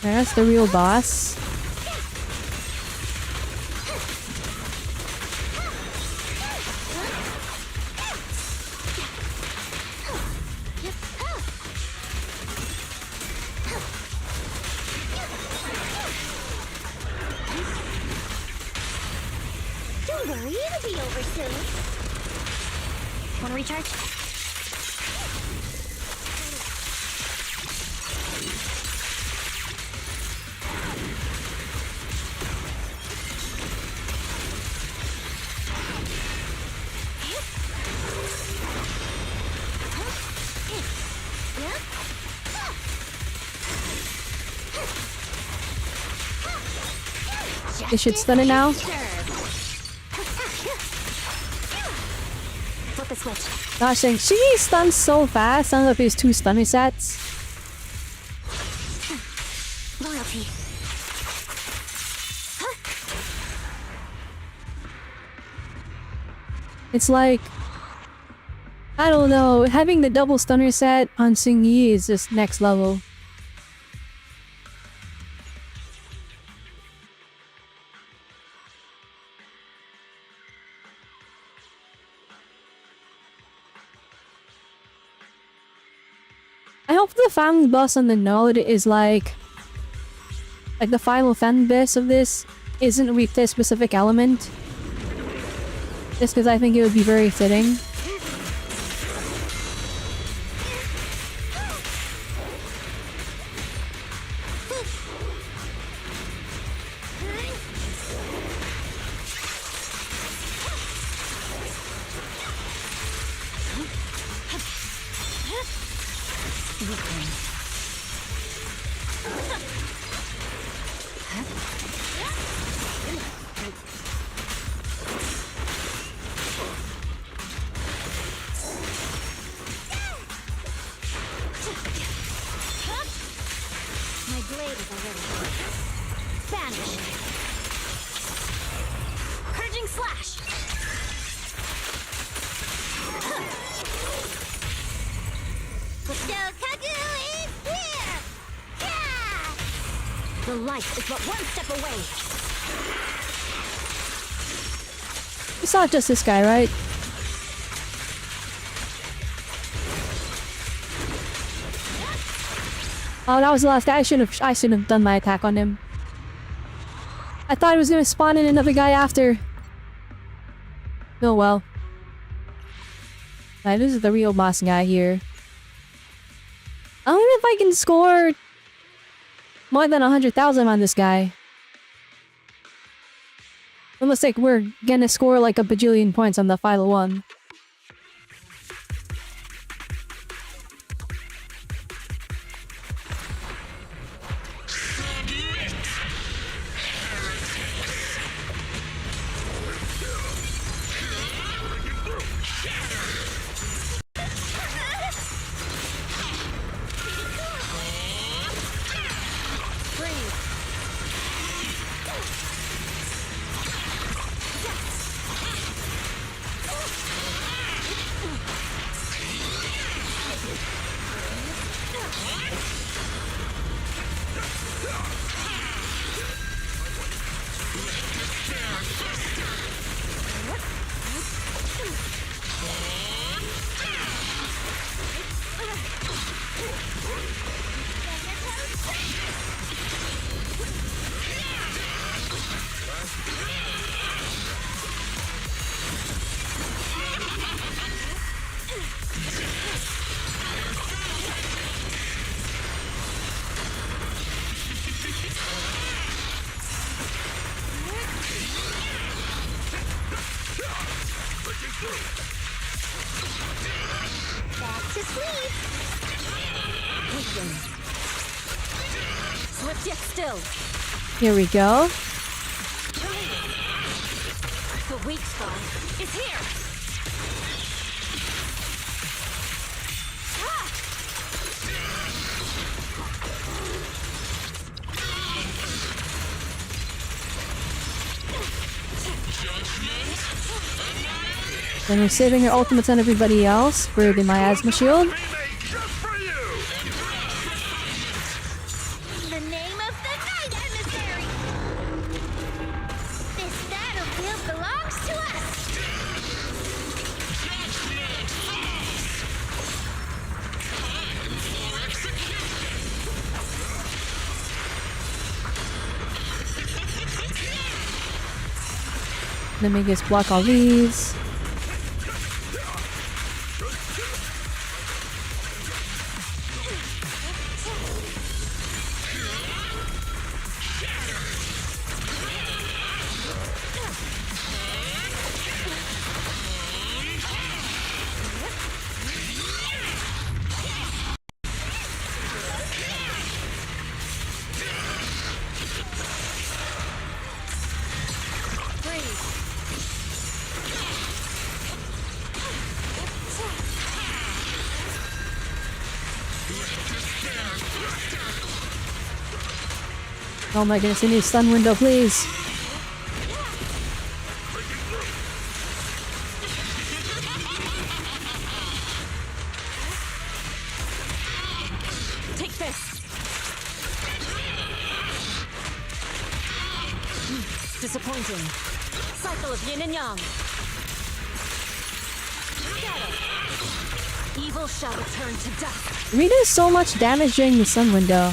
That's the real boss. be over soon. Wanna recharge? They should stun it now. Flip a switch. Gosh dang, she stuns so fast. Sounds like there's 2 stunning sets. Loyalty. It's like, I don't know, having the double stunner set on Xing Yi is just next level. I hope the family boss on the node is like the final fan base of this isn't with this specific element. Just because I think it would be very fitting. It's not just this guy, right? Oh, that was the last guy. I shouldn't have done my attack on him. I thought it was gonna spawn in another guy after. Oh well. Right, this is the real boss guy here. I don't know if I can score more than 100,000 on this guy. It looks like we're gonna score like a bajillion points on the final one. Here we go. The weak spot is here. Then we're saving her ultimates on everybody else for the miasma shield. Let me just block all these. Oh my goodness, I need a stun window, please. Take this. Disappointing. Cycle of yin and yang. Evil shall return to dust. We do so much damage during the sun window.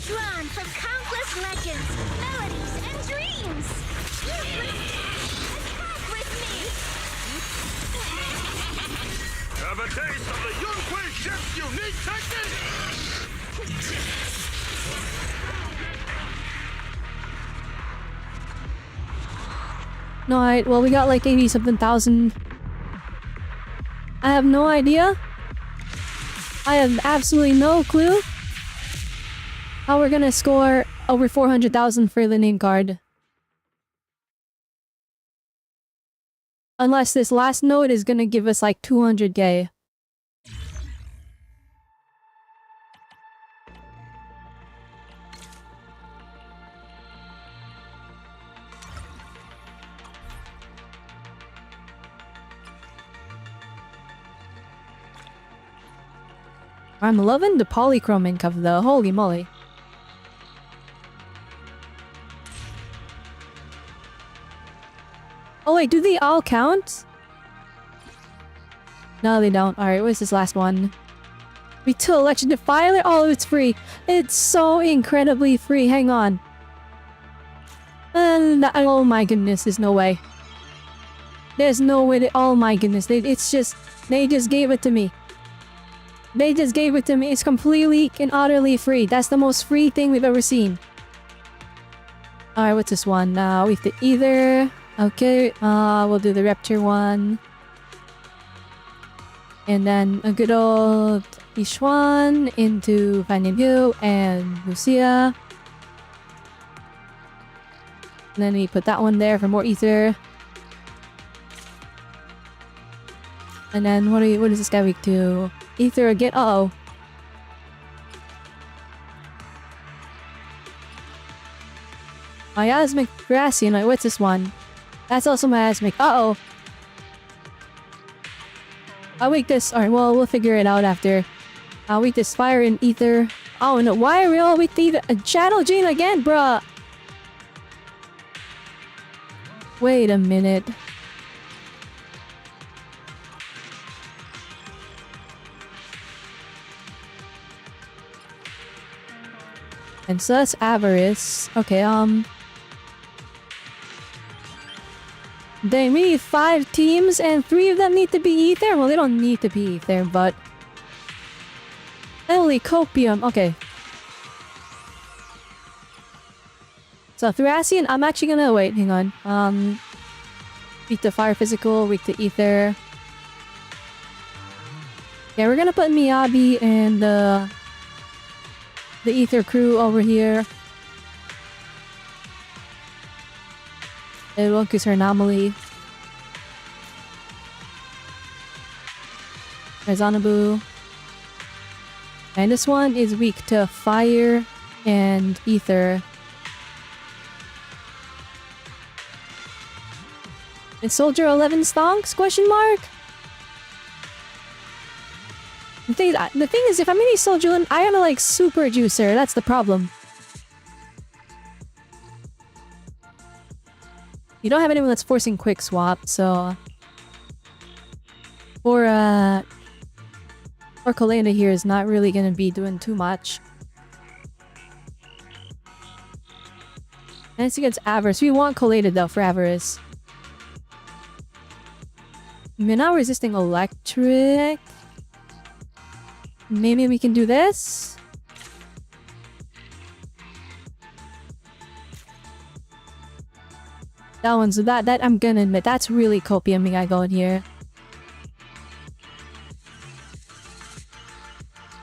Drawn from countless legends, melodies, and dreams. Attack with me. Have a taste of the Yunhui ship's unique technique! No, well, we got like 80-something thousand. I have no idea. I have absolutely no clue how we're gonna score over 400,000 for the name card. Unless this last node is gonna give us like 200k. I'm loving the polychrome cover though, holy moly. Oh wait, do they all count? No, they don't. Alright, what's this last one? Retail election defiler? Oh, it's free. It's so incredibly free. Hang on. Oh my goodness, there's no way. There's no way oh my goodness, they just gave it to me. They just gave it to me. It's completely and utterly free. That's the most free thing we've ever seen. Alright, what's this one? We have to either... Okay, we'll do the Rapture one. And then a good old Ishwan into Finding You and Lucia. And then we put that one there for more ether. And then what is this guy weak to? Ether again. Uh-oh. Miasmic Grassy. Like, what's this one? That's also miasmic. Uh-oh. I'll weak this. Alright, well, we'll figure it out after. I'll weak this fire and ether. Oh no, why are we all weak to ether? Channel Gene again, bruh! Wait a minute. And so that's Avarice. Okay, They need 5 teams and 3 of them need to be ether? Well, they don't need to be ether, but... Holy copium. Okay. So, Thracian, I'm actually gonna... Wait, hang on. Weak to fire physical, weak to ether. Yeah, we're gonna put Miyabi and the ether crew over here. It won't use her anomaly. There's Anabu. And this one is weak to fire and ether. And Soldier 11 stonks? Question mark? The thing is, if I'm any Soldier 11, I gotta like super juicer. That's the problem. You don't have anyone that's forcing quick swap, so... Or Kalena here is not really gonna be doing too much. And it's against Avarice. We want collated though for Avarice. We're now resisting electric. Maybe we can do this. That one's that I'm gonna admit that's really copium I going here.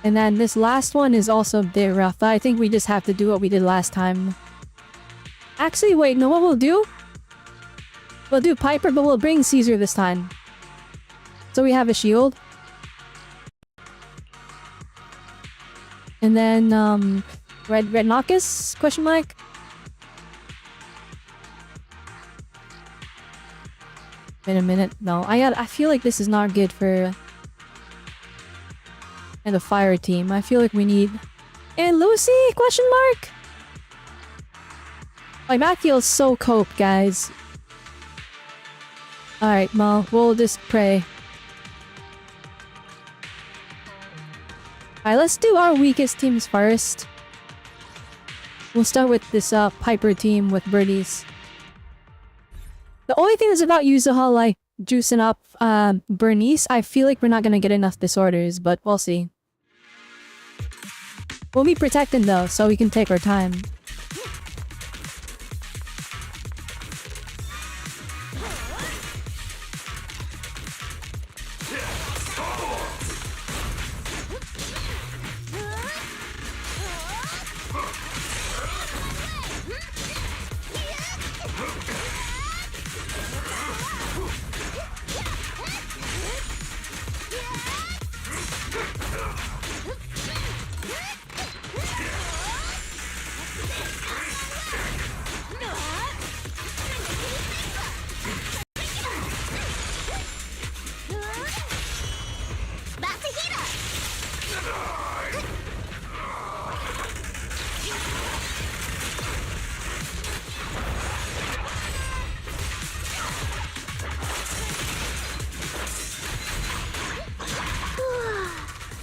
And then this last one is also a bit rough. I think we just have to do what we did last time. Actually, wait, no, what we'll do? We'll do Piper, but we'll bring Caesar this time. So we have a shield. And then, Red Noctis? Question mark? Wait a minute. No, I feel like this is not good for... And the fire team. I feel like we need... And Lucy? Question mark? My map feels so coped, guys. Alright, well, we'll just pray. Alright, let's do our weakest teams first. We'll start with this Piper team with birdies. The only thing that's about Yuzuha, like, juicing up Bernice, I feel like we're not gonna get enough disorders, but we'll see. We'll be protecting though, so we can take our time.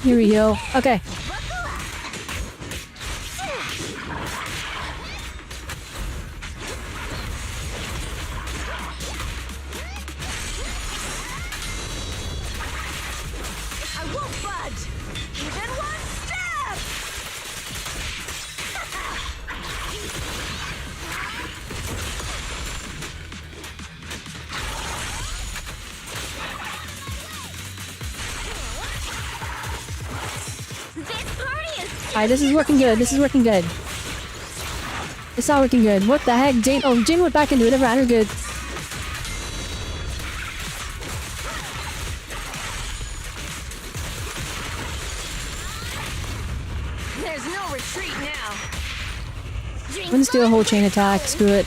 Here we go. Okay. I won't budge! Even one step! Alright, this is working good. This is working good. It's not working good. What the heck? Jane? Oh, Jane went back into it. Never mind. We're good. There's no retreat now. Let's do a whole chain attack. Screw it.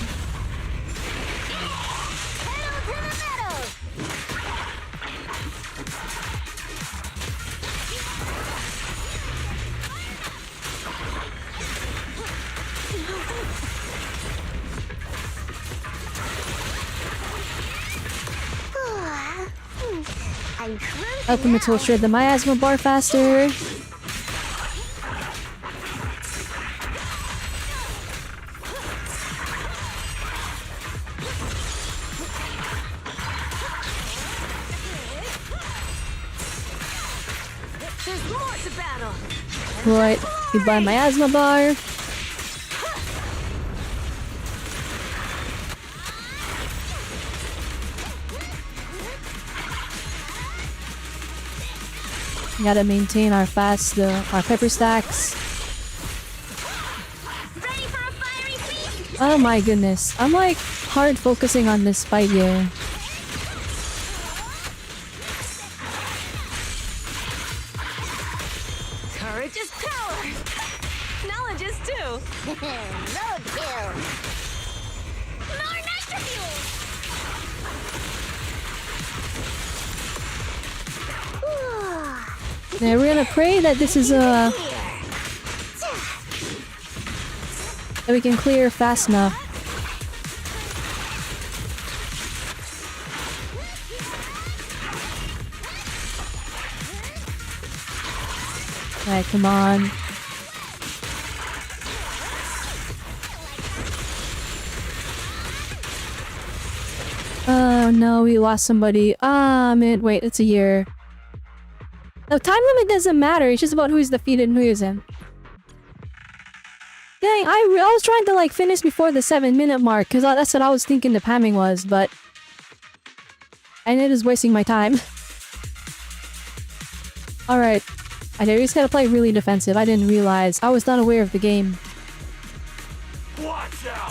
Ultimate will shred the miasma bar faster. There's more to battle. Right, goodbye miasma bar. Gotta maintain our fast, our pepper stacks. Oh my goodness, I'm like hard focusing on this fight here. Courage is power. Knowledge is too. Load kill. More nitro fuel. Now we're gonna pray that this is that we can clear fast enough. Alright, come on. no, we lost somebody. Ah, man, wait, it's a year. The time limit doesn't matter, it's just about who's defeated and who isn't. Dang, I was trying to like finish before the 7-minute mark, because that's what I was thinking the pamming was, but... And it is wasting my time. Alright. I just gotta play really defensive, I didn't realize. I was not aware of the game. Watch out!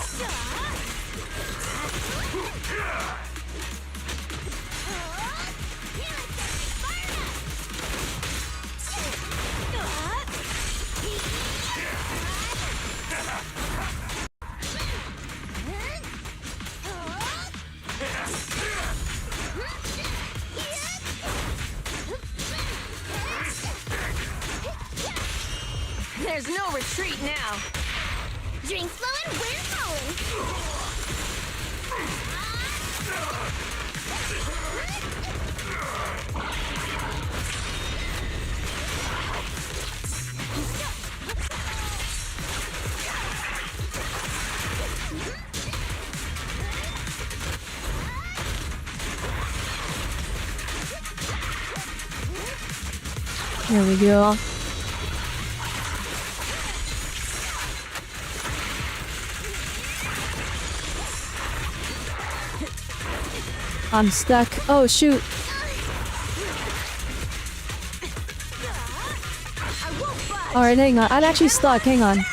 There's no retreat now. Drinks flowing, we're falling. Here we go. I'm stuck. Oh, shoot. Alright, hang on. I'm actually stuck. Hang on.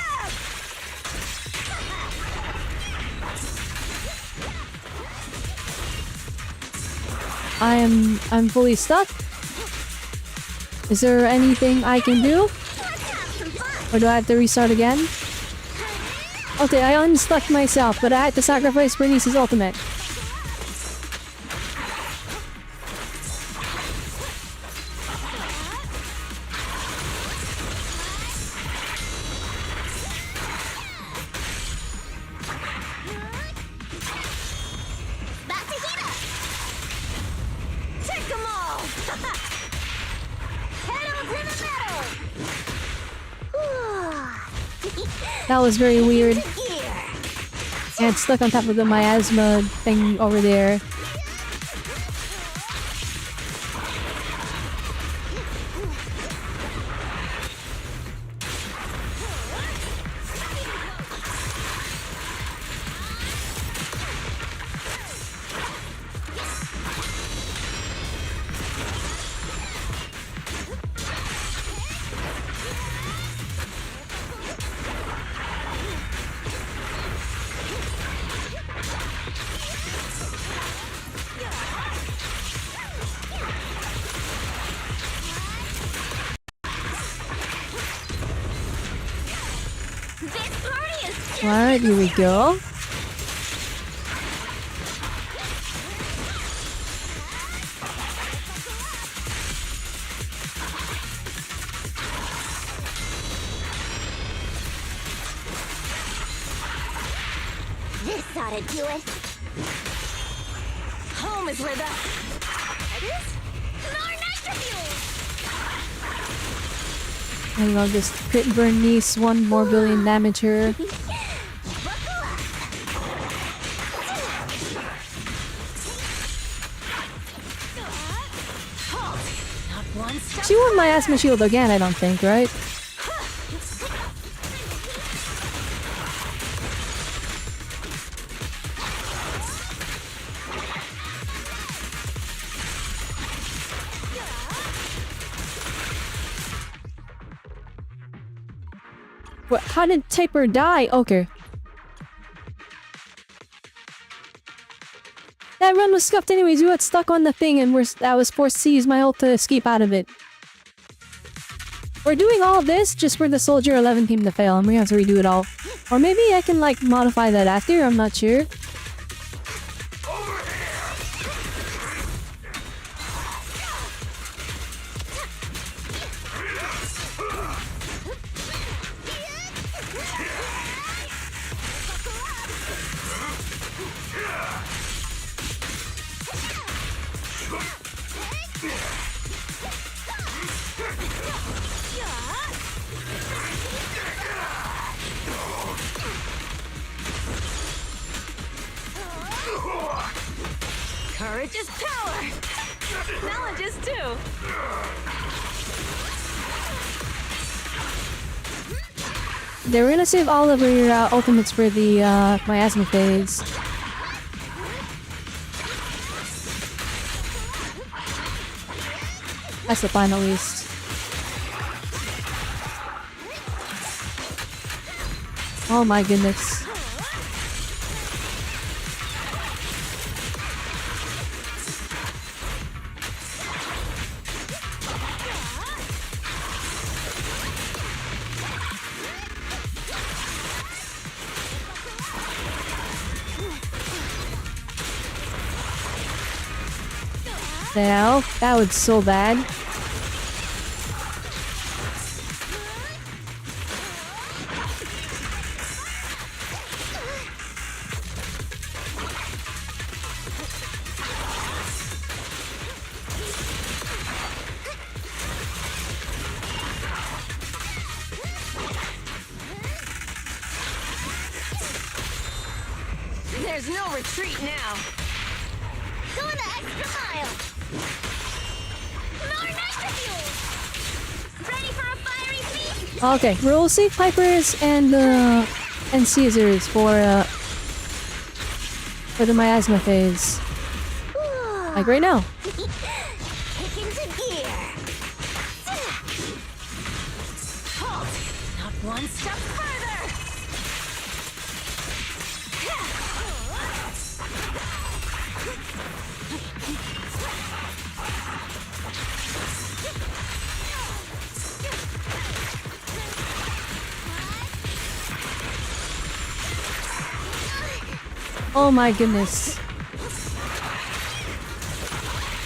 I'm fully stuck. Is there anything I can do? Or do I have to restart again? Okay, I unstuck myself, but I had to sacrifice Bernice's ultimate. That was very weird. And it's stuck on top of the miasma thing over there. Alright, here we go. This ought to do it. Home is where the... It is? More nitro-fuel! And I'll just crit Bernice 1 more billion damage here. She won my asthma shield again, I don't think, right? What? How did Taper die? Okay. That run was scuffed anyways. You got stuck on the thing and I was forced to use my ult to escape out of it. We're doing all of this just for the Soldier 11 team to fail and we have to redo it all. Or maybe I can like modify that after, I'm not sure. Courage is power! Knowledge is too! They were gonna save all of your ultimates for the miasma phase. That's the plan, at least. Oh my goodness. Now, that was so bad. There's no retreat now! Going the extra mile! More nitro fuel! Ready for a fiery feast? Okay, we'll save Pipers and Caesars for the miasma phase. Like right now. Kick into gear! Halt! Not one step further! Oh my goodness.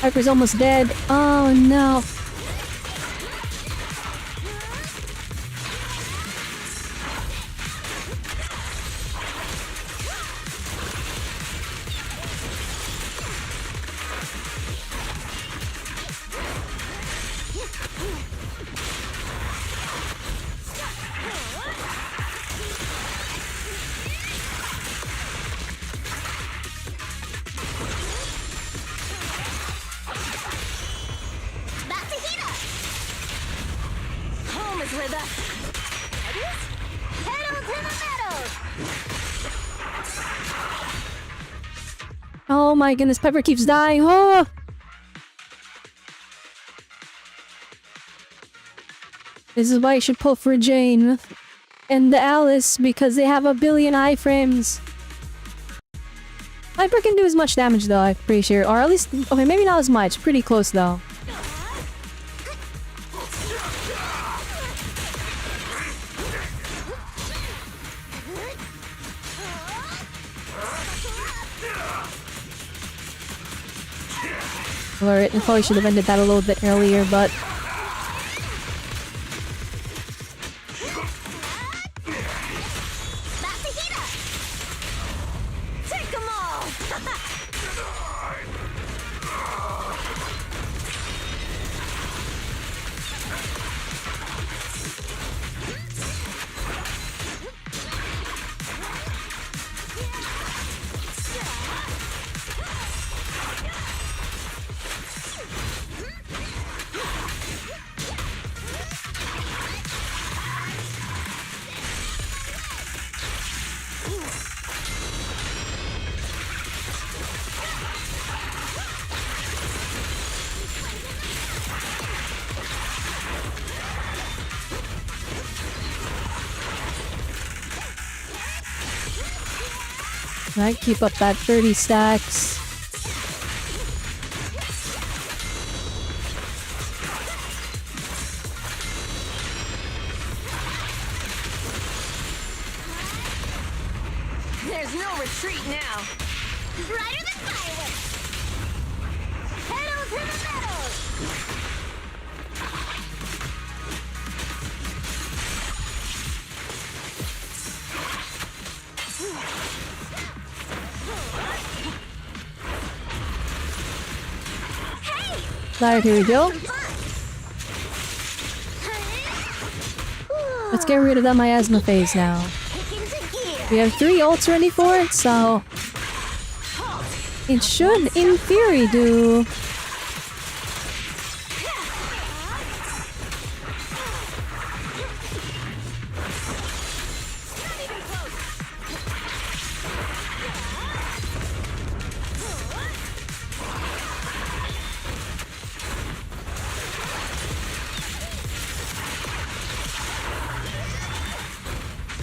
Piper's almost dead. Oh no. Home is where the... Pedal to the metal! Oh my goodness, Piper keeps dying. Oh! This is why you should pull for Jane and the Alice, because they have a billion iframes. Piper can do as much damage though, I'm pretty sure. Or at least, okay, maybe not as much. Pretty close though. Alright, I probably should have ended that a little bit earlier, but... Take them all! I keep up that 30 stacks. There's no retreat now! Brighter than fireworks! Pedal to the metal! Alright, here we go. Let's get rid of that miasma phase now. We have 3 ults ready for it, so... It should, in theory, do.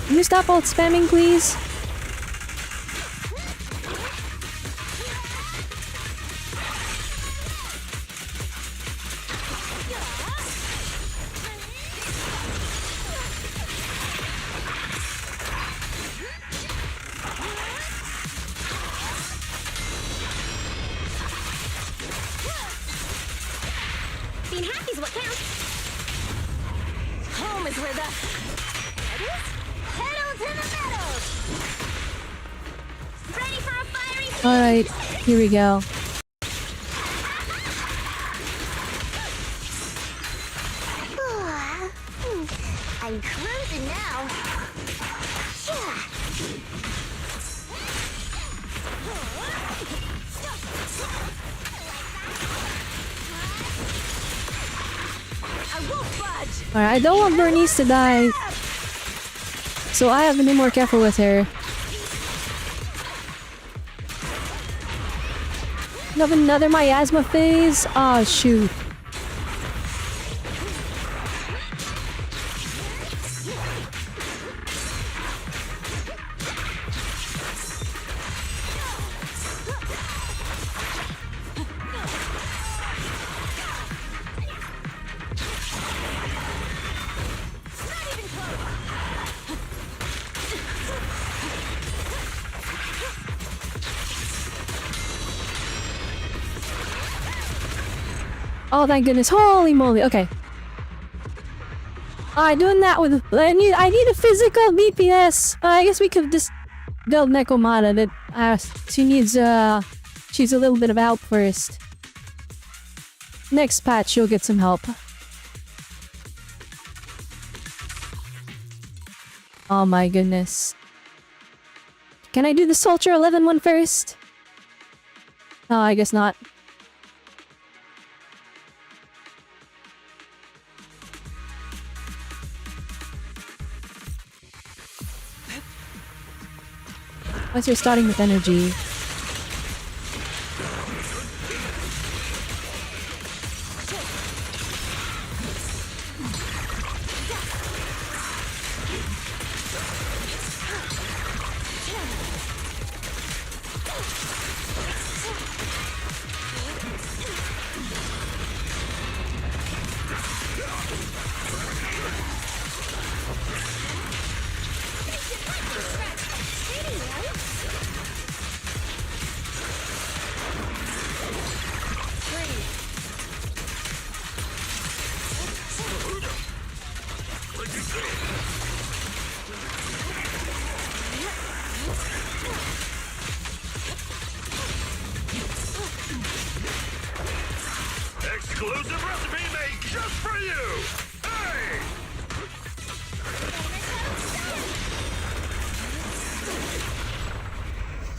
Can you stop alt spamming, please? Being happy's what counts. Home is where the head is. Pedal to the metal. Ready for a fiery feast? Alright, here we go. I'm cruising now. Alright, I don't want Bernice to die. So I have to be more careful with her. Have another miasma phase? Oh shoot. Oh thank goodness, holy moly, okay. Alright, doing that with... I need a physical BPS. I guess we could just build Nekomata that she needs she's a little bit of help first. Next patch she'll get some help. Oh my goodness. Can I do the Soldier 11 one first? No, I guess not. Once you're starting with energy. Exclusive recipe made just for you! Hey!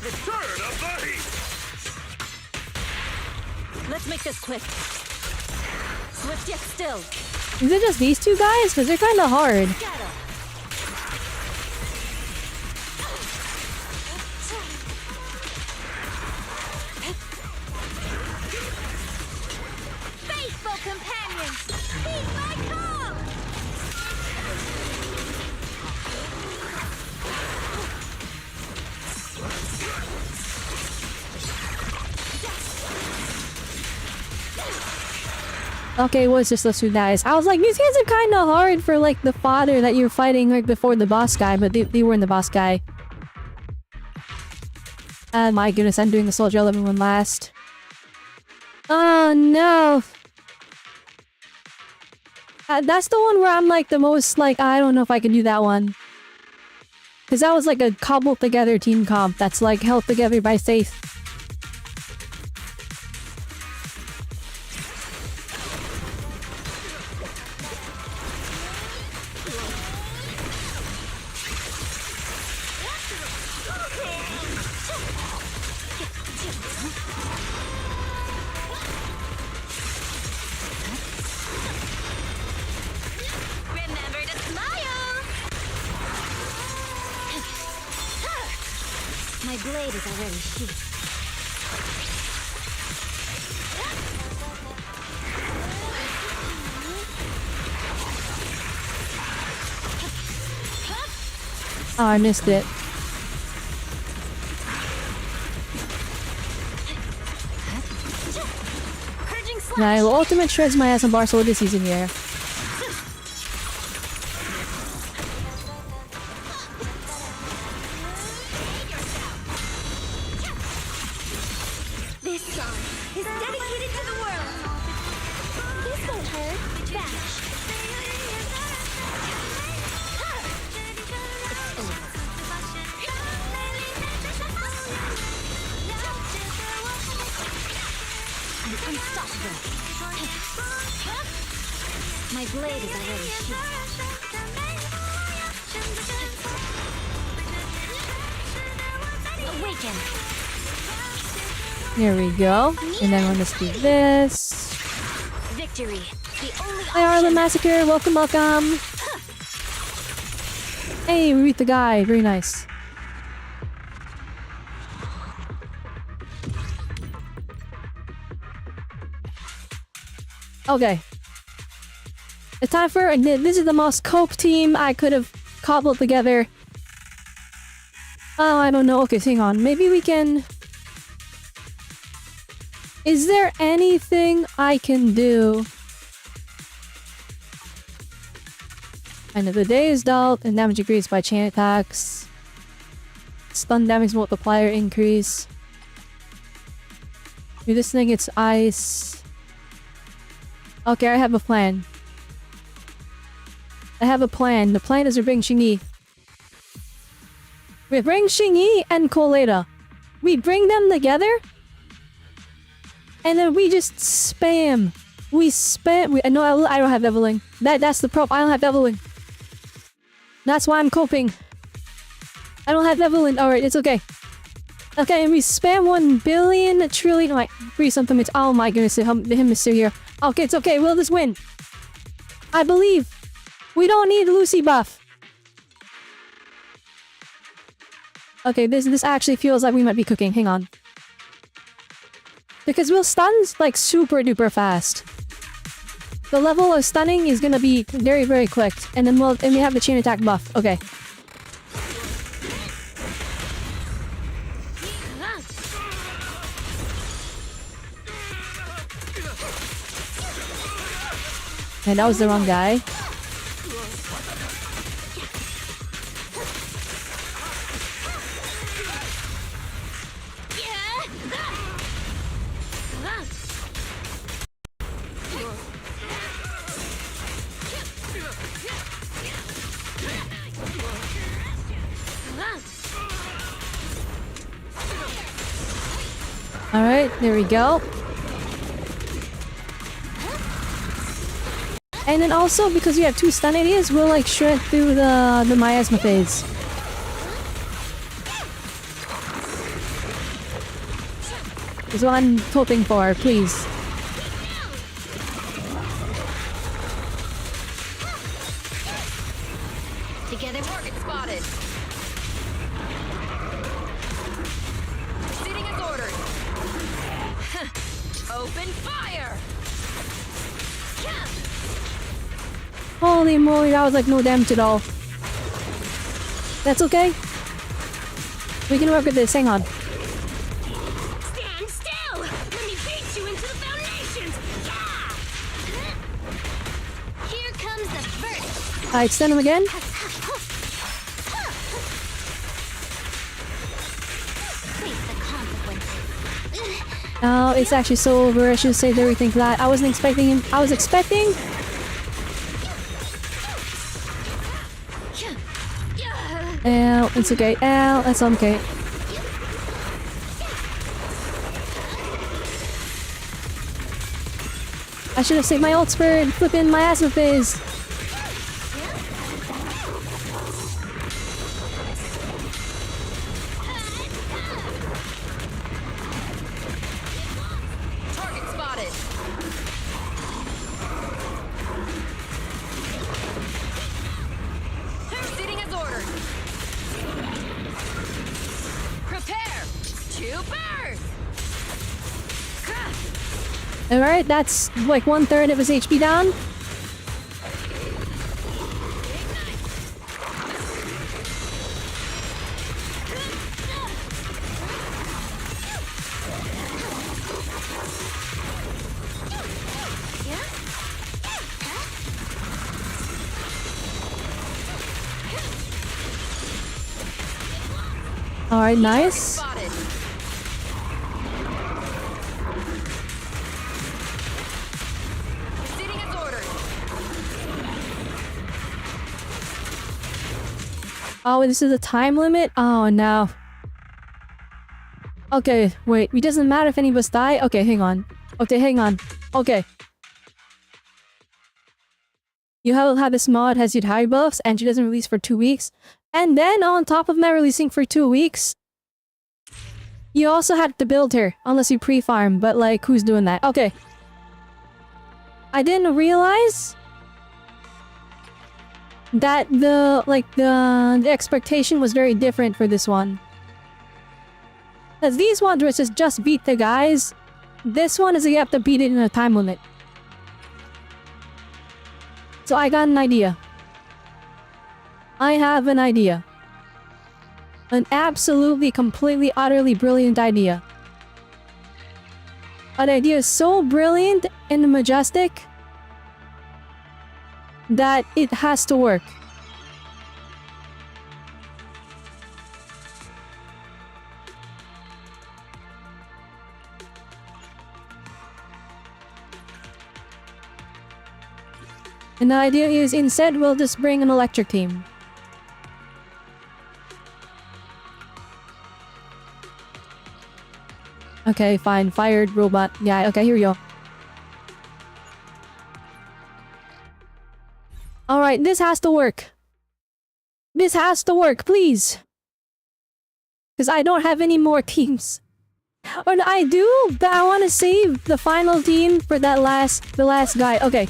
Return of the heat! Let's make this quick. Swift yet still. Is it just these two guys? Because they're kind of hard. Faithful companions, heed my call! Okay, it was just those two guys. I was like, these guys are kind of hard for like the fodder that you're fighting right before the boss guy, but they weren't the boss guy. And my goodness, I'm doing the Soldier 11 one last. Oh no! That's the one where I'm like the most like, I don't know if I can do that one. Because that was like a cobbled together team comp that's like held together by faith. blade is already sheathed. Oh, I missed it. And I will ultimate shreds my ass on Barcelona this season here. This song is dedicated to the world. This won't hurt. Bash. I'm unstoppable. My blade is already sheathed. Awaken. Here we go. And then we'll just do this. Victory. The only Hi, Arlen Massacre. Welcome, welcome. Hey, we beat the guy. Very nice. Okay. It's time for... This is the most cope team I could have cobbled together. Oh, I don't know. Okay, hang on. Maybe we can... Is there anything I can do? End of the day is dealt and damage increased by chain attacks. Stun damage multiplier increase. Do this thing, it's ice. Okay, I have a plan. I have a plan. The plan is to bring Xingyi. We bring Xingyi and Coleta. We bring them together. And then we just spam. We spam. No, I don't have Evelyn. That's the problem. I don't have Evelyn. That's why I'm coping. I don't have Evelyn. Alright, it's okay. Okay, and we spam 1 billion trillion. Like, free something. It's, oh my goodness, the him is still here. Okay, it's okay. We'll just win. I believe. We don't need Lucy buff. Okay, this actually feels like we might be cooking. Hang on. Because we'll stun like super duper fast. The level of stunning is gonna be very, very quick. And then we have the chain attack buff. Okay. And that was the wrong guy. Alright, there we go. And then also, because we have 2 stun ideas, we'll like shred through the miasma phase. Is what I'm hoping for, please. Together, target spotted. Sitting as ordered. Open fire. Holy moly, that was like no damage at all. That's okay. We can work with this, hang on. Stand still! Let me beat you into the foundations! Yeah! Here comes the first. I extend him again. Oh, it's actually so over. I should save everything for that. I wasn't expecting him. I was expecting. Ow, it's okay. Ow, that's okay. I should have saved my ult for flipping my ass with his. Target spotted. Sitting as ordered. Prepare. Alright, that's like 1/3 of his HP down. Alright, nice. Oh, this is a time limit? Oh, no. Okay, wait. It doesn't matter if any of us die? Okay, hang on. Okay, hang on. Okay. You have this mod has your high buffs and she doesn't release for 2 weeks. And then on top of not releasing for 2 weeks, you also had to build her. Unless you pre-farm, but like, who's doing that? Okay. I didn't realize that the expectation was very different for this one. Because these ones were just beat the guys. This one is you have to beat it in a time limit. So I got an idea. I have an idea. An absolutely, completely, utterly brilliant idea. An idea so brilliant and majestic that it has to work. And the idea is instead we'll just bring an electric team. Okay, fine. Fired robot. Yeah, okay, here we go. Alright, this has to work. This has to work, please. Because I don't have any more teams. Or no, I do, but I want to save the final team for the last guy. Okay.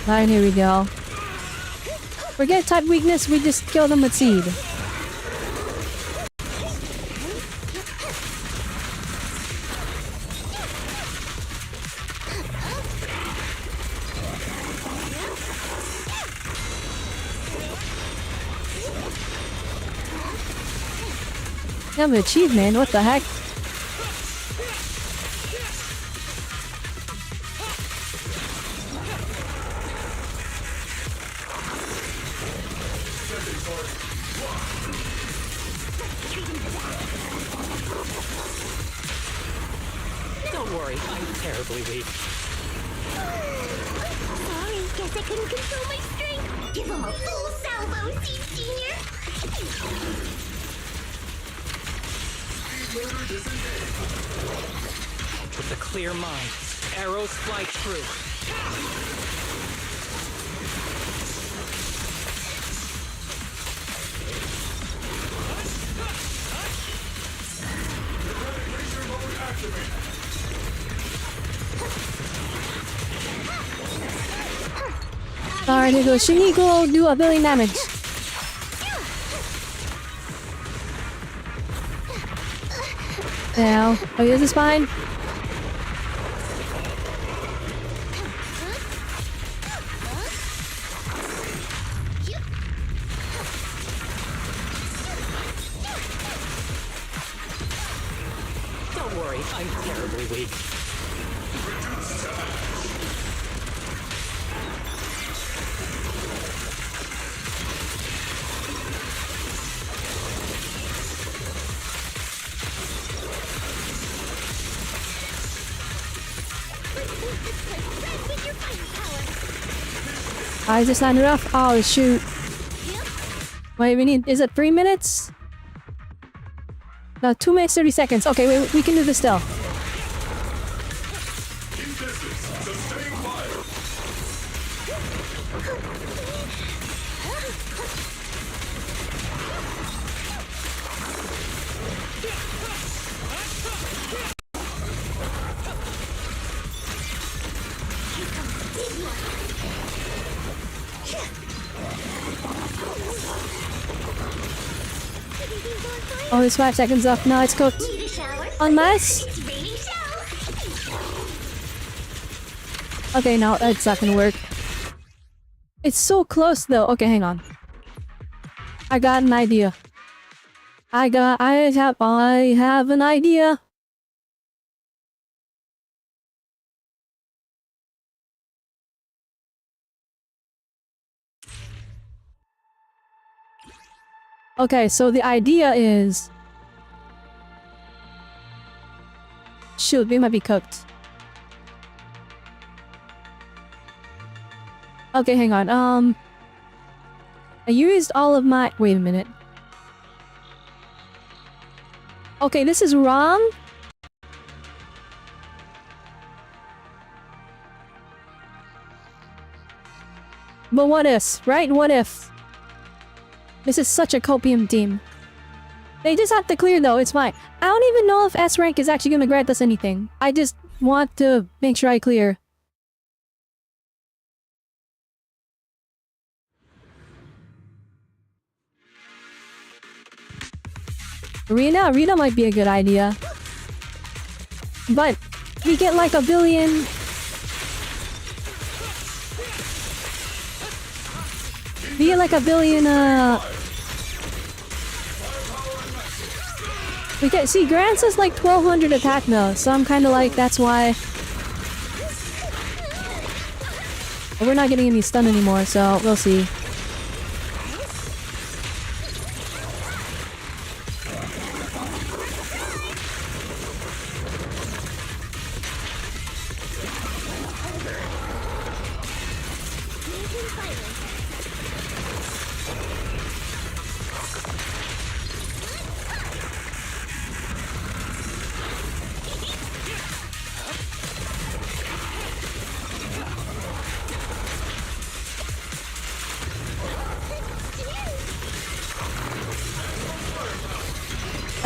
Alright, here we go. Forget type weakness, we just kill them with seed. You have an achievement, what the heck? Don't worry, I'm terribly weak. Sorry, guess I couldn't control my strength. Give him a full salvo, Seed Junior. With a clear mind, arrows fly true. Alright, here goes Shinigami, do a billion damage. Now, oh, this is fine. Don't worry, I'm terribly weak. Is this not enough? Oh, shoot. Wait, we need... Is it 3 minutes? No, 2 minutes, 30 seconds. Okay, wait, we can do this still. Oh, it's 5 seconds up. No, it's cooked. Unless... Okay, no, that's not gonna work. It's so close though. Okay, hang on. I got an idea. I have an idea. Okay, so the idea is... Shoot, we might be cooked. Okay, hang on, I used all of my... Wait a minute. Okay, this is wrong. But what if, right? What if? This is such a copium team. They just have to clear though, it's fine. I don't even know if S rank is actually gonna grant us anything. I just want to make sure I clear. Arena might be a good idea. But we get like a billion... We get like a billion, We get... See, grants us like 1200 attack now, so I'm kinda like, that's why... But we're not getting any stun anymore, so we'll see.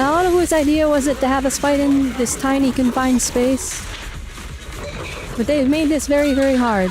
I don't know whose idea was it to have us fight in this tiny confined space. But they've made this very, very hard.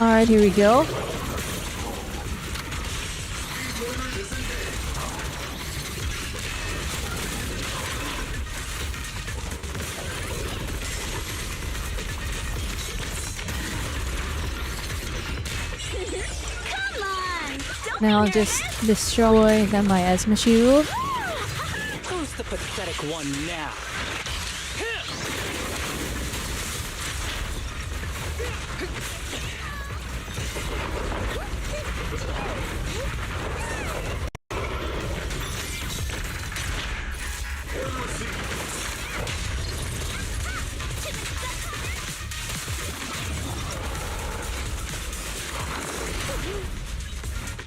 Alright, here we go. Now I'll just destroy them by Esma shield. Who's the pathetic one now?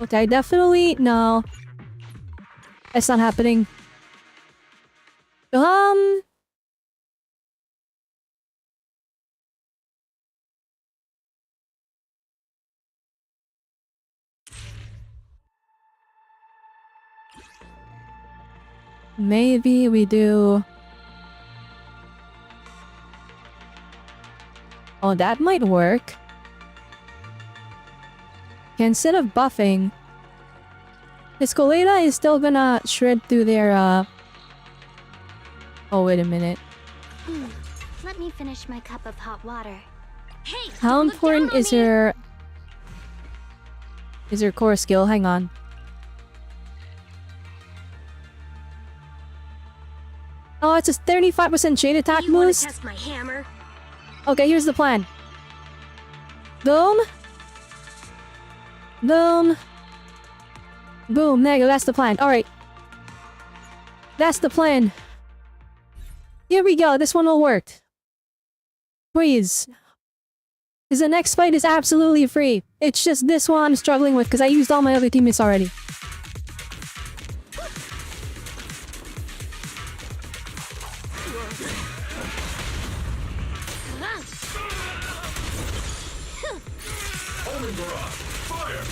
Okay, definitely no. It's not happening. Maybe we do... Oh, that might work. Instead of buffing, Piscolata is still gonna shred through their, Oh, wait a minute. Let me finish my cup of hot water. Hey, How important is your... Is your core skill? Hang on. Oh, it's a 35% shade attack boost? Test my hammer? Okay, here's the plan. Boom. Boom. Boom. There you go. That's the plan. Alright. That's the plan. Here we go. This one will work. Please. Because the next fight is absolutely free. It's just this one I'm struggling with because I used all my other teammates already. Poison barrage! Fire!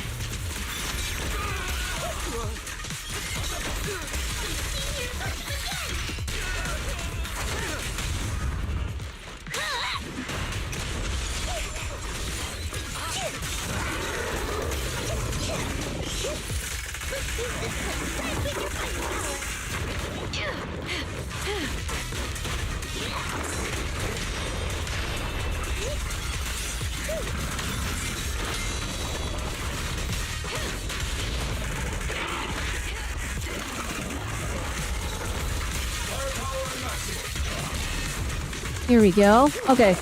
Here we go. Okay.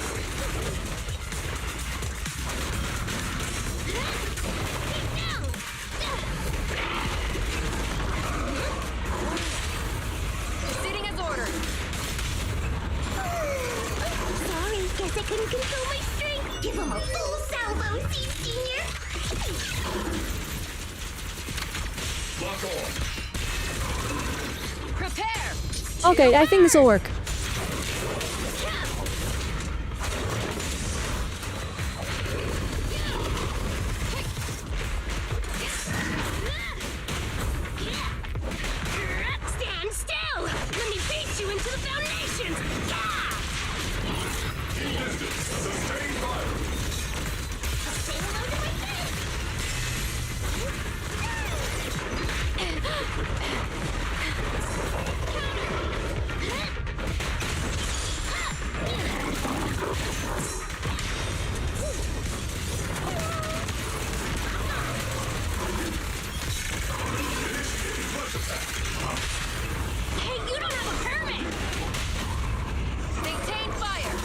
Sitting as ordered. Sorry, guess I couldn't control my strength. Give him a full salvo, Senior. Lock on. Prepare. Okay, I think this will work. Stand still! Let me beat you into the foundations! Sustain fire! Hey, you don't have a permit! Maintain fire.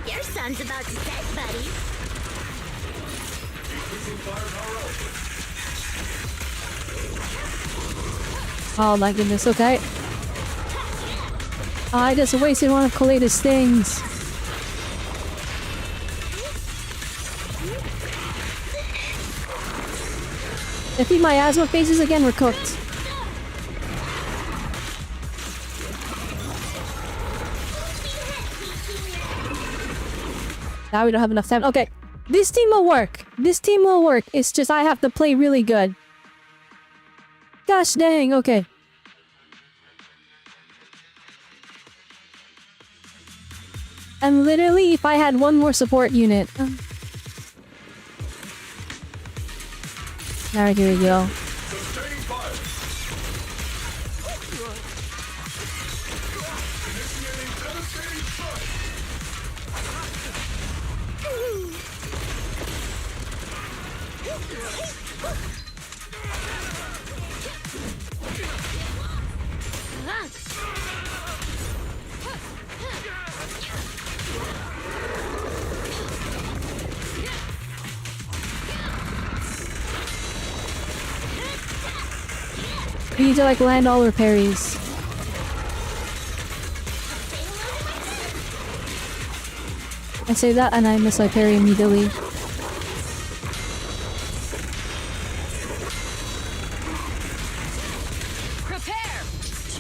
Your son's about to set, buddy. Increasing firepower output. Oh my goodness, okay. I just wasted one of Kaleta's things. If he my asthma phases again, we're cooked. Now we don't have enough time. Okay, this team will work. This team will work. It's just I have to play really good. Gosh dang, okay. And literally, if I had one more support unit. Alright, here we go. Sustain fire! Initiating devastating strike! We need to like land all our parries. I say that and I miss my parry immediately. Prepare.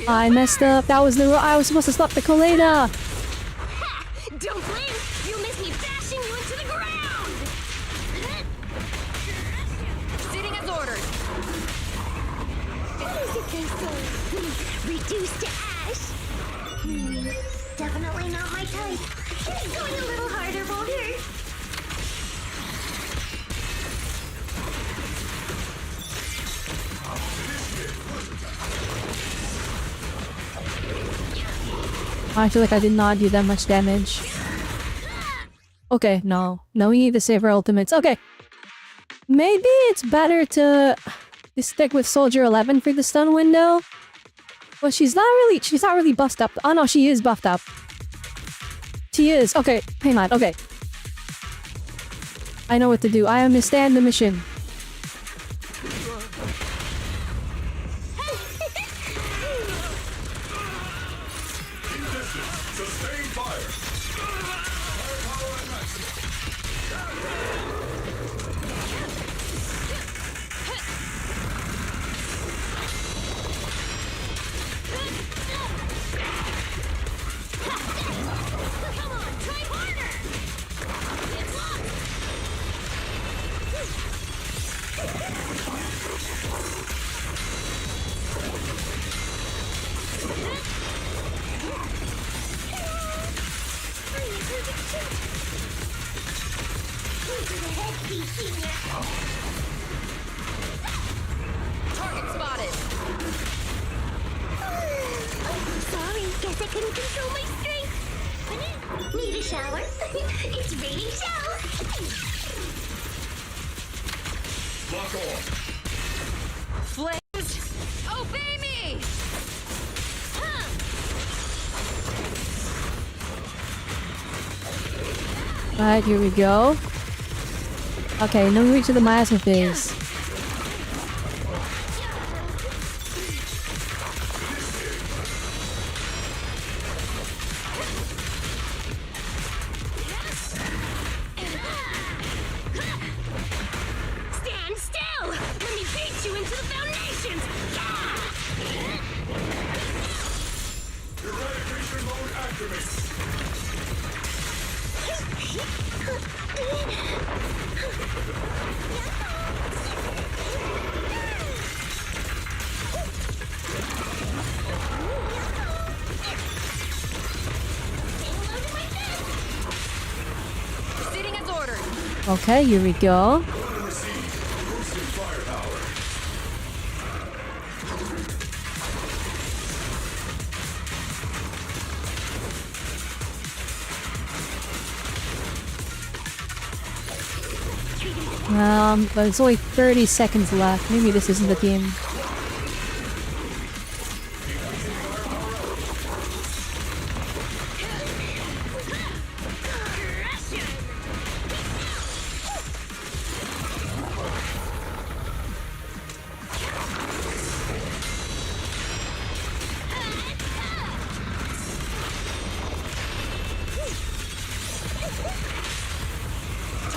I messed up. That was the I was supposed to stop the Kaleta. Don't blink! You missed me bashing you into the ground! Sitting as ordered. What is it they say? Reduced to ash? Definitely not my type. Going a little harder won't hurt. I feel like I did not do that much damage. Okay, no. No, we need to save our ultimates. Okay. Maybe it's better to stick with Soldier 11 for the stun window. Well, she's not really buffed up. Oh no, she is buffed up. She is. Okay, hang on. Okay. I know what to do. I understand the mission. Sustain fire! Firepower at maximum! Come on, try harder! It's locked! Target spotted. Sorry, guess I couldn't control my strength. Need a shower? It's raining showers. Lock on. Flames, obey me! Alright, here we go. Okay, now we reach to the miasma phase. Stand still! Let me beat you into the foundations! Eradication mode activated. Proceeding as ordered. Okay, here we go. But it's only 30 seconds left. Maybe this isn't the game.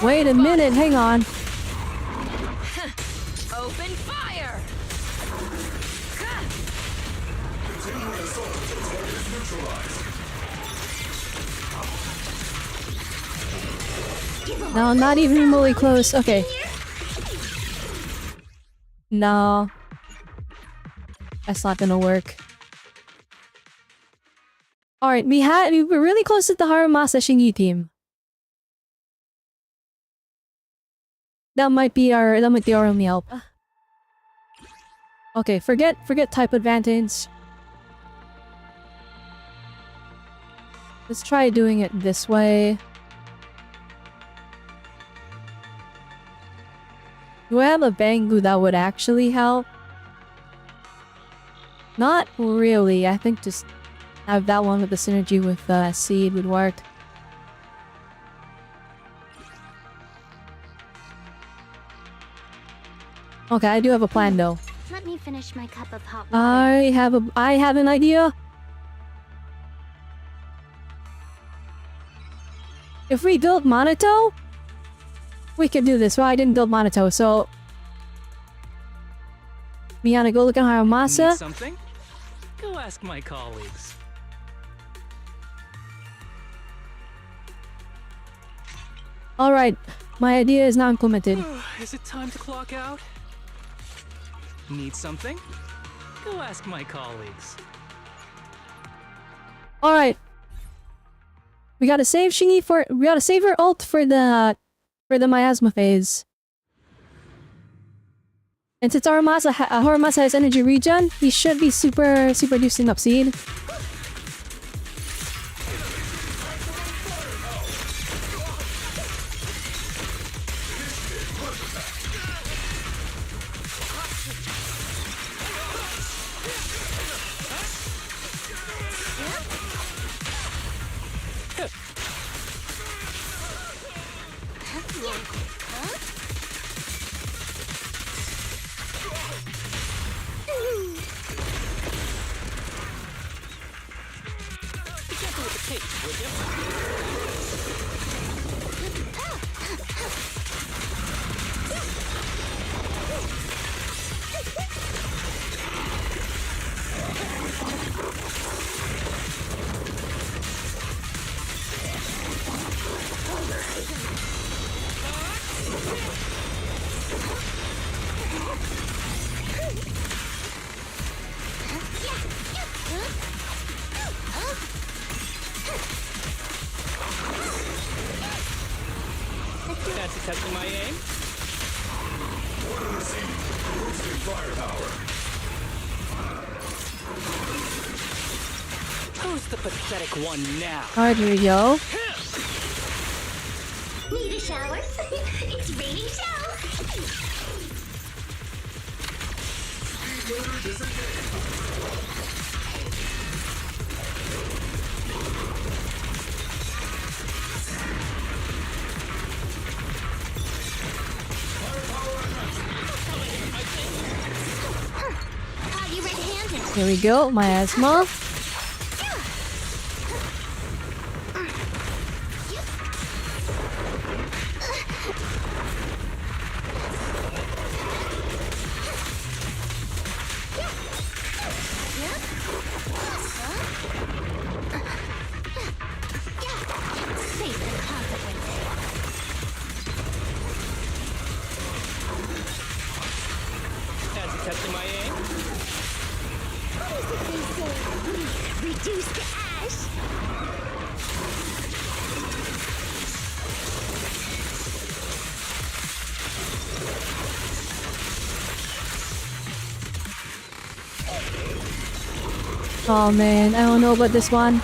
Wait a minute, hang on. Open fire! No, not even remotely close. Okay. No. That's not gonna work. Alright, we were really close to the Haramasa Shingi team. That might be our only help. Okay, forget type advantage. Let's try doing it this way. Do I have a Bangu that would actually help? Not really. I think just have that one with the synergy with Seed would work. Okay, I do have a plan though. Let me finish my cup of hot water. I have an idea. If we build Monato, we could do this. Well, I didn't build Monato, so Miyana, go look at Haramasa. Need something? Go ask my colleagues. Alright, my idea is now implemented. Is it time to clock out? Need something? Go ask my colleagues. Alright. We gotta save Shingi we gotta save her ult for the miasma phase. And since Haramasa has energy regen, he should be super juicing up Seed. Fancy testing my aim? Order received. Boosting firepower. Who's the pathetic one now? Alright, here we go. Need a shower? It's raining shower. You red-handed. Here we go, my asthma. Fancy testing my aim? Reduced to ash. Oh man, I don't know about this one.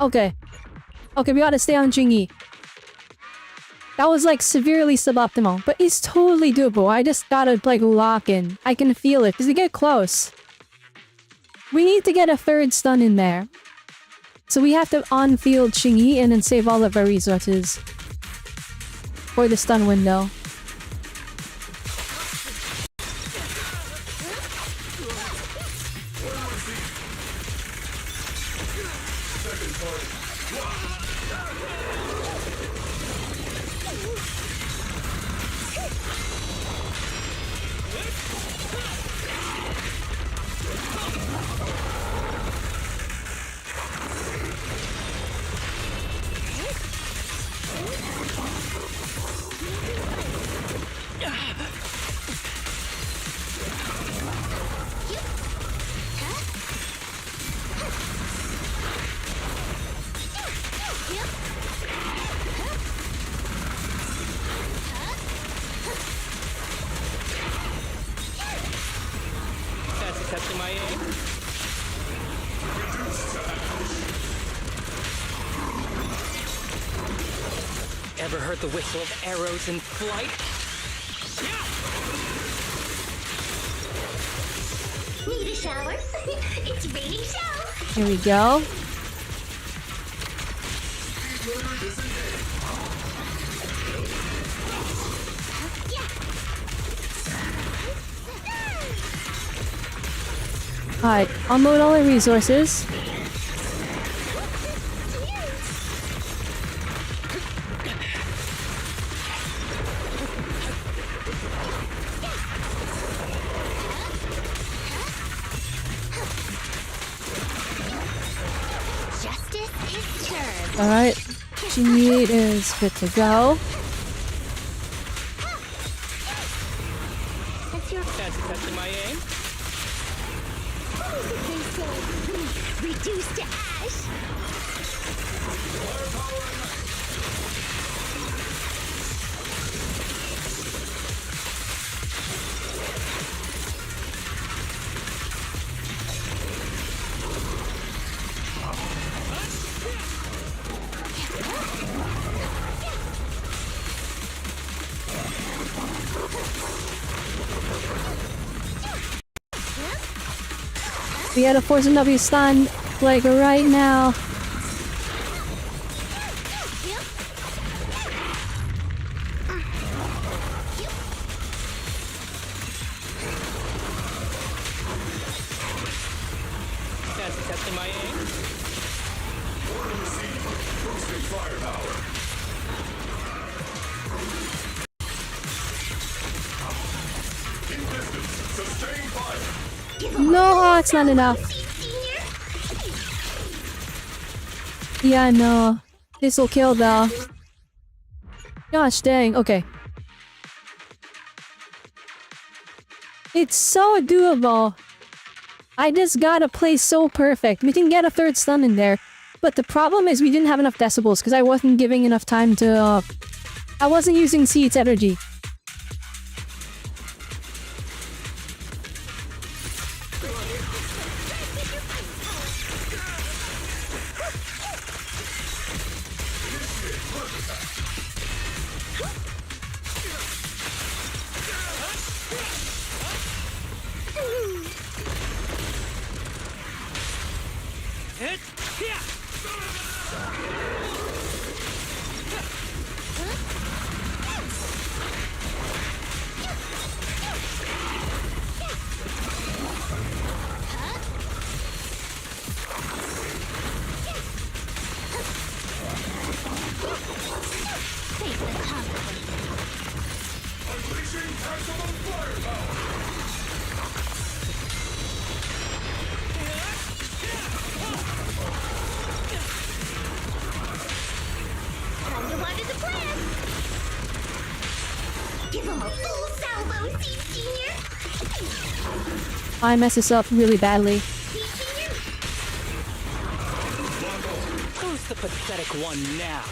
Okay. Okay, we gotta stay on Jingy. That was like severely suboptimal, but it's totally doable. I just gotta like lock in. I can feel it because we get close. We need to get a third stun in there. So we have to on-field Jingy and then save all of our resources for the stun window. Fancy testing my aim? Ever heard the whistle of arrows in flight? Need a shower? It's raining shower. Here we go. Alright, unload all our resources. Justice is served. Alright, Jingy is good to go. That's your Fancy testing my aim? reduced to ash. We gotta force a W stun, like right now. Fancy testing my aim? Order received. Boosting firepower. No, it's not enough. Yeah, no. This'll kill though. Gosh dang, okay. It's so doable. I just got a place so perfect. We can get a third stun in there. But the problem is we didn't have enough decibels because I wasn't giving enough time to... I wasn't using Seed's energy. I mess this up really badly. Who's the pathetic one now?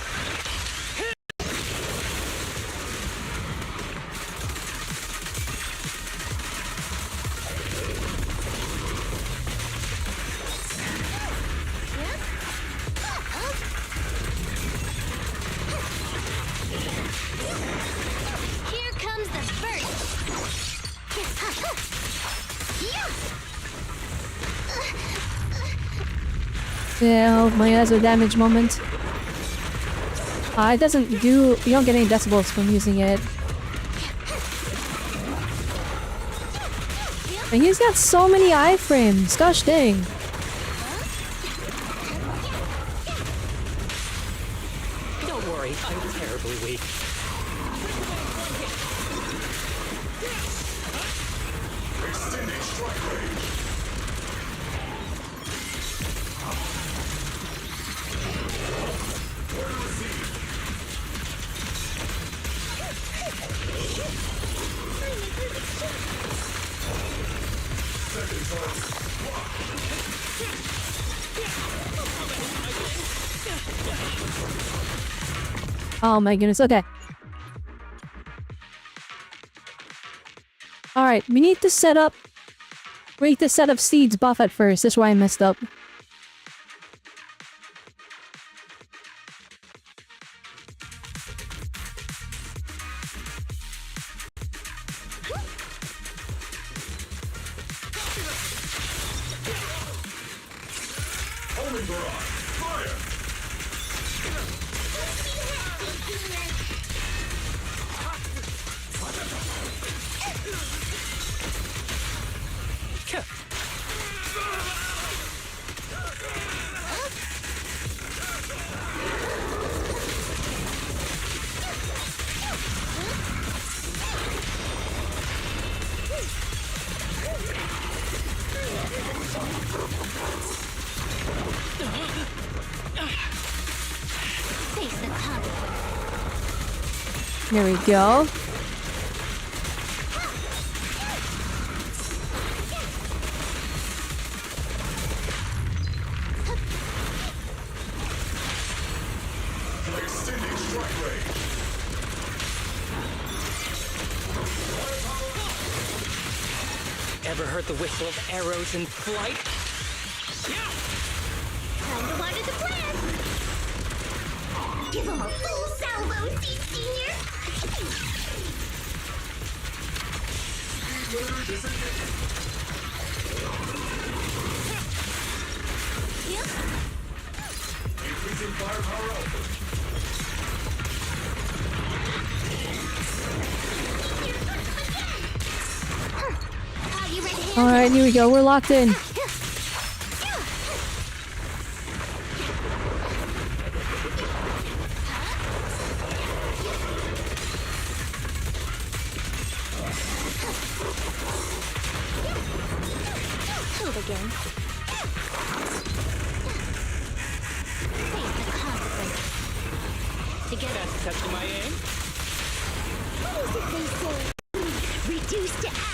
Here comes the first. Yeah, my has a damage moment. It doesn't do... You don't get any decibels from using it. And he's got so many iframes. Gosh dang. Don't worry, I'm terribly weak. Extending strike range. Oh my goodness, okay. Alright, we need to set up... We need to set up Seed's buff at first. That's why I messed up. Homing barrage. Fire. There we go. Extending strike range. Ever heard the whistle of arrows in flight? Time to water the plant. Give him a full salvo, Seed Senior. Increasing firepower output. Alright, here we go. We're locked in. move again. Face the consequences. Together. Touching my aim? What is it they say? Reduced to ash.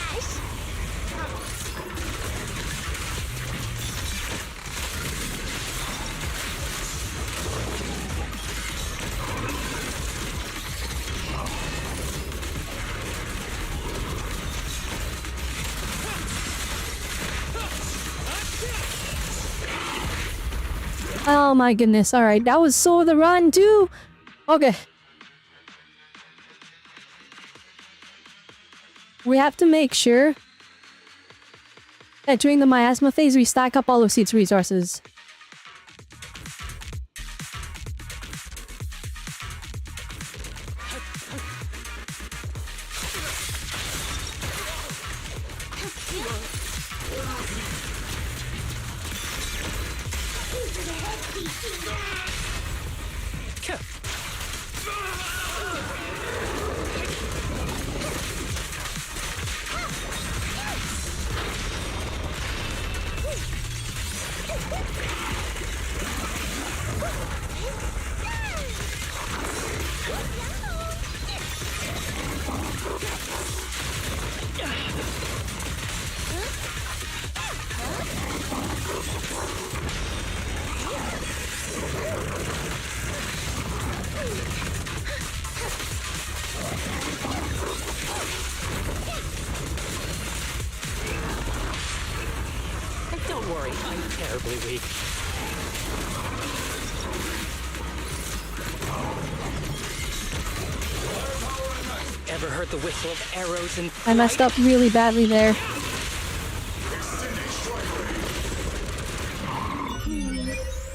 Oh my goodness, alright, that was so the run too! Okay. We have to make sure that during the miasma phase we stack up all of Seed's resources. Don't worry, I'm terribly weak. Ever heard the whistle of arrows and I messed up really badly there.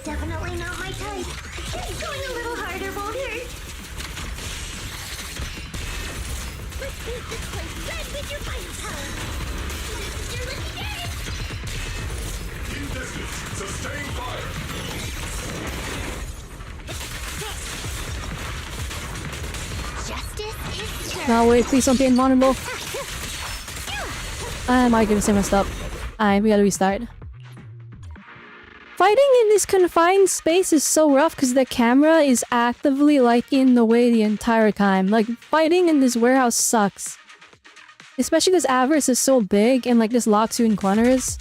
Definitely not my type. Going a little harder won't hurt. Let's paint this place red with your fire power. This is your lucky day. Keep distance. Sustain fire. Justice is served. No, wait, please don't be invulnerable. My goodness, I messed up. Alright, we gotta restart. Fighting in this confined space is so rough because the camera is actively like in the way the entire time. Like, fighting in this warehouse sucks. Especially because Avarice is so big and like this locks you in corners.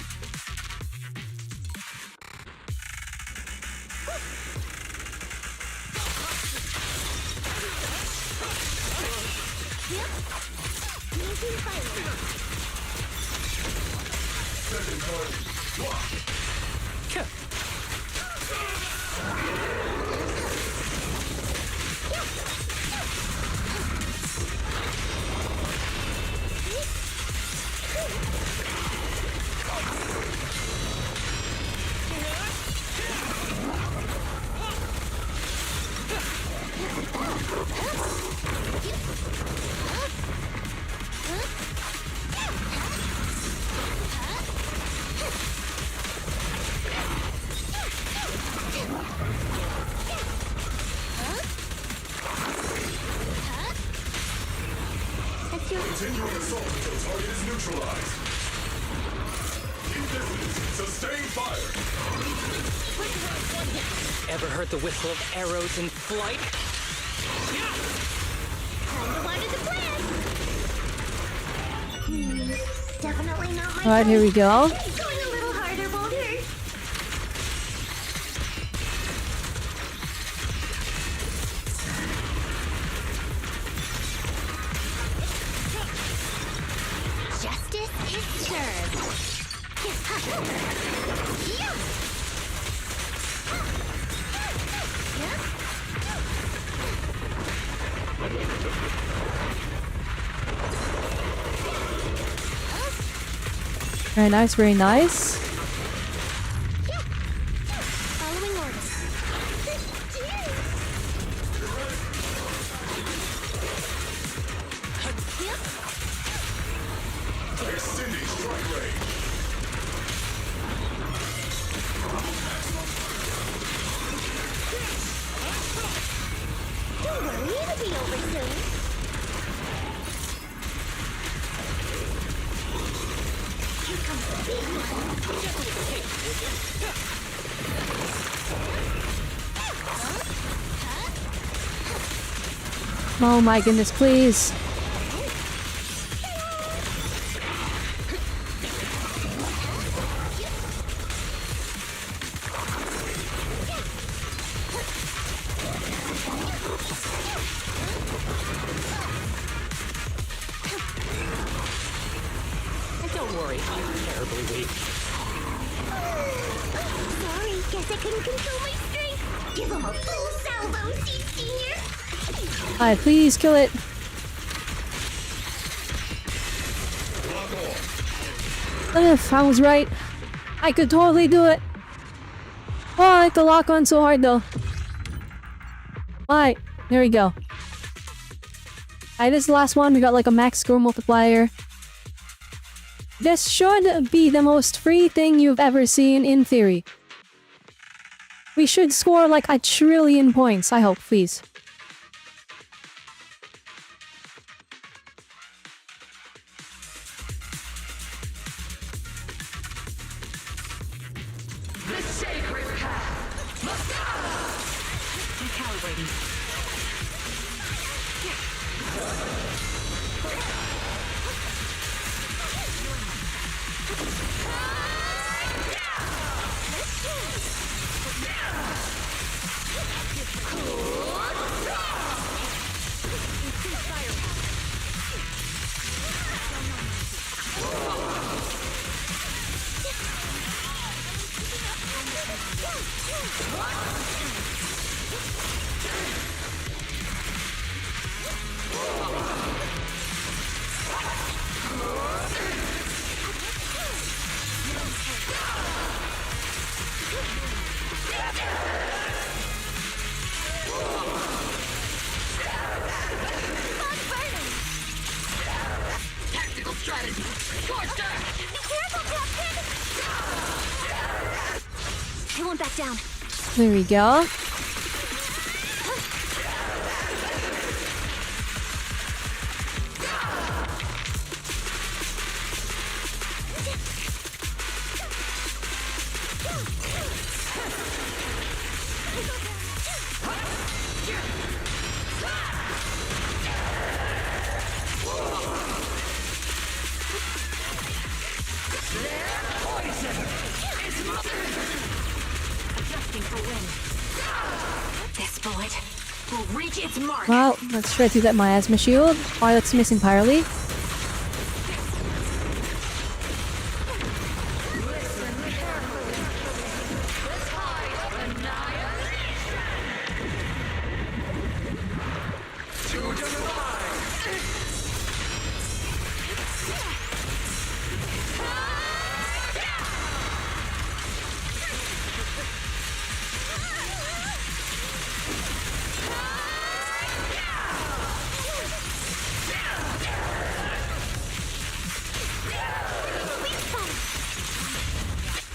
Continuing assault until target is neutralized. Keep distance. Sustain fire. ever heard the whistle of arrows in flight? Time to water the plant. Definitely not my Alright, here we go. Going a little harder won't hurt. Justice is served. Very nice, very nice. Following orders. Extending strike range. Don't worry, it'll be over soon. Here comes the Oh my goodness, please. Don't worry, I'm terribly weak. Sorry, guess I couldn't control my strength. Give him a full salvo, CC here. Alright, please kill it. If I was right, I could totally do it. Oh, I like to lock on so hard though. Alright, there we go. Alright, this is the last one. We got like a max score multiplier. This should be the most free thing you've ever seen in theory. We should score like 1 trillion points, I hope, please. The sacred path. Recalibrating. Tactical strategy. Scorched earth. Be careful, Captain. I won't back down. There we go. Adjusting for wind. This bullet will reach its mark. Well, let's try to get my asthma shield. Oh, that's missing entirely.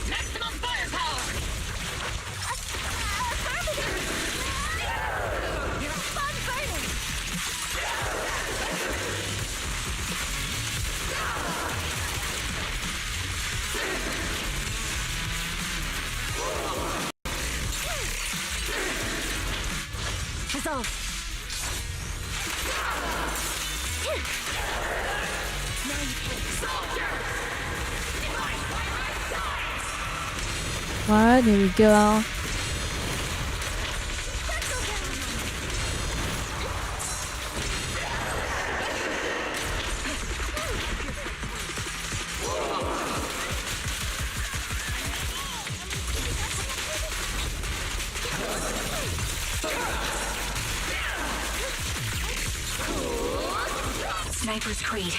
Maximum firepower. Resolve. Alright, there we go. Sniper's Creed.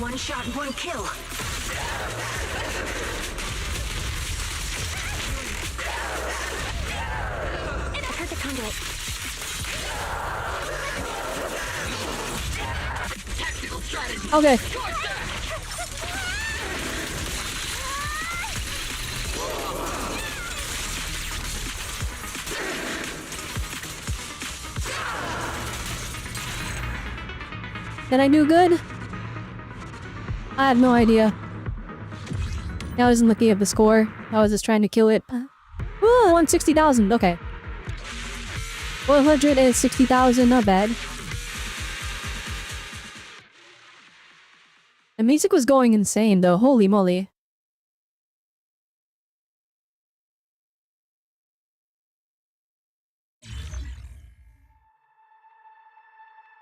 One shot, one kill. I heard the conduit. Tactical strategy. Okay. Did I do good? I have no idea. I wasn't looking at the score. I was just trying to kill it. Ooh, 160,000. Okay. 160,000. Not bad. The music was going insane though. Holy moly.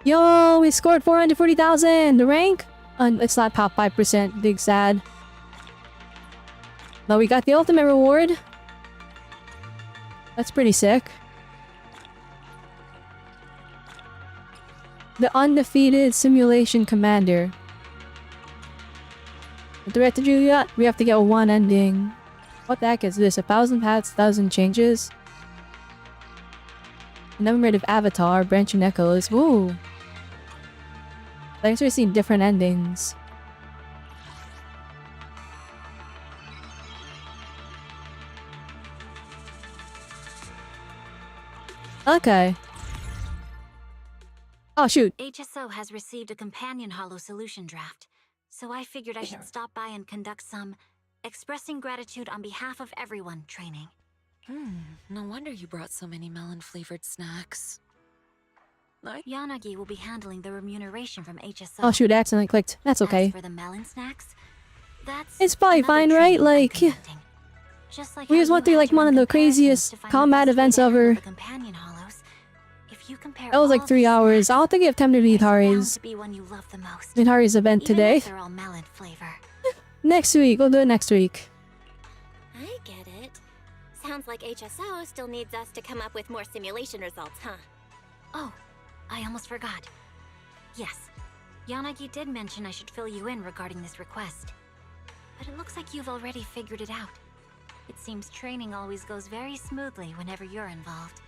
Yo, we scored 440,000. The rank? It's not top 5%. Big sad. Now we got the ultimate reward. That's pretty sick. The undefeated simulation commander. Director Juliet, we have to get one ending. What the heck is this? 1,000 paths, 1,000 changes. Numerative avatar, branching echoes. Woo! Thanks for seeing different endings. Okay. Oh shoot. HSO has received a companion hollow solution draft, so I figured I should stop by and conduct some expressing gratitude on behalf of everyone training. No wonder you brought so many melon-flavored snacks. Yanagi will be handling the remuneration from HSO. Oh shoot, I accidentally clicked. That's okay. As for the melon snacks, that's it's probably fine, right? Like, just like we just went through like one of the craziest combat events ever. Companion hollows. If you compare That was like 3 hours. I don't think I have time to read Hari's. Hari's event today. They're all melon flavor. Next week, we'll do it next week. I get it. Sounds like HSO still needs us to come up with more simulation results, huh? Oh, I almost forgot. Yes, Yanagi did mention I should fill you in regarding this request. But it looks like you've already figured it out. It seems training always goes very smoothly whenever you're involved.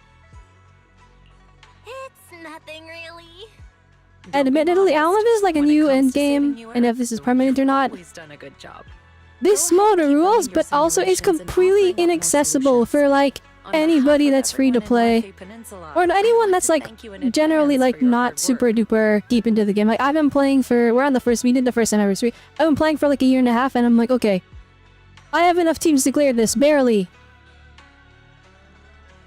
It's nothing really. Admittedly, I don't know if this is like a new end game and if this is permanent or not. Done a good job. This mode rules, but also it's completely inaccessible for like anybody that's free to play. Or anyone that's like generally like not super duper deep into the game. Like I've been playing for, we did the first anniversary. I've been playing for like a year and a half and I'm like, okay, I have enough teams to clear this, barely.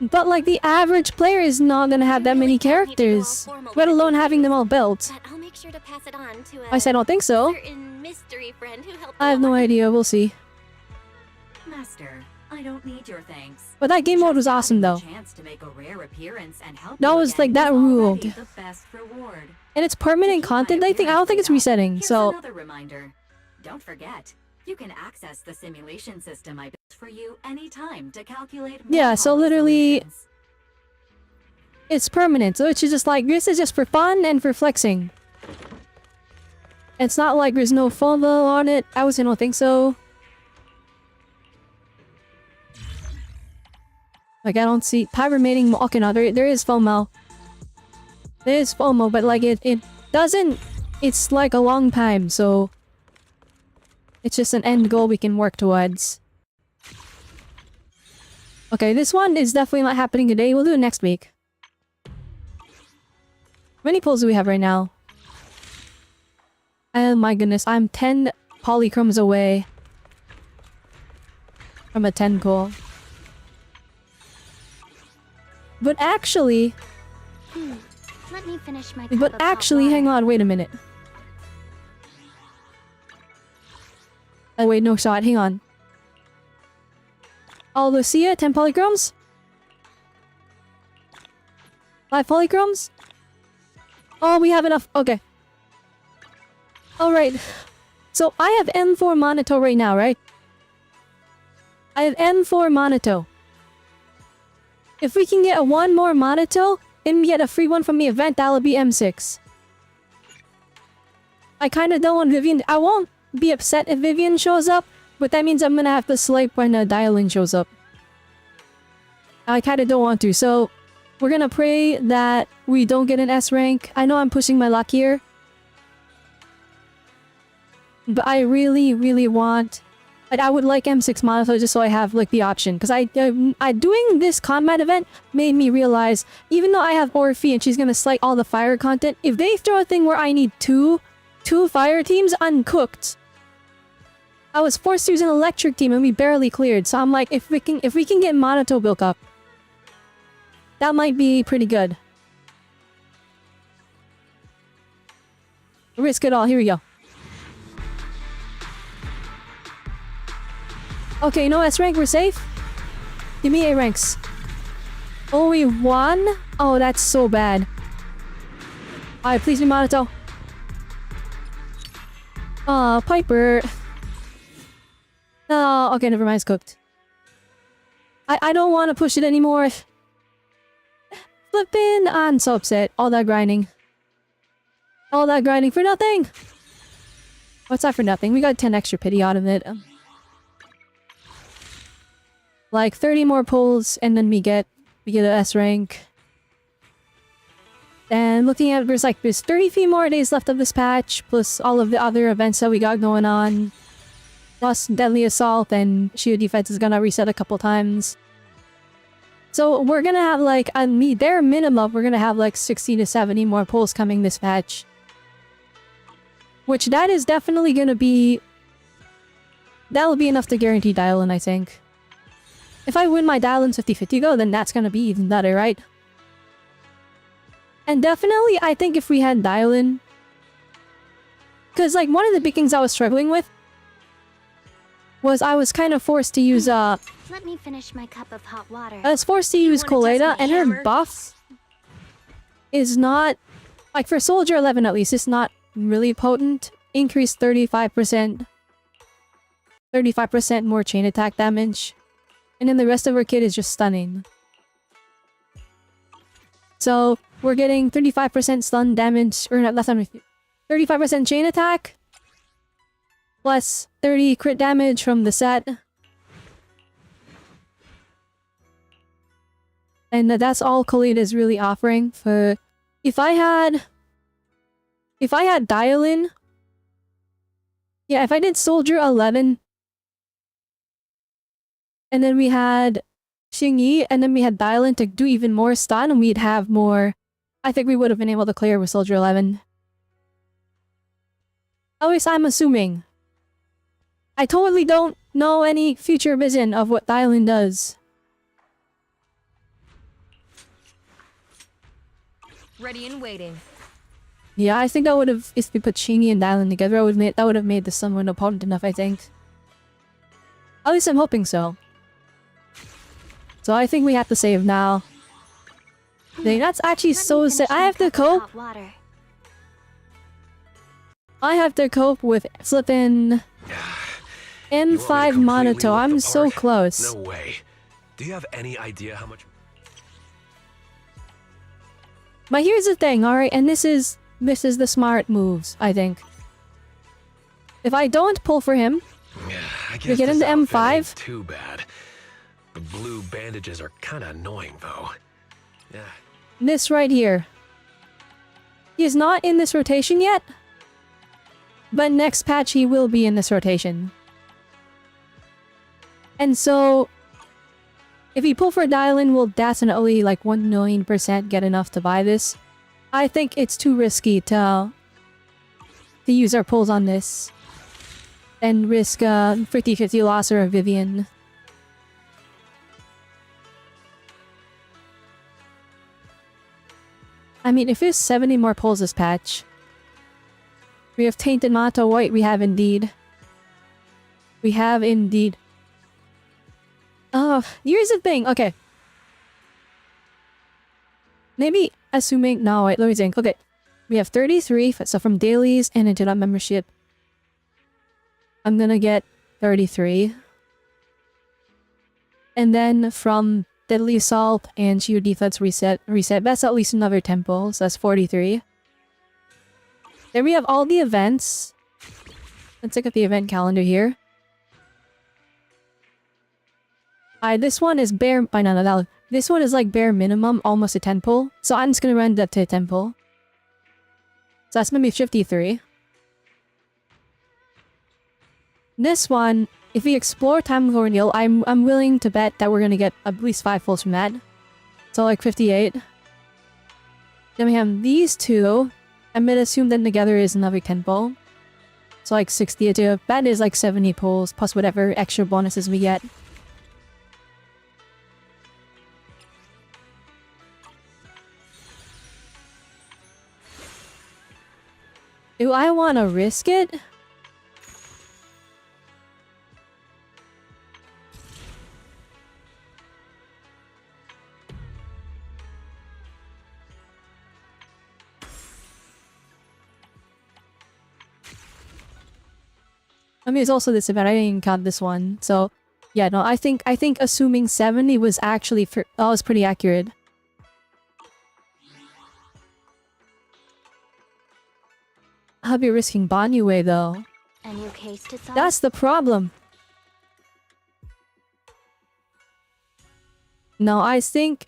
But like the average player is not gonna have that many characters, let alone having them all built. I'll make sure to pass it on to I said I don't think so. certain mystery friend who helped I have no idea, we'll see. Master, I don't need your thanks. But that game mode was awesome though. Chance to make a rare appearance and help That was like, that ruled. the best reward. And it's permanent content, I don't think it's resetting, so... Another reminder. Don't forget, you can access the simulation system I built for you anytime to calculate. Yeah, so literally... It's permanent, so it's just like, this is just for fun and for flexing. It's not like there's no FOMO on it, I don't think so. Like, I don't see... Pyromating... Okay, no, there is FOMO. There is FOMO, but like, it doesn't... It's like a long time, so... It's just an end goal we can work towards. Okay, this one is definitely not happening today. We'll do it next week. How many pulls do we have right now? Oh my goodness, I'm 10 polychromes away from a 10 pull. But actually... Let me finish my But actually, hang on, wait a minute. Oh wait, no shot, hang on. Oh, Lucia, 10 polychromes? 5 polychromes? Oh, we have enough, okay. Alright. So, I have M4 Monato right now, right? I have M4 Monato. If we can get one more Monato, and get a free one from the event, that'll be M6. I kinda don't want Vivian- I won't be upset if Vivian shows up, but that means I'm gonna have to sleep when Dialin shows up. I kinda don't want to, so... We're gonna pray that we don't get an S rank. I know I'm pushing my luck here. But I really, really want... I would like M6 Monato just so I have like the option. Because doing this combat event made me realize, even though I have Orphe and she's gonna slight all the fire content, if they throw a thing where I need two fire teams uncooked, I was forced to use an electric team and we barely cleared, so I'm like, if we can get Monato built up, that might be pretty good. Risk it all, here we go. Okay, no S rank, we're safe. Give me A ranks. Oh, we won? Oh, that's so bad. Alright, please be Monato. Piper. Oh, okay, never mind, it's cooked. I don't want to push it anymore. Flippin', I'm so upset. All that grinding. All that grinding for nothing! What's that for nothing? We got 10 extra pity out of it. Like 30 more pulls and then we get an S rank. And looking at there's 33 more days left of this patch, plus all of the other events that we got going on. Plus Deadly Assault and Shield Defense is gonna reset a couple times. So we're gonna have like, bare minimum, we're gonna have like 60 to 70 more pulls coming this patch. Which that is definitely gonna be... That'll be enough to guarantee dial-in, I think. If I win my dial-in 50-50 go, then that's gonna be even better, right? And definitely, I think if we had dial-in... Because, like, one of the big things I was struggling with was I was kind of forced to use, Let me finish my cup of hot water. I was forced to use Coleta, and her buff is not... Like, for Soldier 11 at least, it's not really potent. Increased 35%. 35% more chain attack damage. And then the rest of her kit is just stunning. So, we're getting 35% stun damage, or not less than 35% chain attack. Plus 30 crit damage from the set. And that's all Coleta is really offering for... If I had dial-in... Yeah, if I did Soldier 11... And then we had Xingyi, and then we had dial-in to do even more stun, and we'd have more... I think we would have been able to clear with Soldier 11. At least I'm assuming. I totally don't know any future vision of what dial-in does. Ready and waiting. Yeah, I think that would have... If we put Xingyi and dial-in together, that would have made the stun window potent enough, I think. At least I'm hoping so. So I think we have to save now. Dang, that's actually so sad. I have to cope. I have to cope with flippin' M5 Monato. I'm so close. No way. Do you have any idea how much... But here's the thing, alright? And this is the smart moves, I think. If I don't pull for him, we get into M5. Too bad. The blue bandages are kinda annoying, though. Yeah. This right here. He is not in this rotation yet. But next patch he will be in this rotation. And so... If we pull for dial-in, we'll definitely, like, 1,000,000% get enough to buy this. I think it's too risky to use our pulls on this. And risk a 50-50 loss or a Vivian. I mean, if there's 70 more pulls this patch... We have Tainted Monato White, we have indeed. We have indeed. Oh, here's the thing, okay. Maybe assuming... No, wait, let me think. Okay, we have 33, so from dailies and into that membership. I'm gonna get 33. And then from Deadly Assault and Shield Defense reset. That's at least another 10 pulls, so that's 43. Then we have all the events. Let's look at the event calendar here. This one is bare... This one is like bare minimum, almost a 10 pull. So I'm just gonna round it up to a 10 pull. So that's maybe 53. This one, if we explore Time of Ordeal, I'm willing to bet that we're gonna get at least 5 pulls from that. So like 58. Then we have these two. I'm gonna assume them together is another 10 pull. So like 60 a day. That is like 70 pulls plus whatever extra bonuses we get. Do I want to risk it? I mean, it's also this event. I didn't even count this one. So, yeah, no, I think assuming 70 was actually that was pretty accurate. I'll be risking Banyue though. A new case to solve? That's the problem. No, I think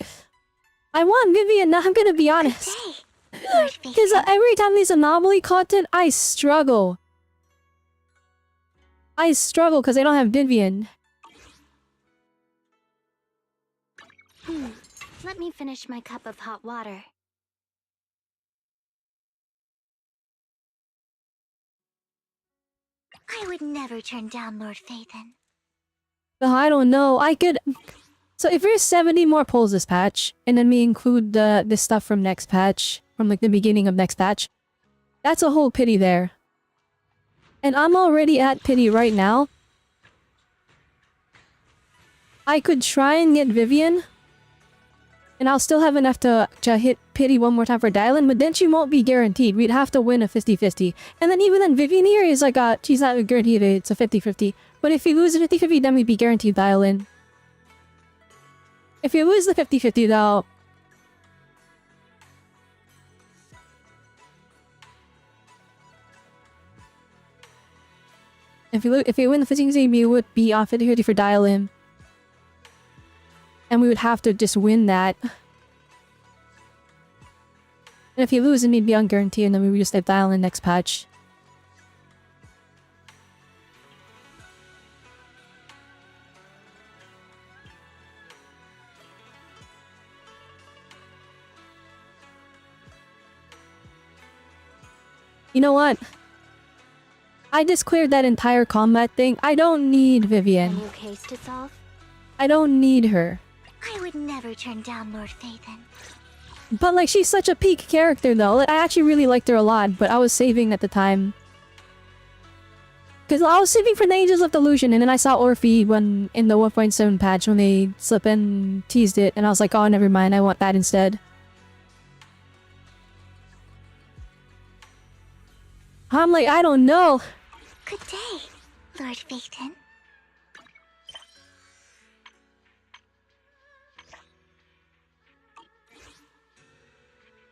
I want Vivian. I'm gonna be honest. Because every time there's anomaly content, I struggle. I struggle because I don't have Vivian. Let me finish my cup of hot water. I would never turn down Lord Phaethon. Oh, I don't know. I could. So if there's 70 more pulls this patch, and then we include the stuff from next patch, from like the beginning of next patch, that's a whole pity there. And I'm already at pity right now. I could try and get Vivian, and I'll still have enough to hit pity one more time for Dylan, but then she won't be guaranteed. We'd have to win a 50-50. And then even then, Vivian here is like she's not guaranteed, it's a 50-50. But if we lose a 50-50, then we'd be guaranteed Dylan. If we lose the 50-50 though... If we win the 50-50, we would be on 50-50 for Dylan. And we would have to just win that. And if you lose, then we'd be unguaranteed, and then we would just have Dylan next patch. You know what? I just cleared that entire combat thing. I don't need Vivian. A new case to solve? I don't need her. I would never turn down Lord Phaethon. But like, she's such a peak character though. I actually really liked her a lot, but I was saving at the time. Because I was saving for the Angels of Delusion, and then I saw Orphe when in the 1.7 patch when they slip and teased it, and I was like, oh, never mind, I want that instead. I'm like, I don't know. Good day, Lord Phaethon.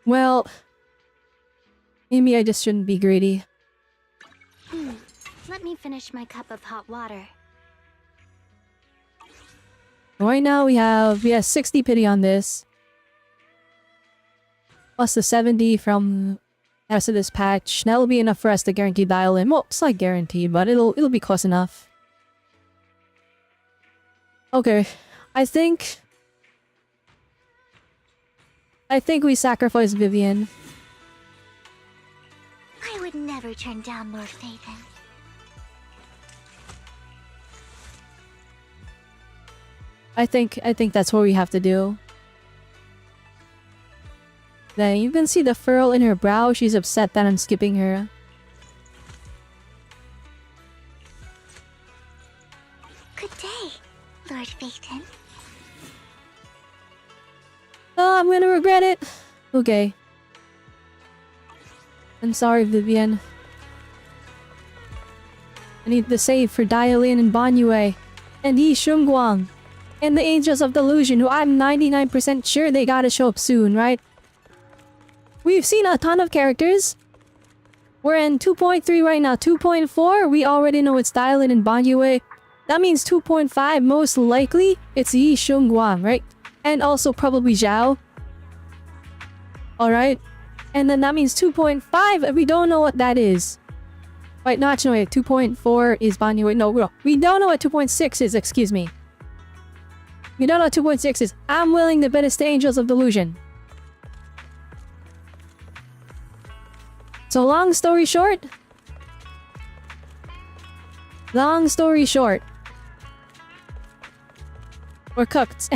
Well, maybe I just shouldn't be greedy. Let me finish my cup of hot water. Right now we have 60 pity on this. Plus the 70 from the rest of this patch. That'll be enough for us to guarantee dial in. Well, it's not guaranteed, but it'll be close enough. Okay. I think we sacrifice Vivian. I would never turn down Lord Phaethon. I think that's what we have to do. Then you can see the furrow in her brow. She's upset that I'm skipping her. Good day, Lord Phaethon. Oh, I'm gonna regret it. Okay. I'm sorry, Vivian. I need the save for Dialin and Banyue. And Yi Shungguang. And the Angels of Delusion, who I'm 99% sure they gotta show up soon, right? We've seen a ton of characters. We're in 2.3 right now. 2.4, we already know it's Dialin and Banyue. That means 2.5, most likely, it's Yi Shungguang, right? And also probably Zhao. Alright? And then that means 2.5, we don't know what that is. Wait, no, actually, wait, 2.4 is Banyue. No, we don't know what 2.6 is, excuse me. We don't know what 2.6 is. I'm willing to bet it's the Angels of Delusion. So long story short, Long story short, we're cooked.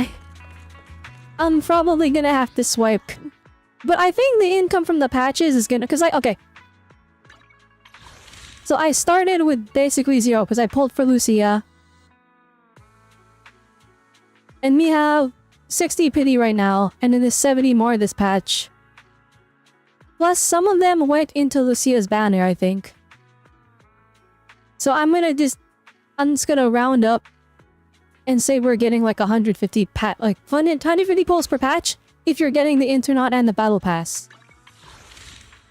I'm probably gonna have to swipe. But I think the income from the patches is gonna... Okay. So I started with basically 0 because I pulled for Lucia. And we have 60 pity right now, and then there's 70 more this patch. Plus, some of them went into Lucia's banner, I think. So I'm just gonna round up and say we're getting like 150 150 pulls per patch if you're getting the Internaut and the Battle Pass.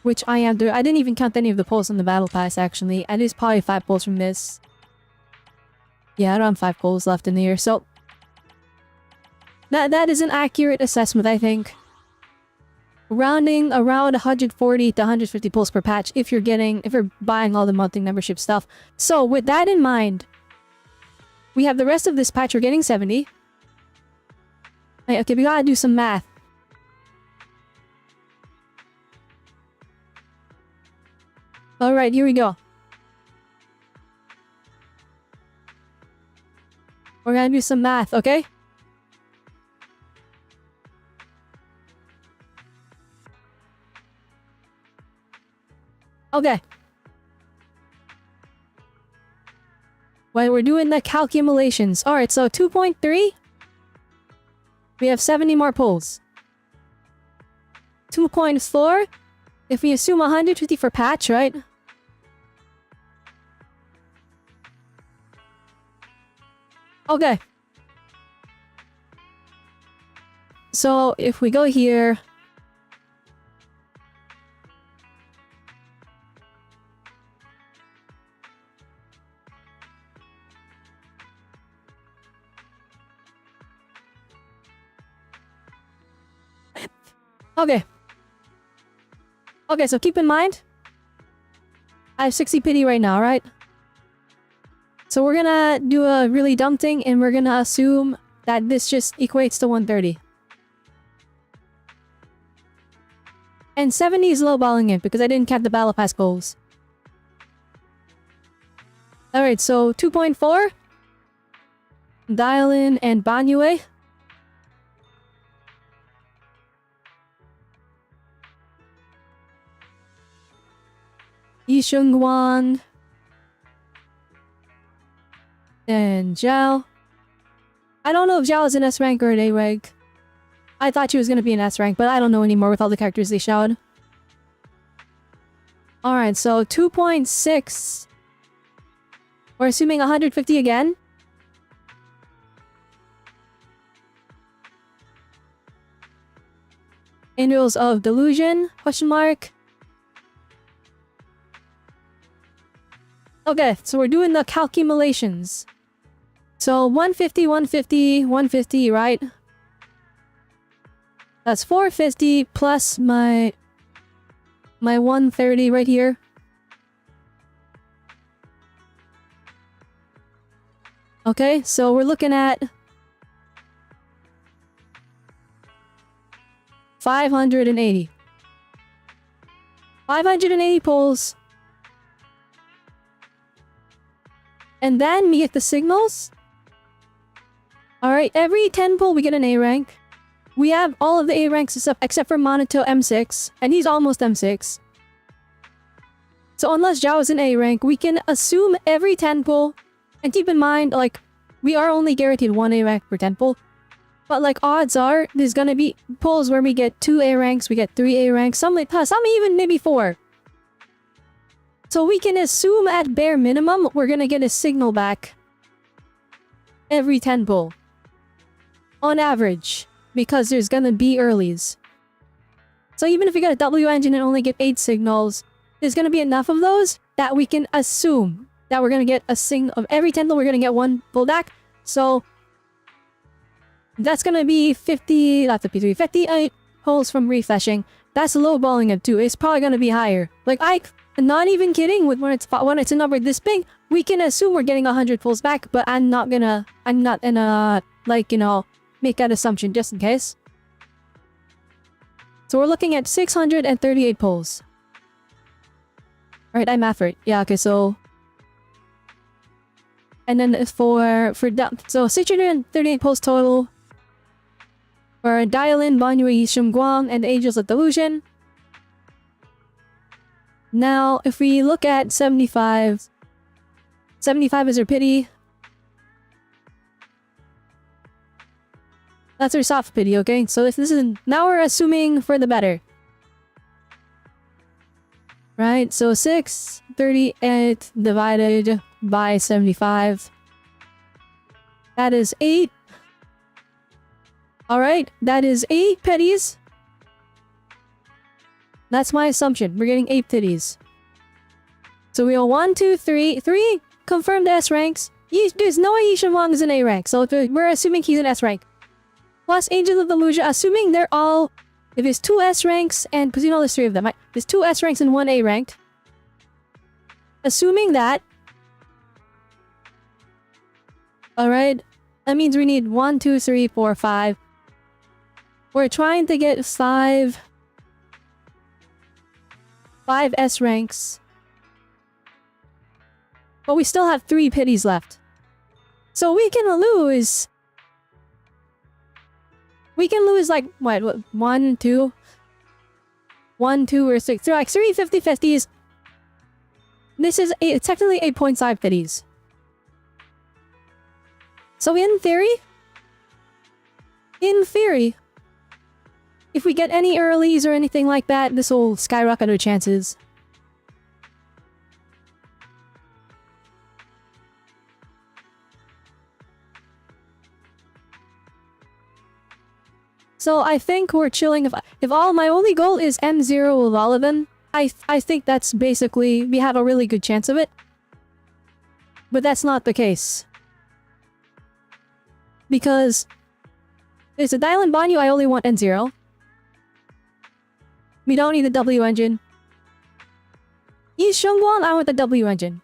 Which I am doing. I didn't even count any of the pulls on the Battle Pass, actually. And there's probably 5 pulls from this. Yeah, I don't have 5 pulls left in the year, so... That is an accurate assessment, I think. Rounding around 140 to 150 pulls per patch if you're buying all the monthly membership stuff. So, with that in mind, we have the rest of this patch, we're getting 70. Okay, we gotta do some math. Alright, here we go. We're gonna do some math, okay? Okay. Well, we're doing the calculations. Alright, so 2.3. We have 70 more pulls. 2.4. If we assume 150 for patch, right? Okay. So, if we go here... Okay. Okay, so keep in mind, I have 60 pity right now, right? So we're gonna do a really dumb thing and we're gonna assume that this just equates to 130. And 70 is lowballing it because I didn't count the Battle Pass goals. Alright, so 2.4. Dial in and Banyue. Yishengwan. And Zhao. I don't know if Zhao is an S rank or an A rank. I thought she was gonna be an S rank, but I don't know anymore with all the characters they showed. Alright, so 2.6. We're assuming 150 again. Annuals of Delusion? Question mark. Okay, so we're doing the calculations. So 150, 150, 150, right? That's 450 plus my 130 right here. Okay, so we're looking at 580. 580 pulls. And then we get the signals. Alright, every 10 pull we get an A rank. We have all of the A ranks except for Monato M6. And he's almost M6. So unless Zhao is an A rank, we can assume every 10 pull. And keep in mind, like, we are only guaranteed 1 A rank per 10 pull. But like, odds are, there's gonna be pulls where we get 2 A ranks, we get 3 A ranks, some even maybe 4. So we can assume at bare minimum, we're gonna get a signal back every 10 pull. On average. Because there's gonna be earlies. So even if we got a W engine and only get 8 signals, there's gonna be enough of those that we can assume that we're gonna get a signal of every 10 pull, we're gonna get 1 pull back. So that's gonna be 58 pulls from refreshing. That's lowballing it too. It's probably gonna be higher. Like, I'm not even kidding with when it's a number this big, we can assume we're getting 100 pulls back, but I'm not gonna, like, you know, make that assumption just in case. So we're looking at 638 pulls. Alright, I'm effort. Yeah, okay, so And then so 638 pulls total for Dialin, Banyue, Yishun Guang, and the Angels of Delusion. Now, if we look at 75, 75 is her pity. That's her soft pity, okay? So if this is now we're assuming for the better. Right, so 638 divided by 75. That is 8. Alright, that is 8 pities. That's my assumption. We're getting 8 pities. So we have 1, 2, 3. 3 confirmed S ranks. There's no way Yishan Wang is an A rank, so we're assuming he's an S rank. Plus Angel of the Lucia, assuming they're all... If there's 2 S ranks, and... Because you know there's 3 of them. There's 2 S ranks and 1 A ranked. Assuming that... Alright. That means we need 1, 2, 3, 4, 5. We're trying to get 5 S ranks. But we still have 3 pities left. So we can lose... We can lose like, what 1, 2? 1, 2, or 6. So like 3 50-50s. This is technically 8.5 pities. So in theory, if we get any earlies or anything like that, this will skyrocket our chances. So I think we're chilling. If all my only goal is M0 with all of them, I think that's basically we have a really good chance of it. But that's not the case. Because there's a Dylan Banyu, I only want N0. We don't need the W engine. Yi Shungguan, I want the W engine.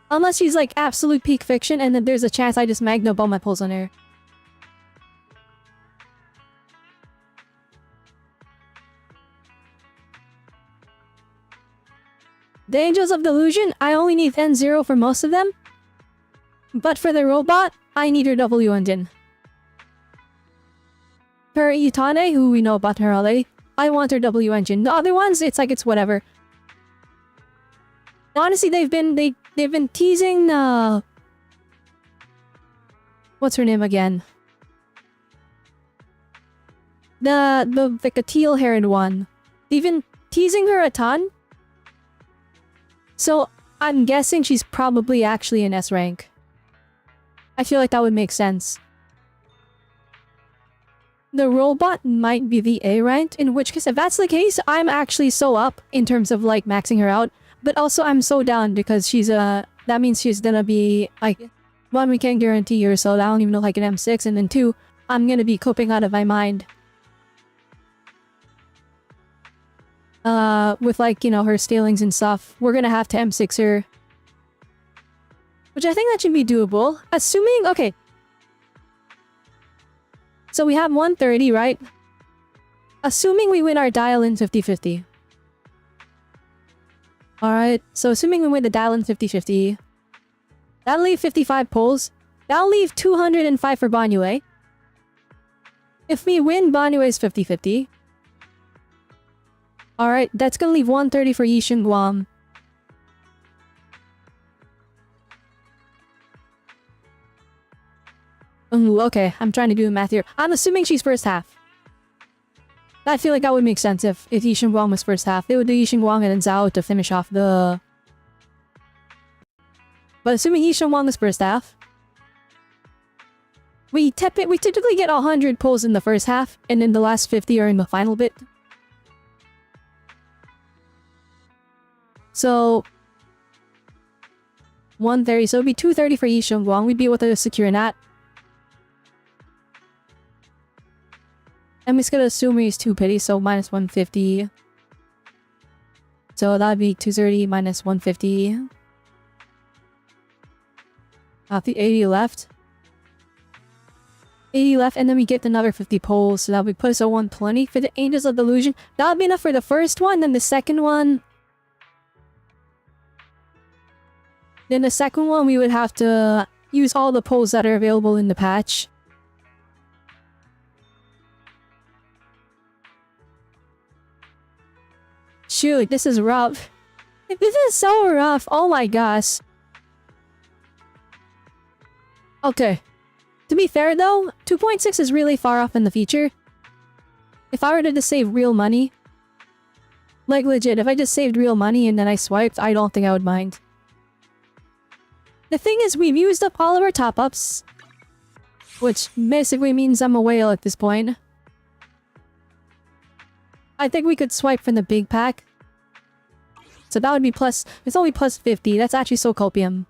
Unless she's like absolute peak fiction and then there's a chance I just Magno bomb my pulls on her. The Angels of Delusion, I only need N0 for most of them. But for the robot, I need her W engine. Per Itane, who we know about her already, I want her W engine. The other ones, it's whatever. Honestly, they've been teasing what's her name again? The teal-haired one. They've been teasing her a ton. So I'm guessing she's probably actually an S rank. I feel like that would make sense. The robot might be the A rank, in which case, if that's the case, I'm actually so up in terms of like maxing her out. But also I'm so down because she's that means she's gonna be like, 1, we can't guarantee her, so I don't even know like an M6, and then 2, I'm gonna be coping out of my mind. With like, you know, her stealings and stuff. We're gonna have to M6 her. Which I think that should be doable. Assuming, okay. So we have 130, right? Assuming we win our dial-in 50-50. Alright, so assuming we win the dial-in 50-50. That'll leave 55 pulls. That'll leave 205 for Banyue. If we win Banyue's 50-50. Alright, that's gonna leave 130 for Yishin Guam. Ooh, okay, I'm trying to do the math here. I'm assuming she's first half. I feel like that would make sense if Yishin Guang was first half. They would do Yishin Guang and then Zhao to finish off the... But assuming Yishin Guang is first half... We typically get 100 pulls in the first half, and then the last 50 are in the final bit. So... 130, so it would be 230 for Yishin Guang. We'd be able to secure that. I'm just gonna assume he's 2 pity, so minus 150. So that'd be 230 minus 150. The 80 left. 80 left, and then we get another 50 pulls, so that would put us at 120. For the Angels of Delusion, that would be enough for the first one, then the second one... Then the second one, we would have to use all the pulls that are available in the patch. Shoot, this is rough. This is so rough. Oh my gosh. Okay. To be fair though, 2.6 is really far off in the future. If I were to just save real money, like legit, if I just saved real money and then I swiped, I don't think I would mind. The thing is, we've used up all of our top-ups, which basically means I'm a whale at this point. I think we could swipe from the big pack. So that would be plus... It's only plus 50. That's actually so copium.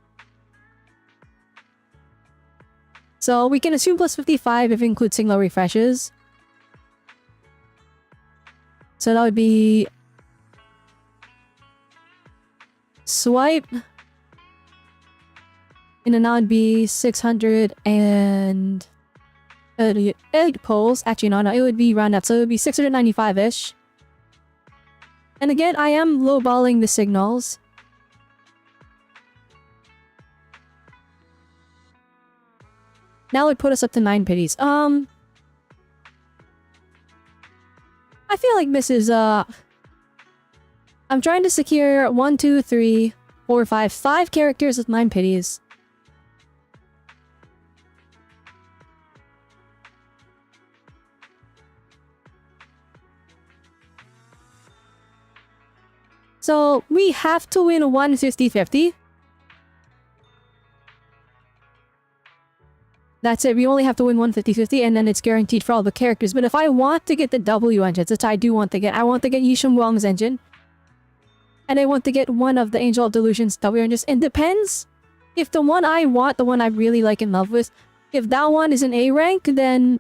So we can assume plus 55 if it includes single refreshes. So that would be... Swipe... And then that would be 600 and... 8 pulls. Actually, no, it would be round up. So it would be 695-ish. And again, I am lowballing the signals. Now it would put us up to 9 pities. I feel like this is, I'm trying to secure 1, 2, 3, 4, 5 characters with 9 pities. So, we have to win 150-50. That's it, we only have to win 150-50 and then it's guaranteed for all the characters. But if I want to get the W engines, which I do want to get, I want to get Yishun Wong's engine. And I want to get one of the Angel of Delusion's W engines. It depends. If the one I want, the one I really like and love with, if that one is an A rank, then...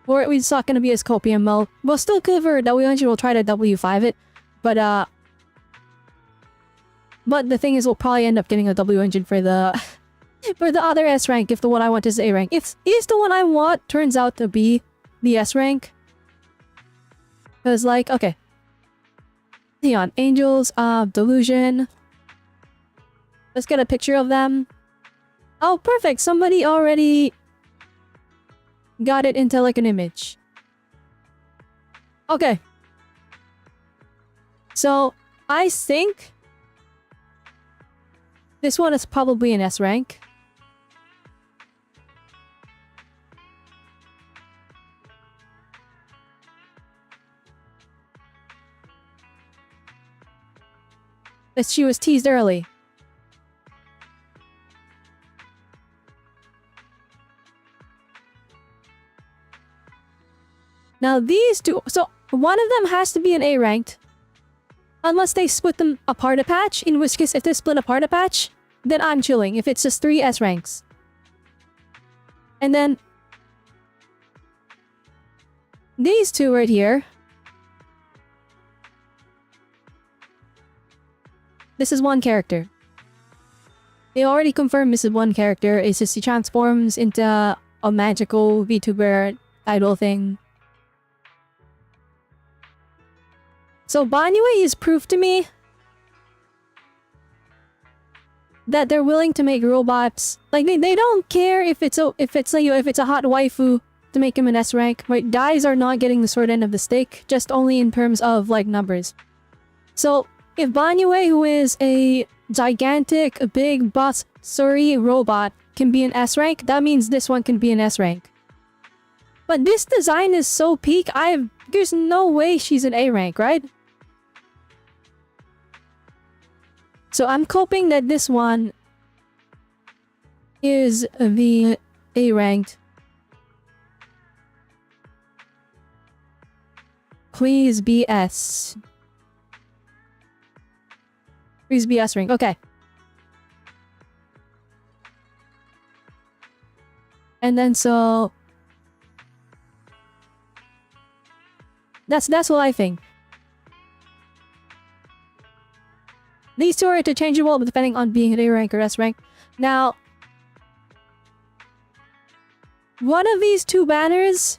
Or it's not going to be as copium, we'll still cover a W engine, we'll try to W5 it. But the thing is, we'll probably end up getting a W engine for the... for the other S rank if the one I want is A rank. If the one I want turns out to be the S rank. Because like, okay. Hang on. Angels of Delusion. Let's get a picture of them. Oh, perfect. Somebody already got it into like an image. Okay. So, I think this one is probably an S rank. That she was teased early. Now these two, so one of them has to be an A ranked. Unless they split them apart a patch, in which case if they split apart a patch, then I'm chilling if it's just 3 S ranks. And then these two right here. This is one character. They already confirmed this is one character. It's just he transforms into a magical VTuber idol thing. So Banyue is proof to me that they're willing to make robots. Like they don't care if it's a hot waifu to make him an S rank. Right? Guys are not getting the short end of the stick, just only in terms of like numbers. So if Banyue, who is a gigantic, big boss Suri robot, can be an S rank, that means this one can be an S rank. But this design is so peak, there's no way she's an A rank, right? So I'm hoping that this one is the A ranked. Please be S. Please be S rank. Okay. And then so that's what I think. These two are interchangeable depending on being an A rank or S rank. Now, one of these two banners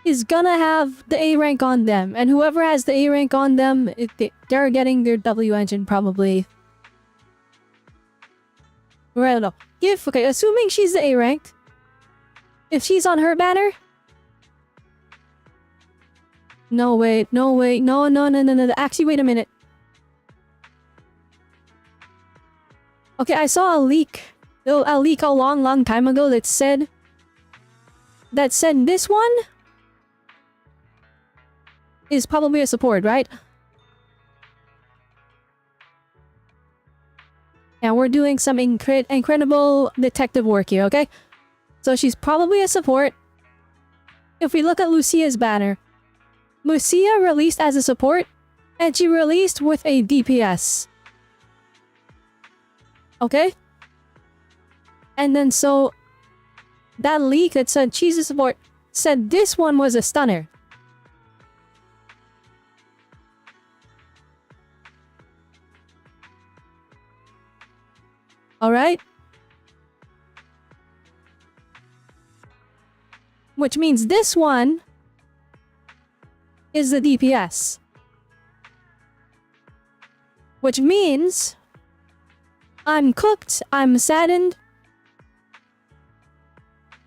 is gonna have the A rank on them, and whoever has the A rank on them, they're getting their W engine probably. Right, no. If, okay, assuming she's the A ranked. If she's on her banner. No, wait, no, wait, no. Actually, wait a minute. Okay, I saw a leak. A leak a long time ago that said this one is probably a support, right? And we're doing some incredible detective work here, okay? So she's probably a support. If we look at Lucia's banner, Lucia released as a support, and she released with a DPS. Okay? And then so, that leak that said she's a support said this one was a stunner. Alright? Which means this one is the DPS. Which means I'm cooked, I'm saddened.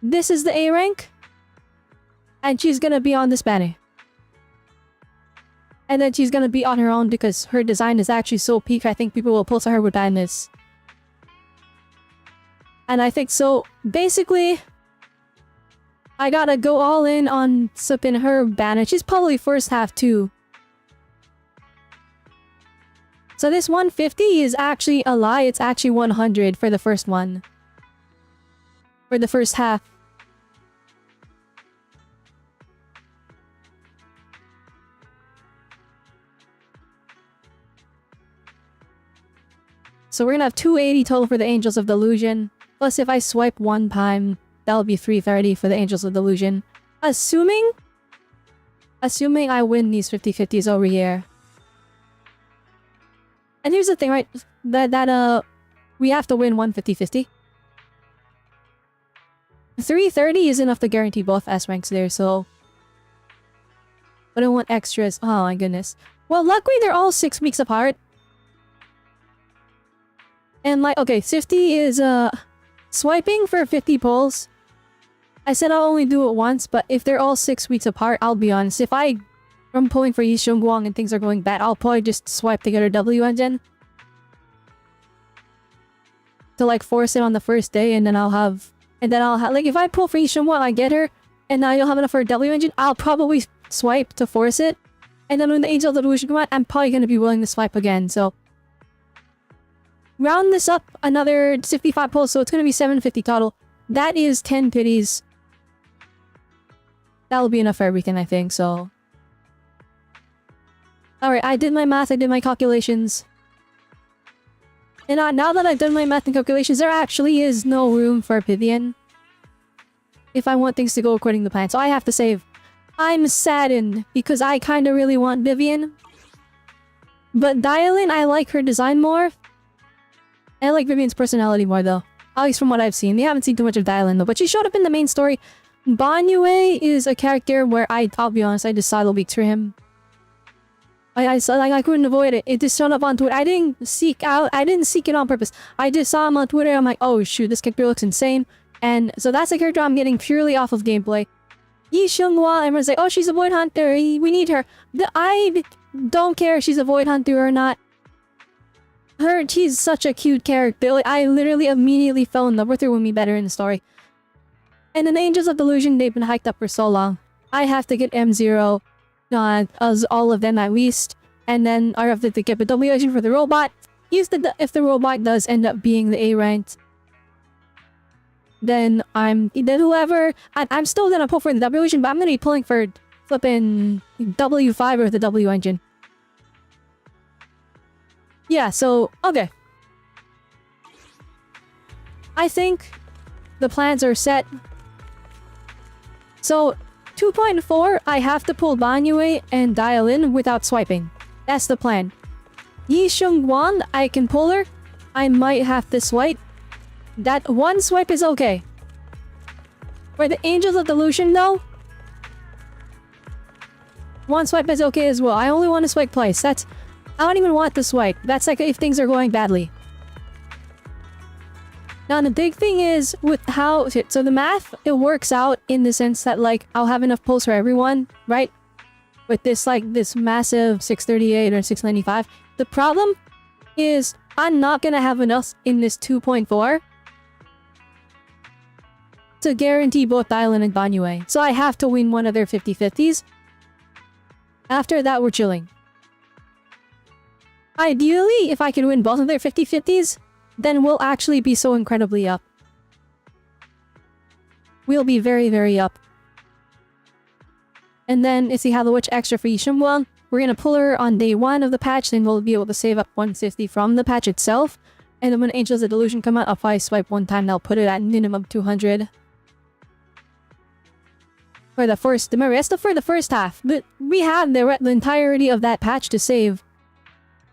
This is the A rank. And she's gonna be on this banner. And then she's gonna be on her own because her design is actually so peak. I think people will pull to her with this. And I think so, basically, I gotta go all in on supping her banner. She's probably first half too. So this 150 is actually a lie. It's actually 100 for the first one. For the first half. So we're gonna have 280 total for the Angels of Delusion. Plus if I swipe one time, that'll be 330 for the Angels of Delusion. Assuming I win these 50-50s over here. And here's the thing, right? We have to win one 50-50. 330 is enough to guarantee both S ranks there, so... But I want extras. Oh my goodness. Well, luckily they're all 6 weeks apart. And like, okay, 50 is, swiping for 50 pulls. I said I'll only do it once, but if they're all 6 weeks apart, I'll be honest. If I'm pulling for Yi Xiongguang and things are going bad, I'll probably just swipe to get her W engine. To like force it on the first day, and then I'll have... like, if I pull for Yi Xiongguang, I get her, and now you'll have enough for a W engine, I'll probably swipe to force it. And then when the Angel of Delusion come out, I'm probably gonna be willing to swipe again, so... Round this up another 55 pulls, so it's gonna be 750 total. That is 10 pities. That'll be enough for everything, I think, so... Alright, I did my math, I did my calculations. And now that I've done my math and calculations, there actually is no room for Vivian. If I want things to go according to plan. So I have to save. I'm saddened, because I kinda really want Vivian. But Dialin, I like her design more. I like Vivian's personality more, though. At least from what I've seen. We haven't seen too much of Dialin, though. But she showed up in the main story. Banyue is a character where I'll be honest, I just saw the leaks for him. I couldn't avoid it. It just showed up on Twitter. I didn't seek it on purpose. I just saw him on Twitter. I'm like, oh shoot, this character looks insane. And so that's a character I'm getting purely off of gameplay. Yi Xiongguang, everyone's like, oh, she's a Void Hunter. We need her. I don't care if she's a Void Hunter or not. She's such a cute character. Like, I literally immediately fell in love with her when we met her in the story. And then the Angels of Delusion, they've been hyped up for so long. I have to get M0, as all of them at least. And then I have to get the W engine for the robot. If the robot does end up being the A ranked, then I'm still gonna pull for the W engine, but I'm gonna be pulling for flipping W5 or the W engine. Yeah, so, okay. I think the plans are set. So, 2.4, I have to pull Banyue and dial in without swiping. That's the plan. Yi Xiongguang, I can pull her. I might have to swipe. That one swipe is okay. For the Angels of Delusion, though, one swipe is okay as well. I only want to swipe twice. I don't even want to swipe. That's like if things are going badly. Now the big thing is with how, so the math, it works out in the sense that like I'll have enough pulls for everyone, right? With this like this massive 638 or 695. The problem is I'm not gonna have enough in this 2.4 to guarantee both Dylan and Banyue. So I have to win one of their 50-50s. After that, we're chilling. Ideally, if I can win both of their 50-50s, then we'll actually be so incredibly up. We'll be very, very up. And then, if we have the witch extra for Yishimwa, we're gonna pull her on day 1 of the patch, then we'll be able to save up 150 from the patch itself. And then when Angels of Delusion come out, I'll probably swipe one time, I'll put it at minimum 200. For the first, the rest of for the first half, but we have the entirety of that patch to save.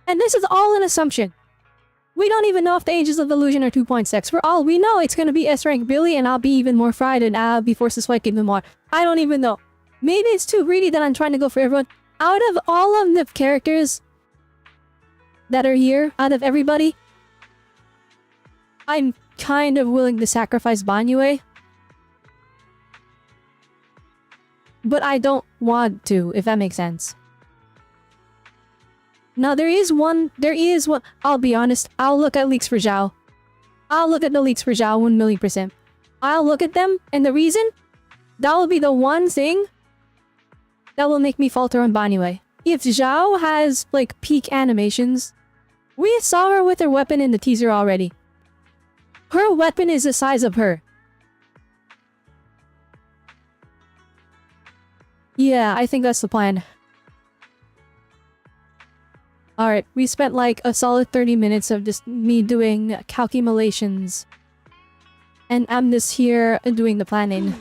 And this is all an assumption. We don't even know if the Angels of Illusion are 2.6. For all we know, it's gonna be S-rank Billy and I'll be even more fried and I'll be forced to swipe even more. I don't even know. Maybe it's too greedy that I'm trying to go for everyone. Out of all of the characters that are here, out of everybody, I'm kind of willing to sacrifice Banyue. But I don't want to, if that makes sense. Now there is one, I'll be honest, I'll look at leaks for Zhao. I'll look at the leaks for Zhao 1,000,000%. I'll look at them, and the reason, that will be the one thing that will make me falter on Banyue. If Zhao has, like, peak animations, we saw her with her weapon in the teaser already. Her weapon is the size of her. Yeah, I think that's the plan. Alright, we spent like a solid 30 minutes of just me doing calculations. And I'm just here doing the planning.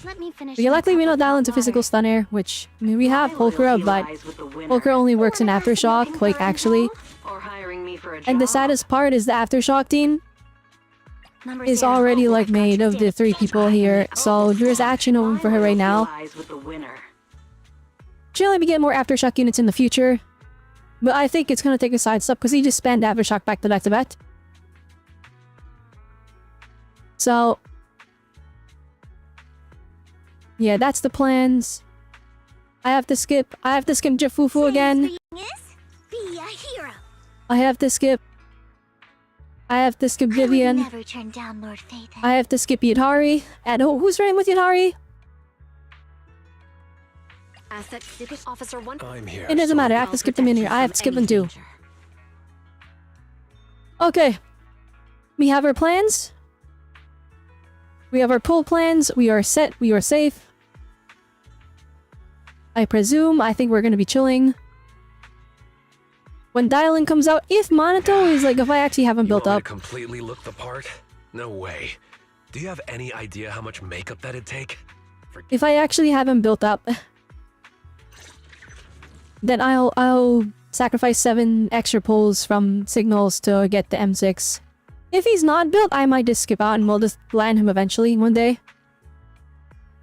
Let me finish. Luckily we know Dylan's a physical stunner, which, I mean, we have Pulchra, but Pulchra only works in Aftershock, like, actually. And the saddest part is the Aftershock team is already, like, made of the 3 people here, so there's actually no room for her right now. She'll only get more Aftershock units in the future. But I think it's gonna take a side step because he just spanned Aftershock back to back. So... yeah, that's the plans. I have to skip Jafufu again. Be a hero. I have to skip Vivian. Never turn down Lord Phaethon. I have to skip Yadhari. And who's running with Yadhari? Officer 1. I'm here. It doesn't matter, I have to skip them in here. I have to skip them too. Okay. We have our plans. We have our pull plans. We are set. We are safe. I presume. I think we're gonna be chilling. When Dylan comes out, if Monato is like, if I actually have him built up. Completely look the part? No way. Do you have any idea how much makeup that'd take? If I actually have him built up, then I'll sacrifice 7 extra pulls from signals to get the M6. If he's not built, I might just skip out and we'll just land him eventually one day.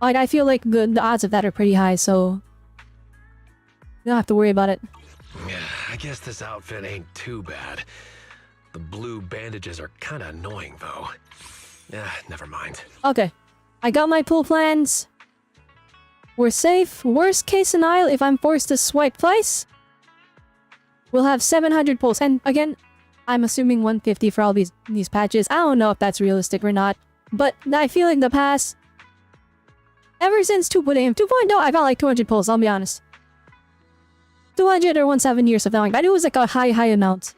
Like, I feel like the odds of that are pretty high, so you don't have to worry about it. Yeah, I guess this outfit ain't too bad. The blue bandages are kinda annoying, though. Yeah, never mind. Okay. I got my pull plans. We're safe. Worst case scenario, if I'm forced to swipe twice, we'll have 700 pulls. And again, I'm assuming 150 for all these patches. I don't know if that's realistic or not. But I feel like the past... ever since 2.0, I've got like 200 pulls, I'll be honest. 200 or 170 or something like that. It was like a high amount.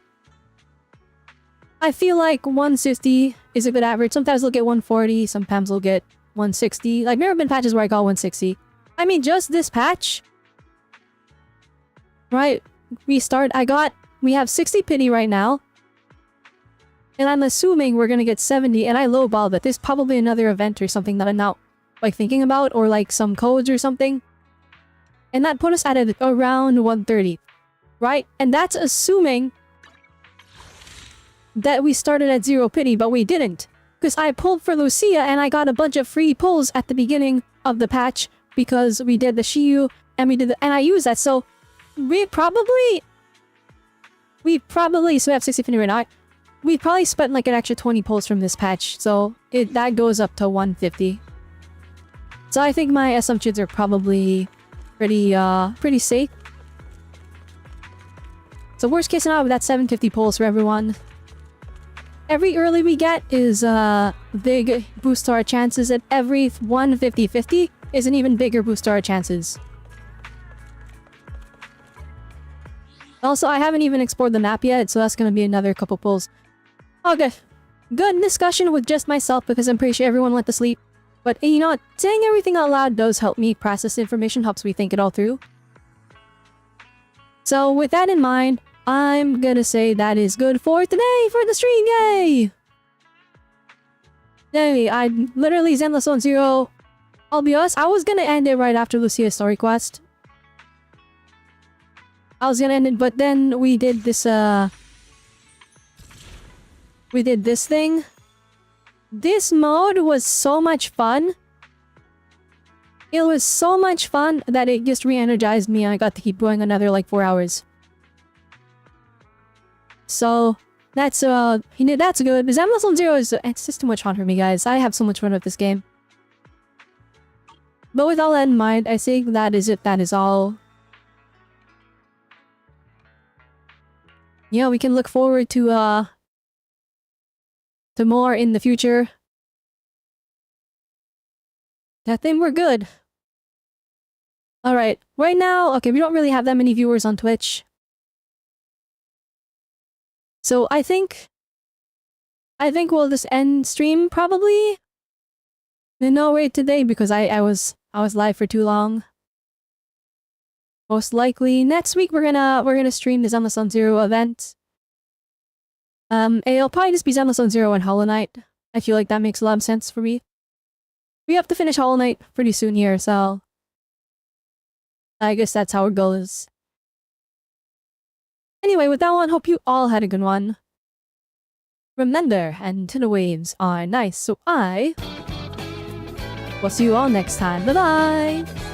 I feel like 150 is a good average. Sometimes we'll get 140, sometimes we'll get 160. Like, there have been patches where I got 160. I mean, just this patch. Right? We have 60 pity right now. And I'm assuming we're gonna get 70, and I lowball that there's probably another event or something that I'm not, like, thinking about, or like some codes or something. And that put us at around 130. Right? And that's assuming that we started at 0 pity, but we didn't. Because I pulled for Lucia and I got a bunch of free pulls at the beginning of the patch because we did the Shiyu and and I used that, so we probably so we have 60 pity right now. we probably spent like an extra 20 pulls from this patch, so that goes up to 150. So I think my assumptions are probably pretty safe. So worst case scenario, that's 750 pulls for everyone. Every early we get is big boost to our chances, and every 150-50 is an even bigger boost to our chances. Also, I haven't even explored the map yet, so that's gonna be another couple pulls. Okay. Good discussion with just myself because I'm pretty sure everyone went to sleep. But you know what? Saying everything out loud does help me process information, helps me think it all through. So with that in mind, I'm gonna say that is good for today for the stream. Yay! Anyway, I literally Zenless on 0. I'll be honest, I was gonna end it right after Lucia's story quest. I was gonna end it, but then we did this, we did this thing. This mode was so much fun. It was so much fun that it just re-energized me and I got to keep going another like 4 hours. So, that's good. Zenless on 0 is, it's just too much fun for me, guys. I have so much fun with this game. But with all that in mind, I think that is it. That is all. Yeah, we can look forward to more in the future. I think we're good. Alright, right now, okay, we don't really have that many viewers on Twitch. So I think we'll just end stream probably. No wait today because I was live for too long. Most likely next week we're gonna stream the Zenless on 0 event. It'll probably just be Zenless on 0 and Hollow Knight. I feel like that makes a lot of sense for me. We have to finish Hollow Knight pretty soon here, so I guess that's how our goal is. Anyway, with that one, hope you all had a good one. Remember, and to the waves are nice, so I will see you all next time. Bye-bye!